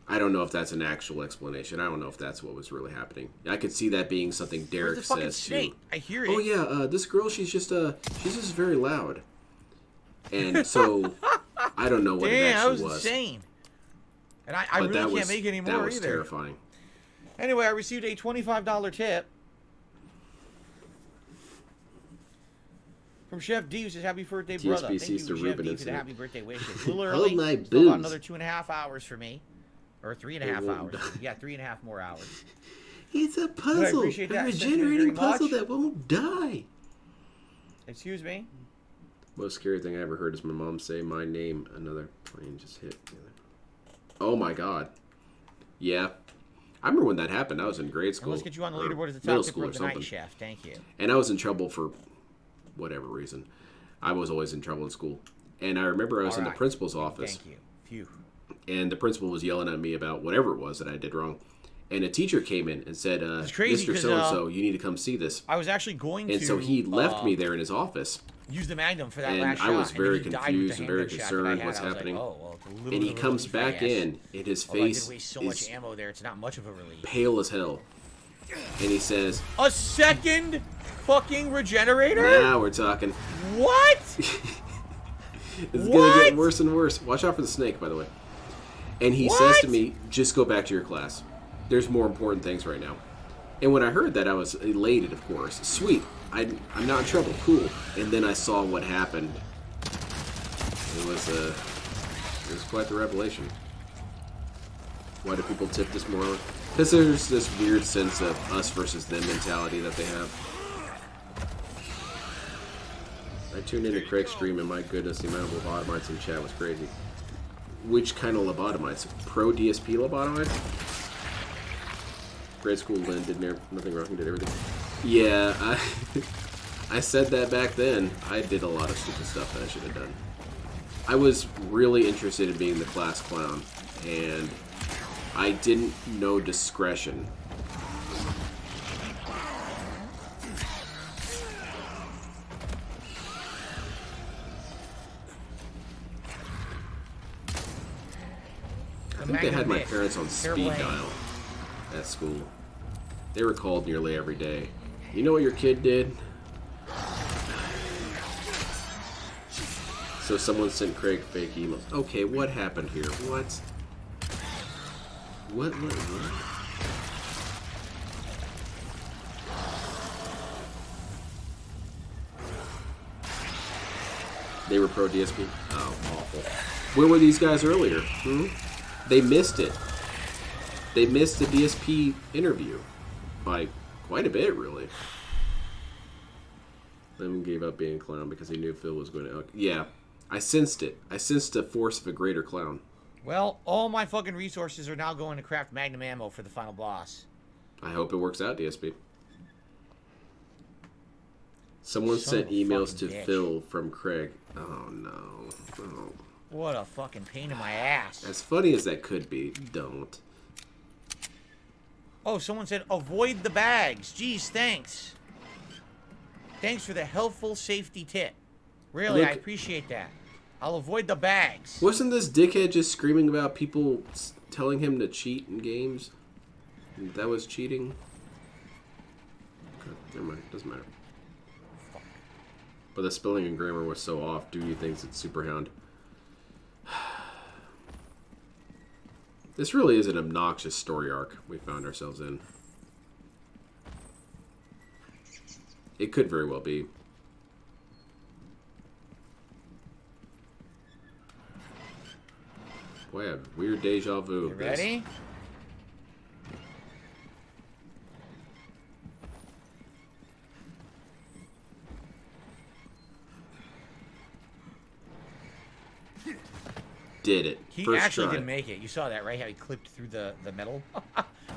[SPEAKER 1] I don't know if that's an actual explanation. I don't know if that's what was really happening. I could see that being something Derek
[SPEAKER 4] Where's the fucking
[SPEAKER 1] says
[SPEAKER 4] snake?
[SPEAKER 1] too.
[SPEAKER 4] I hear it.
[SPEAKER 1] Oh yeah, this girl, she's just very loud. And so I don't know what it
[SPEAKER 4] Damn, that
[SPEAKER 1] actually
[SPEAKER 4] was
[SPEAKER 1] was.
[SPEAKER 4] insane. And I
[SPEAKER 1] But
[SPEAKER 4] really can't make any more
[SPEAKER 1] that was
[SPEAKER 4] either.
[SPEAKER 1] terrifying.
[SPEAKER 4] Anyway, I received a $25 tip from Chef D, who says, "Happy birthday,
[SPEAKER 1] DSP
[SPEAKER 4] brother." Thank
[SPEAKER 1] sees
[SPEAKER 4] you,
[SPEAKER 1] the
[SPEAKER 4] Chef
[SPEAKER 1] Reuben
[SPEAKER 4] D, for the
[SPEAKER 1] incident.
[SPEAKER 4] happy birthday wishes. A little
[SPEAKER 1] Hold
[SPEAKER 4] early.
[SPEAKER 1] my
[SPEAKER 4] Still got
[SPEAKER 1] booze.
[SPEAKER 4] another 2.5 hours for me. Or 3.5
[SPEAKER 1] won't
[SPEAKER 4] hours.
[SPEAKER 1] die.
[SPEAKER 4] Yeah, 3.5 more hours.
[SPEAKER 1] It's a puzzle.
[SPEAKER 4] appreciate
[SPEAKER 1] A
[SPEAKER 4] that. Thank you
[SPEAKER 1] regenerating
[SPEAKER 4] very
[SPEAKER 1] puzzle
[SPEAKER 4] much.
[SPEAKER 1] that won't die.
[SPEAKER 4] Excuse me?
[SPEAKER 1] Most scary thing I ever heard is my mom say my name. Another plane just hit. Oh my god. Yeah. I remember when that happened. I was in grade
[SPEAKER 4] And
[SPEAKER 1] school.
[SPEAKER 4] let's get you on the
[SPEAKER 1] or
[SPEAKER 4] leaderboard as the
[SPEAKER 1] middle
[SPEAKER 4] top
[SPEAKER 1] school
[SPEAKER 4] tipper
[SPEAKER 1] or
[SPEAKER 4] of the night,
[SPEAKER 1] something.
[SPEAKER 4] Chef. Thank you.
[SPEAKER 1] And I was in trouble for whatever reason. I was always in trouble in school. And I remember I was in the
[SPEAKER 4] Alright.
[SPEAKER 1] principal's office.
[SPEAKER 4] Thank you. Phew.
[SPEAKER 1] And the principal was yelling at me about whatever it was that I did wrong. And a teacher came in and said,
[SPEAKER 4] crazy
[SPEAKER 1] Mr.
[SPEAKER 4] 'cause,
[SPEAKER 1] So-and-so, you need to come see this.
[SPEAKER 4] I was actually going
[SPEAKER 1] And
[SPEAKER 4] to
[SPEAKER 1] so he left me there in his office.
[SPEAKER 4] use the Magnum for that
[SPEAKER 1] And
[SPEAKER 4] last shot.
[SPEAKER 1] I was
[SPEAKER 4] and
[SPEAKER 1] very
[SPEAKER 4] then he died with
[SPEAKER 1] confused
[SPEAKER 4] the
[SPEAKER 1] and very
[SPEAKER 4] handgun shot that I
[SPEAKER 1] concerned
[SPEAKER 4] had.
[SPEAKER 1] what's
[SPEAKER 4] I was
[SPEAKER 1] happening.
[SPEAKER 4] Like, oh, well, it's a little
[SPEAKER 1] And
[SPEAKER 4] bit
[SPEAKER 1] he
[SPEAKER 4] of a
[SPEAKER 1] comes
[SPEAKER 4] relief,
[SPEAKER 1] back
[SPEAKER 4] I guess.
[SPEAKER 1] in, and his
[SPEAKER 4] Although I
[SPEAKER 1] face
[SPEAKER 4] did waste so much
[SPEAKER 1] is
[SPEAKER 4] ammo there, it's not much of a relief.
[SPEAKER 1] pale as hell. And he says,
[SPEAKER 4] A second fucking regenerator?
[SPEAKER 1] now we're talking.
[SPEAKER 4] What?
[SPEAKER 1] It's gonna get worse and worse. Watch out for the snake, by the way. And he says to me, just go back to your class. There's more important things right now. And when I heard that, I was elated, of course. Sweet. I'm not in trouble. Cool. And then I saw what happened. It was quite the revelation. Why do people tip this more? Because there's this weird sense of us versus them mentality that they have. I tuned into Craig's stream, and my goodness, the amount of lobotomites in chat was crazy. Which kind of lobotomites? Pro DSP lobotomites? Grade school Lynn did nothing wrong, he did everything. Yeah, I said that back then. I did a lot of stupid stuff that I should have done. I was really interested in being the class clown, and I didn't know discretion. I think they had my parents on speed dial at school. They were called nearly every day. You know what your kid did? So someone sent Craig fake emails. Okay, what happened here? What? What? They were pro DSP? Oh, awful. Where were these guys earlier? They missed it. They missed the DSP interview by quite a bit, really. Lemon gave up being a clown because he knew Phil was going to... Yeah, I sensed it. I sensed the force of a greater clown.
[SPEAKER 4] Well, all my fucking resources are now going to craft Magnum ammo for the final boss.
[SPEAKER 1] I hope it works out, DSP. Someone sent emails to Phil from Craig. Oh, no. Oh.
[SPEAKER 4] What a fucking pain in my ass.
[SPEAKER 1] As funny as that could be, don't.
[SPEAKER 4] Oh, someone said, avoid the bags. Geez, thanks. Thanks for the helpful safety tip. Really,
[SPEAKER 1] Look,
[SPEAKER 4] I appreciate that. I'll avoid the bags.
[SPEAKER 1] Wasn't this dickhead just screaming about people telling him to cheat in games? That was cheating? Okay, never mind. Doesn't matter.
[SPEAKER 4] Fuck.
[SPEAKER 1] But the spelling and grammar was so off. Dewey thinks it's Superhound. This really is an obnoxious story arc we found ourselves in. It could very well be. Boy, I have weird deja vu.
[SPEAKER 4] You ready?
[SPEAKER 1] Did it.
[SPEAKER 4] He
[SPEAKER 1] First
[SPEAKER 4] actually
[SPEAKER 1] try.
[SPEAKER 4] didn't make it. You saw that, right? How he clipped through the metal?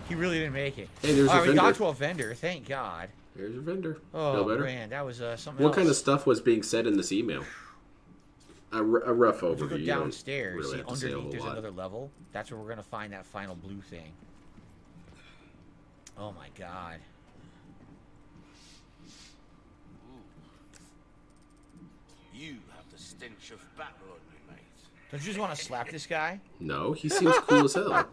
[SPEAKER 4] He really didn't make it.
[SPEAKER 1] Hey, there's a
[SPEAKER 4] we
[SPEAKER 1] vendor.
[SPEAKER 4] got to a vendor. Thank God.
[SPEAKER 1] There's your vendor.
[SPEAKER 4] Oh,
[SPEAKER 1] Feel better?
[SPEAKER 4] man. That was something
[SPEAKER 1] What
[SPEAKER 4] else.
[SPEAKER 1] kind of stuff was being said in this email? A rough overview.
[SPEAKER 4] If you go
[SPEAKER 1] You don't
[SPEAKER 4] downstairs,
[SPEAKER 1] really
[SPEAKER 4] see
[SPEAKER 1] have to say a
[SPEAKER 4] underneath
[SPEAKER 1] whole
[SPEAKER 4] there's
[SPEAKER 1] lot.
[SPEAKER 4] another level. That's where we're going to find that final blue thing. Oh, my God.
[SPEAKER 6] You have the stench of battle on you, mate.
[SPEAKER 4] Don't you just want to slap this guy?
[SPEAKER 1] No, he seems cool as hell.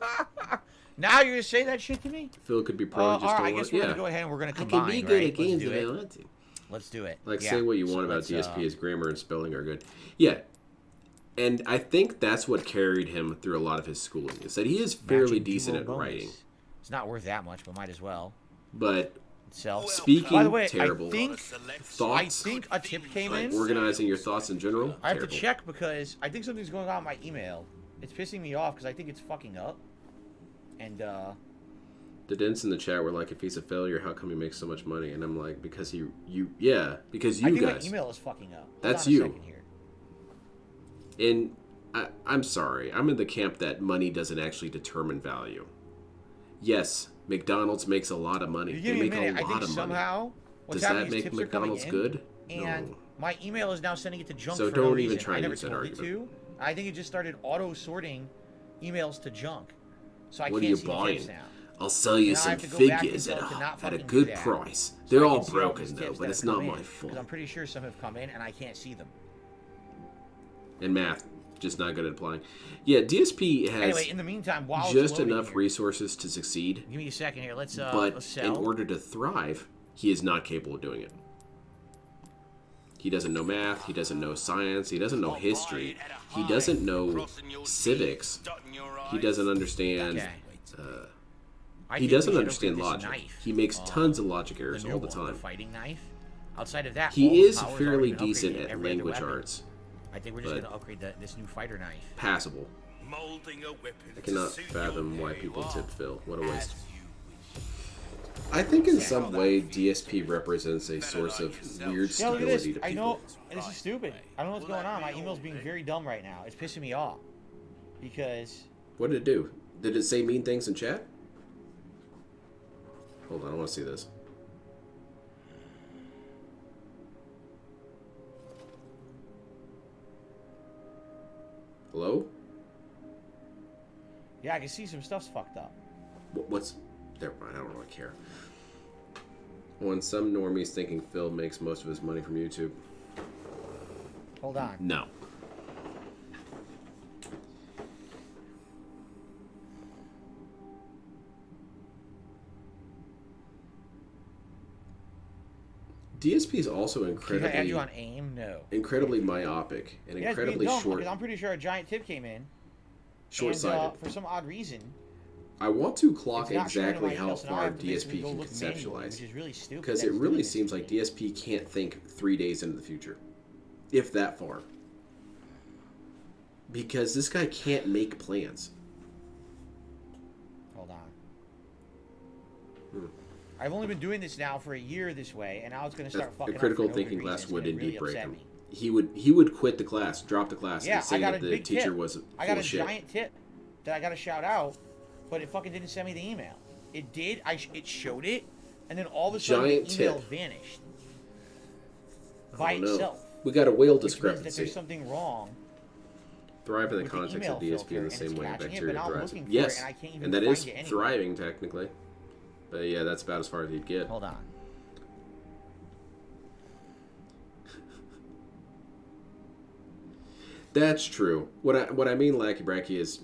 [SPEAKER 4] Now you're going to say that shit to me?
[SPEAKER 1] Phil could be pro.
[SPEAKER 4] All
[SPEAKER 1] just
[SPEAKER 4] right,
[SPEAKER 1] don't
[SPEAKER 4] I
[SPEAKER 1] want-
[SPEAKER 4] guess we're
[SPEAKER 1] yeah.
[SPEAKER 4] going to go ahead and we're going to
[SPEAKER 1] I
[SPEAKER 4] combine,
[SPEAKER 1] can be good
[SPEAKER 4] right?
[SPEAKER 1] at games
[SPEAKER 4] Let's
[SPEAKER 1] if
[SPEAKER 4] do
[SPEAKER 1] I
[SPEAKER 4] it.
[SPEAKER 1] want to.
[SPEAKER 4] Let's do it.
[SPEAKER 1] Like,
[SPEAKER 4] Yeah.
[SPEAKER 1] say what you
[SPEAKER 4] So
[SPEAKER 1] want about
[SPEAKER 4] let's,
[SPEAKER 1] DSP. His grammar and spelling are good. Yeah. And I think that's what carried him through a lot of his schooling, is that he is fairly
[SPEAKER 4] matching
[SPEAKER 1] decent
[SPEAKER 4] duo
[SPEAKER 1] at
[SPEAKER 4] bonus.
[SPEAKER 1] writing.
[SPEAKER 4] It's not worth that much, but might as well.
[SPEAKER 1] But
[SPEAKER 4] So,
[SPEAKER 1] speaking,
[SPEAKER 4] by the way,
[SPEAKER 1] terrible.
[SPEAKER 4] I think
[SPEAKER 1] Thoughts,
[SPEAKER 4] a tip came
[SPEAKER 1] like
[SPEAKER 4] in.
[SPEAKER 1] organizing your thoughts in general,
[SPEAKER 4] I have
[SPEAKER 1] terrible.
[SPEAKER 4] to check because I think something's going on with my email. It's pissing me off because I think it's fucking up. And,
[SPEAKER 1] The dents in the chat were like, if he's a failure, how come he makes so much money? And I'm like, because because
[SPEAKER 4] I
[SPEAKER 1] you
[SPEAKER 4] think
[SPEAKER 1] guys.
[SPEAKER 4] my email is fucking up. Hold
[SPEAKER 1] That's
[SPEAKER 4] on a
[SPEAKER 1] you.
[SPEAKER 4] second here.
[SPEAKER 1] And I'm sorry, I'm in the camp that money doesn't actually determine value. Yes, McDonald's makes a lot of money.
[SPEAKER 4] You
[SPEAKER 1] They
[SPEAKER 4] give me a
[SPEAKER 1] make
[SPEAKER 4] minute.
[SPEAKER 1] a
[SPEAKER 4] I
[SPEAKER 1] lot
[SPEAKER 4] think
[SPEAKER 1] of money.
[SPEAKER 4] somehow what's
[SPEAKER 1] Does
[SPEAKER 4] happening
[SPEAKER 1] that
[SPEAKER 4] is
[SPEAKER 1] make
[SPEAKER 4] tips are coming
[SPEAKER 1] McDonald's
[SPEAKER 4] in,
[SPEAKER 1] good?
[SPEAKER 4] And
[SPEAKER 1] No.
[SPEAKER 4] my email is now sending it to junk
[SPEAKER 1] So
[SPEAKER 4] for
[SPEAKER 1] don't
[SPEAKER 4] no
[SPEAKER 1] even
[SPEAKER 4] reason.
[SPEAKER 1] try
[SPEAKER 4] I
[SPEAKER 1] and
[SPEAKER 4] never
[SPEAKER 1] use that
[SPEAKER 4] told it
[SPEAKER 1] argument.
[SPEAKER 4] to. I think it just started auto sorting emails to junk. So I
[SPEAKER 1] What are
[SPEAKER 4] can't
[SPEAKER 1] you
[SPEAKER 4] see the
[SPEAKER 1] buying?
[SPEAKER 4] tips now.
[SPEAKER 1] I'll sell you
[SPEAKER 4] Now I
[SPEAKER 1] some
[SPEAKER 4] have to go back
[SPEAKER 1] figures
[SPEAKER 4] and
[SPEAKER 1] at
[SPEAKER 4] tell it to not
[SPEAKER 1] a
[SPEAKER 4] fucking
[SPEAKER 1] good
[SPEAKER 4] do that.
[SPEAKER 1] price.
[SPEAKER 4] So
[SPEAKER 1] They're
[SPEAKER 4] I
[SPEAKER 1] all
[SPEAKER 4] can see all
[SPEAKER 1] broken
[SPEAKER 4] these
[SPEAKER 1] though,
[SPEAKER 4] tips
[SPEAKER 1] but
[SPEAKER 4] that
[SPEAKER 1] it's
[SPEAKER 4] have
[SPEAKER 1] not
[SPEAKER 4] come
[SPEAKER 1] my
[SPEAKER 4] in, 'cause
[SPEAKER 1] fault.
[SPEAKER 4] I'm pretty sure some have come in and I can't see them.
[SPEAKER 1] And math, just not good at applying. Yeah, DSP has
[SPEAKER 4] Anyway, in the meantime, while it's
[SPEAKER 1] just
[SPEAKER 4] loading
[SPEAKER 1] enough
[SPEAKER 4] here,
[SPEAKER 1] resources to succeed,
[SPEAKER 4] give me a second here. Let's
[SPEAKER 1] but
[SPEAKER 4] let's
[SPEAKER 1] in
[SPEAKER 4] sell.
[SPEAKER 1] order to thrive, he is not capable of doing it. He doesn't know math. He doesn't know science. He doesn't know history. He doesn't know civics. He doesn't understand. He doesn't understand logic. He makes tons of logic errors all the time.
[SPEAKER 4] Fighting knife. Outside of that, all
[SPEAKER 1] He
[SPEAKER 4] the
[SPEAKER 1] is
[SPEAKER 4] powers are
[SPEAKER 1] fairly
[SPEAKER 4] already upgraded
[SPEAKER 1] decent
[SPEAKER 4] in
[SPEAKER 1] at
[SPEAKER 4] every other
[SPEAKER 1] language
[SPEAKER 4] weapon.
[SPEAKER 1] arts.
[SPEAKER 4] I think we're just going to upgrade this new fighter knife.
[SPEAKER 1] Passable.
[SPEAKER 6] Molding a weapon
[SPEAKER 1] I cannot
[SPEAKER 6] to suit
[SPEAKER 1] fathom
[SPEAKER 6] your
[SPEAKER 1] why
[SPEAKER 6] day
[SPEAKER 1] people
[SPEAKER 6] off
[SPEAKER 1] tip Phil. What a waste.
[SPEAKER 6] as you
[SPEAKER 1] I think in some way DSP represents a source of weird
[SPEAKER 4] Yeah, look at this.
[SPEAKER 1] stability to
[SPEAKER 4] I know,
[SPEAKER 1] people.
[SPEAKER 4] and this is stupid. I don't know what's going on. My email's being very dumb right now. It's pissing me off. Because...
[SPEAKER 1] What did it do? Did it say mean things in chat? Hold on, I want to see this. Hello?
[SPEAKER 4] Yeah, I can see some stuff's fucked up.
[SPEAKER 1] What's... Never mind, I don't really care. When some normies thinking Phil makes most of his money from YouTube.
[SPEAKER 4] Hold on.
[SPEAKER 1] No. DSP is also
[SPEAKER 4] Can I
[SPEAKER 1] incredibly
[SPEAKER 4] add you on AIM? No.
[SPEAKER 1] incredibly myopic and
[SPEAKER 4] Yeah, it's being
[SPEAKER 1] incredibly
[SPEAKER 4] dumb,
[SPEAKER 1] short
[SPEAKER 4] because I'm pretty sure a giant tip came in.
[SPEAKER 1] short-sighted.
[SPEAKER 4] And, for some odd reason,
[SPEAKER 1] I want to clock
[SPEAKER 4] it's not showing in
[SPEAKER 1] exactly
[SPEAKER 4] my
[SPEAKER 1] how
[SPEAKER 4] email, so now I
[SPEAKER 1] far
[SPEAKER 4] have to basically
[SPEAKER 1] DSP
[SPEAKER 4] go
[SPEAKER 1] can
[SPEAKER 4] look manually,
[SPEAKER 1] conceptualize.
[SPEAKER 4] which is really stupid.
[SPEAKER 1] Because
[SPEAKER 4] that
[SPEAKER 1] it
[SPEAKER 4] it's
[SPEAKER 1] really
[SPEAKER 4] doing
[SPEAKER 1] seems
[SPEAKER 4] this
[SPEAKER 1] like
[SPEAKER 4] to me.
[SPEAKER 1] DSP can't think 3 days into the future. If that far. Because this guy can't make plans.
[SPEAKER 4] Hold on. I've only been doing this now for a year this way, and now it's going to start
[SPEAKER 1] A
[SPEAKER 4] fucking up
[SPEAKER 1] critical
[SPEAKER 4] for no
[SPEAKER 1] thinking
[SPEAKER 4] good
[SPEAKER 1] class
[SPEAKER 4] reason.
[SPEAKER 1] would
[SPEAKER 4] It's gonna
[SPEAKER 1] indeed
[SPEAKER 4] really
[SPEAKER 1] break
[SPEAKER 4] upset
[SPEAKER 1] him.
[SPEAKER 4] me.
[SPEAKER 1] He would quit the class, drop the class,
[SPEAKER 4] Yeah,
[SPEAKER 1] and say
[SPEAKER 4] I got
[SPEAKER 1] that
[SPEAKER 4] a
[SPEAKER 1] the
[SPEAKER 4] big
[SPEAKER 1] teacher
[SPEAKER 4] tip.
[SPEAKER 1] was
[SPEAKER 4] I
[SPEAKER 1] full
[SPEAKER 4] got a
[SPEAKER 1] of shit.
[SPEAKER 4] giant tip that I got to shout out, but it fucking didn't send me the email. It did. It showed it, and then all of a sudden
[SPEAKER 1] Giant
[SPEAKER 4] the email
[SPEAKER 1] tip.
[SPEAKER 4] vanished
[SPEAKER 1] I
[SPEAKER 4] by
[SPEAKER 1] don't know.
[SPEAKER 4] itself.
[SPEAKER 1] We got a whale
[SPEAKER 4] Which means that
[SPEAKER 1] discrepancy.
[SPEAKER 4] there's something wrong.
[SPEAKER 1] Thrive in the
[SPEAKER 4] with the
[SPEAKER 1] context
[SPEAKER 4] email
[SPEAKER 1] of DSP
[SPEAKER 4] filter,
[SPEAKER 1] in the
[SPEAKER 4] and
[SPEAKER 1] same
[SPEAKER 4] it's
[SPEAKER 1] way a
[SPEAKER 4] catching it,
[SPEAKER 1] bacteria
[SPEAKER 4] but now I'm
[SPEAKER 1] thrives.
[SPEAKER 4] looking for
[SPEAKER 1] Yes,
[SPEAKER 4] it, and I can't even
[SPEAKER 1] and that
[SPEAKER 4] find
[SPEAKER 1] is
[SPEAKER 4] it anywhere.
[SPEAKER 1] thriving technically. But yeah, that's about as far as he'd get.
[SPEAKER 4] Hold on.
[SPEAKER 1] That's true. What I mean, Lackey Bracky, is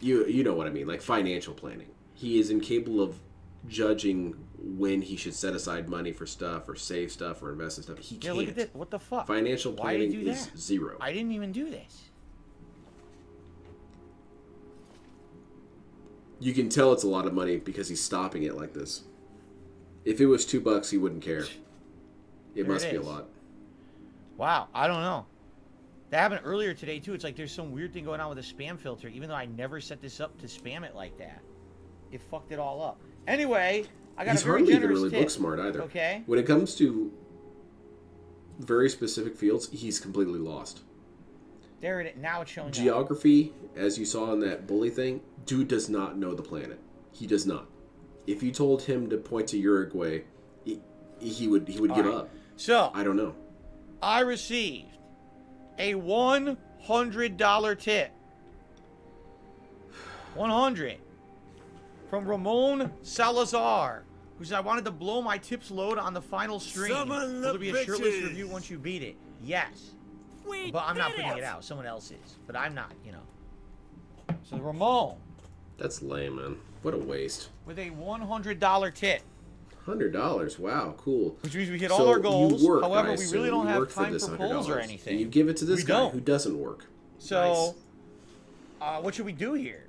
[SPEAKER 1] you know what I mean, like financial planning. He is incapable of judging when he should set aside money for stuff or save stuff or invest in stuff. He
[SPEAKER 4] Yeah,
[SPEAKER 1] can't.
[SPEAKER 4] look at this. What the fuck?
[SPEAKER 1] Financial
[SPEAKER 4] Why did
[SPEAKER 1] planning
[SPEAKER 4] you do
[SPEAKER 1] is
[SPEAKER 4] that?
[SPEAKER 1] zero.
[SPEAKER 4] I didn't even do this.
[SPEAKER 1] You can tell it's a lot of money because he's stopping it like this. If it was $2, he wouldn't care. It
[SPEAKER 4] There
[SPEAKER 1] must
[SPEAKER 4] it
[SPEAKER 1] be a
[SPEAKER 4] is.
[SPEAKER 1] lot.
[SPEAKER 4] Wow, I don't know. That happened earlier today too. It's like there's some weird thing going on with the spam filter, even though I never set this up to spam it like that. It fucked it all up. Anyway, I got
[SPEAKER 1] He's
[SPEAKER 4] a very
[SPEAKER 1] hardly even
[SPEAKER 4] generous
[SPEAKER 1] really
[SPEAKER 4] tip.
[SPEAKER 1] book smart either.
[SPEAKER 4] Okay.
[SPEAKER 1] When it comes to very specific fields, he's completely lost.
[SPEAKER 4] There it is. Now it's showing up.
[SPEAKER 1] Geography, as you saw in that bully thing, dude does not know the planet. He does not. If you told him to point to Uruguay, he would give
[SPEAKER 4] right.
[SPEAKER 1] up.
[SPEAKER 4] So
[SPEAKER 1] I don't know.
[SPEAKER 4] I received a $100 tip. 100 from Ramon Salazar, who said I wanted to blow my tips load on the final stream.
[SPEAKER 6] Summon the
[SPEAKER 4] Will there be a shirtless
[SPEAKER 6] bitches.
[SPEAKER 4] review once you beat it? Yes. But I'm not putting it out. Someone else is. But I'm not, you know. So Ramon
[SPEAKER 1] That's lame, man. What a waste.
[SPEAKER 4] with a $100 tip.
[SPEAKER 1] $100. Wow, cool.
[SPEAKER 4] Which means we hit
[SPEAKER 1] So
[SPEAKER 4] all our
[SPEAKER 1] you
[SPEAKER 4] goals.
[SPEAKER 1] work,
[SPEAKER 4] However,
[SPEAKER 1] I
[SPEAKER 4] we
[SPEAKER 1] assume.
[SPEAKER 4] really don't
[SPEAKER 1] You
[SPEAKER 4] have
[SPEAKER 1] work
[SPEAKER 4] time
[SPEAKER 1] this
[SPEAKER 4] for polls or
[SPEAKER 1] $100,
[SPEAKER 4] anything.
[SPEAKER 1] And you give it to this
[SPEAKER 4] We
[SPEAKER 1] guy
[SPEAKER 4] don't.
[SPEAKER 1] who doesn't work.
[SPEAKER 4] So,
[SPEAKER 1] Nice.
[SPEAKER 4] what should we do here?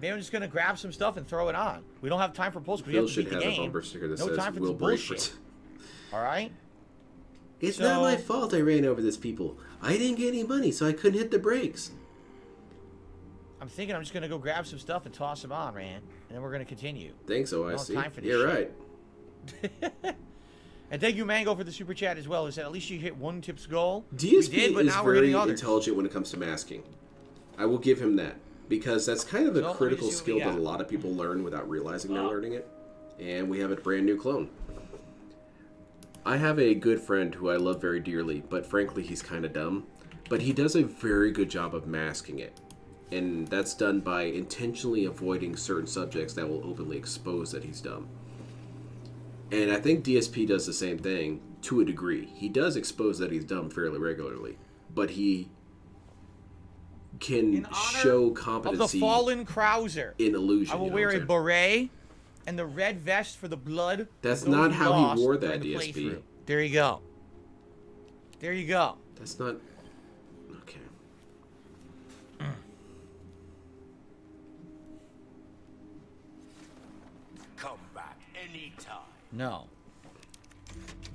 [SPEAKER 4] Maybe I'm just gonna grab some stuff and throw it on. We don't have time for polls because we
[SPEAKER 1] Phil
[SPEAKER 4] have to
[SPEAKER 1] should
[SPEAKER 4] beat the
[SPEAKER 1] have a
[SPEAKER 4] game.
[SPEAKER 1] bumper sticker that
[SPEAKER 4] No
[SPEAKER 1] says,
[SPEAKER 4] time for
[SPEAKER 1] "We'll
[SPEAKER 4] this
[SPEAKER 1] break
[SPEAKER 4] bullshit.
[SPEAKER 1] for
[SPEAKER 4] All right.
[SPEAKER 1] It's
[SPEAKER 4] So-
[SPEAKER 1] not my fault I ran over this people. I didn't get any money, so I couldn't hit the brakes.
[SPEAKER 4] I'm thinking I'm just gonna go grab some stuff and toss them on, man, and then we're gonna continue.
[SPEAKER 1] Thanks,
[SPEAKER 4] don't
[SPEAKER 1] OIC.
[SPEAKER 4] have time for this
[SPEAKER 1] You're
[SPEAKER 4] shit.
[SPEAKER 1] right.
[SPEAKER 4] And thank you, Mango, for the super chat as well. Who said at least you hit one tips goal.
[SPEAKER 1] DSP
[SPEAKER 4] we did, but
[SPEAKER 1] is
[SPEAKER 4] now we're
[SPEAKER 1] very
[SPEAKER 4] hitting others.
[SPEAKER 1] intelligent when it comes to masking. I will give him that. Because that's kind of a
[SPEAKER 4] So, let me
[SPEAKER 1] critical
[SPEAKER 4] just see what
[SPEAKER 1] skill
[SPEAKER 4] we
[SPEAKER 1] that a
[SPEAKER 4] got.
[SPEAKER 1] lot of people learn without realizing they're learning it. And we have a brand new clone. I have a good friend who I love very dearly, but frankly he's kind of dumb. But he does a very good job of masking it. And that's done by intentionally avoiding certain subjects that will openly expose that he's dumb. And I think DSP does the same thing to a degree. He does expose that he's dumb fairly regularly. But he can
[SPEAKER 4] In honor
[SPEAKER 1] show
[SPEAKER 4] Of the
[SPEAKER 1] competency
[SPEAKER 4] fallen Krauser,
[SPEAKER 1] in illusion.
[SPEAKER 4] I will
[SPEAKER 1] you know
[SPEAKER 4] wear
[SPEAKER 1] what
[SPEAKER 4] a
[SPEAKER 1] I'm saying?
[SPEAKER 4] beret and the red vest for the blood.
[SPEAKER 1] That's
[SPEAKER 4] of those
[SPEAKER 1] not
[SPEAKER 4] who
[SPEAKER 1] how he
[SPEAKER 4] lost
[SPEAKER 1] wore that,
[SPEAKER 4] during the
[SPEAKER 1] DSP.
[SPEAKER 4] playthrough. There you go. There you go.
[SPEAKER 1] That's not... Okay.
[SPEAKER 6] Come back anytime.
[SPEAKER 4] No.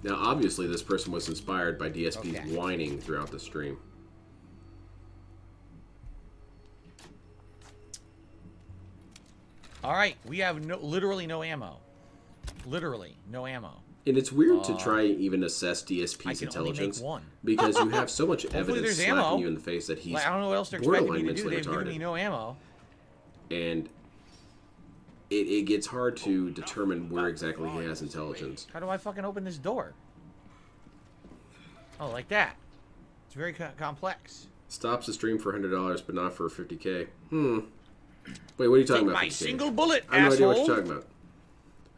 [SPEAKER 1] Now, obviously, this person was inspired by DSP's
[SPEAKER 4] Okay.
[SPEAKER 1] whining throughout the stream.
[SPEAKER 4] All right, we have literally no ammo. Literally no ammo.
[SPEAKER 1] And it's weird to try even assess DSP's
[SPEAKER 4] I can only
[SPEAKER 1] intelligence
[SPEAKER 4] make one.
[SPEAKER 1] because you have so much evidence
[SPEAKER 4] there's
[SPEAKER 1] slapping
[SPEAKER 4] ammo.
[SPEAKER 1] you in the face that he's
[SPEAKER 4] Like, I don't know what else they're expecting
[SPEAKER 1] borderline
[SPEAKER 4] me to do.
[SPEAKER 1] mentally
[SPEAKER 4] They've given me
[SPEAKER 1] retarded.
[SPEAKER 4] no ammo.
[SPEAKER 1] And it gets hard to determine where exactly he has intelligence.
[SPEAKER 4] How do I fucking open this door? Oh, like that. It's very complex.
[SPEAKER 1] Stops the stream for $100, but not for 50K. Wait, what are you talking
[SPEAKER 4] Take
[SPEAKER 1] about?
[SPEAKER 4] my
[SPEAKER 1] 50K?
[SPEAKER 4] single bullet,
[SPEAKER 1] I have no idea what
[SPEAKER 4] asshole.
[SPEAKER 1] you're talking about.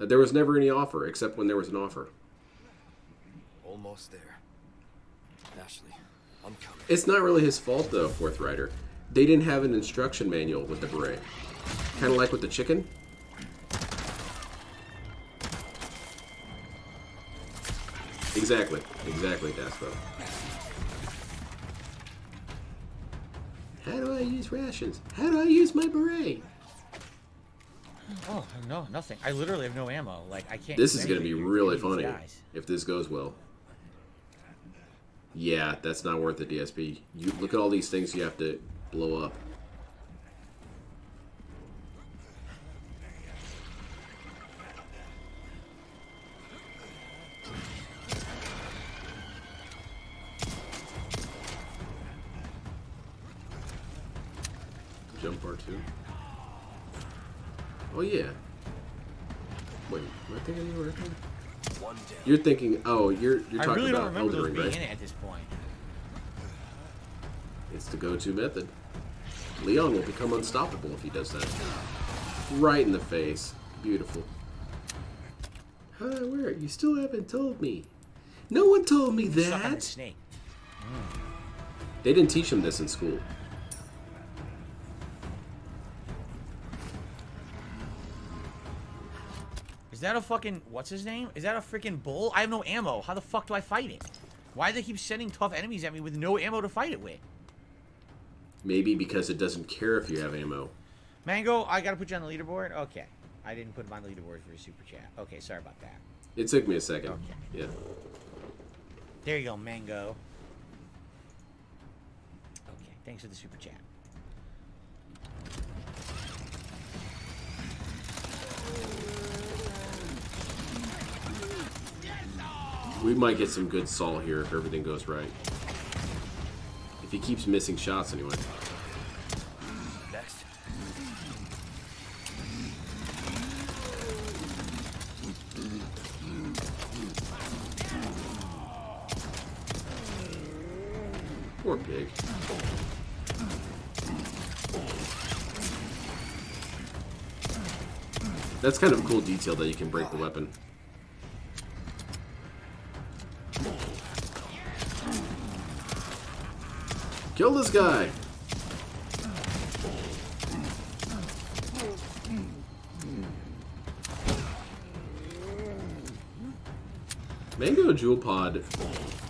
[SPEAKER 1] There was never any offer, except when there was an offer.
[SPEAKER 6] Almost there. Ashley, I'm coming.
[SPEAKER 1] It's not really his fault, though, Fourth Rider. They didn't have an instruction manual with the beret. Kind of like with the chicken. Exactly. Exactly, Daspo. How do I use rations? How do I use my beret?
[SPEAKER 4] Oh, no, nothing. I literally have no ammo. Like, I can't.
[SPEAKER 1] This
[SPEAKER 4] do
[SPEAKER 1] is going to be
[SPEAKER 4] anything.
[SPEAKER 1] really
[SPEAKER 4] These
[SPEAKER 1] funny
[SPEAKER 4] guys.
[SPEAKER 1] if this goes well. Yeah, that's not worth it, DSP. You look at all these things you have to blow up. Jump R2. Oh yeah. Wait, am I thinking of the right thing?
[SPEAKER 6] One down.
[SPEAKER 1] You're thinking, oh, you're
[SPEAKER 4] I
[SPEAKER 1] talking
[SPEAKER 4] really don't
[SPEAKER 1] about
[SPEAKER 4] remember
[SPEAKER 1] Elden
[SPEAKER 4] those
[SPEAKER 1] Ring,
[SPEAKER 4] being
[SPEAKER 1] right?
[SPEAKER 4] in it at this point.
[SPEAKER 1] It's the go-to method. Leon will become unstoppable if he does that. Right in the face. Beautiful. How do I wear it? You still haven't told me. No one told me
[SPEAKER 4] Suck on the
[SPEAKER 1] that.
[SPEAKER 4] snake.
[SPEAKER 1] They didn't teach him this in school.
[SPEAKER 4] Is that a fucking... What's his name? Is that a freaking bull? I have no ammo. How the fuck do I fight it? Why do they keep sending tough enemies at me with no ammo to fight it with?
[SPEAKER 1] Maybe because it doesn't care if you have ammo.
[SPEAKER 4] Mango, I gotta put you on the leaderboard? Okay. I didn't put him on the leaderboard for a super chat. Okay, sorry about that.
[SPEAKER 1] It took me a second.
[SPEAKER 4] Okay.
[SPEAKER 1] Yeah.
[SPEAKER 4] There you go, Mango. Okay, thanks for the super chat.
[SPEAKER 1] We might get some good Saul here if everything goes right. If he keeps missing shots anyway.
[SPEAKER 6] Next.
[SPEAKER 1] Poor pig. That's kind of a cool detail that you can break the weapon. Kill this guy! Mango Jewel Pod,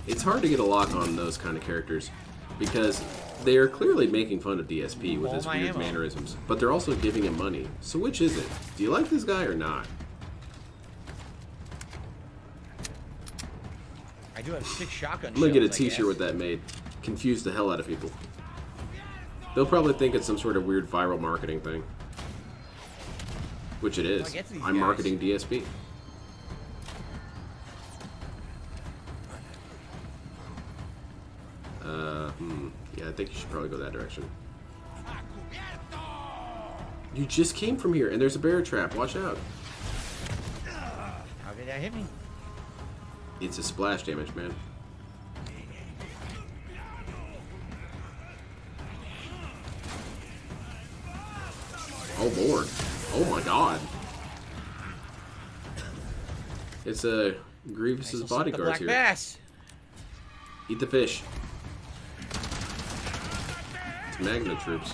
[SPEAKER 1] it's hard to get a lock on those kind of characters because they are clearly making fun of DSP with
[SPEAKER 4] All
[SPEAKER 1] his
[SPEAKER 4] my
[SPEAKER 1] weird
[SPEAKER 4] ammo.
[SPEAKER 1] mannerisms, but they're also giving him money. So which is it? Do you like this guy or not?
[SPEAKER 4] I do have 6 shotgun
[SPEAKER 1] I'm gonna get a
[SPEAKER 4] shells, I
[SPEAKER 1] t-shirt with
[SPEAKER 4] guess.
[SPEAKER 1] that made. Confuse the hell out of people. They'll probably think it's some sort of weird viral marketing thing. Which it is.
[SPEAKER 4] get to these
[SPEAKER 1] I'm
[SPEAKER 4] guys?
[SPEAKER 1] marketing DSP. Yeah, I think you should probably go that direction. You just came from here, and there's a bear trap. Watch out.
[SPEAKER 4] How did that hit me?
[SPEAKER 1] It's a splash damage, man. Oh, Lord. Oh, my God. It's a Grievous's
[SPEAKER 4] This'll suck the
[SPEAKER 1] bodyguards
[SPEAKER 4] black
[SPEAKER 1] here.
[SPEAKER 4] bass.
[SPEAKER 1] Eat the fish. It's Magna troops.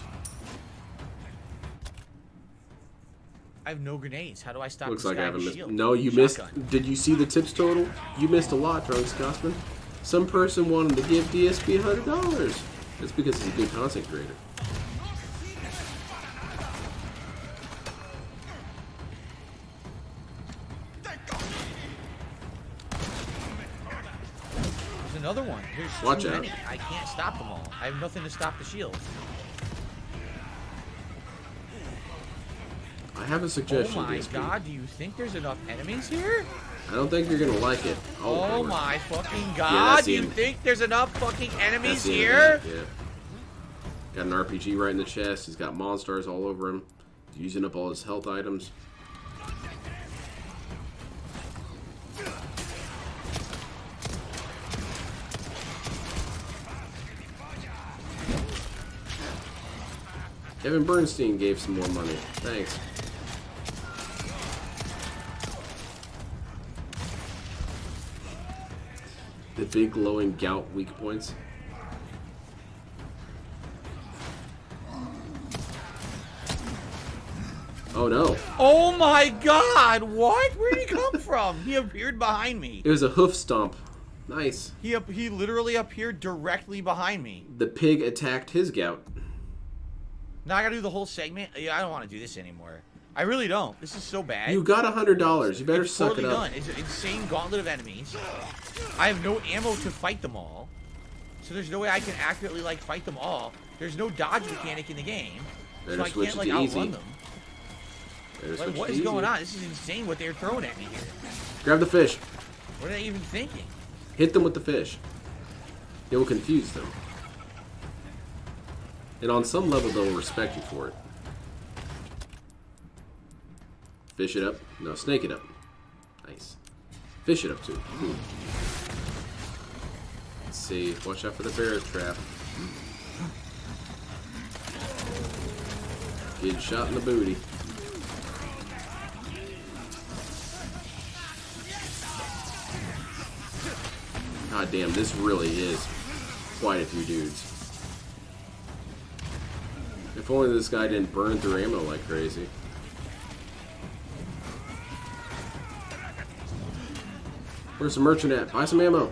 [SPEAKER 4] I have no grenades. How do I stop
[SPEAKER 1] Looks
[SPEAKER 4] this
[SPEAKER 1] like
[SPEAKER 4] guy
[SPEAKER 1] I haven't
[SPEAKER 4] with
[SPEAKER 1] missed.
[SPEAKER 4] shield?
[SPEAKER 1] No, you
[SPEAKER 4] Shotgun.
[SPEAKER 1] missed. Did you see the tips total? You missed a lot, Drunk Scotsman. Some person wanted to give DSP $100. That's because he's a good content creator.
[SPEAKER 4] There's another one. There's
[SPEAKER 1] Watch
[SPEAKER 4] too
[SPEAKER 1] out.
[SPEAKER 4] many. I can't stop them all. I have nothing to stop the shields.
[SPEAKER 1] I have a suggestion,
[SPEAKER 4] Oh my
[SPEAKER 1] DSP.
[SPEAKER 4] god, do you think there's enough enemies here?
[SPEAKER 1] I don't think you're gonna like it.
[SPEAKER 4] Oh
[SPEAKER 1] Lord.
[SPEAKER 4] my fucking
[SPEAKER 1] Yeah,
[SPEAKER 4] god,
[SPEAKER 1] that's
[SPEAKER 4] do you
[SPEAKER 1] the end.
[SPEAKER 4] think there's enough fucking
[SPEAKER 1] That's
[SPEAKER 4] enemies
[SPEAKER 1] the end
[SPEAKER 4] here?
[SPEAKER 1] of that, yeah. Got an RPG right in the chest. He's got monsters all over him. He's using up all his health items. Kevin Bernstein gave some more money. Thanks. The big glowing gout weak points. Oh no.
[SPEAKER 4] Oh my god, what? Where'd he come from? He appeared behind me.
[SPEAKER 1] It was a hoof stomp. Nice.
[SPEAKER 4] He literally appeared directly behind me.
[SPEAKER 1] The pig attacked his gout.
[SPEAKER 4] Now I gotta do the whole segment? Yeah, I don't want to do this anymore. I really don't. This is so bad.
[SPEAKER 1] You got $100. You better
[SPEAKER 4] It's
[SPEAKER 1] suck
[SPEAKER 4] poorly
[SPEAKER 1] it up.
[SPEAKER 4] done. It's an insane gauntlet of enemies. I have no ammo to fight them all. So there's no way I can accurately, like, fight them all. There's no dodge mechanic in the game.
[SPEAKER 1] Better
[SPEAKER 4] So I
[SPEAKER 1] switch
[SPEAKER 4] can't,
[SPEAKER 1] it
[SPEAKER 4] like,
[SPEAKER 1] to
[SPEAKER 4] outrun
[SPEAKER 1] easy.
[SPEAKER 4] them.
[SPEAKER 1] Better
[SPEAKER 4] Like,
[SPEAKER 1] switch
[SPEAKER 4] what
[SPEAKER 1] to
[SPEAKER 4] is
[SPEAKER 1] easy.
[SPEAKER 4] going on? This is insane what they're throwing at me here.
[SPEAKER 1] Grab the fish.
[SPEAKER 4] What are they even thinking?
[SPEAKER 1] Hit them with the fish. It will confuse them. And on some level, they'll respect you for it. Fish it up. No, snake it up. Nice. Fish it up, too. Ooh. Let's see. Watch out for the bear trap. Get shot in the booty. God damn, this really is quite a few dudes. If only this guy didn't burn through ammo like crazy. Where's the merchant at? Buy some ammo.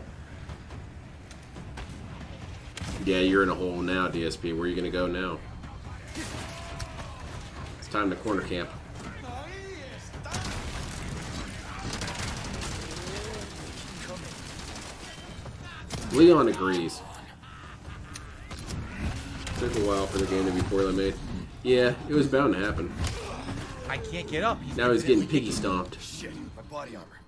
[SPEAKER 1] Yeah, you're in a hole now, DSP. Where are you gonna go now? It's time to corner camp. Leon agrees. Took a while for the game to be poorly made. Yeah, it was bound to happen.
[SPEAKER 4] I can't get up.
[SPEAKER 1] Now he's getting
[SPEAKER 4] infinitely
[SPEAKER 1] piggy stomped.
[SPEAKER 6] Shit, my body armor.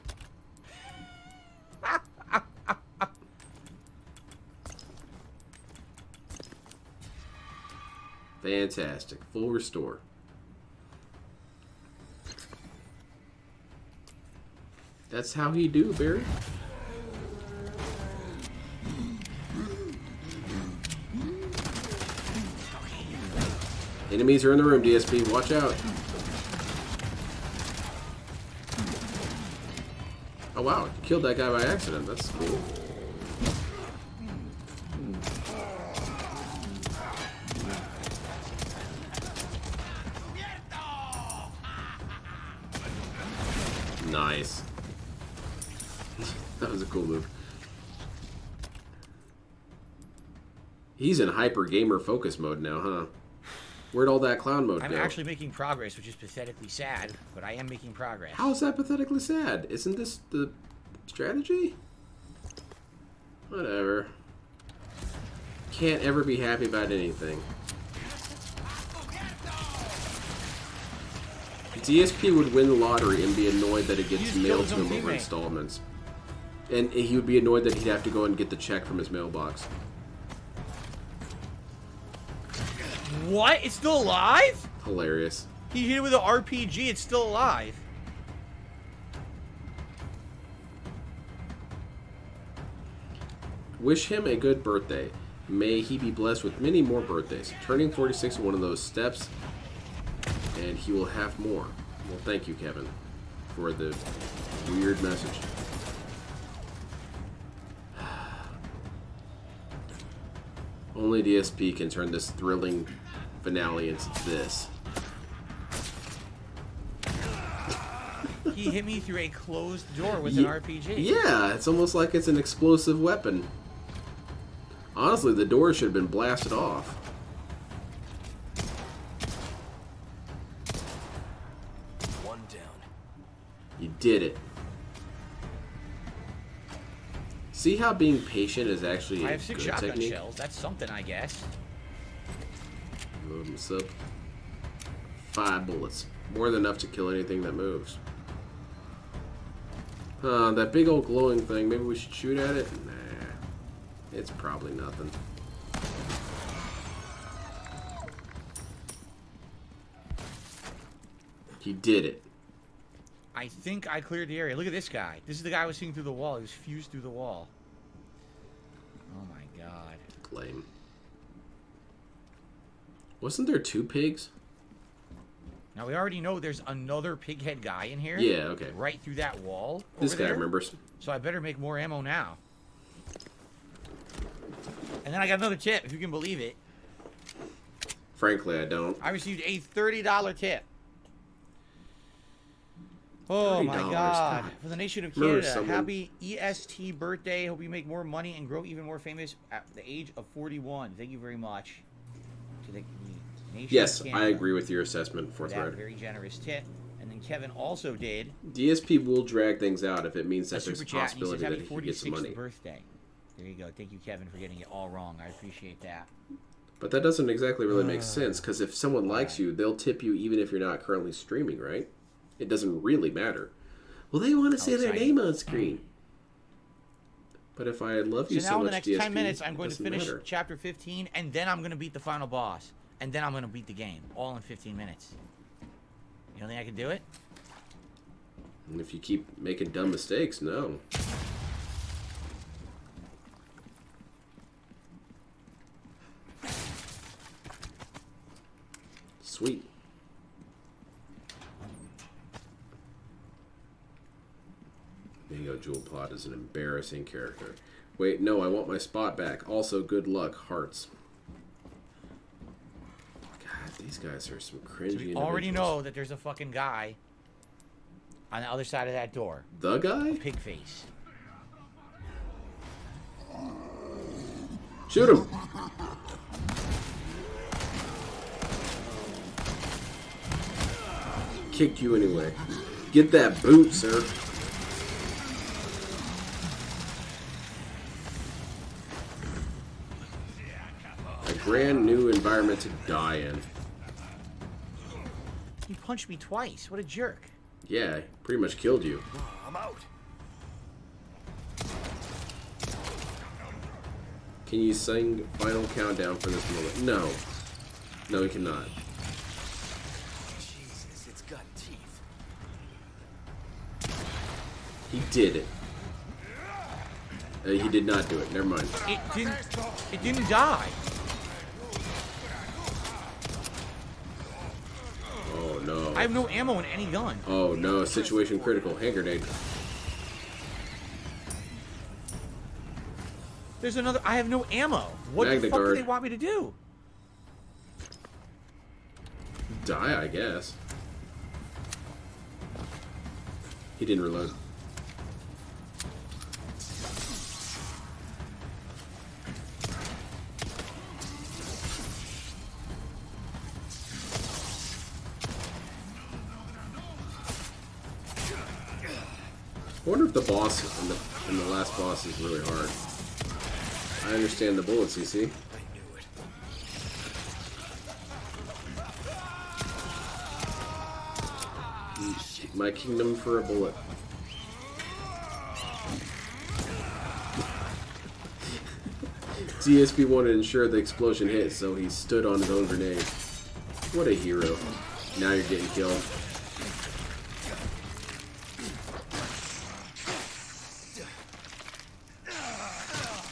[SPEAKER 1] Fantastic. Full restore. That's how he do, Barry. Enemies are in the room, DSP. Watch out. Oh wow, you killed that guy by accident. That's cool. Nice. That was a cool move. He's in hyper gamer focus mode now, huh? Where'd all that clown mode
[SPEAKER 4] I'm
[SPEAKER 1] go?
[SPEAKER 4] actually making progress, which is pathetically sad, but I am making progress.
[SPEAKER 1] How is that pathetically sad? Isn't this the strategy? Whatever. Can't ever be happy about anything. DSP would win the lottery and be annoyed that it gets
[SPEAKER 4] just
[SPEAKER 1] mailed
[SPEAKER 4] killed
[SPEAKER 1] to
[SPEAKER 4] his
[SPEAKER 1] him
[SPEAKER 4] own
[SPEAKER 1] over
[SPEAKER 4] teammate.
[SPEAKER 1] installments. And he would be annoyed that he'd have to go and get the check from his mailbox.
[SPEAKER 4] What? It's still alive?
[SPEAKER 1] Hilarious.
[SPEAKER 4] He hit it with an RPG. It's still alive.
[SPEAKER 1] Wish him a good birthday. May he be blessed with many more birthdays. Turning 46 is one of those steps, and he will have more. Well, thank you, Kevin, for the weird message. Only DSP can turn this thrilling finale into this.
[SPEAKER 4] He hit me through a closed door with an RPG.
[SPEAKER 1] Yeah, it's almost like it's an explosive weapon. Honestly, the door should have been blasted off.
[SPEAKER 6] One down.
[SPEAKER 1] You did it. See how being patient is actually
[SPEAKER 4] I
[SPEAKER 1] a
[SPEAKER 4] have 6
[SPEAKER 1] good
[SPEAKER 4] shotgun
[SPEAKER 1] technique?
[SPEAKER 4] shells. That's something, I guess.
[SPEAKER 1] Load them up. 5 bullets. More than enough to kill anything that moves. That big old glowing thing, maybe we should shoot at it? Nah. It's probably nothing. He did it.
[SPEAKER 4] I think I cleared the area. Look at this guy. This is the guy I was seeing through the wall. He was fused through the wall. Oh my god.
[SPEAKER 1] Lame. Wasn't there 2 pigs?
[SPEAKER 4] Now we already know there's another pighead guy in here.
[SPEAKER 1] Yeah, okay.
[SPEAKER 4] Right through that wall.
[SPEAKER 1] This
[SPEAKER 4] over
[SPEAKER 1] guy
[SPEAKER 4] there.
[SPEAKER 1] remembers.
[SPEAKER 4] So I better make more ammo now. And then I got another tip, if you can believe it.
[SPEAKER 1] Frankly, I don't.
[SPEAKER 4] I received a $30 tip. Oh my
[SPEAKER 1] $30.
[SPEAKER 4] God. For the nation of
[SPEAKER 1] Remember
[SPEAKER 4] Canada,
[SPEAKER 1] someone-
[SPEAKER 4] happy EST birthday. Hope you make more money and grow even more famous at the age of 41. Thank you very much. To the nation
[SPEAKER 1] Yes,
[SPEAKER 4] of
[SPEAKER 1] I
[SPEAKER 4] Canada
[SPEAKER 1] agree with your assessment,
[SPEAKER 4] for
[SPEAKER 1] Fourth
[SPEAKER 4] that
[SPEAKER 1] Red.
[SPEAKER 4] very generous tip. And then Kevin also did
[SPEAKER 1] DSP will drag things out if it means
[SPEAKER 4] a
[SPEAKER 1] that there's
[SPEAKER 4] super
[SPEAKER 1] a
[SPEAKER 4] chat. And he says,
[SPEAKER 1] possibility that
[SPEAKER 4] happy
[SPEAKER 1] he gets some
[SPEAKER 4] 46th
[SPEAKER 1] money.
[SPEAKER 4] birthday. There you go. Thank you, Kevin, for getting it all wrong. I appreciate that.
[SPEAKER 1] But that doesn't exactly really make sense, because if someone likes you, they'll tip you even if you're not currently streaming, right? It doesn't really matter. Well, they want to say their
[SPEAKER 4] exciting.
[SPEAKER 1] name on screen. But if I love you
[SPEAKER 4] So
[SPEAKER 1] so
[SPEAKER 4] now in
[SPEAKER 1] much,
[SPEAKER 4] the next
[SPEAKER 1] DSP,
[SPEAKER 4] 10 minutes, I'm
[SPEAKER 1] it
[SPEAKER 4] going to
[SPEAKER 1] doesn't
[SPEAKER 4] finish
[SPEAKER 1] matter.
[SPEAKER 4] chapter 15, and then I'm going to beat the final boss. And then I'm going to beat the game, all in 15 minutes. You don't think I can do it?
[SPEAKER 1] And if you keep making dumb mistakes, no. Sweet. Bingo Jewel Plot is an embarrassing character. Wait, no, I want my spot back. Also, good luck, hearts. God, these guys are some cringy
[SPEAKER 4] We already
[SPEAKER 1] individuals.
[SPEAKER 4] know that there's a fucking guy on the other side of that door.
[SPEAKER 1] The guy?
[SPEAKER 4] Pig face.
[SPEAKER 1] Shoot him! Kicked you anyway. Get that boot, sir. A brand new environment to die in.
[SPEAKER 4] He punched me twice. What a jerk.
[SPEAKER 1] Yeah, pretty much killed you.
[SPEAKER 6] I'm out.
[SPEAKER 1] Can you sing Final Countdown for this moment? No. No, he cannot.
[SPEAKER 6] Jesus, it's got teeth.
[SPEAKER 1] He did it. He did not do it. Never mind.
[SPEAKER 4] It didn't die.
[SPEAKER 1] Oh, no.
[SPEAKER 4] I have no ammo in any gun.
[SPEAKER 1] Oh, no. Situation critical. Hand grenade.
[SPEAKER 4] There's another. I have no ammo. What the
[SPEAKER 1] Magna
[SPEAKER 4] fuck do
[SPEAKER 1] Guard.
[SPEAKER 4] they want me to do?
[SPEAKER 1] Die, I guess. He didn't reload. I wonder if the boss in the last boss is really hard. I understand the bullets, you see.
[SPEAKER 6] I knew it.
[SPEAKER 1] My kingdom for a bullet. DSP wanted to ensure the explosion hit, so he stood on his own grenade. What a hero. Now you're getting killed.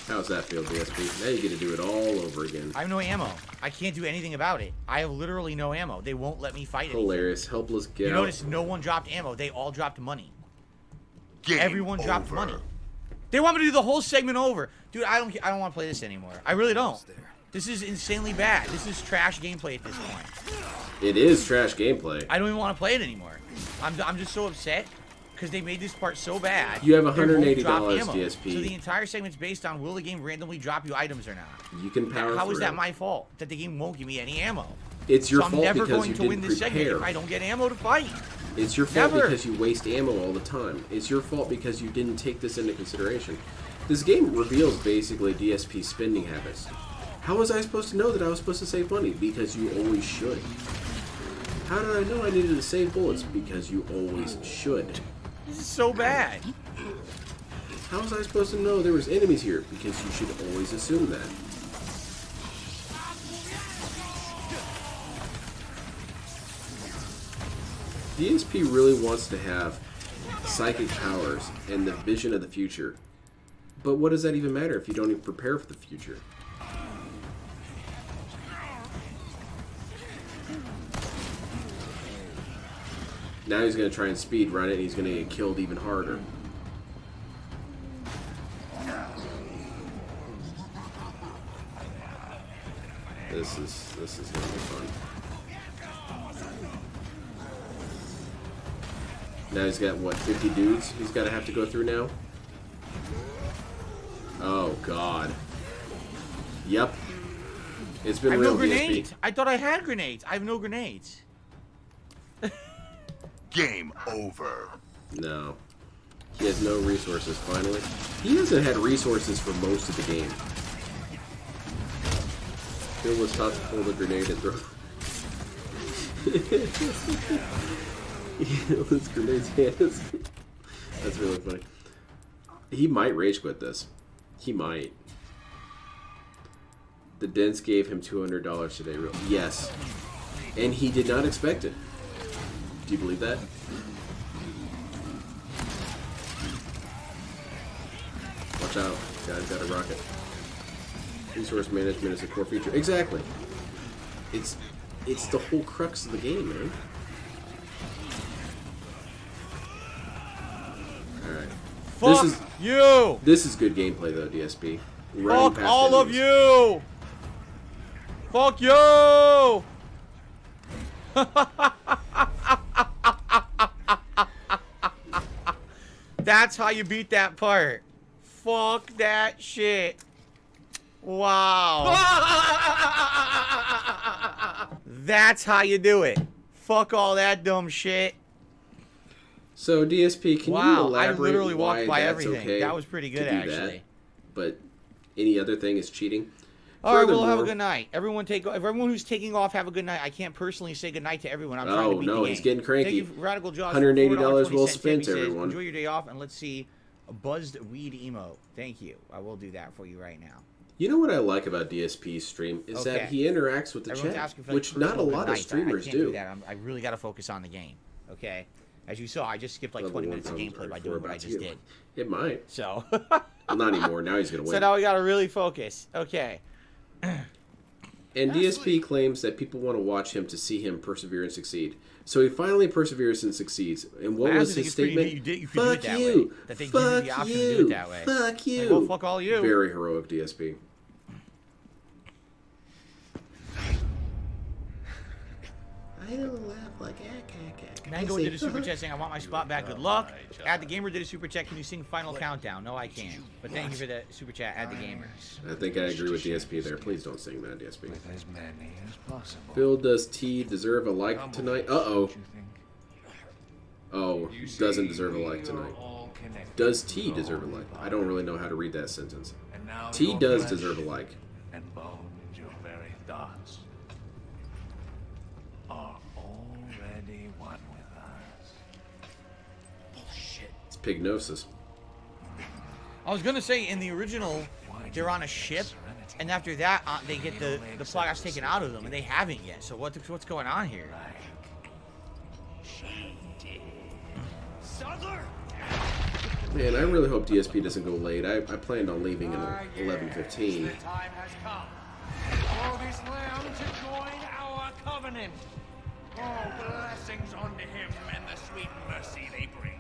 [SPEAKER 1] How's that feel, DSP? Now you get to do it all over again.
[SPEAKER 4] I have no ammo. I can't do anything about it. I have literally no ammo. They won't let me fight anything.
[SPEAKER 1] Hilarious. Helpless get
[SPEAKER 4] You
[SPEAKER 1] out.
[SPEAKER 4] notice no one dropped ammo. They all dropped money.
[SPEAKER 3] Game
[SPEAKER 4] Everyone dropped
[SPEAKER 3] over.
[SPEAKER 4] money. They want me to do the whole segment over. Dude, I don't want to play this anymore. I really don't. This is insanely bad. This is trash gameplay at this point.
[SPEAKER 1] It is trash gameplay.
[SPEAKER 4] I don't even want to play it anymore. I'm just so upset because they made this part so bad.
[SPEAKER 1] You have
[SPEAKER 4] they won't
[SPEAKER 1] $180
[SPEAKER 4] drop ammo.
[SPEAKER 1] DSP.
[SPEAKER 4] So the entire segment's based on will the game randomly drop you items or not.
[SPEAKER 1] You can power
[SPEAKER 4] How
[SPEAKER 1] through.
[SPEAKER 4] is that my fault that the game won't give me any ammo?
[SPEAKER 1] It's your
[SPEAKER 4] So I'm
[SPEAKER 1] fault
[SPEAKER 4] never
[SPEAKER 1] because
[SPEAKER 4] going
[SPEAKER 1] you
[SPEAKER 4] to
[SPEAKER 1] didn't
[SPEAKER 4] win this segment
[SPEAKER 1] prepare.
[SPEAKER 4] if I don't get ammo to fight.
[SPEAKER 1] It's your fault
[SPEAKER 4] Never.
[SPEAKER 1] because you waste ammo all the time. It's your fault because you didn't take this into consideration. This game reveals basically DSP spending habits. How was I supposed to know that I was supposed to save money? Because you always should. How did I know I needed to save bullets? Because you always should.
[SPEAKER 4] This is so bad.
[SPEAKER 1] How was I supposed to know there was enemies here? Because you should always assume that. DSP really wants to have psychic powers and the vision of the future. But what does that even matter if you don't even prepare for the future? Now he's going to try and speed run it and he's going to get killed even harder. This is going to be fun. Now he's got, what, 50 dudes he's got to have to go through now? Oh, God. Yep. It's been
[SPEAKER 4] I have
[SPEAKER 1] real,
[SPEAKER 4] no grenades.
[SPEAKER 1] DSP.
[SPEAKER 4] I thought I had grenades. I have no grenades.
[SPEAKER 3] Game over.
[SPEAKER 1] No. He has no resources, finally. He hasn't had resources for most of the game. Bill was taught to pull the grenade and throw. Those grenades he has. That's really funny. He might rage quit this. He might. The Dents gave him $200 today. Yes. And he did not expect it. Do you believe that? Watch out. Guy's got a rocket. Resource management is a core feature. Exactly. It's the whole crux of the game, man. Alright.
[SPEAKER 4] Fuck you!
[SPEAKER 1] This is good gameplay though, DSP. Running
[SPEAKER 4] Fuck
[SPEAKER 1] past
[SPEAKER 4] all of
[SPEAKER 1] enemies.
[SPEAKER 4] you! Fuck you! That's how you beat that part. Fuck that shit. Wow. That's how you do it. Fuck all that dumb shit.
[SPEAKER 1] So DSP, can you
[SPEAKER 4] Wow, I
[SPEAKER 1] elaborate
[SPEAKER 4] literally
[SPEAKER 1] why
[SPEAKER 4] walked by
[SPEAKER 1] that's
[SPEAKER 4] everything.
[SPEAKER 1] okay
[SPEAKER 4] That was pretty good,
[SPEAKER 1] to do
[SPEAKER 4] actually.
[SPEAKER 1] that, but any other thing is cheating?
[SPEAKER 4] All right, well, have a
[SPEAKER 1] Furthermore-
[SPEAKER 4] good night. Everyone who's taking off, have a good night. I can't personally say good night to everyone. I'm trying to
[SPEAKER 1] Oh
[SPEAKER 4] beat
[SPEAKER 1] no,
[SPEAKER 4] the
[SPEAKER 1] he's
[SPEAKER 4] game.
[SPEAKER 1] getting cranky.
[SPEAKER 4] Thank you, Radical Jaws.
[SPEAKER 1] $180 well
[SPEAKER 4] $4.20
[SPEAKER 1] spent,
[SPEAKER 4] tip. He says,
[SPEAKER 1] everyone.
[SPEAKER 4] Enjoy your day off, and let's see a buzzed weed emote. Thank you. I will do that for you right now.
[SPEAKER 1] You know what I like about DSP's stream is
[SPEAKER 4] Okay.
[SPEAKER 1] that he interacts with the
[SPEAKER 4] Everyone's
[SPEAKER 1] chat,
[SPEAKER 4] asking for, like,
[SPEAKER 1] which not a
[SPEAKER 4] personal
[SPEAKER 1] lot
[SPEAKER 4] good
[SPEAKER 1] of
[SPEAKER 4] nights.
[SPEAKER 1] streamers
[SPEAKER 4] I can't do
[SPEAKER 1] do.
[SPEAKER 4] that. I really got to focus on the game. Okay. As you saw, I just skipped like
[SPEAKER 1] Level
[SPEAKER 4] 20 minutes of
[SPEAKER 1] 1,000
[SPEAKER 4] gameplay by
[SPEAKER 1] or
[SPEAKER 4] doing what I
[SPEAKER 1] about
[SPEAKER 4] just
[SPEAKER 1] you.
[SPEAKER 4] did.
[SPEAKER 1] It might.
[SPEAKER 4] So.
[SPEAKER 1] Well, not anymore. Now he's gonna win.
[SPEAKER 4] So now we got to really focus. Okay.
[SPEAKER 1] And DSP claims that people want to watch him to see him persevere and succeed. So he finally perseveres and succeeds. And what
[SPEAKER 4] I
[SPEAKER 1] was
[SPEAKER 4] actually
[SPEAKER 1] his
[SPEAKER 4] think it's pretty
[SPEAKER 1] statement?
[SPEAKER 4] neat you could do it
[SPEAKER 1] Fuck
[SPEAKER 4] that
[SPEAKER 1] you.
[SPEAKER 4] way. That they give you
[SPEAKER 1] Fuck
[SPEAKER 4] the option
[SPEAKER 1] you.
[SPEAKER 4] to do it that way.
[SPEAKER 1] Fuck you.
[SPEAKER 4] Like, well, fuck all you.
[SPEAKER 1] Very heroic DSP. I don't laugh like
[SPEAKER 4] Mango did a super chat saying, I want my spot back. Good luck. Add the Gamer did a super chat. Can you sing Final Countdown? No, I can't. But thank you for the super chat. Add the Gamer.
[SPEAKER 1] I think I agree with DSP there. Please don't sing that, DSP.
[SPEAKER 8] With as many as possible.
[SPEAKER 1] Phil, does T deserve a like tonight? Uh-oh. Oh, doesn't deserve a like tonight. Does T deserve a like? I don't really know how to read that sentence. T does deserve a like.
[SPEAKER 8] And bones, your very thoughts, are already one with us.
[SPEAKER 4] Bullshit.
[SPEAKER 1] It's Pignosis.
[SPEAKER 4] I was gonna say in the original, they're on a ship, and after that, they get the plot taken out of them, and they haven't yet. So what's going on here?
[SPEAKER 1] Man, I really hope DSP doesn't go late. I planned on leaving at 11:15.
[SPEAKER 5] The time has come for this lamb to join our covenant. All blessings unto him and the sweet mercy they bring.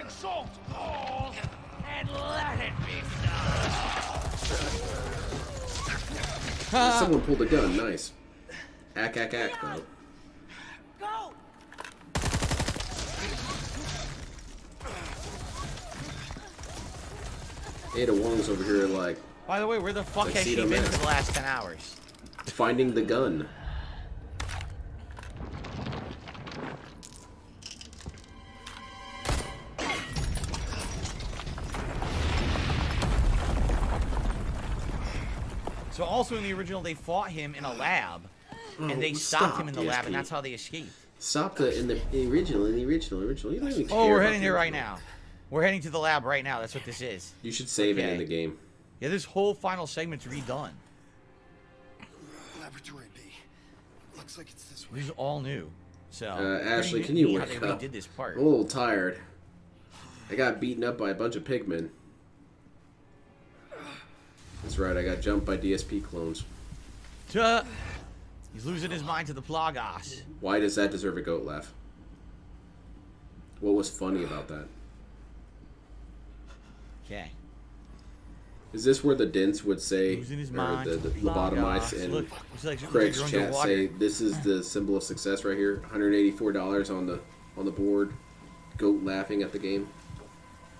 [SPEAKER 5] Exalt all and let it be done.
[SPEAKER 1] Someone pulled a gun. Nice. Ack, though.
[SPEAKER 2] Go!
[SPEAKER 1] Ada Wong's over here like
[SPEAKER 4] By the way, where the fuck
[SPEAKER 1] Like
[SPEAKER 4] has she
[SPEAKER 1] Cedar
[SPEAKER 4] been
[SPEAKER 1] Man.
[SPEAKER 4] for the last 10 hours?
[SPEAKER 1] finding the gun.
[SPEAKER 4] So also in the original, they fought him in a lab, and they
[SPEAKER 1] Oh,
[SPEAKER 4] stopped
[SPEAKER 1] stop,
[SPEAKER 4] him in the lab,
[SPEAKER 1] DSP.
[SPEAKER 4] and that's how they escaped.
[SPEAKER 1] Stop the in the original. You don't even care.
[SPEAKER 4] Oh, we're
[SPEAKER 1] about
[SPEAKER 4] heading
[SPEAKER 1] the
[SPEAKER 4] there right
[SPEAKER 1] original.
[SPEAKER 4] now. We're heading to the lab right now. That's what this is.
[SPEAKER 1] You should save it
[SPEAKER 4] Okay.
[SPEAKER 1] in the game.
[SPEAKER 4] Yeah, this whole final segment's redone.
[SPEAKER 6] Laboratory B. Looks like it's this way.
[SPEAKER 4] This is all new. So,
[SPEAKER 1] Ashley,
[SPEAKER 4] pretty
[SPEAKER 1] can you
[SPEAKER 4] neat how
[SPEAKER 1] wake
[SPEAKER 4] they
[SPEAKER 1] up?
[SPEAKER 4] redid this part.
[SPEAKER 1] I'm a little tired. I got beaten up by a bunch of pigmen. That's right, I got jumped by DSP clones.
[SPEAKER 4] Tuh. He's losing his mind to the Plagas.
[SPEAKER 1] Why does that deserve a goat laugh? What was funny about that?
[SPEAKER 4] Okay.
[SPEAKER 1] Is this where the Dents would say,
[SPEAKER 4] Losing his
[SPEAKER 1] or
[SPEAKER 4] mind
[SPEAKER 1] the
[SPEAKER 4] to the
[SPEAKER 1] lobotomites
[SPEAKER 4] Plagas.
[SPEAKER 1] and
[SPEAKER 4] Look, looks like
[SPEAKER 1] Craig's
[SPEAKER 4] you're
[SPEAKER 1] chat
[SPEAKER 4] underwater.
[SPEAKER 1] say this is the symbol of success right here? $184 on the board. Goat laughing at the game.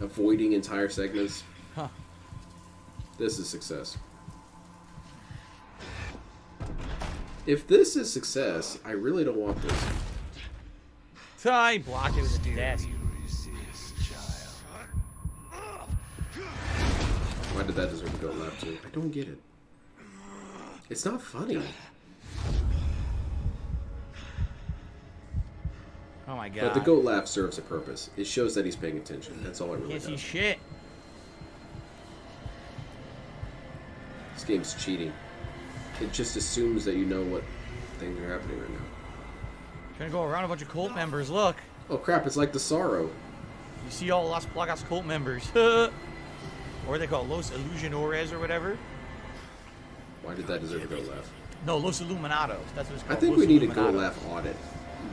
[SPEAKER 1] Avoiding entire segments.
[SPEAKER 4] Huh.
[SPEAKER 1] This is success. If this is success, I really don't want this.
[SPEAKER 4] Ty blocked it with a desk.
[SPEAKER 1] Why did that deserve a goat laugh too? I don't get it. It's not funny.
[SPEAKER 4] Oh my god.
[SPEAKER 1] But the goat laugh serves a purpose. It shows that he's paying attention. That's all it really
[SPEAKER 4] Can't see
[SPEAKER 1] does.
[SPEAKER 4] shit.
[SPEAKER 1] This game's cheating. It just assumes that you know what things are happening right now.
[SPEAKER 4] Trying to go around a bunch of cult members. Look.
[SPEAKER 1] Oh crap, it's like the Sorrow.
[SPEAKER 4] You see all Las Plagas cult members. Or they call Los Illusionores or whatever.
[SPEAKER 1] Why did that deserve a goat laugh?
[SPEAKER 4] No, Los Illuminados. That's what it's
[SPEAKER 1] I
[SPEAKER 4] called.
[SPEAKER 1] think
[SPEAKER 4] Los
[SPEAKER 1] we need a goat
[SPEAKER 4] Illuminados.
[SPEAKER 1] laugh audit.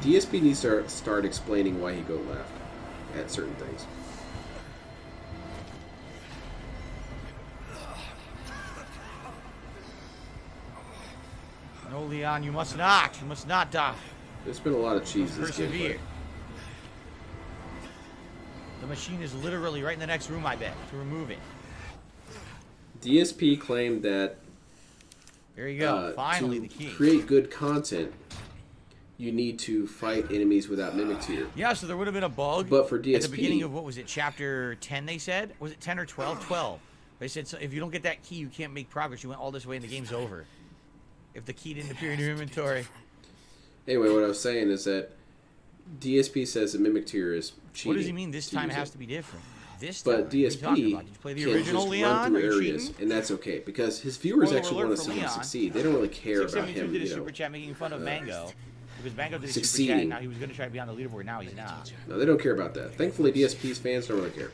[SPEAKER 1] DSP needs to start explaining why he goat laughed at certain things.
[SPEAKER 4] No, Leon, you must not. You must not die.
[SPEAKER 1] There's been a lot of cheese this
[SPEAKER 4] Persevere.
[SPEAKER 1] game.
[SPEAKER 4] The machine is literally right in the next room, I bet, to remove it.
[SPEAKER 1] DSP claimed that
[SPEAKER 4] There you go. Finally,
[SPEAKER 1] to
[SPEAKER 4] the key.
[SPEAKER 1] create good content, you need to fight enemies without mimic tier.
[SPEAKER 4] Yeah, so there would have been a bug.
[SPEAKER 1] But for
[SPEAKER 4] at the
[SPEAKER 1] DSP
[SPEAKER 4] beginning of, what was it, chapter 10, they said? Was it 10 or 12? 12. They said, so if you don't get that key, you can't make progress. You went all this way and the game's over. If the key didn't appear in your inventory.
[SPEAKER 1] Anyway, what I was saying is that DSP says that mimic tier is cheating.
[SPEAKER 4] What does he mean this
[SPEAKER 1] to
[SPEAKER 4] time it
[SPEAKER 1] use
[SPEAKER 4] has
[SPEAKER 1] it.
[SPEAKER 4] to be different? This time?
[SPEAKER 1] But
[SPEAKER 4] What are you talking
[SPEAKER 1] DSP
[SPEAKER 4] about? Did you play the
[SPEAKER 1] can
[SPEAKER 4] original,
[SPEAKER 1] just
[SPEAKER 4] Leon?
[SPEAKER 1] run through
[SPEAKER 4] Are you
[SPEAKER 1] areas,
[SPEAKER 4] cheating?
[SPEAKER 1] and that's okay because his viewers
[SPEAKER 4] Spoiler
[SPEAKER 1] actually
[SPEAKER 4] alert
[SPEAKER 1] want to
[SPEAKER 4] for
[SPEAKER 1] see him
[SPEAKER 4] Leon.
[SPEAKER 1] succeed. They don't really care about
[SPEAKER 4] 672
[SPEAKER 1] him,
[SPEAKER 4] did a
[SPEAKER 1] you know.
[SPEAKER 4] super chat making fun of Mango. Because Mango did a super chat
[SPEAKER 1] succeeding.
[SPEAKER 4] and now he was going to try to be on the leaderboard. Now he's not.
[SPEAKER 1] No, they don't care about that. Thankfully, DSP's fans don't really care.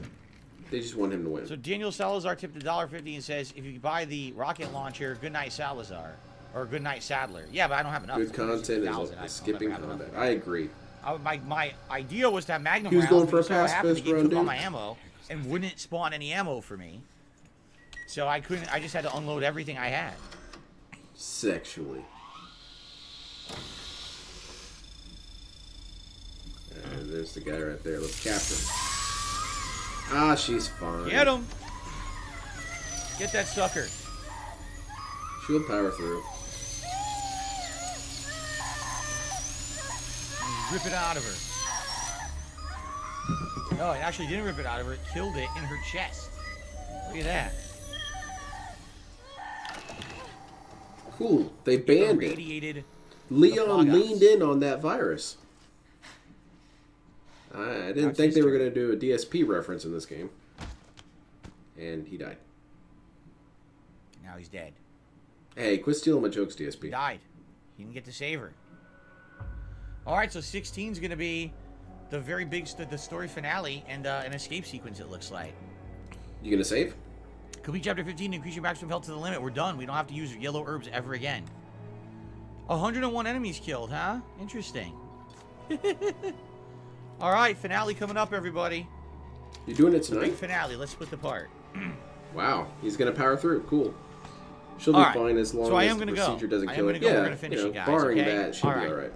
[SPEAKER 1] They just want him to win.
[SPEAKER 4] So Daniel Salazar tipped $1.50 and says, if you buy the rocket launcher, good night Salazar. Or good night Sadler. Yeah, but I don't have enough.
[SPEAKER 1] Good content
[SPEAKER 4] $1,000.
[SPEAKER 1] is
[SPEAKER 4] I'll
[SPEAKER 1] skipping
[SPEAKER 4] never have
[SPEAKER 1] combat.
[SPEAKER 4] enough.
[SPEAKER 1] I agree.
[SPEAKER 4] My idea was to have Magnum
[SPEAKER 1] He was
[SPEAKER 4] rounds,
[SPEAKER 1] going for
[SPEAKER 4] but
[SPEAKER 1] a
[SPEAKER 4] so happened
[SPEAKER 1] pacifist
[SPEAKER 4] the game
[SPEAKER 1] run,
[SPEAKER 4] took all
[SPEAKER 1] dude.
[SPEAKER 4] my ammo and wouldn't spawn any ammo for me. So I couldn't. I just had to unload everything I had.
[SPEAKER 1] Sexually. There's the guy right there. Let's capture him. Ah, she's fine.
[SPEAKER 4] Get him! Get that sucker!
[SPEAKER 1] She'll power through.
[SPEAKER 4] Rip it out of her. No, it actually didn't rip it out of her. It killed it in her chest. Look at that.
[SPEAKER 1] Cool. They banned it.
[SPEAKER 4] Irradiated.
[SPEAKER 1] Leon
[SPEAKER 4] Plagas.
[SPEAKER 1] leaned in on that virus. I didn't
[SPEAKER 4] That's
[SPEAKER 1] think
[SPEAKER 4] his
[SPEAKER 1] they were
[SPEAKER 4] turn.
[SPEAKER 1] going to do a DSP reference in this game. And he died.
[SPEAKER 4] Now he's dead.
[SPEAKER 1] Hey, quit stealing my jokes,
[SPEAKER 4] He
[SPEAKER 1] DSP.
[SPEAKER 4] died. He didn't get to save her. Alright, so 16 is going to be the very big the story finale and an escape sequence, it looks like.
[SPEAKER 1] You going to save?
[SPEAKER 4] Complete chapter 15, increase your maximum health to the limit. We're done. We don't have to use yellow herbs ever again. 101 enemies killed, huh? Interesting. Alright, finale coming up, everybody.
[SPEAKER 1] You doing it
[SPEAKER 4] Big
[SPEAKER 1] tonight?
[SPEAKER 4] finale. Let's split the part.
[SPEAKER 1] Wow. He's going to power through. Cool. She'll be
[SPEAKER 4] All right.
[SPEAKER 1] fine as long
[SPEAKER 4] So I
[SPEAKER 1] as
[SPEAKER 4] am
[SPEAKER 1] the
[SPEAKER 4] gonna go.
[SPEAKER 1] procedure doesn't
[SPEAKER 4] I am
[SPEAKER 1] kill her.
[SPEAKER 4] gonna go. We're
[SPEAKER 1] Yeah,
[SPEAKER 4] gonna finish
[SPEAKER 1] you know,
[SPEAKER 4] it, guys,
[SPEAKER 1] barring
[SPEAKER 4] okay?
[SPEAKER 1] that, she'll
[SPEAKER 4] All
[SPEAKER 1] be
[SPEAKER 4] right.
[SPEAKER 1] alright.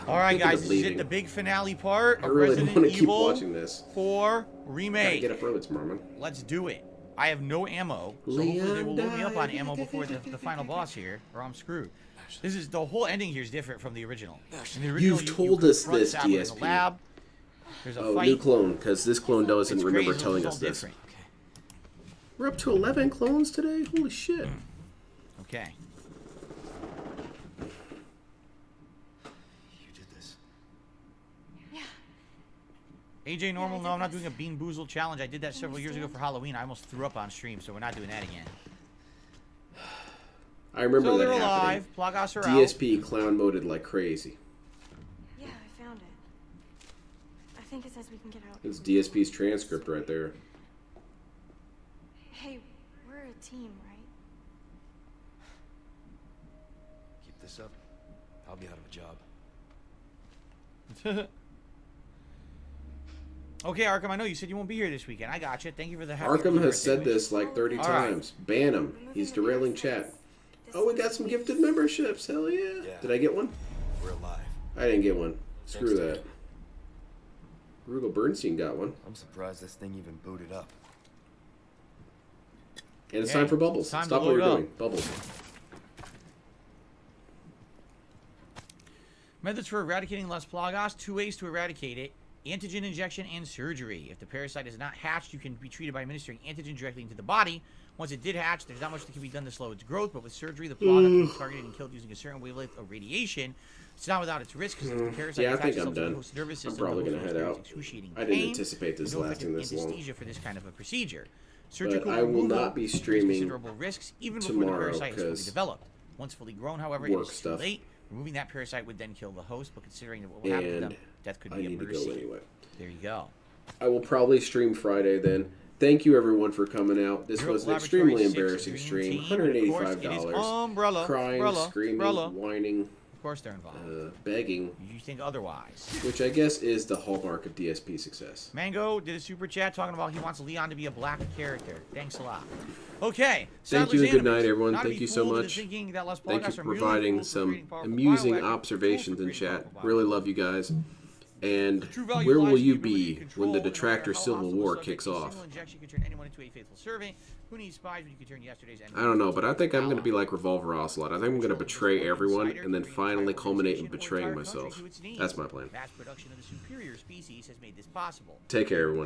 [SPEAKER 4] Alright,
[SPEAKER 1] Thinking
[SPEAKER 4] guys,
[SPEAKER 1] of
[SPEAKER 4] this is it.
[SPEAKER 1] leaving.
[SPEAKER 4] The big finale part
[SPEAKER 1] I
[SPEAKER 4] of
[SPEAKER 1] really
[SPEAKER 4] Resident
[SPEAKER 1] want to keep
[SPEAKER 4] Evil
[SPEAKER 1] watching this.
[SPEAKER 4] 4
[SPEAKER 1] Gotta
[SPEAKER 4] Remake.
[SPEAKER 1] get up early tomorrow, man.
[SPEAKER 4] Let's do it. I have no ammo, so hopefully they will load me up on ammo before the final boss here, or I'm screwed. This is the whole ending here is different from the original. In the original,
[SPEAKER 1] You've told us
[SPEAKER 4] confront
[SPEAKER 1] this,
[SPEAKER 4] Sabu in the
[SPEAKER 1] DSP.
[SPEAKER 4] lab. There's a
[SPEAKER 1] Oh,
[SPEAKER 4] fight.
[SPEAKER 1] new clone, because this clone doesn't
[SPEAKER 4] It's
[SPEAKER 1] remember
[SPEAKER 4] crazy,
[SPEAKER 1] telling
[SPEAKER 4] it's
[SPEAKER 1] us
[SPEAKER 4] all
[SPEAKER 1] this.
[SPEAKER 4] different.
[SPEAKER 1] We're up to 11 clones today? Holy shit.
[SPEAKER 4] Okay.
[SPEAKER 6] You did this.
[SPEAKER 4] AJ Normal, no, I'm not doing a Bean Boozled challenge. I did that several years ago for Halloween. I almost threw up on stream, so we're not doing that again.
[SPEAKER 1] I remember
[SPEAKER 4] So
[SPEAKER 1] that
[SPEAKER 4] they're
[SPEAKER 1] happening.
[SPEAKER 4] alive. Plagos are out.
[SPEAKER 1] DSP clown moded like crazy.
[SPEAKER 9] Yeah, I found it. I think it says we can get out.
[SPEAKER 1] It's DSP's transcript right there.
[SPEAKER 9] Hey, we're a team, right?
[SPEAKER 6] Keep this up, I'll be out of a job.
[SPEAKER 4] Okay, Arkham, I know you said you won't be here this weekend. I got you. Thank you for the happy
[SPEAKER 1] Arkham
[SPEAKER 4] birthday
[SPEAKER 1] has said
[SPEAKER 4] wish.
[SPEAKER 1] this like 30
[SPEAKER 4] All right.
[SPEAKER 1] times. Ban him. He's derailing chat. Oh, we got some gifted memberships. Hell yeah.
[SPEAKER 6] Yeah.
[SPEAKER 1] Did I get one?
[SPEAKER 6] We're alive.
[SPEAKER 1] I didn't get one. Screw
[SPEAKER 6] Thanks,
[SPEAKER 1] that. Rugal Bernstein got one.
[SPEAKER 6] I'm surprised this thing even booted up.
[SPEAKER 1] And it's
[SPEAKER 4] Yeah,
[SPEAKER 1] time for Bubbles.
[SPEAKER 4] time to
[SPEAKER 1] Stop what
[SPEAKER 4] load
[SPEAKER 1] you're
[SPEAKER 4] up.
[SPEAKER 1] doing. Bubbles.
[SPEAKER 4] Methods for eradicating Las Plagas. 2 ways to eradicate it. Antigen injection and surgery. If the parasite is not hatched, you can be treated by administering antigen directly into the body. Once it did hatch, there's not much that can be done to slow its growth, but with surgery, the plaga can be targeted and killed using a certain wavelength of radiation. It's not without its risk, because if the parasite
[SPEAKER 1] Yeah, I
[SPEAKER 4] attaches
[SPEAKER 1] think I'm
[SPEAKER 4] itself to the
[SPEAKER 1] done.
[SPEAKER 4] host nervous
[SPEAKER 1] I'm
[SPEAKER 4] system,
[SPEAKER 1] probably
[SPEAKER 4] the
[SPEAKER 1] gonna
[SPEAKER 4] host
[SPEAKER 1] head
[SPEAKER 4] will
[SPEAKER 1] out.
[SPEAKER 4] experience excruciating
[SPEAKER 1] I didn't
[SPEAKER 4] pain.
[SPEAKER 1] anticipate this
[SPEAKER 4] No
[SPEAKER 1] lasting
[SPEAKER 4] effective
[SPEAKER 1] this long.
[SPEAKER 4] anesthesia for this kind of a procedure.
[SPEAKER 1] But
[SPEAKER 4] Surgical
[SPEAKER 1] I will
[SPEAKER 4] removal
[SPEAKER 1] not be
[SPEAKER 4] carries
[SPEAKER 1] streaming
[SPEAKER 4] considerable risks, even before the
[SPEAKER 1] tomorrow,
[SPEAKER 4] parasite is fully
[SPEAKER 1] 'cause
[SPEAKER 4] developed. Once fully grown, however, it
[SPEAKER 1] work
[SPEAKER 4] is too
[SPEAKER 1] stuff.
[SPEAKER 4] late. Removing that parasite would then kill the host, but considering that what will happen to them,
[SPEAKER 1] And
[SPEAKER 4] death could
[SPEAKER 1] I
[SPEAKER 4] be a
[SPEAKER 1] need to
[SPEAKER 4] mercy.
[SPEAKER 1] go anyway.
[SPEAKER 4] There you go.
[SPEAKER 1] I will probably stream Friday then. Thank you everyone for coming out. This
[SPEAKER 4] Europe
[SPEAKER 1] was an
[SPEAKER 4] Laboratory
[SPEAKER 1] extremely
[SPEAKER 4] 6
[SPEAKER 1] embarrassing
[SPEAKER 4] Dream
[SPEAKER 1] stream.
[SPEAKER 4] Team, and of course, it is
[SPEAKER 1] $185.
[SPEAKER 4] Umbrella,
[SPEAKER 1] Crying,
[SPEAKER 4] Umbrella,
[SPEAKER 1] screaming,
[SPEAKER 4] Umbrella.
[SPEAKER 1] whining,
[SPEAKER 4] Of course they're involved.
[SPEAKER 1] begging,
[SPEAKER 4] You think otherwise.
[SPEAKER 1] which I guess is the hallmark of DSP success.
[SPEAKER 4] Mango did a super chat talking about he wants Leon to be a black character. Thanks a lot. Okay.
[SPEAKER 1] Thank you
[SPEAKER 4] Sadler's
[SPEAKER 1] and good
[SPEAKER 4] Animus.
[SPEAKER 1] night, everyone.
[SPEAKER 4] Not to
[SPEAKER 1] Thank
[SPEAKER 4] be
[SPEAKER 1] you so
[SPEAKER 4] fooled into
[SPEAKER 1] much.
[SPEAKER 4] thinking that Las
[SPEAKER 1] Thank you
[SPEAKER 4] Plagas
[SPEAKER 1] for
[SPEAKER 4] are merely
[SPEAKER 1] providing
[SPEAKER 4] tools for
[SPEAKER 1] some
[SPEAKER 4] creating powerful
[SPEAKER 1] amusing
[SPEAKER 4] bioweapons,
[SPEAKER 1] observations
[SPEAKER 4] tools
[SPEAKER 1] in
[SPEAKER 4] for
[SPEAKER 1] chat.
[SPEAKER 4] creating powerful
[SPEAKER 1] Really
[SPEAKER 4] bioweapons.
[SPEAKER 1] love you guys. And
[SPEAKER 4] The true value
[SPEAKER 1] where
[SPEAKER 4] lies
[SPEAKER 1] will
[SPEAKER 4] in
[SPEAKER 1] you
[SPEAKER 4] the ability to
[SPEAKER 1] be
[SPEAKER 4] control,
[SPEAKER 1] when the
[SPEAKER 4] no matter
[SPEAKER 1] Detractor
[SPEAKER 4] how
[SPEAKER 1] Civil
[SPEAKER 4] hostile the
[SPEAKER 1] War
[SPEAKER 4] subject,
[SPEAKER 1] kicks
[SPEAKER 4] a
[SPEAKER 1] off?
[SPEAKER 4] single injection can turn anyone into a faithful servant. Who needs spies when you can turn yesterday's enemy
[SPEAKER 1] I don't know, but I think I'm
[SPEAKER 4] into
[SPEAKER 1] going to be like Revolver Ocelot. I think I'm going to betray everyone and then finally culminate in betraying myself. That's my plan.
[SPEAKER 4] Mass production of the superior species has made this possible.
[SPEAKER 1] Take care, everyone.